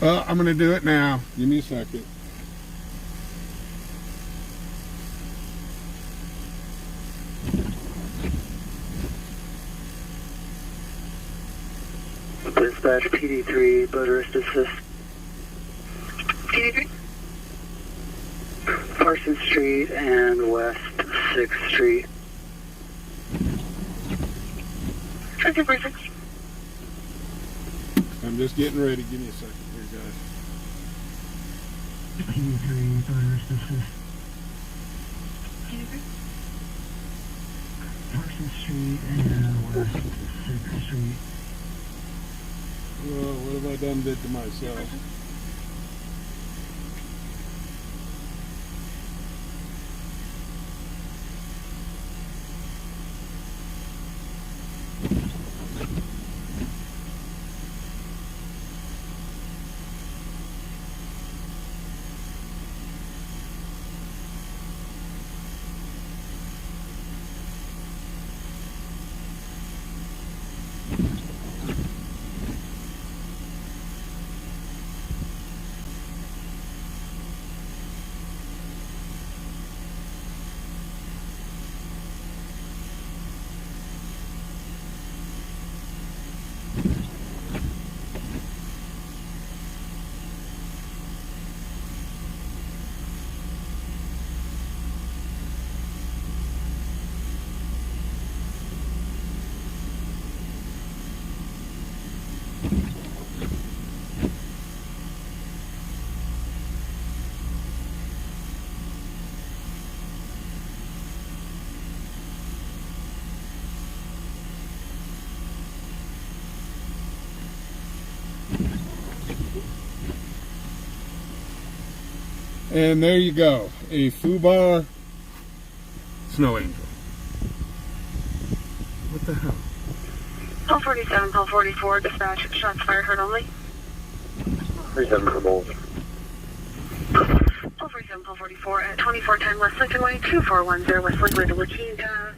Well, I'm gonna do it now. Give me a second. Dispatch PD3, motorist assist. PD3? Parsons Street and West 6th Street. Okay, perfect. I'm just getting ready. Give me a second here, guys. PD3, motorist assist. PD3? Parsons Street and West 6th Street. Well, what have I done did to myself? And there you go, a Fubar Snow Angel. What the hell? 1247, 1244, dispatch, shots fired, heard only. 37 for both. 1247, 1244, at 2410 West Lincoln Way, 2410 West Lincoln Way to La Quinta.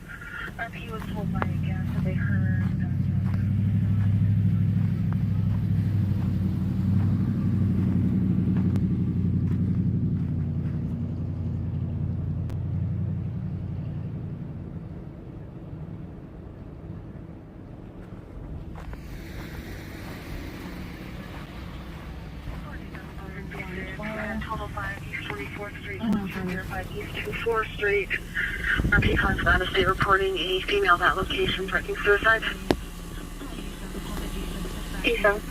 RP was told by a guest that they heard. Total 5 East 24th Street, 5 East 24th Street. RP calls out of state reporting a female at that location threatening suicide. E7.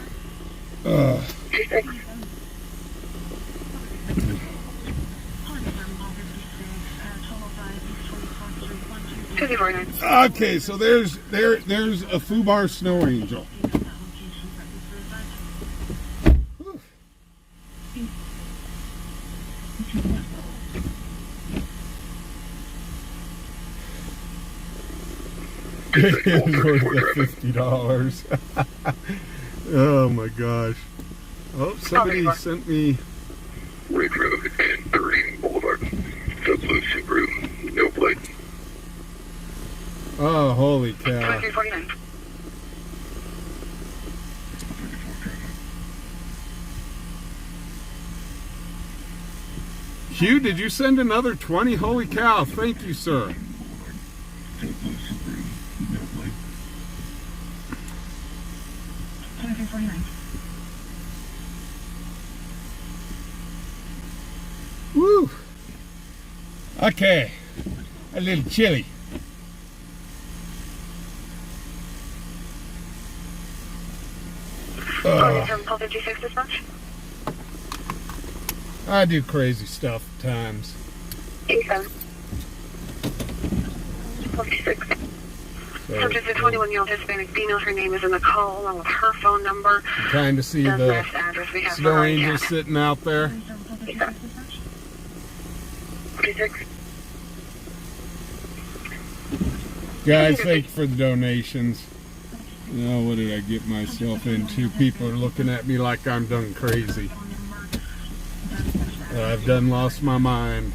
26. Okay, so there's a Fubar Snow Angel. It is worth the $50. Oh my gosh. Oh, somebody sent me. Ridge Road and 30 Boulevard. So blue Subaru, no plate. Oh, holy cow. 2349. Hugh, did you send another 20? Holy cow, thank you, sir. Woo! Okay, a little chilly. I do crazy stuff at times. 87. 56. Subject is a 21-year-old Hispanic female. Her name is in the call along with her phone number. Trying to see the Snow Angel sitting out there. 46. Guys, thank you for the donations. You know, what did I get myself into? People are looking at me like I'm done crazy. I've done lost my mind.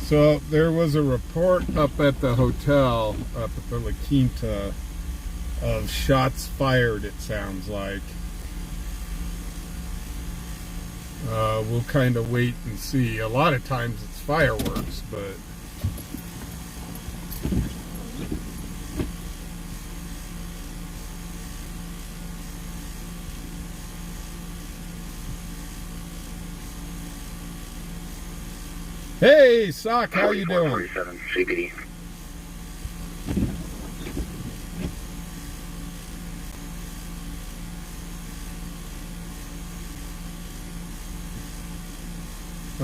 So there was a report up at the hotel, up at the La Quinta, of shots fired, it sounds like. We'll kind of wait and see. A lot of times it's fireworks, but hey, Sock, how you doing? 47 CBD.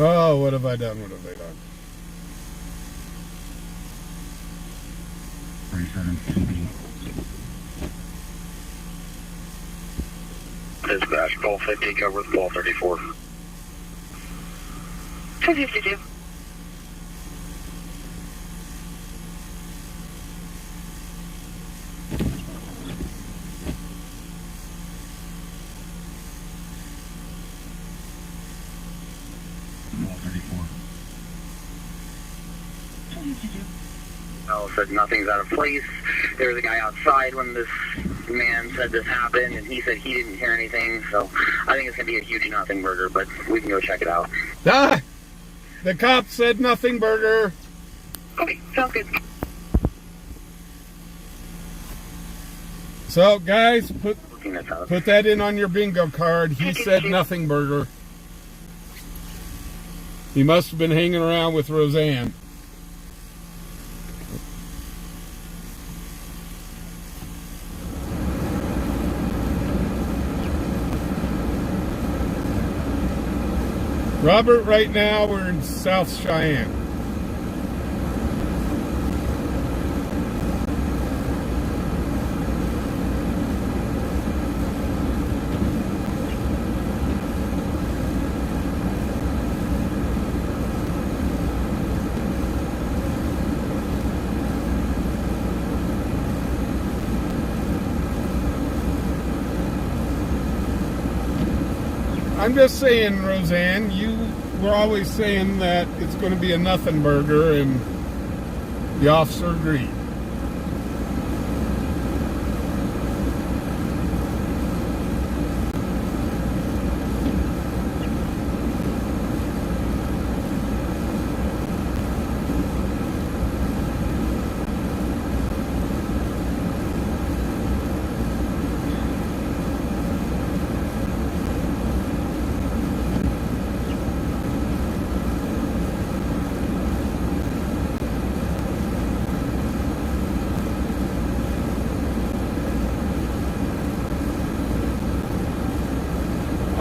Oh, what have I done? What have I done? 47 CBD. Dispatch, call 50, cover with 1234. 252. Said nothing's out of place. There was a guy outside when this man said this happened, and he said he didn't hear anything. So I think it's going to be a huge nothing burger, but we can go check it out. Ah! The cop said nothing burger. Okay, sounds good. So, guys, put that in on your bingo card. He said nothing burger. He must have been hanging around with Roseanne. Robert, right now we're in South Cheyenne. I'm just saying, Roseanne, you were always saying that it's going to be a nothing burger, and the officer agreed.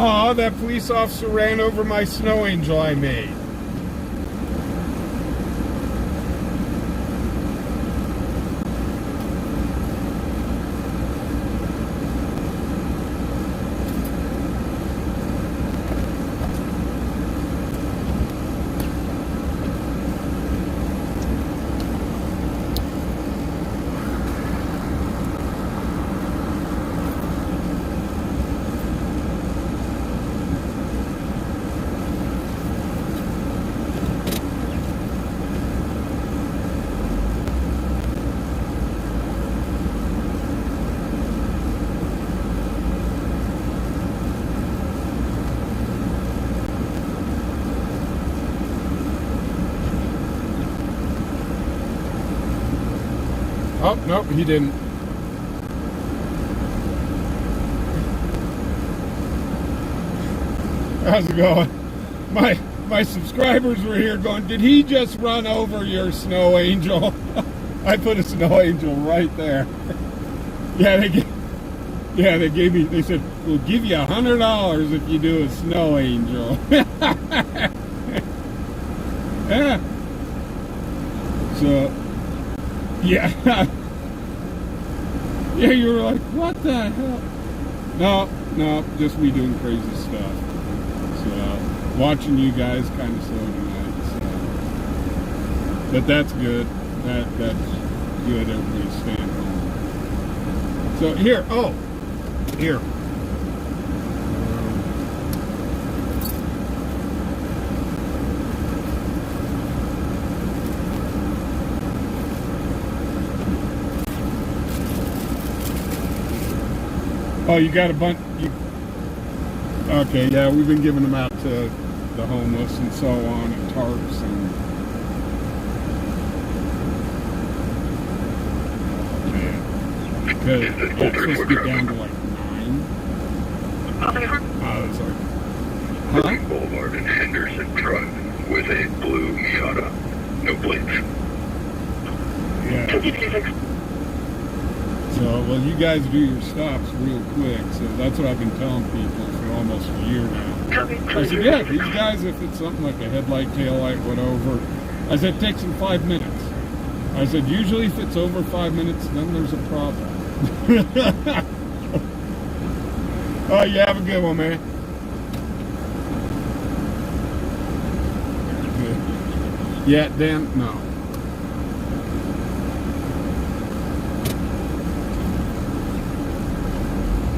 Oh, that police officer ran over my snow angel I made. Oh, nope, he didn't. How's it going? My subscribers were here going, did he just run over your snow angel? I put a snow angel right there. Yeah, they gave me, they said, we'll give you $100 if you do a snow angel. Yeah. So, yeah. Yeah, you were like, what the hell? No, just me doing crazy stuff. So, watching you guys kind of slow tonight. So. But that's good. That's good. Everybody's staying home. So, here. Oh, you got a bunch. Okay, yeah, we've been giving them out to the homeless and so on, and tarps and. Because it's supposed to get down to like 9. It's like, huh? Boulevard in Henderson truck with a blue Miata, no plates. Yeah. So, well, you guys do your stops real quick, so that's what I've been telling people for almost a year now. I said, yeah, these guys, if it's something like a headlight, tail light, whatever, I said, it takes them 5 minutes. I said, usually if it's over 5 minutes, then there's a problem. Oh, you have a good one, man. Yeah, Dan, no.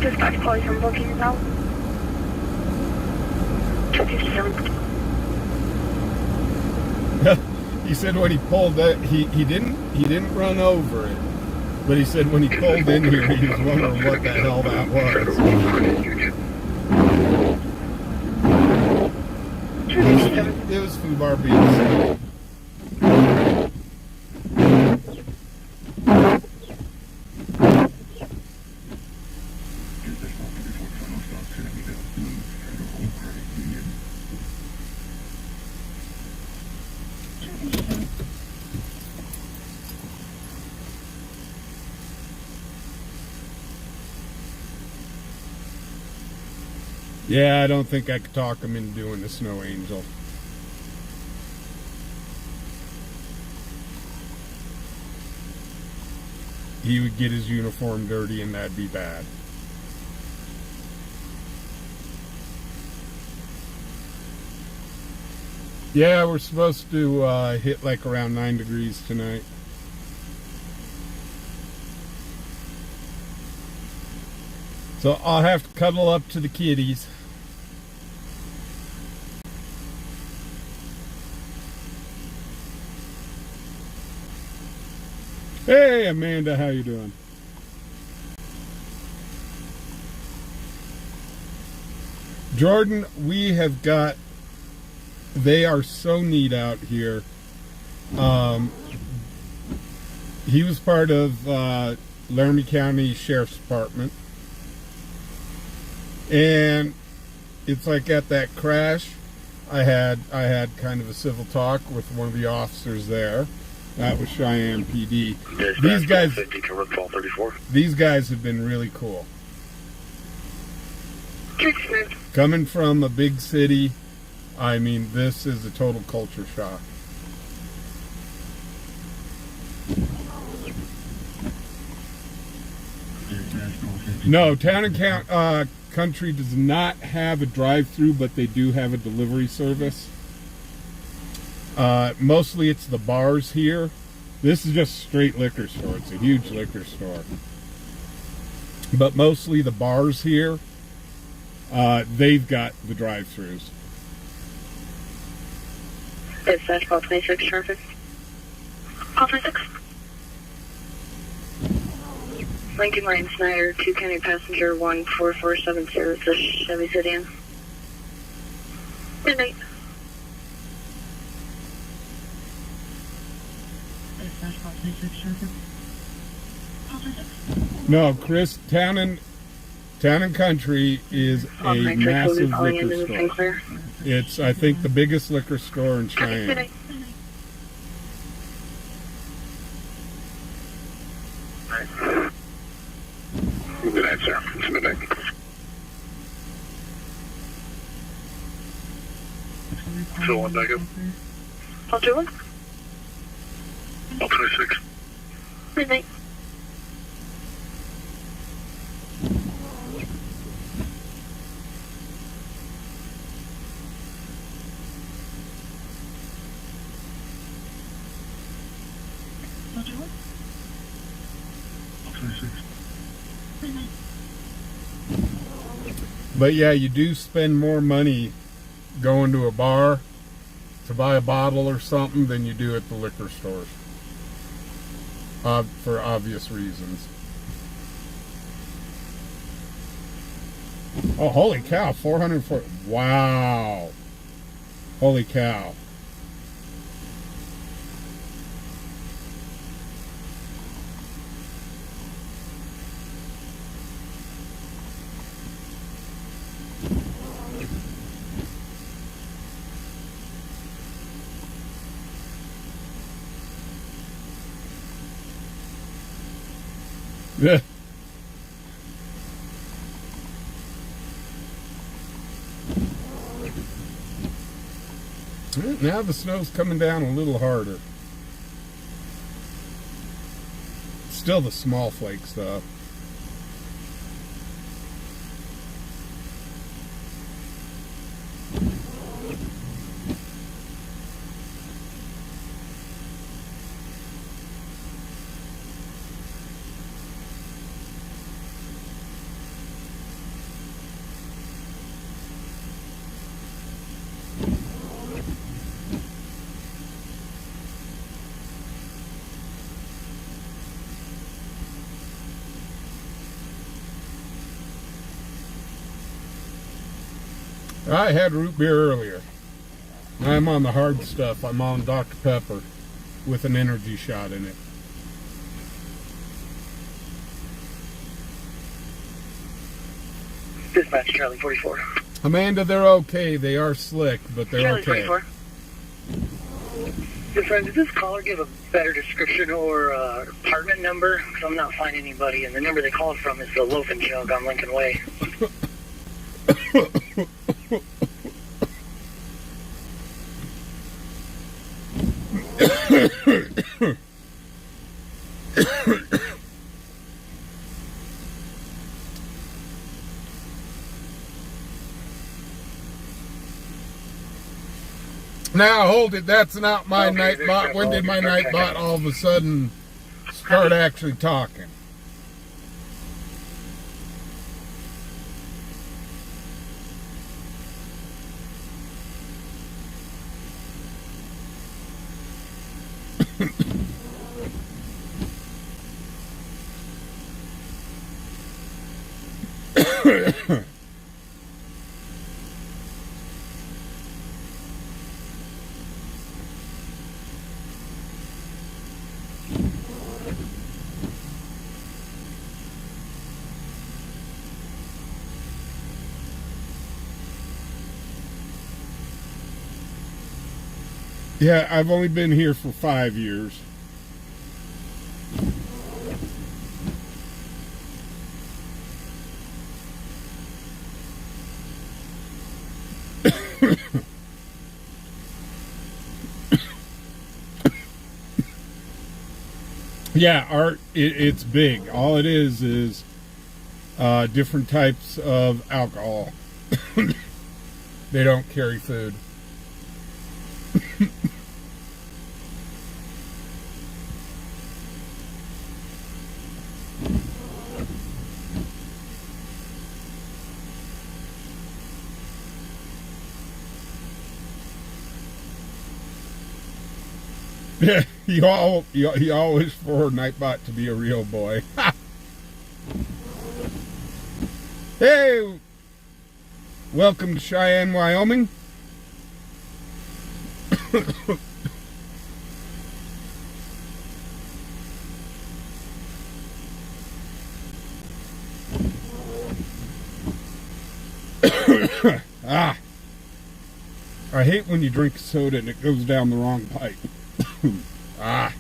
Dispatch calling from bookings out. He said when he pulled that he didn't run over it, but he said when he pulled in here he was wondering what the hell that was. It was fubarWY. Yeah, I don't think I could talk him into doing the snow angel. He would get his uniform dirty and that'd be bad. Yeah, we're supposed to hit like around 9 degrees tonight. So I'll have to cuddle up to the kitties. Hey, Amanda, how you doing? Jordan, we have got, they are so neat out here. He was part of Laramie County Sheriff's Department. And it's like at that crash, I had kind of a civil talk with one of the officers there. That was Cheyenne PD. These guys have been really cool. Coming from a big city, I mean, this is a total culture shock. No, Town and Country does not have a drive-through, but they do have a delivery service. Mostly it's the bars here. This is just a straight liquor store. It's a huge liquor store. But mostly the bars here, they've got the drive-throughs. Dispatch call 26 traffic. Call 26. Lincoln Lane Snyder, 2 County Passenger 14470, it's a Chevy sedan. Good night. Dispatch call 26 traffic. Call 26. No, Chris, Town and Country is a massive liquor store. It's, I think, the biggest liquor store in Cheyenne. Good night. Good night, sir. It's midnight. Phil, one back up. Call 21. Call 26. Good night. Call 21. Call 26. But yeah, you do spend more money going to a bar to buy a bottle or something than you do at the liquor stores. For obvious reasons. Oh, holy cow, 440. Wow. Holy cow. Yeah. Now the snow's coming down a little harder. Still the small flakes though. I had root beer earlier. I'm on the hard stuff. I'm on Dr. Pepper with an energy shot in it. Dispatch, Charlie 44. Amanda, they're okay. They are slick, but they're Charlie okay. 44. Good friend, did this caller give a better description or apartment number? Because I'm not finding anybody, and the number they called from is the Loaf and Jug on Lincoln Way. Now hold it, that's not my Okay, night there's bot. that When did my okay, night okay. bot all of a sudden start actually talking? Yeah, I've only been here for 5 years. Yeah, art, it's big. All it is different types of alcohol. They don't carry food. Yeah, he always for Nightbot to be a real boy. Hey, welcome to Cheyenne, Wyoming. Ah, I hate when you drink soda and it goes down the wrong pipe. Ah.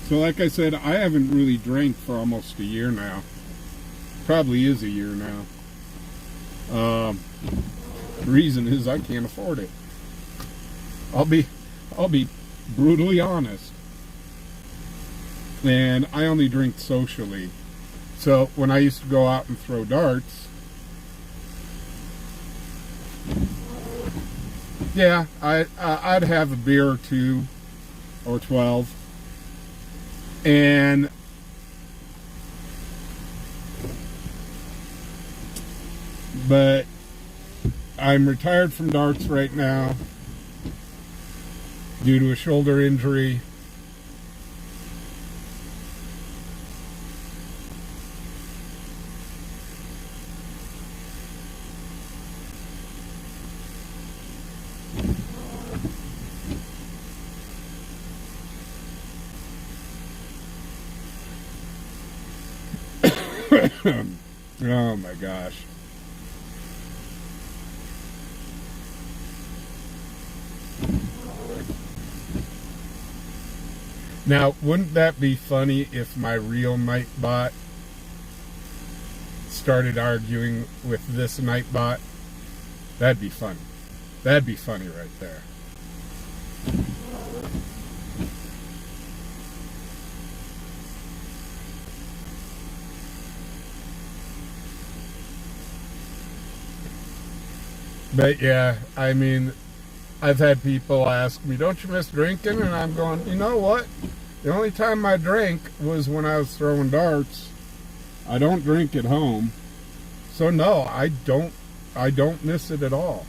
So like I said, I haven't really drank for almost a year now. Probably is a year now. The reason is I can't afford it. I'll be brutally honest. And I only drink socially. So when I used to go out and throw darts, yeah, I'd have a beer or 2 or 12. And but I'm retired from darts right now due to a shoulder injury. Oh my gosh. Now, wouldn't that be funny if my real Nightbot started arguing with this Nightbot? That'd be funny. That'd be funny right there. But yeah, I mean, I've had people ask me, don't you miss drinking? And I'm going, you know what? The only time I drank was when I was throwing darts. I don't drink at home. So no, I don't miss it at all.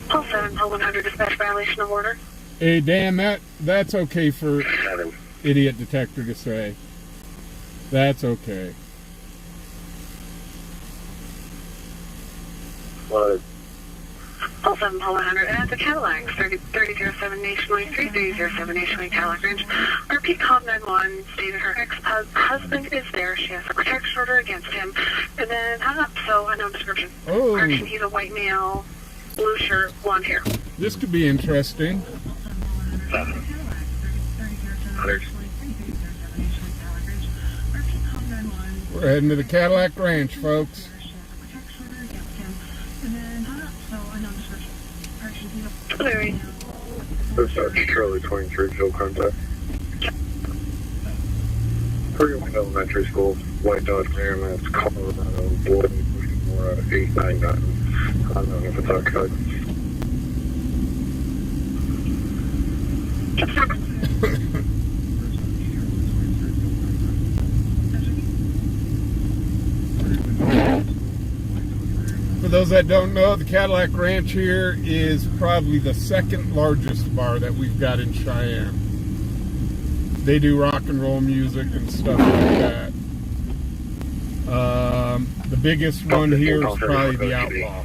Pulse 7, Pulse 100, dispatch violation of order. Hey, Dan, that's okay for idiot detector to say. That's okay. What? Pulse 7, Pulse 100, and at the Cadillac, 3007 Nationwide, 3307 Nationwide Cadillac Range. Repeat, call 911, stated her ex-husband is there. She has a protection order against him. And then hung up, so unknown description. Oh. Correction, he's a white male, blue shirt, blonde hair. This could be interesting. 100. We're heading to the Cadillac Ranch, folks. Larry. This is Charlie 23, Joe contact. Greenwood Elementary School, White Dodge Ram, that's Colorado, boy, Nora 899. I don't know if it's our code. For those that don't know, the Cadillac Ranch here is probably the second largest bar that we've got in Cheyenne. They do rock and roll music and stuff like that. The biggest one here is probably the Outlaw.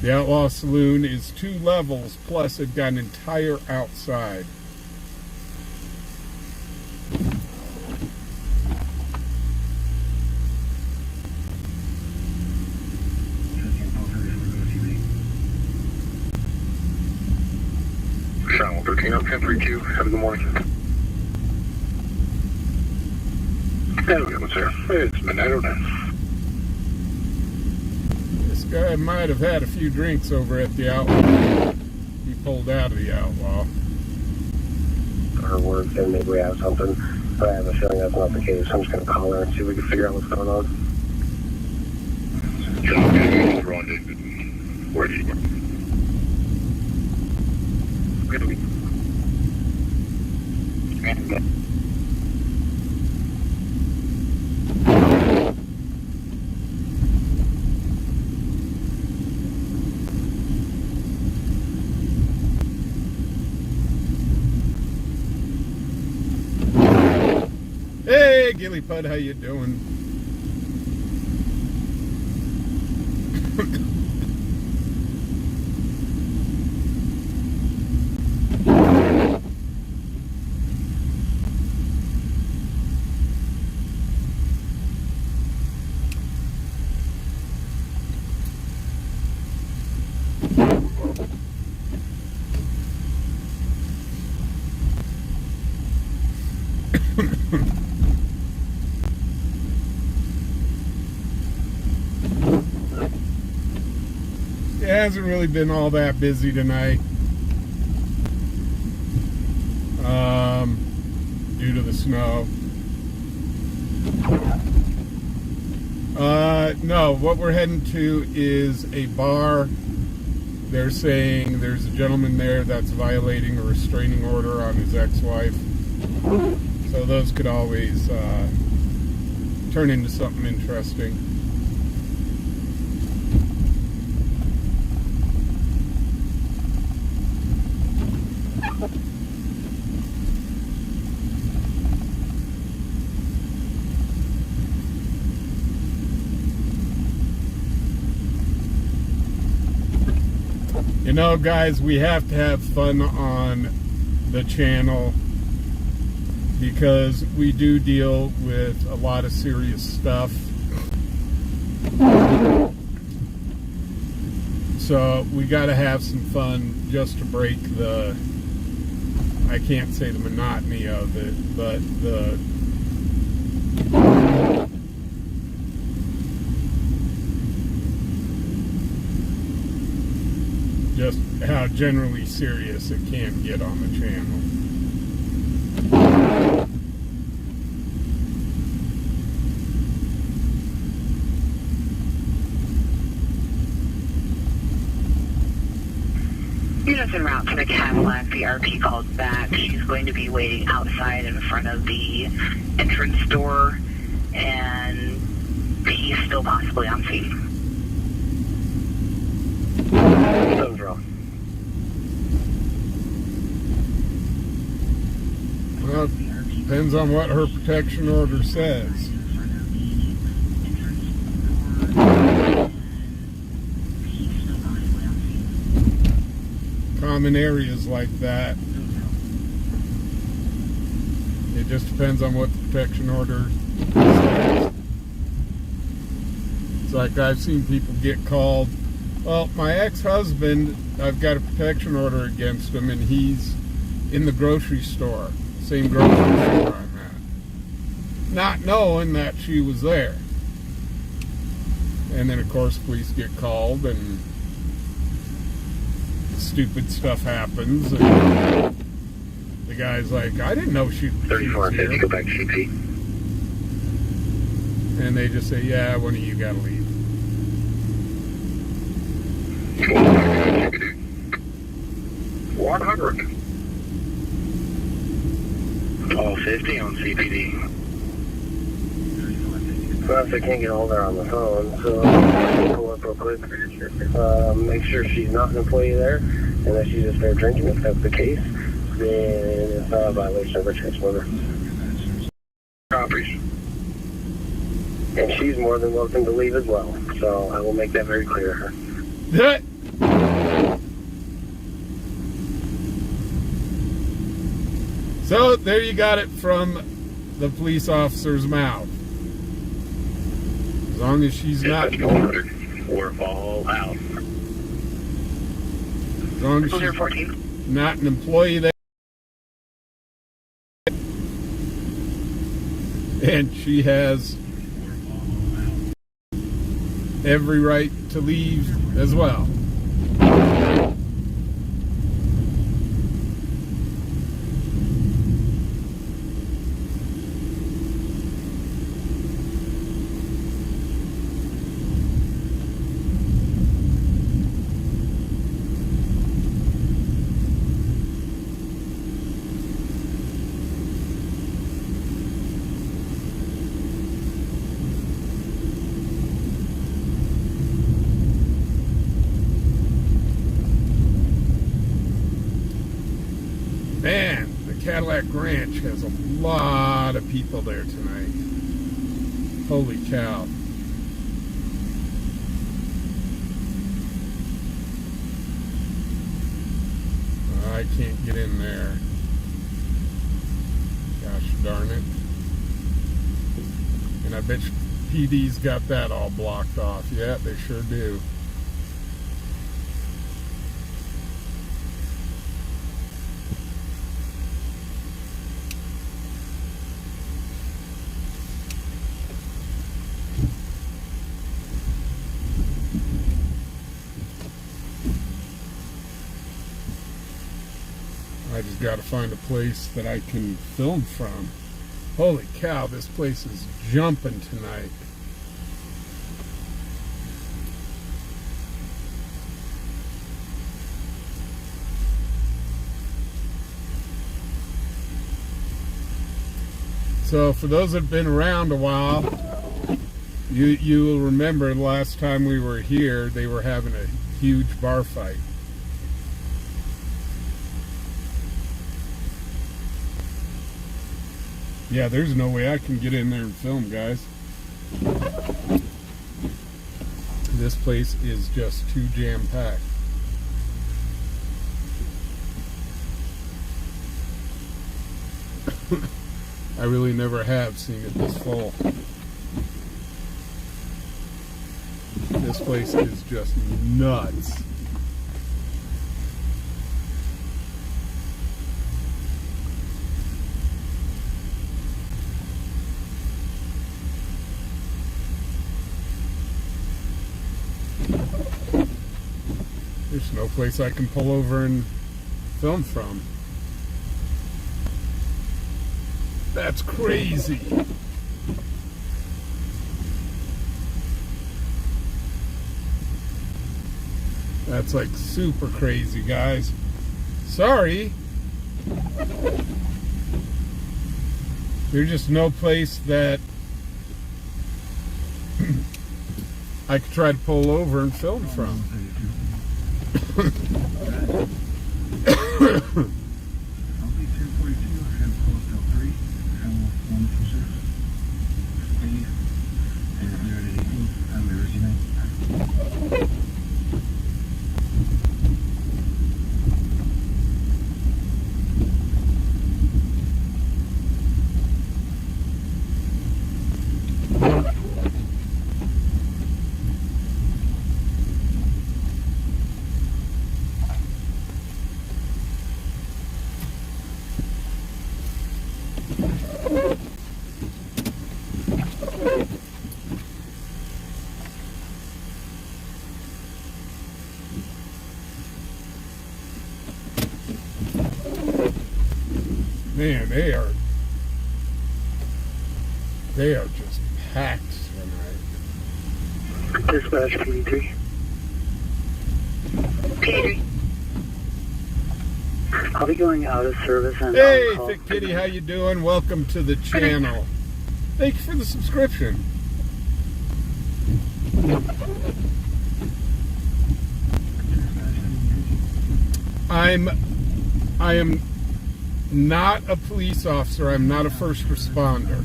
The Outlaw Saloon is 2 levels, plus it's got an entire outside. Channel 13 up 1032. Have a good morning. Have a good one, sir. It's midnight 09. This guy might have had a few drinks over at the Outlaw. He pulled out of the Outlaw. Her words, and maybe we have something, but I have a feeling that's not the case. I'm just going to call her and see if we can figure out what's going on. John, Ron David. Where do you work? Hey, Gilly Pud, how you doing? It hasn't really been all that busy tonight, due to the snow. No, what we're heading to is a bar. They're saying there's a gentleman there that's violating a restraining order on his ex-wife. So those could always turn into something interesting. You know, guys, we have to have fun on the channel because we do deal with a lot of serious stuff. So we got to have some fun just to break the, I can't say the monotony of it, but the just how generally serious it can get on the channel. You're just en route to the Cadillac. The RP called back. She's going to be waiting outside in front of the entrance door, and he's still possibly on scene. Well, depends on what her protection order says. Common areas like that, it just depends on what the protection order says. It's like I've seen people get called, well, my ex-husband, I've got a protection order against him, and he's in the grocery store, same grocery store I'm at, not knowing that she was there. And then, of course, police get called, and stupid stuff happens, and the the guy's like, I didn't know she was 34 and 50, here. go back to CP. And they just say, yeah, one of you gotta leave. 100. All 50 on CPD. Well, if I can't get hold of her on the phone, so I'll pull up real quick. Make sure she's not an employee there, and that she's just there drinking. If that's the case, then it's not a violation of her transporter. Copies. And she's more than welcome to leave as well, so I will make that very clear to her. So there you got it from the police officer's mouth. As long as she's not, as We're all out. long as she's not an employee there, and she has every right to leave as well. Man, the Cadillac Ranch has a lot of people there tonight. Holy cow. I can't get in there. Gosh darn it. And I bet you PD's got that all blocked off. Yeah, they sure do. I just got to find a place that I can film from. Holy cow, this place is jumping tonight. So for those that have been around a while, you will remember the last time we were here, they were having a huge bar fight. Yeah, there's no way I can get in there and film, guys. This place is just too jam-packed. I really never have seen it this full. This place is just nuts. There's no place I can pull over and film from. That's crazy. That's like super crazy, guys. Sorry. There's just no place that I could try to pull over and film from. man, they are just packed tonight. Dispatch PD3. PD3. I'll be going out of service and Hey, on call. Thick Kitty, how you doing? Welcome to the channel. Thank you for the subscription. I am not a police officer. I'm not a first responder.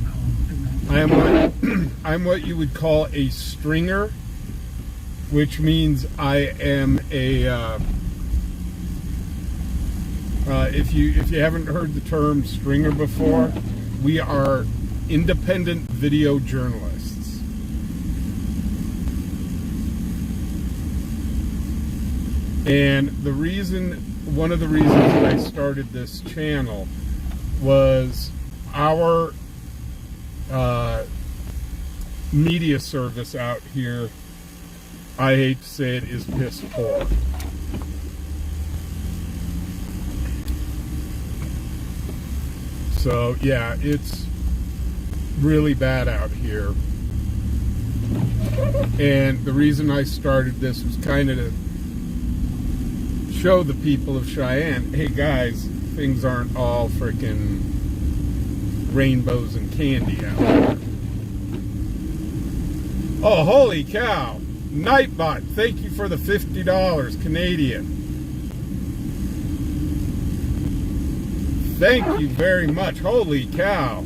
I'm what you would call a stringer, which means I am a if you haven't heard the term stringer before, we are independent video journalists. And one of the reasons that I started this channel was our media service out here, I hate to say it, is piss poor. So yeah, it's really bad out here. And the reason I started this was kind of to show the people of Cheyenne, hey guys, things aren't all freaking rainbows and candy out there. Oh, holy cow. Nightbot, thank you for the $50 Canadian. Thank you very much. Holy cow.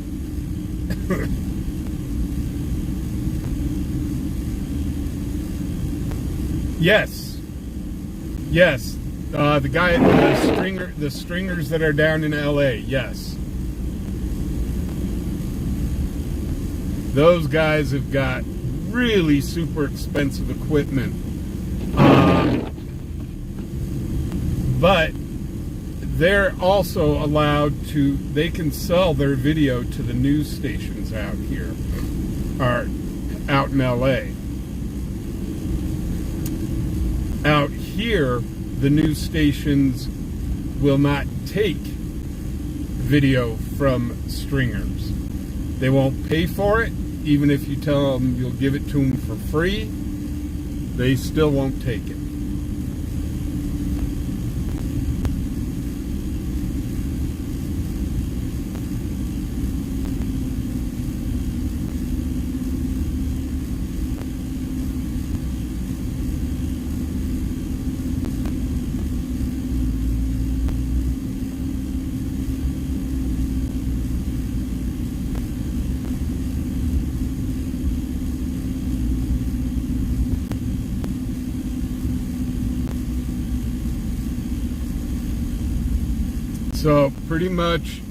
Yes. Yes. The guy, the stringers that are down in LA, yes. Those guys have got really super expensive equipment. But they're also allowed to, they can sell their video to the news stations out here, or out in LA. Out here, the news stations will not take video from stringers. They won't pay for it, even if you tell them you'll give it to them for free, they still won't take it. So pretty much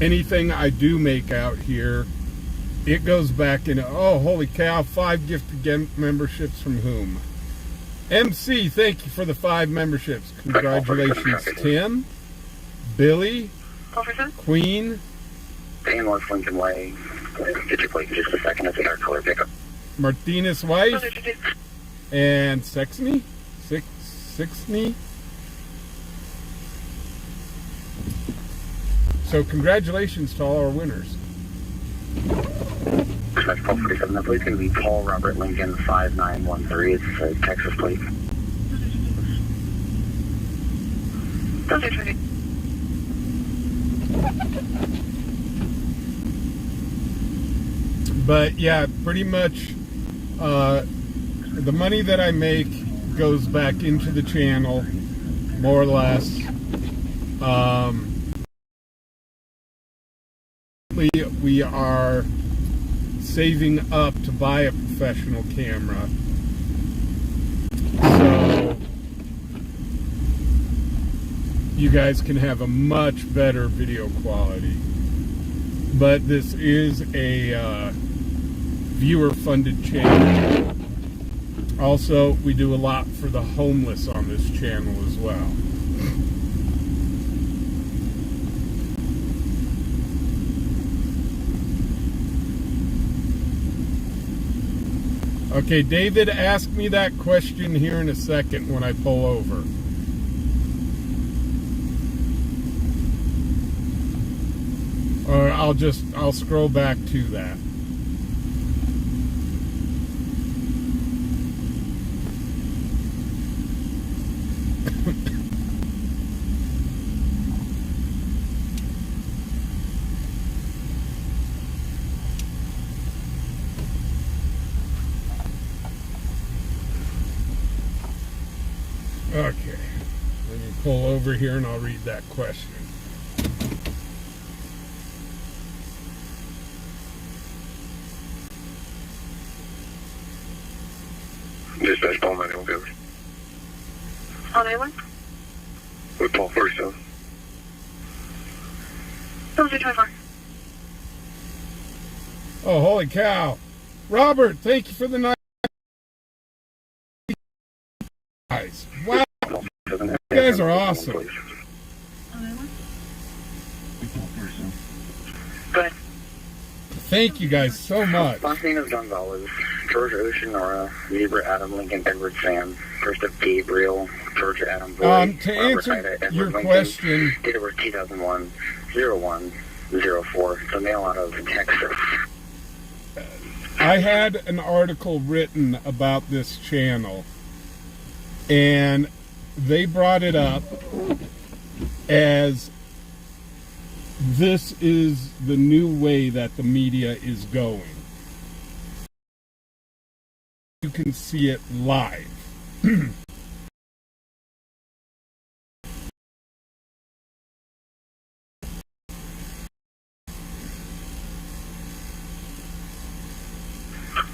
anything I do make out here, it goes back in. Oh, holy cow, 5 gifted memberships from whom? MC, thank you for the 5 memberships. Congratulations, Tim, Billy, Queen, Dan West Lincoln Way. Get your plate in just a second. It's a dark color pickup. Martinez wife, and Sexney. So congratulations to all our winners. Dispatch 1247, that plate's going to be Paul Robert Lincoln 5913. It's a Texas plate. But yeah, pretty much the money that I make goes back into the channel, more or less. We are saving up to buy a professional camera, so you guys can have a much better video quality. But this is a viewer-funded channel. Also, we do a lot for the homeless on this channel as well. Okay, David, ask me that question here in a second when I pull over. I'll scroll back to that. Okay, let me pull over here and I'll read that question. Dispatch Paul 91 coverage. On anyone? With Paul 47. Those are 24. Oh, holy cow. Robert, thank you for the night. Guys, wow. You guys are awesome. On anyone? Go ahead. Thank you guys so much. Last name is Gonzalez. George Ocean, Nora, Zebra, Adam, Lincoln, Edward, Sam. First of Gabriel, Georgia, Adam, Boy. To answer your question, date of birth 2001, 0104. The mail out of Texas. I had an article written about this channel, and they brought it up as this is the new way that the media is going. You can see it live.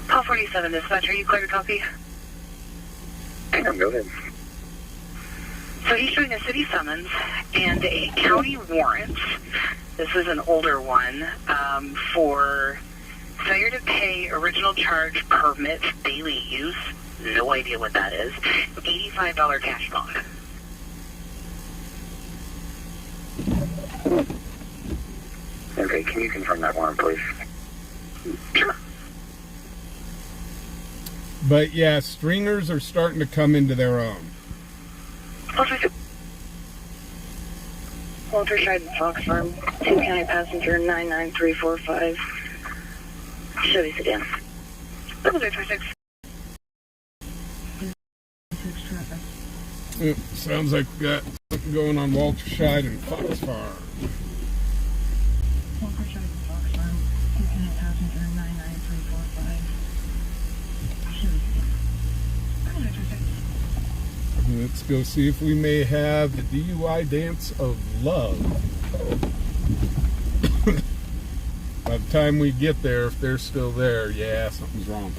Paul 47, dispatch, are you clear to copy? Go ahead. So he's showing a city summons and a county warrant. This is an older one for failure to pay original charge permit daily use. No idea what that is. $85 cash bond. Okay, can you confirm that warrant, please? Sure. But yeah, stringers are starting to come into their own. Walter Cheyenne, Fox Farm, 2 County Passenger 99345. Chevy sedan. 0026. Sounds like we got something going on Walter Scheid and Fox Farm. Walter Scheid and Fox Farm, 2 County Passenger 99345. Chevy sedan. 0026. Let's go see if we may have the DUI dance of love. By the time we get there, if they're still there, yeah, something's wrong.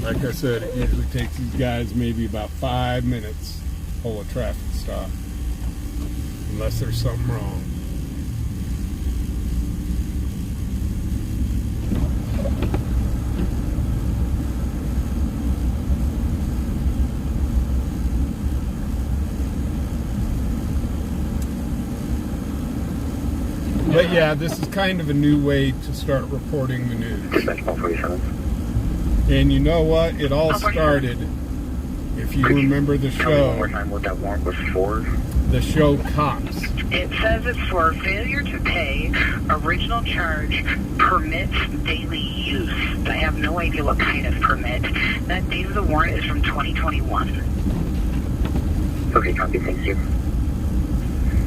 Like I said, it usually takes these guys maybe about 5 minutes to pull a traffic stop. Unless there's something wrong. But yeah, this is kind of a new way to start reporting the news. And you know what? It all started, if you remember the show, One more time what that warrant was for. The show Cops. It says it's for failure to pay original charge permit daily use. I have no idea what kind of permit. That date of the warrant is from 2021. Okay, copy, thank you.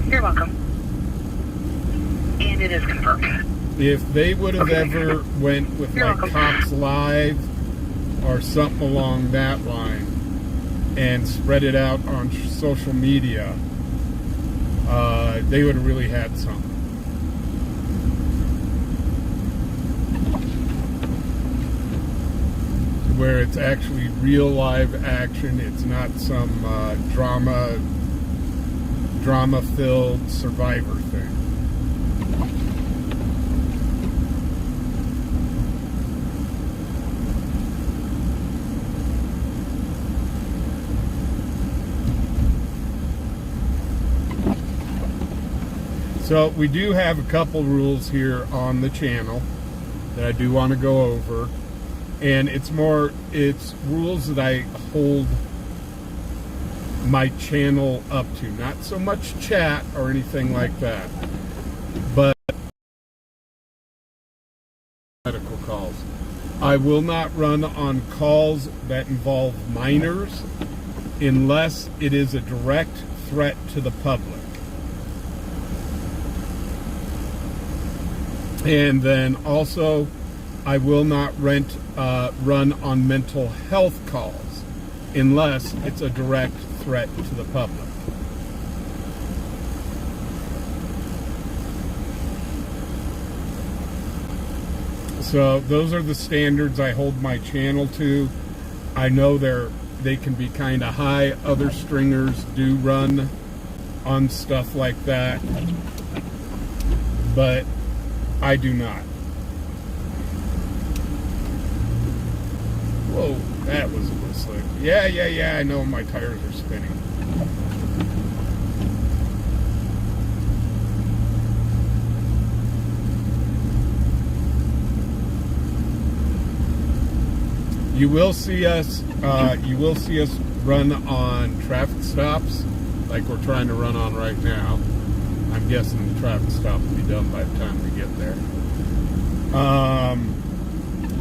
You're welcome. And it is confirmed. If they would have ever went with You're like welcome. Cops Live or something along that line and spread it out on social media, they would have really had something. Where it's actually real live action. It's not some drama-filled Survivor thing. So we do have a couple rules here on the channel that I do want to go over. And it's rules that I hold my channel up to. Not so much chat or anything like that. But I will not run on calls that involve minors unless it is a direct threat to the public. And then also, I will not run on mental health calls unless it's a direct threat to the public. So those are the standards I hold my channel to. I know they can be kind of high. Other stringers do run on stuff like that, but I do not. Whoa, that was a little slick. Yeah, I know my tires are spinning. You will see us run on traffic stops like we're trying to run on right now. I'm guessing the traffic stop will be done by the time we get there.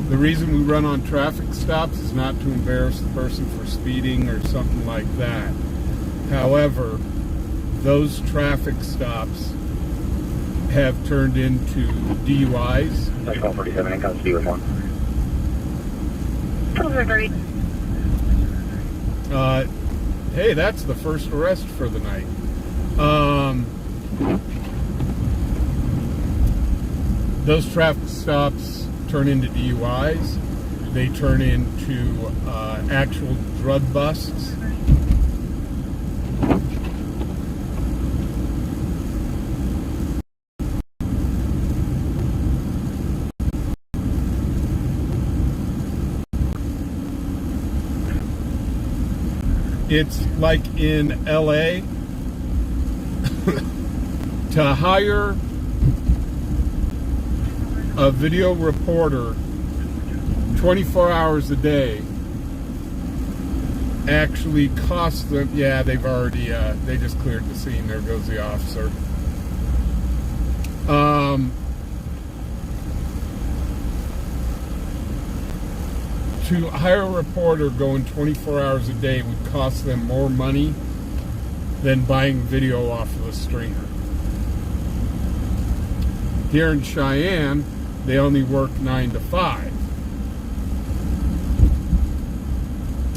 The reason we run on traffic stops is not to embarrass the person for speeding or something like that. However, those traffic stops have turned into DUIs. That's call 47 and comes to with one. Hey, that's the first arrest for the night. Those traffic stops turn into DUIs. They turn into actual drug busts. It's like in LA to hire a video reporter 24 hours a day actually costs them. Yeah, they've already they just cleared the scene. There goes the officer. To hire a reporter going 24 hours a day would cost them more money than buying video off of a stringer. Here in Cheyenne, they only work 9 to 5.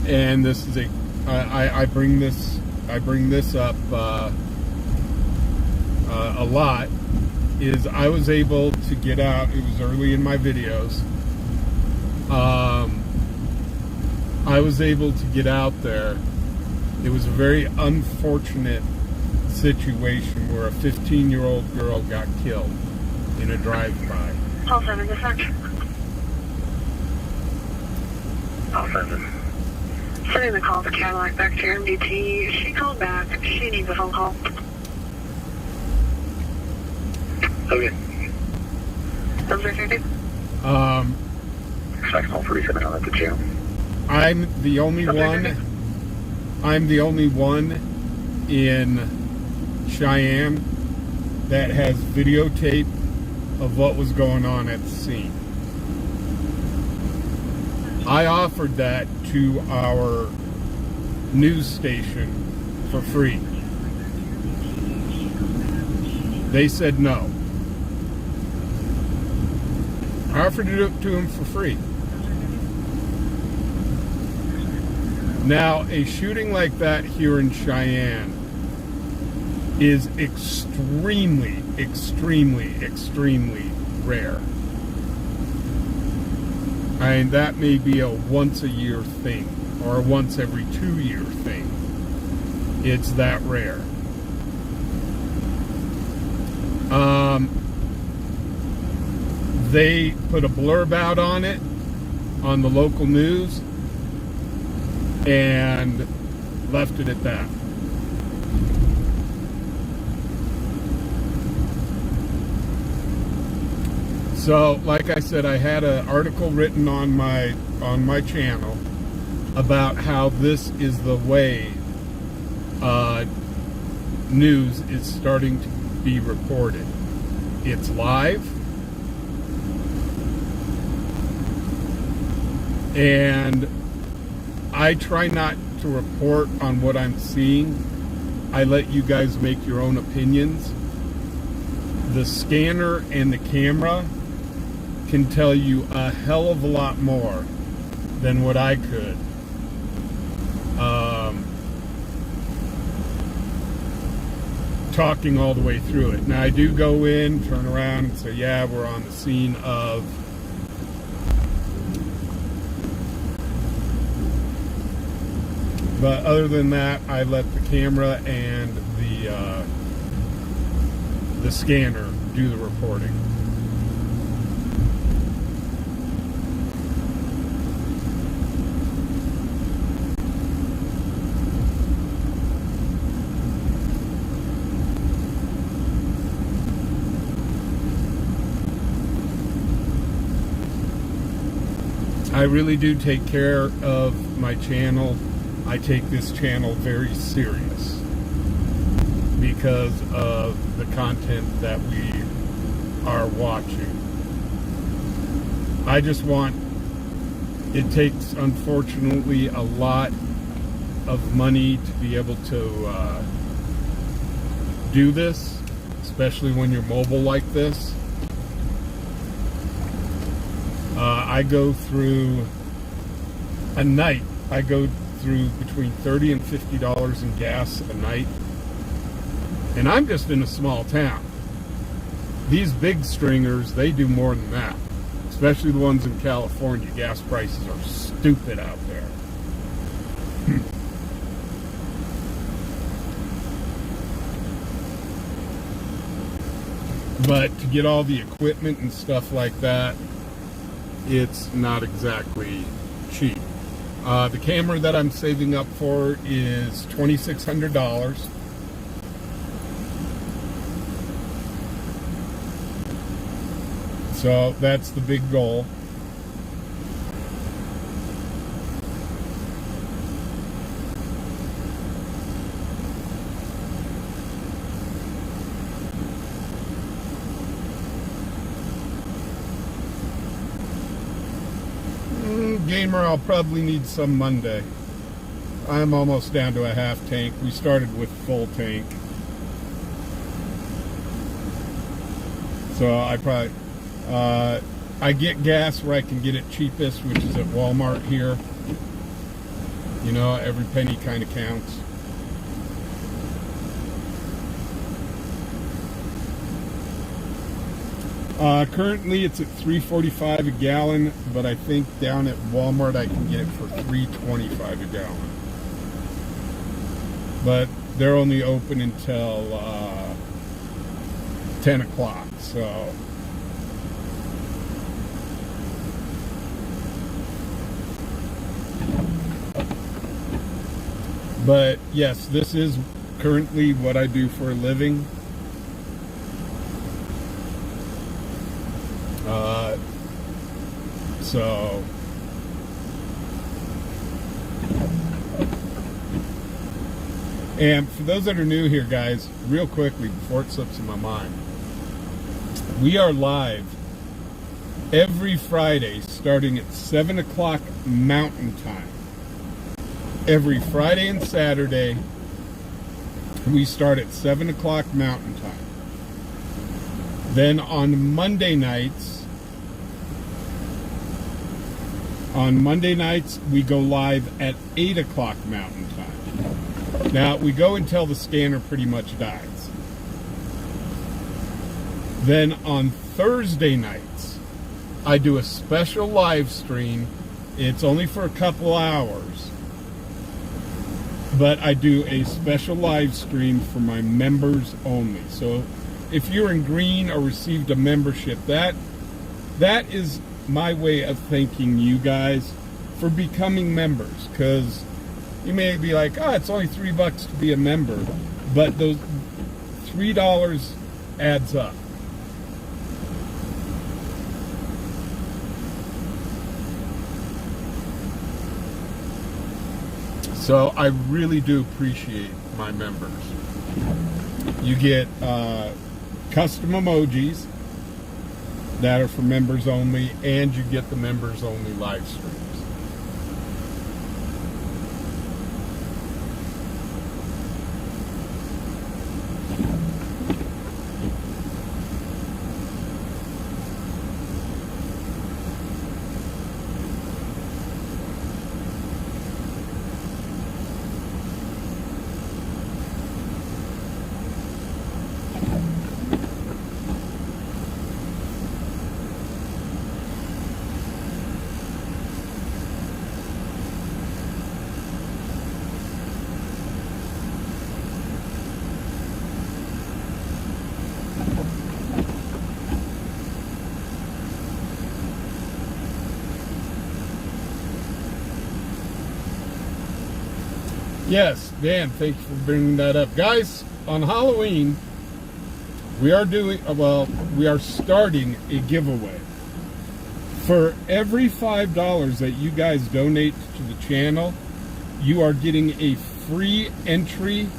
And this is I bring this up a lot, is I was able to get out. It was early in my videos. I was able to get out there. It was a very unfortunate situation where a 15-year-old girl got killed in a drive-by. Call 7 dispatch. Call 7. Sending the call to Cadillac back to your MDT. She called back. She needs a phone call. Okay. Those are 50. Expect call 47 on at the jail. I'm the only one in Cheyenne that has videotape of what was going on at the scene. I offered that to our news station for free. They said no. I offered it to them for free. Now, a shooting like that here in Cheyenne is extremely, extremely, extremely rare. I mean, that may be a once-a-year thing, or a once every 2-year thing. It's that rare. They put a blurb out on it on the local news and left it at that. So, like I said, I had an article written on my channel about how this is the way news is starting to be reported. It's live. And I try not to report on what I'm seeing. I let you guys make your own opinions. The scanner and the camera can tell you a hell of a lot more than what I could. Talking all the way through it. Now I do go in, turn around and say, yeah, we're on the scene of but other than that, I let the camera and the scanner do the reporting. I really do take care of my channel. I take this channel very serious because of the content that we are watching. I just want, it takes unfortunately a lot of money to be able to do this, especially when you're mobile like this. I go through a night, I go through between $30 and $50 in gas a night, and I'm just in a small town. These big stringers, they do more than that, especially the ones in California. Gas prices are stupid out there. But to get all the equipment and stuff like that, it's not exactly cheap. The camera that I'm saving up for is $2,600. So that's the big goal. Gamer, I'll probably need some Monday. I'm almost down to a half tank. We started with full tank. So I probably, I get gas where I can get it cheapest, which is at Walmart here. You know, every penny kind of counts. Currently it's at $3.45 a gallon, but I think down at Walmart I can get it for $3.25 a gallon. But they're only open until 10 o'clock, so. But yes, this is currently what I do for a living. So and for those that are new here, guys, real quickly before it slips in my mind, we are live every Friday starting at 7 o'clock Mountain Time. Every Friday and Saturday we start at 7 o'clock Mountain Time. Then on Monday nights, we go live at 8 o'clock Mountain Time. Now, we go until the scanner pretty much dies. Then on Thursday nights, I do a special live stream. It's only for a couple hours. But I do a special live stream for my members only. So if you're in green or received a membership, that is my way of thanking you guys for becoming members, because you may be like, oh, it's only $3 to be a member, but those $3 adds up. So I really do appreciate my members. You get custom emojis that are for members only, and you get the members only live streams. Yes, Dan, thank you for bringing that up. Guys, on Halloween, we are starting a giveaway. For every $5 that you guys donate to the channel, you are getting a free entry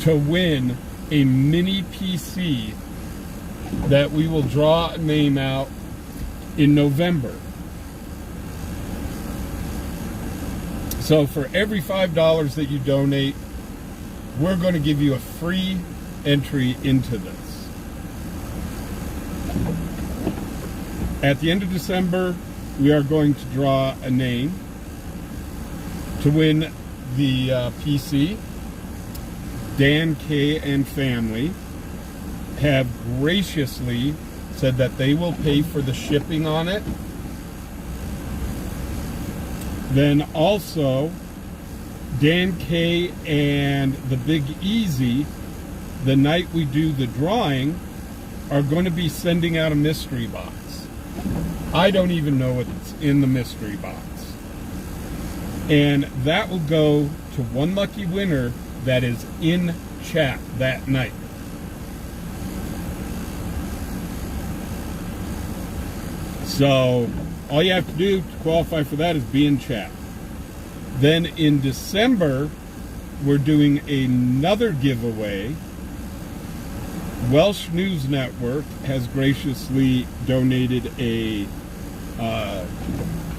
to win a mini PC that we will draw a name out in November. So for every $5 that you donate, we're going to give you a free entry into this. At the end of December, we are going to draw a name to win the PC. Dan K and family have graciously said that they will pay for the shipping on it. Then also, Dan K and the Big Easy, the night we do the drawing, are going to be sending out a mystery box. I don't even know what's in the mystery box. And that will go to one lucky winner that is in chat that night. So all you have to do to qualify for that is be in chat. Then in December, we're doing another giveaway. Welsh News Network has graciously donated a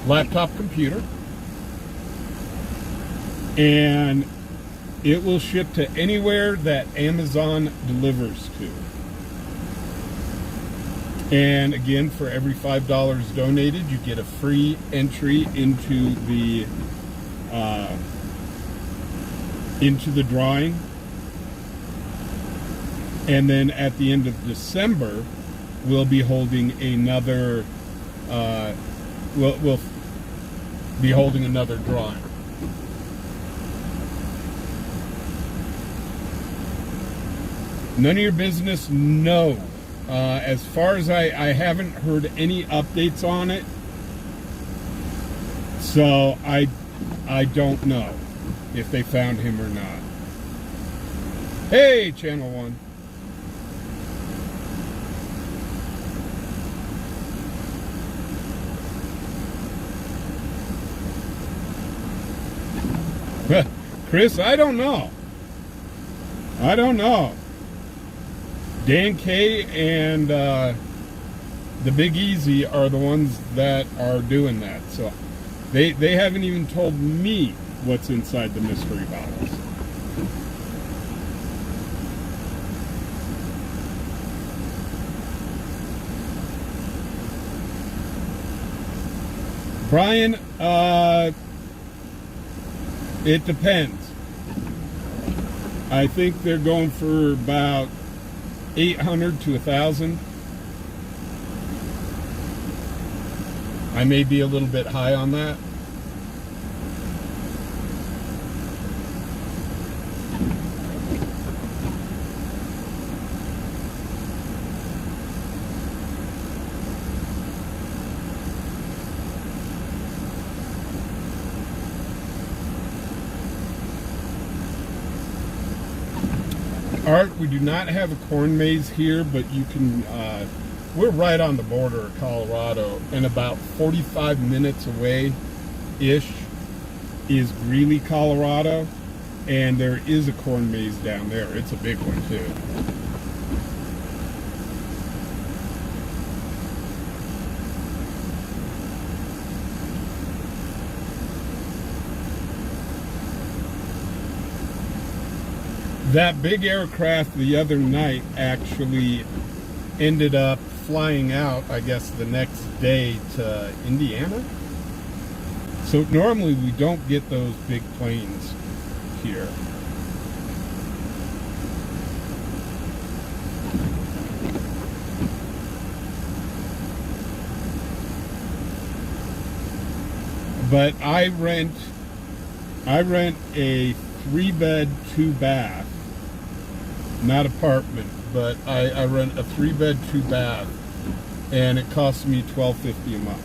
laptop computer, and it will ship to anywhere that Amazon delivers to. And again, for every $5 donated, you get a free entry into the drawing. And then at the end of December, we'll be holding another we'll be holding another drawing. None of your business? No. As far as I haven't heard any updates on it, so I don't know if they found him or not. Hey, Channel 1. Chris, I don't know. I don't know. Dan K and the Big Easy are the ones that are doing that. So they haven't even told me what's inside the mystery box. Brian, it depends. I think they're going for about 800 to 1,000. I may be a little bit high on that. Art, we do not have a corn maze here, but you can, we're right on the border of Colorado, and about 45 minutes away-ish is Greeley, Colorado, and there is a corn maze down there. It's a big one, too. That big aircraft the other night actually ended up flying out, I guess, the next day to Indiana. So normally we don't get those big planes here. But I rent a 3-bed, 2-bath. Not apartment, but I rent a 3-bed, 2-bath, and it costs me $12.50 a month.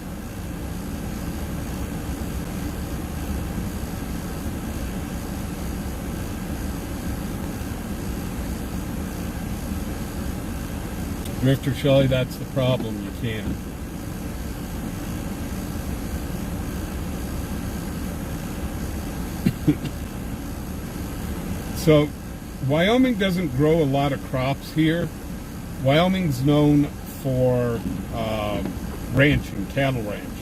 Mr. Shelley, that's the problem. You can't. So, Wyoming doesn't grow a lot of crops here. Wyoming's known for ranching, cattle ranching.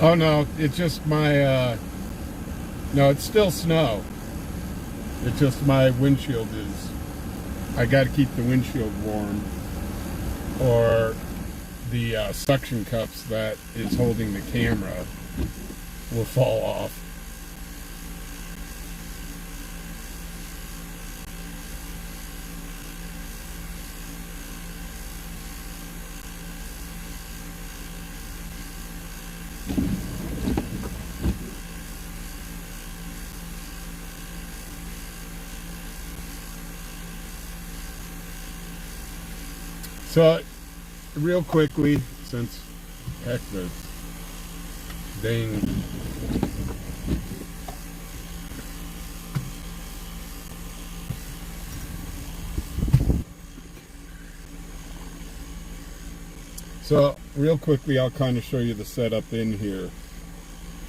Oh no, it's just my, no, it's still snow. It's just my windshield is, I gotta keep the windshield warm, or the suction cups that is holding the camera will fall off. So, real quickly, since heck the dang so real quickly, I'll kind of show you the setup in here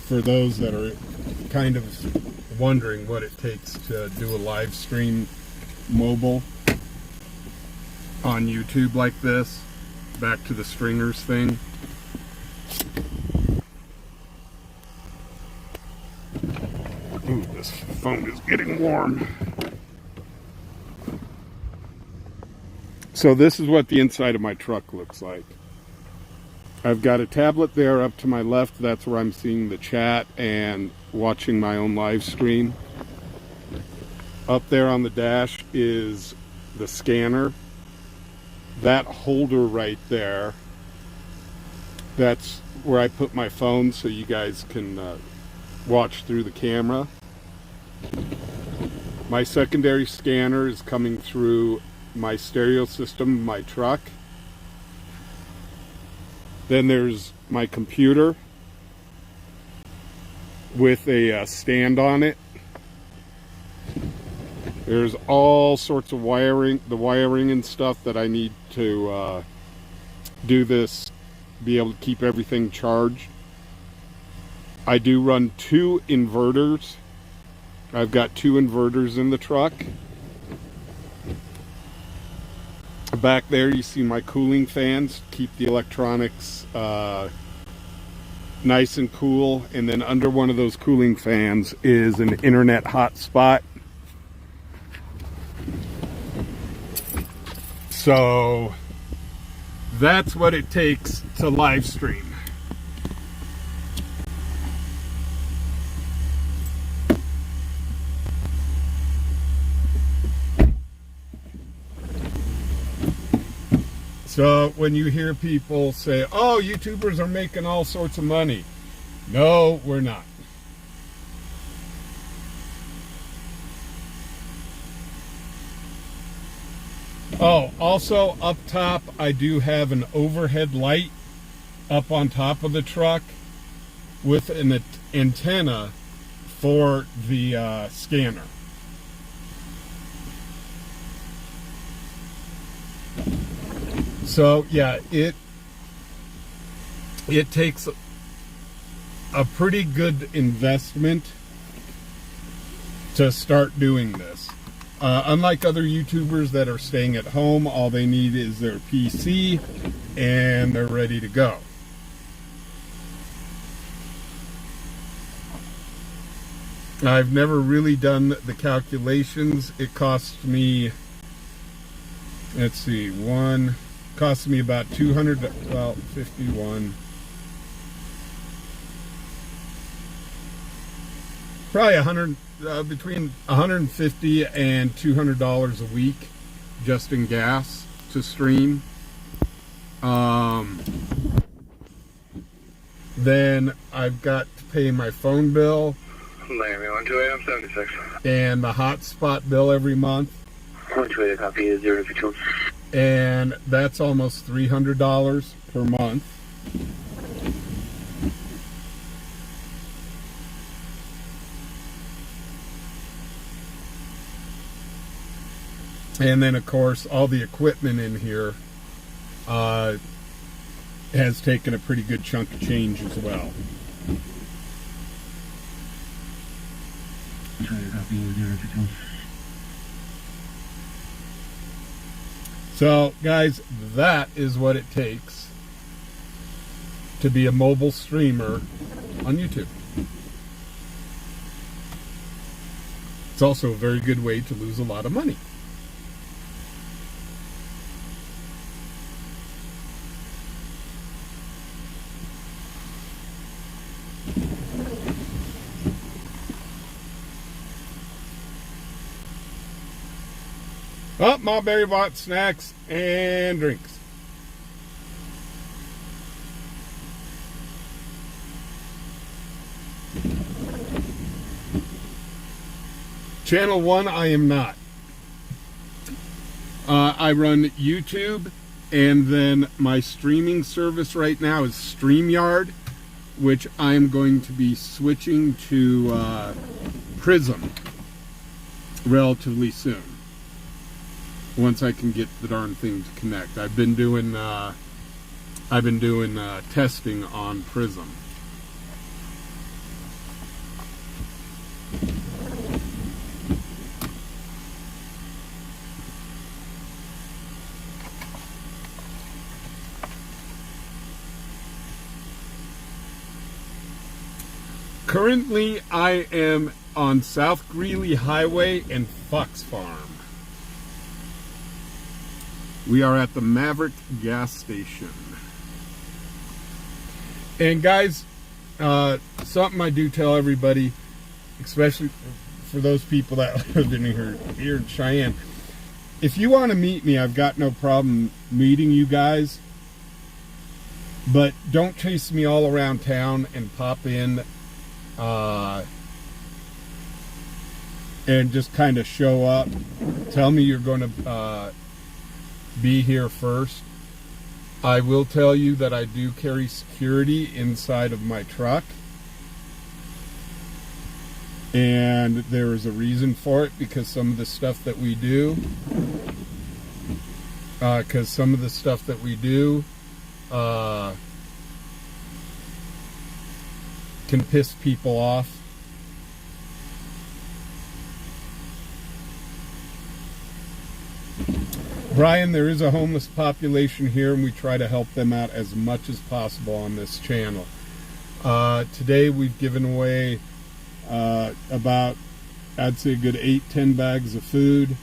for those that are kind of wondering what it takes to do a live stream mobile on YouTube like this. Back to the stringers thing. Ooh, this phone is getting warm. So this is what the inside of my truck looks like. I've got a tablet there up to my left. That's where I'm seeing the chat and watching my own live stream. Up there on the dash is the scanner. That holder right there, that's where I put my phone so you guys can watch through the camera. My secondary scanner is coming through my stereo system, my truck. Then there's my computer with a stand on it. There's all sorts of wiring, the wiring and stuff that I need to do this, be able to keep everything charged. I do run 2 inverters. I've got 2 inverters in the truck. Back there you see my cooling fans, keep the electronics nice and cool. And then under one of those cooling fans is an internet hotspot. So that's what it takes to live stream. So when you hear people say, oh, YouTubers are making all sorts of money. No, we're not. Oh, also up top, I do have an overhead light up on top of the truck with an antenna for the scanner. So yeah, it takes a pretty good investment to start doing this. Unlike other YouTubers that are staying at home, all they need is their PC and they're ready to go. I've never really done the calculations. It cost me, let's see, cost me about 200, well, 51. Probably 100, between $150 and $200 a week just in gas to stream. Then I've got to pay my phone bill. Miami 12 AM 76. And the hotspot bill every month. 128, copy is 051. And that's almost $300 per month. And then, of course, all the equipment in here has taken a pretty good chunk of change as well. So, guys, that is what it takes to be a mobile streamer on YouTube. It's also a very good way to lose a lot of money. Oh, Mulberry bought snacks and drinks. Channel 1, I am not. I run YouTube, and then my streaming service right now is StreamYard, which I am going to be switching to Prism relatively soon. Once I can get the darn thing to connect. I've been doing testing on Prism. Currently, I am on South Greeley Highway and Fox Farm. We are at the Maverick gas station. And guys, something I do tell everybody, especially for those people that live in here in Cheyenne, if you want to meet me, I've got no problem meeting you guys. But don't chase me all around town and pop in and just kind of show up. Tell me you're going to be here first. I will tell you that I do carry security inside of my truck, and there is a reason for it, because some of the stuff that we do can piss people off. Brian, there is a homeless population here, and we try to help them out as much as possible on this channel. Today we've given away about, I'd say, a good 8-10 bags of food.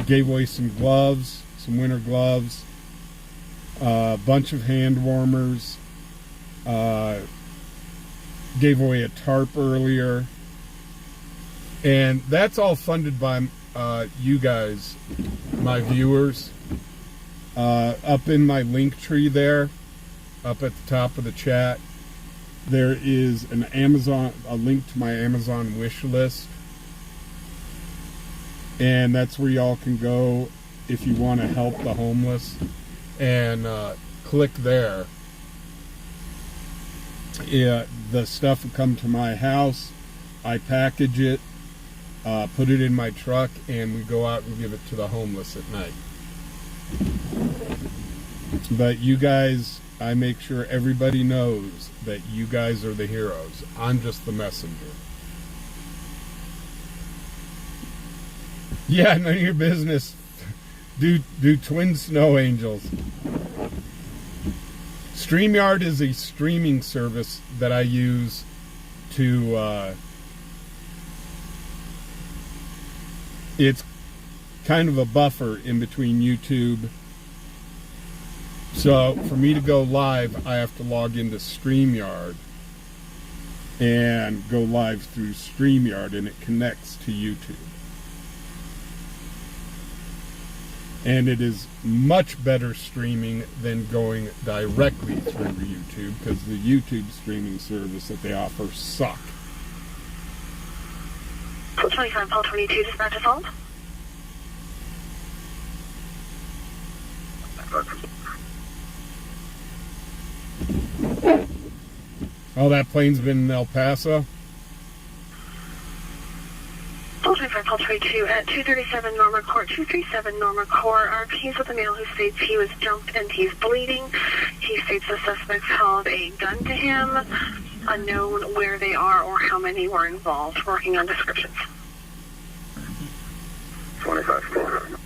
Gave away some gloves, some winter gloves, a bunch of hand warmers. Gave away a tarp earlier. And that's all funded by you guys, my viewers. Up in my link tree there, up at the top of the chat, there is a link to my Amazon wish list. And that's where y'all can go if you want to help the homeless. And click there. Yeah, the stuff will come to my house. I package it. Put it in my truck, and we go out and give it to the homeless at night. But you guys, I make sure everybody knows that you guys are the heroes. I'm just the messenger. Yeah, none of your business. Do twin snow angels. StreamYard is a streaming service that I use to, it's kind of a buffer in between YouTube. So for me to go live, I have to log into StreamYard and go live through StreamYard, and it connects to YouTube. And it is much better streaming than going directly through YouTube, because the YouTube streaming service that they offer suck. Paul 25, Paul 22, dispatch assault. Oh, that plane's been in El Paso? Paul 25, Paul 22, at 237 Norma Court, 237 Norma Court. RP's with a male who states he was jumped and he's bleeding. He states the suspects held a gun to him. Unknown where they are or how many were involved. Working on descriptions. 25-4.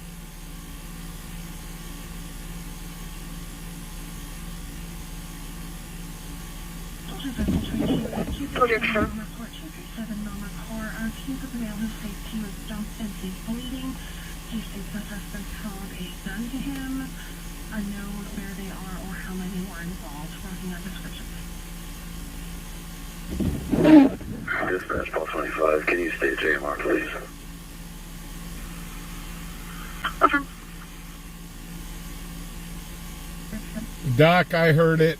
Soldier, sir. He's with a male who states he was jumped and he's bleeding. He states the suspects held a gun to him. Unknown where they are or how many were involved. Working on descriptions. Dispatch, Paul 25. Can you state JMR, please? Over. Doc, I heard it.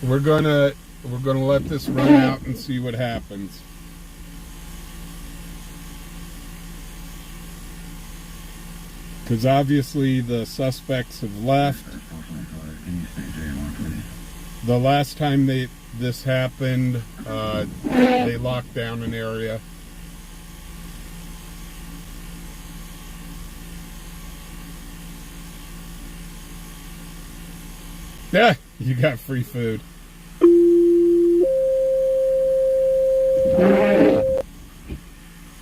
We're gonna let this run out and see what happens. Because obviously the suspects have left. The last time this happened, they locked down an area. Yeah, you got free food.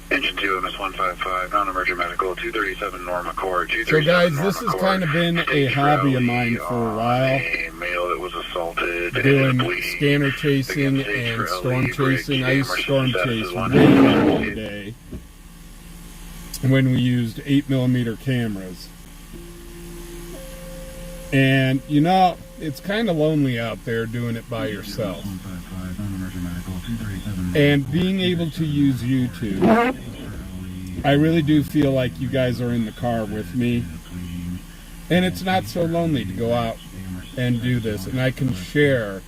Engine 2, MS-155, non-emergent medical, 237 Norma Court, So guys, this has kind of been a hobby of mine for a while. A male that was assaulted, doing scanner chasing and storm chasing. I used storm chase way back in the day when we used 8mm cameras. And you know, it's kind of lonely out there doing it by yourself. And being able to use YouTube, I really do feel like you guys are in the car with me. And it's not so lonely to go out and do this. And I can share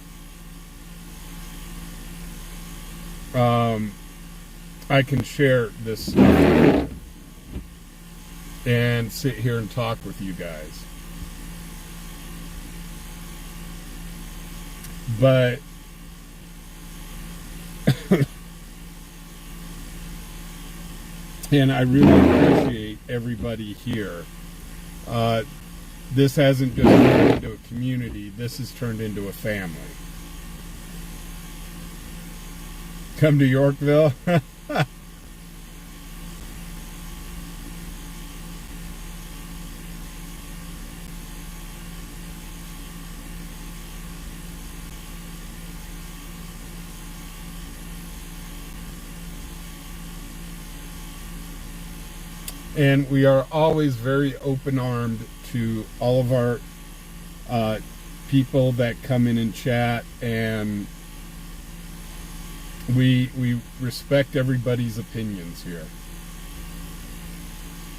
this stuff and sit here and talk with you guys. But and I really appreciate everybody here. This hasn't just turned into a community, this has turned into a family. Come to Yorkville? And we are always very open-armed to all of our people that come in and chat, and we respect everybody's opinions here.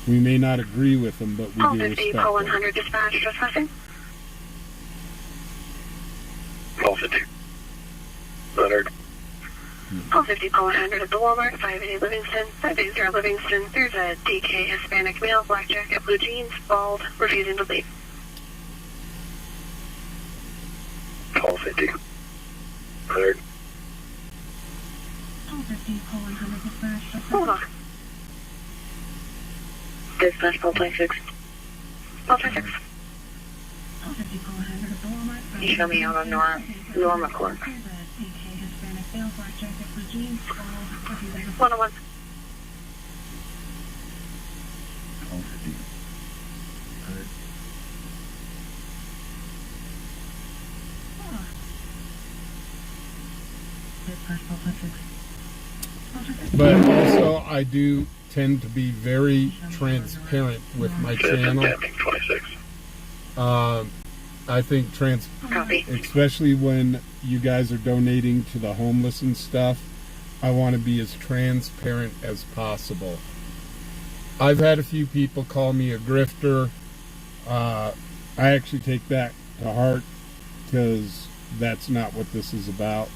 We may not agree with them, but we do respect them. Paul 100 dispatch, trespassing. Paul 50. Leonard. Paul 50, Paul 100 at the Walmart, 580 Livingston, 580 Livingston. There's a DK Hispanic male, black jacket, blue jeans, bald, refusing to leave. Paul 50. Leonard. Paul 50, Paul 100 dispatch. Hold on. Dispatch, Paul 26. Paul 26. You show me out on Norma Court. 101. But also, I do tend to be very transparent with my channel. I think especially when you guys are donating to the homeless and stuff, I want to be as transparent as possible. I've had a few people call me a grifter. I actually take that to heart because that's not what this is about.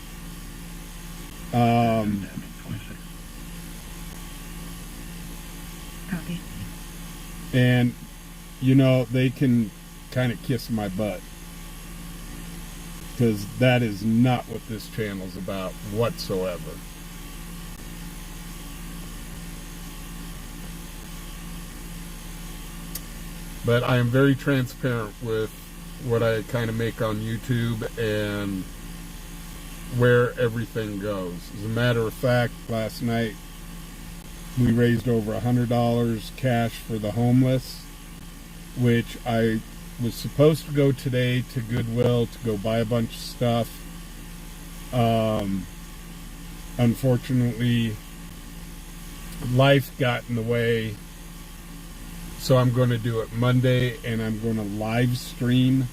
And, you know, they can kind of kiss my butt. Because that is not what this channel's about whatsoever. But I am very transparent with what I kind of make on YouTube and where everything goes. As a matter of fact, last night we raised over $100 cash for the homeless, which I was supposed to go today to Goodwill to go buy a bunch of stuff. Unfortunately, life got in the way, so I'm going to do it Monday, and I'm going to live stream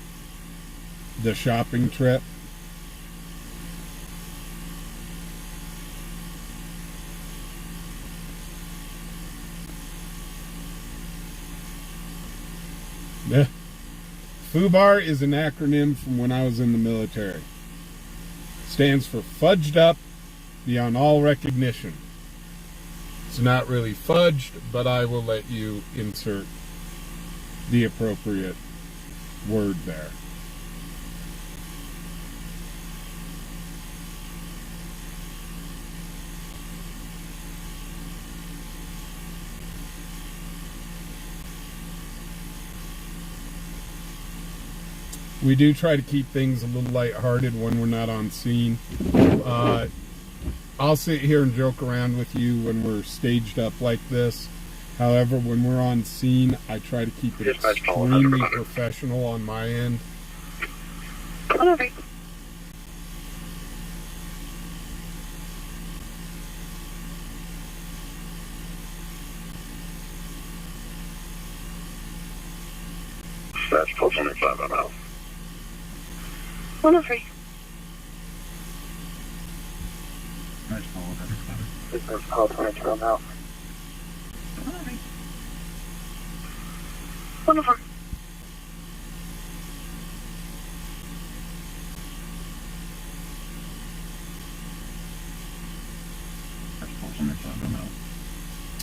the shopping trip. FUBAR is an acronym from when I was in the military. Stands for Fudged Up Beyond All Recognition. It's not really fudged, but I will let you insert the appropriate word there. We do try to keep things a little lighthearted when we're not on scene. I'll sit here and joke around with you when we're staged up like this. However, when we're on scene, I try to keep it extremely professional on my end. That's Pulse 25 on out. 103. This is Paul 22 on out. 104.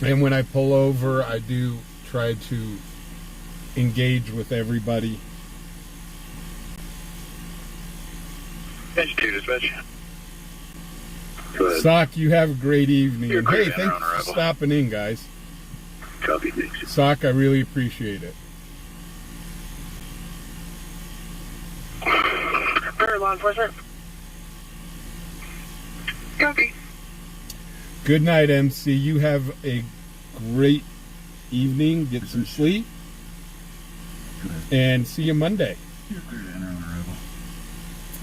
And when I pull over, I do try to engage with everybody. Bench 2, dispatch. Sock, you have a great evening. You're Hey, great, thanks for Honorable. stopping in, guys. Copy. Sock, I really appreciate it. Law enforcement. Copy. Good night, MC. You have a great evening. Get some sleep. And see you Monday.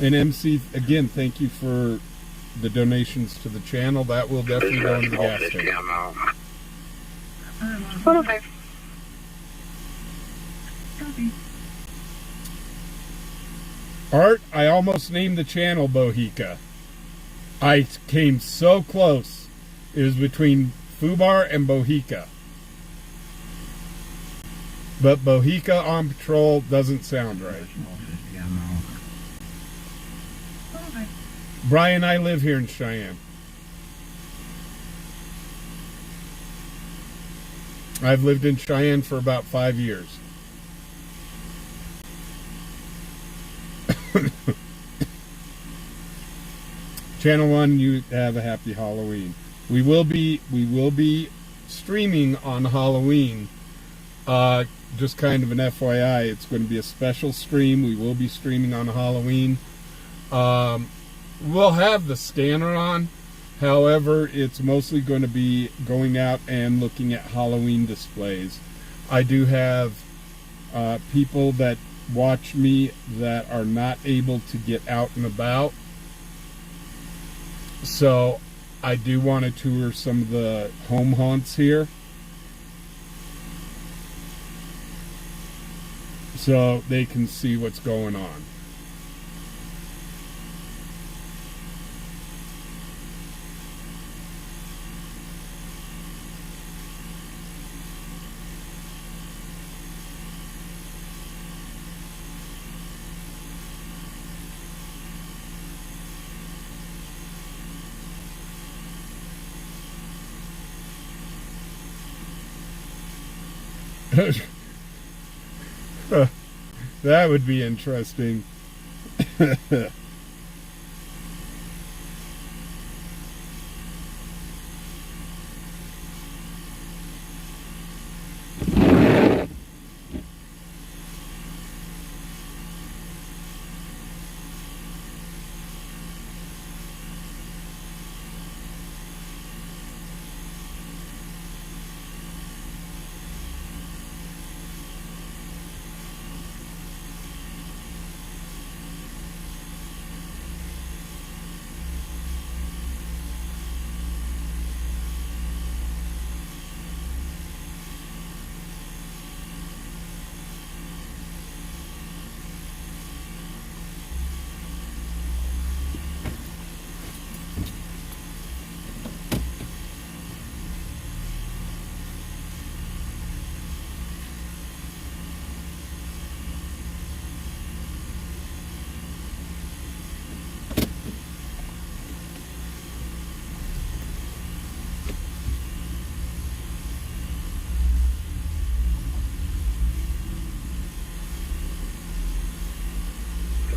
And MC, again, thank you for the donations to the channel. That will definitely go into the gas tank. 105. Art, I almost named the channel Bohica. I came so close. It was between FUBAR and Bohica. But Bohica on patrol doesn't sound right. Brian, I live here in Cheyenne. I've lived in Cheyenne for about 5 years. Channel 1, you have a happy Halloween. We will be streaming on Halloween Just kind of an FYI, it's going to be a special stream. We will be streaming on Halloween. We'll have the scanner on. However, it's mostly going to be going out and looking at Halloween displays. I do have people that watch me that are not able to get out and about. So I do want to tour some of the home haunts here. So they can see what's going on. That would be interesting.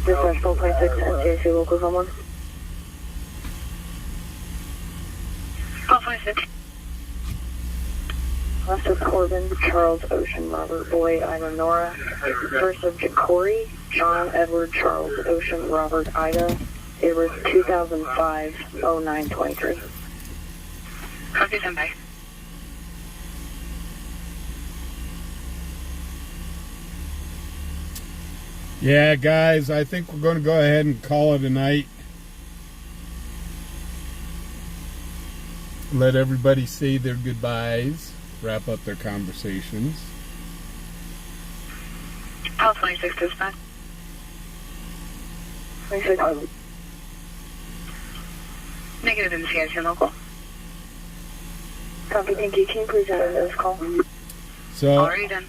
Dispatch 4.6, NCAC local someone. 4.6. Last of Corbin, Charles, Ocean, Robert, Boy, Ida, Nora. First of Corey, John, Edward, Charles, Ocean, Robert, Ida. It was 2005-09-23. Copy, stand by. Yeah, guys, I think we're going to go ahead and call it a night. Let everybody say their goodbyes, wrap up their conversations. Pulse 26 dispatch. 26. Negative NCIC local. Copy, thank you. Can you please end this call? So, Already done.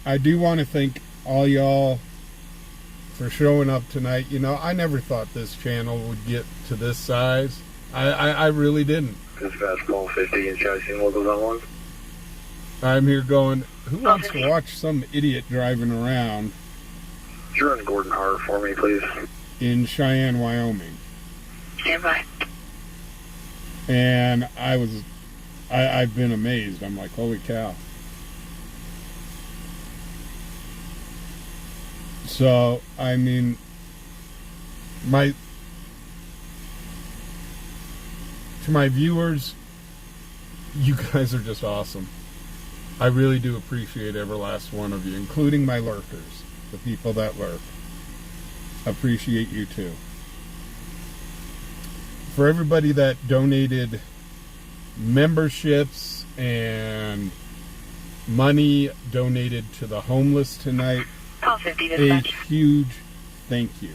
I do want to thank all y'all for showing up tonight. You know, I never thought this channel would get to this size. I really didn't. Dispatch call 50 and Cheyenne locals on one. I'm here going, who wants to watch some idiot driving around You're in Gordon Harbor for me, please. in Cheyenne, Wyoming? Stand by. And I've been amazed. I'm like, holy cow. So, I mean, to my viewers, you guys are just awesome. I really do appreciate every last one of you, including my lurkers, the people that lurk. Appreciate you too. For everybody that donated memberships and money donated to the homeless tonight, Pulse 50 a dispatch. huge thank you.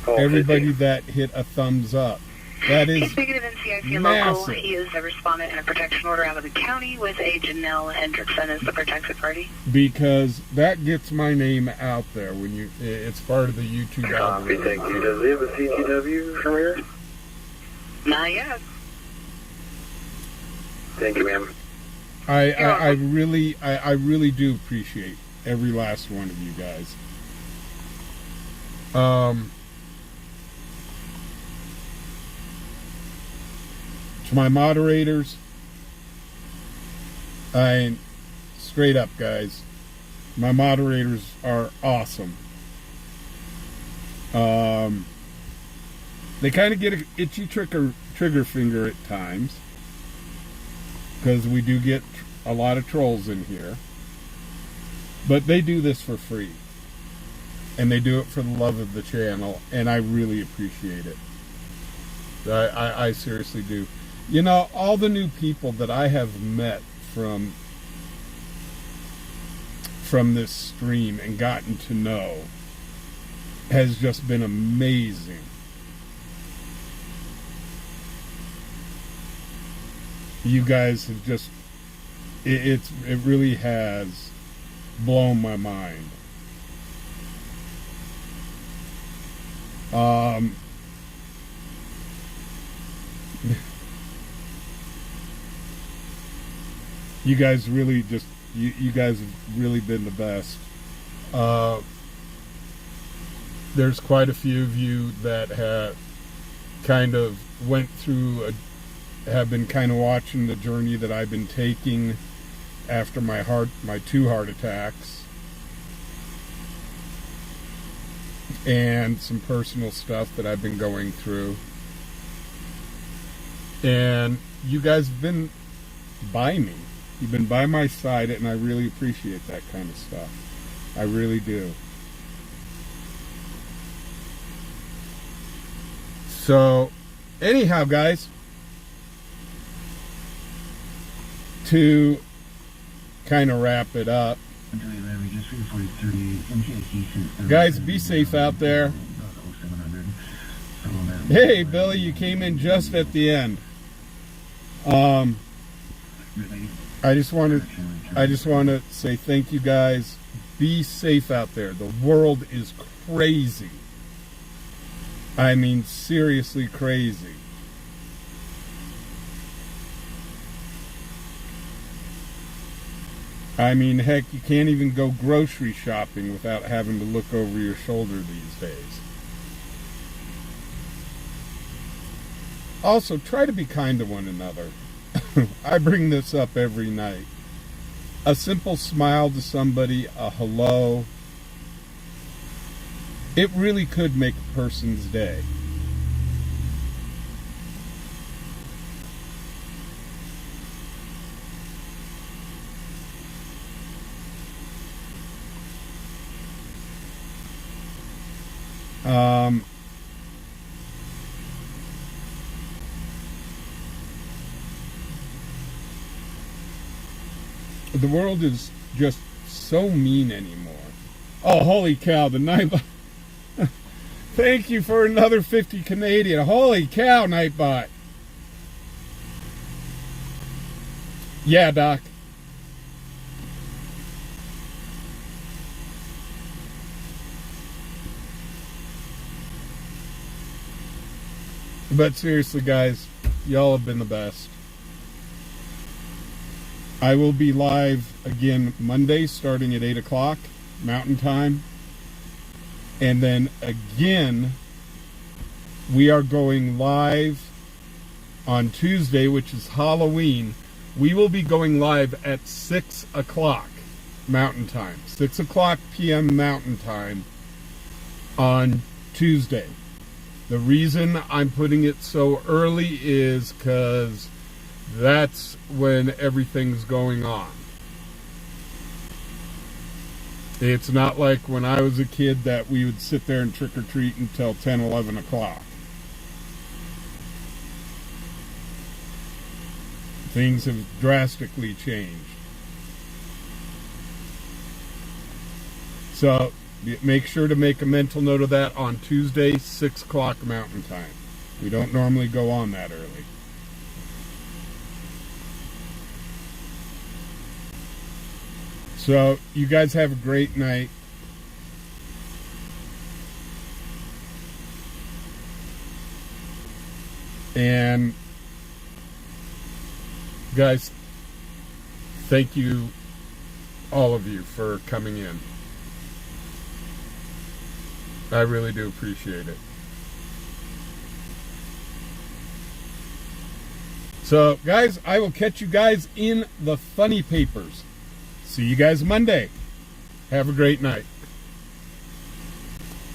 Call Everybody 50. that hit a thumbs up. That is He's negative NCIC local. massive. He is a respondent in a protection order out of the county with a Janelle Hendrickson as the protected party. Because that gets my name out there when it's part of the YouTube Copy, algorithm. thank you. Does he have a CTW from here? Not yet. Thank you, ma'am. I really do appreciate every last one of you guys. To my moderators, Straight up, guys. My moderators are awesome. They kind of get an itchy trigger finger at times, because we do get a lot of trolls in here. But they do this for free. And they do it for the love of the channel, and I really appreciate it. I seriously do. You know, all the new people that I have met from this stream and gotten to know has just been amazing. You guys have just, it really has blown my mind. You guys really just, you guys have really been the best. There's quite a few of you that have kind of went through have been kind of watching the journey that I've been taking after my 2 heart attacks, and some personal stuff that I've been going through. And you guys have been by me. You've been by my side, and I really appreciate that kind of stuff. I really do. So, anyhow, guys, to kind of wrap it up, guys, be safe out there. Hey, Billy, you came in just at the end. I just want to say thank you, guys. Be safe out there. The world is crazy. I mean, seriously crazy. I mean, heck, you can't even go grocery shopping without having to look over your shoulder these days. Also, try to be kind to one another. I bring this up every night. A simple smile to somebody, a hello, it really could make a person's day. The world is just so mean anymore. Oh, holy cow, the Nightbot. Thank you for another 50 Canadian. Holy cow, Nightbot. Yeah, Doc. But seriously, guys, y'all have been the best. I will be live again Monday starting at 8 o'clock Mountain Time. And then again, we are going live on Tuesday, which is Halloween. We will be going live at 6 o'clock Mountain Time. 6 o'clock p.m. Mountain Time on Tuesday. The reason I'm putting it so early is because that's when everything's going on. It's not like when I was a kid that we would sit there and trick-or-treat until 10, 11 o'clock. Things have drastically changed. So, make sure to make a mental note of that on Tuesday, 6 o'clock Mountain Time. We don't normally go on that early. So, you guys have a great night. And, guys, thank you, all of you, for coming in. I really do appreciate it. So, guys, I will catch you guys in the funny papers. See you guys Monday. Have a great night.